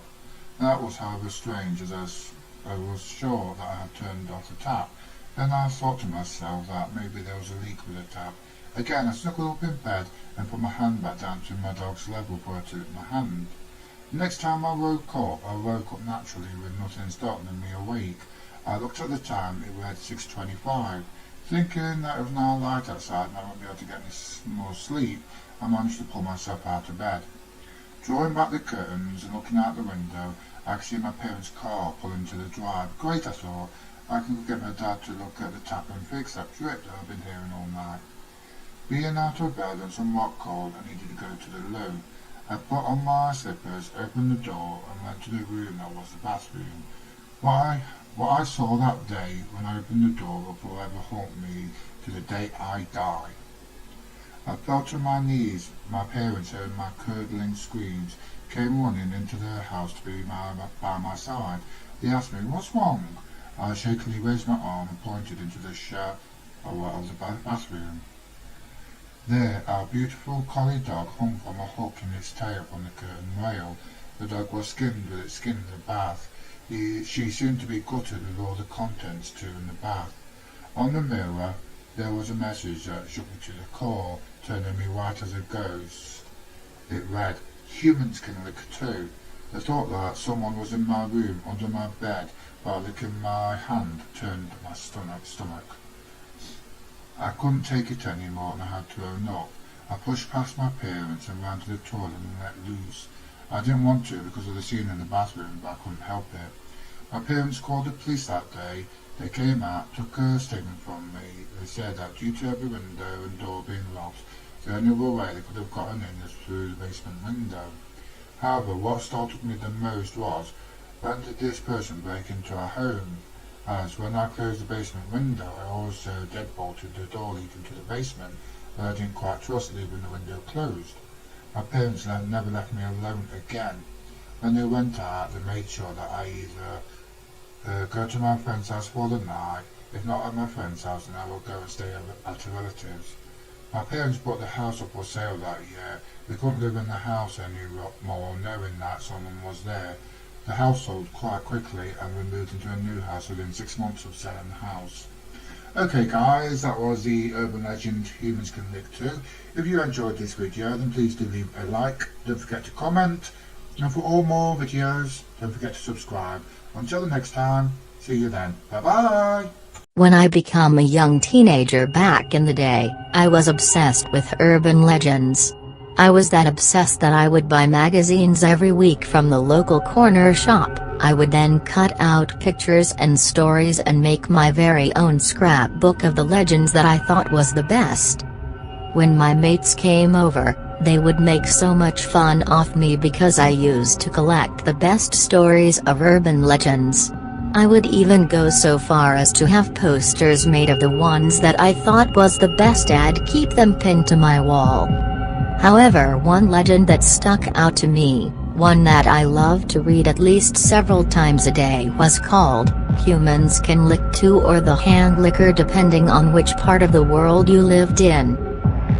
That was however strange, as I was sure that I had turned off the tap. Then I thought to myself that maybe there was a leak with the tap. Again, I snuggled up in bed and put my hand back down to my dog's level for her to lick my hand. The next time I woke up naturally with nothing startling me awake. I looked at the time, it read 6:25. Thinking that it was now light outside and I wouldn't be able to get any more sleep, I managed to pull myself out of bed. Drawing back the curtains and looking out the window, I could see my parents' car pull into the drive. Great, I thought. I can get my dad to look at the tap and fix that drip that I've been hearing all night. Being out of bed and somewhat cold, I needed to go to the loo. I put on my slippers, opened the door, and went to the room that was the bathroom. What I saw that day when I opened the door will forever haunt me to the day I die. I fell to my knees. My parents, hearing my curdling screams, came running into their house to be by my side. They asked me, "What's wrong?" I shakily raised my arm and pointed into the shower of the bathroom. There, our beautiful collie dog hung from a hook in its tail from the curtain rail. The dog was skinned with its skin in the bath. She seemed to be gutted with all the contents too in the bath. On the mirror, there was a message that shook me to the core, turning me white as a ghost. It read, "Humans can lick too." The thought that someone was in my room under my bed while licking my hand turned my stomach. I couldn't take it anymore and I had to own up. I pushed past my parents and ran to the toilet and let loose. I didn't want to because of the scene in the bathroom, but I couldn't help it. My parents called the police that day. They came out, took a statement from me. They said that due to every window and door being locked, the only other way they could have gotten in is through the basement window. However, what startled me the most was, when did this person break into our home? As when I closed the basement window, I also deadbolted the door leading to the basement, but I didn't quite trust leaving the window closed. My parents never left me alone again. When they went out, they made sure that I either go to my friend's house for the night. If not at my friend's house, then I will go and stay at a relative's. My parents bought the house up for sale that year. We couldn't live in the house anymore, knowing that someone was there. The house sold quite quickly and we moved into a new house within 6 months of selling the house. Okay guys, that was the urban legend Humans Can Lick Too. If you enjoyed this video, then please do leave a like, don't forget to comment, and for all more videos, don't forget to subscribe. Until the next time, see you then, bye bye! When I became a young teenager back in the day, I was obsessed with urban legends. I was that obsessed that I would buy magazines every week from the local corner shop. I would then cut out pictures and stories and make my very own scrapbook of the legends that I thought was the best. When my mates came over, they would make so much fun off me because I used to collect the best stories of urban legends. I would even go so far as to have posters made of the ones that I thought was the best and keep them pinned to my wall. However, one legend that stuck out to me, one that I loved to read at least several times a day, was called, "Humans Can Lick Too," or the Hand Licker, depending on which part of the world you lived in.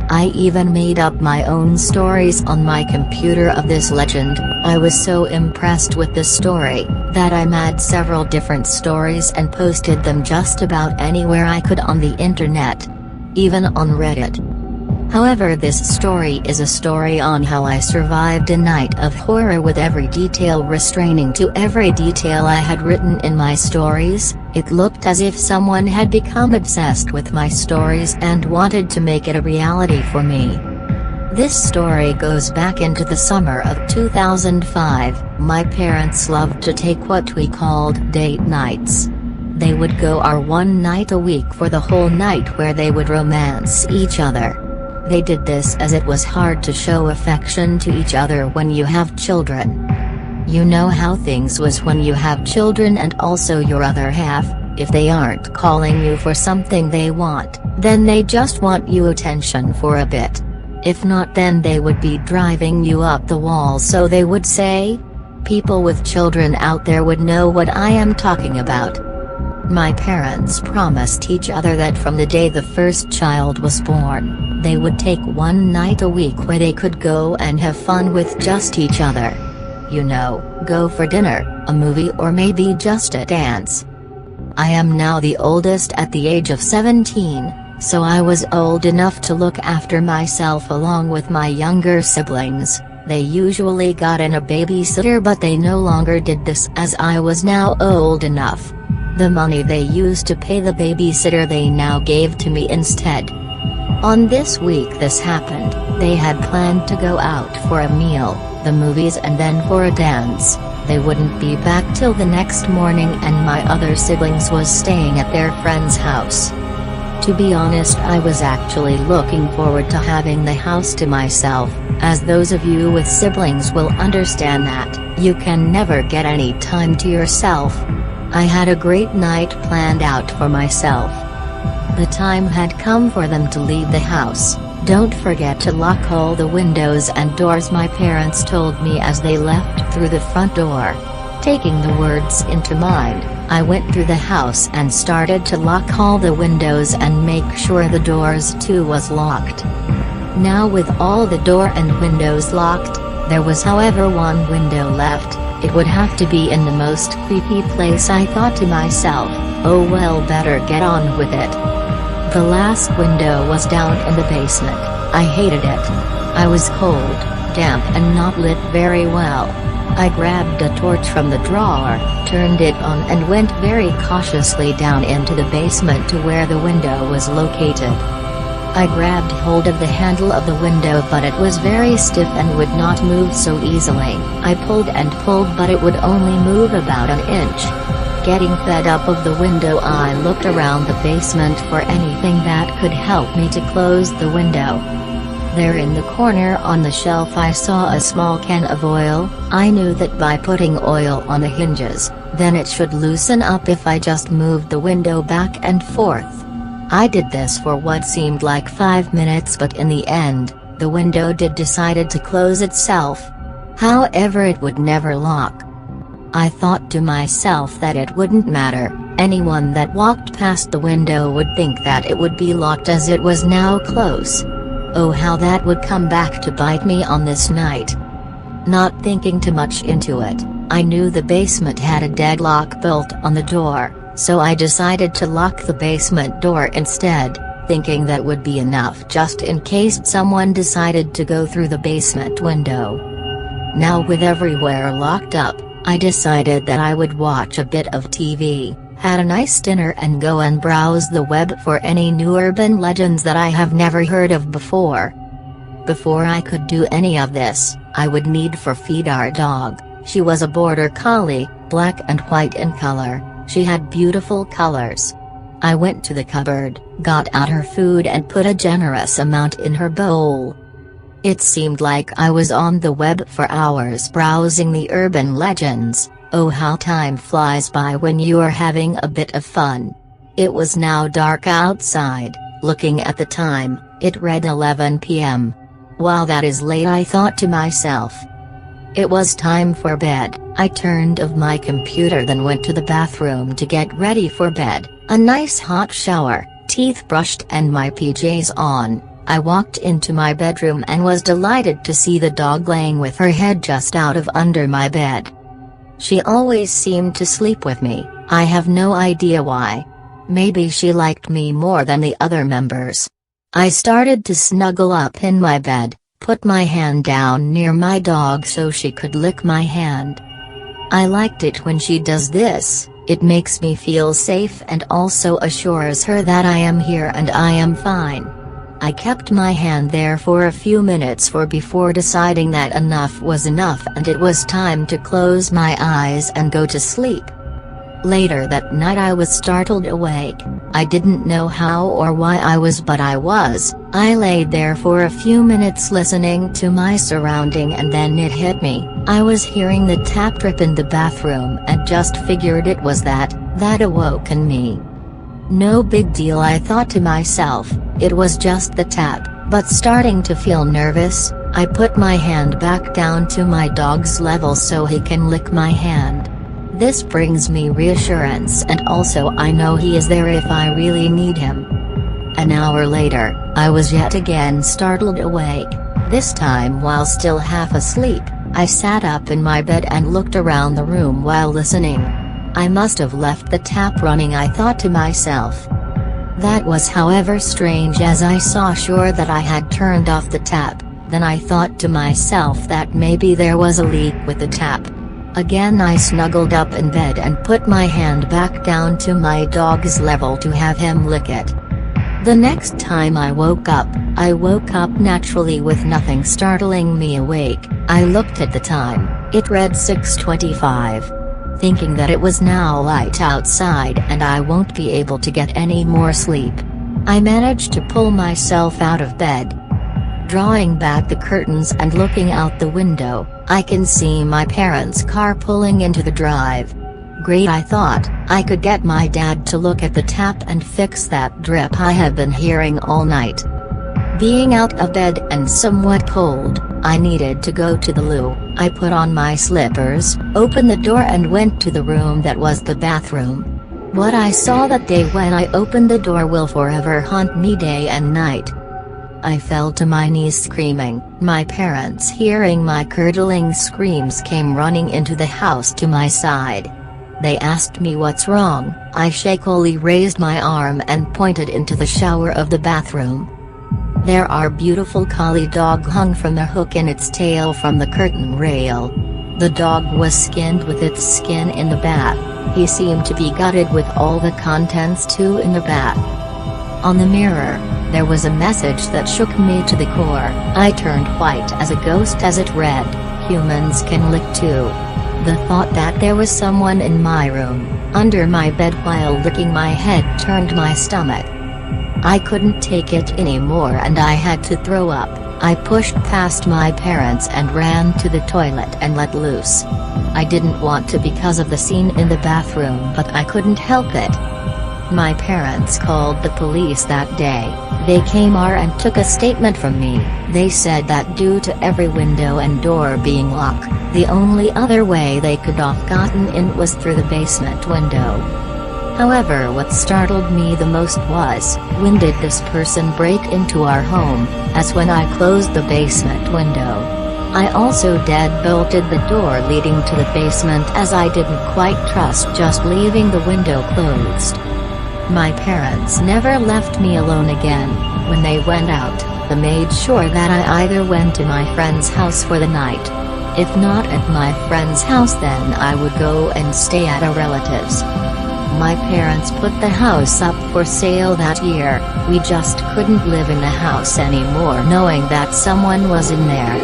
I even made up my own stories on my computer of this legend. I was so impressed with this story, that I made several different stories and posted them just about anywhere I could on the internet. Even on Reddit. However, this story is a story on how I survived a night of horror with every detail restraining to every detail I had written in my stories. It looked as if someone had become obsessed with my stories and wanted to make it a reality for me. This story goes back into the summer of 2005. My parents loved to take what we called date nights. They would go out one night a week for the whole night where they would romance each other. They did this as it was hard to show affection to each other when you have children. You know how things was when you have children and also your other half, If they aren't calling you for something they want, then they just want you attention for a bit. If not, then they would be driving you up the wall, so they would say. People with children out there would know what I am talking about. My parents promised each other that from the day the first child was born, they would take one night a week where they could go and have fun with just each other. You know, go for dinner, a movie, or maybe just a dance. I am now the oldest at the age of 17, so I was old enough to look after myself along with my younger siblings. They usually got in a babysitter, but they no longer did this as I was now old enough. The money they used to pay the babysitter they now gave to me instead. On this week this happened. They had planned to go out for a meal, the movies, and then for a dance. They wouldn't be back till the next morning, and my other siblings was staying at their friend's house. To be honest, I was actually looking forward to having the house to myself, as those of you with siblings will understand that you can never get any time to yourself. I had a great night planned out for myself. The time had come for them to leave the house. Don't forget to lock all the windows and doors, my parents told me as they left through the front door. Taking the words into mind, I went through the house and started to lock all the windows and make sure the doors too was locked. Now with all the door and windows locked, there was however one window left. It would have to be in the most creepy place. I thought to myself, oh well, better get on with it. The last window was down in the basement. I hated it. I was cold, damp, and not lit very well. I grabbed a torch from the drawer, turned it on, and went very cautiously down into the basement to where the window was located. I grabbed hold of the handle of the window, but it was very stiff and would not move so easily. I pulled and pulled, but it would only move about an inch. Getting fed up of the window, I looked around the basement for anything that could help me to close the window. There in the corner on the shelf I saw a small can of oil. I knew that by putting oil on the hinges, then it should loosen up if I just moved the window back and forth. I did this for what seemed like 5 minutes, but in the end, the window decided to close itself. However, it would never lock. I thought to myself that it wouldn't matter, anyone that walked past the window would think that it would be locked as it was now close. Oh, how that would come back to bite me on this night. Not thinking too much into it, I knew the basement had a deadlock built on the door, so I decided to lock the basement door instead, thinking that would be enough just in case someone decided to go through the basement window. Now with everywhere locked up, I decided that I would watch a bit of TV, had a nice dinner, and go and browse the web for any new urban legends that I have never heard of before. Before I could do any of this, I would need for feed our dog. She was a border collie, black and white in color. She had beautiful colors. I went to the cupboard, got out her food, and put a generous amount in her bowl. It seemed like I was on the web for hours browsing the urban legends. Oh, how time flies by when you are having a bit of fun. It was now dark outside. Looking at the time, it read 11 p.m. Wow, that is late, I thought to myself. It was time for bed. I turned off my computer, then went to the bathroom to get ready for bed. A nice hot shower, teeth brushed, and my PJs on. I walked into my bedroom and was delighted to see the dog laying with her head just out of under my bed. She always seemed to sleep with me. I have no idea why. Maybe she liked me more than the other members. I started to snuggle up in my bed, put my hand down near my dog so she could lick my hand. I liked it when she does this. It makes me feel safe and also assures her that I am here and I am fine. I kept my hand there for a few minutes before deciding that enough was enough and it was time to close my eyes and go to sleep. Later that night I was startled awake. I didn't know how or why I was, but I was. I laid there for a few minutes listening to my surrounding, and then it hit me. I was hearing the tap drip in the bathroom and just figured it was that awoken me. No big deal, I thought to myself, it was just the tap, but starting to feel nervous, I put my hand back down to my dog's level so he can lick my hand. This brings me reassurance, and also I know he is there if I really need him. An hour later, I was yet again startled awake. This time while still half asleep, I sat up in my bed and looked around the room while listening. I must have left the tap running, I thought to myself. That was however strange, as I saw sure that I had turned off the tap. Then I thought to myself that maybe there was a leak with the tap. Again I snuggled up in bed and put my hand back down to my dog's level to have him lick it. The next time I woke up naturally with nothing startling me awake. I looked at the time, it read 6:25. Thinking that it was now light outside and I won't be able to get any more sleep, I managed to pull myself out of bed. Drawing back the curtains and looking out the window, I can see my parents' car pulling into the drive. Great, I thought, I could get my dad to look at the tap and fix that drip I have been hearing all night. Being out of bed and somewhat cold, I needed to go to the loo. I put on my slippers, opened the door and went to the room that was the bathroom. What I saw that day when I opened the door will forever haunt me day and night. I fell to my knees screaming. My parents, hearing my curdling screams, came running into the house to my side. They asked me what's wrong. I shakily raised my arm and pointed into the shower of the bathroom. There our beautiful collie dog hung from the hook in its tail from the curtain rail. The dog was skinned with its skin in the bath. He seemed to be gutted with all the contents too in the bath. On the mirror, there was a message that shook me to the core. I turned white as a ghost as it read, "Humans can lick too." The thought that there was someone in my room, under my bed while licking my head, turned my stomach. I couldn't take it anymore and I had to throw up. I pushed past my parents and ran to the toilet and let loose. I didn't want to because of the scene in the bathroom, but I couldn't help it. My parents called the police that day. They came and took a statement from me. They said that due to every window and door being locked, the only other way they could have gotten in was through the basement window. However, what startled me the most was, when did this person break into our home, as when I closed the basement window. I also deadbolted the door leading to the basement as I didn't quite trust just leaving the window closed. My parents never left me alone again. When they went out, they made sure that I either went to my friend's house for the night. If not at my friend's house, then I would go and stay at a relative's. My parents put the house up for sale that year. We just couldn't live in the house anymore knowing that someone was in there.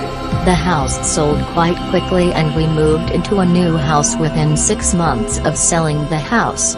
The house sold quite quickly and we moved into a new house within 6 months of selling the house.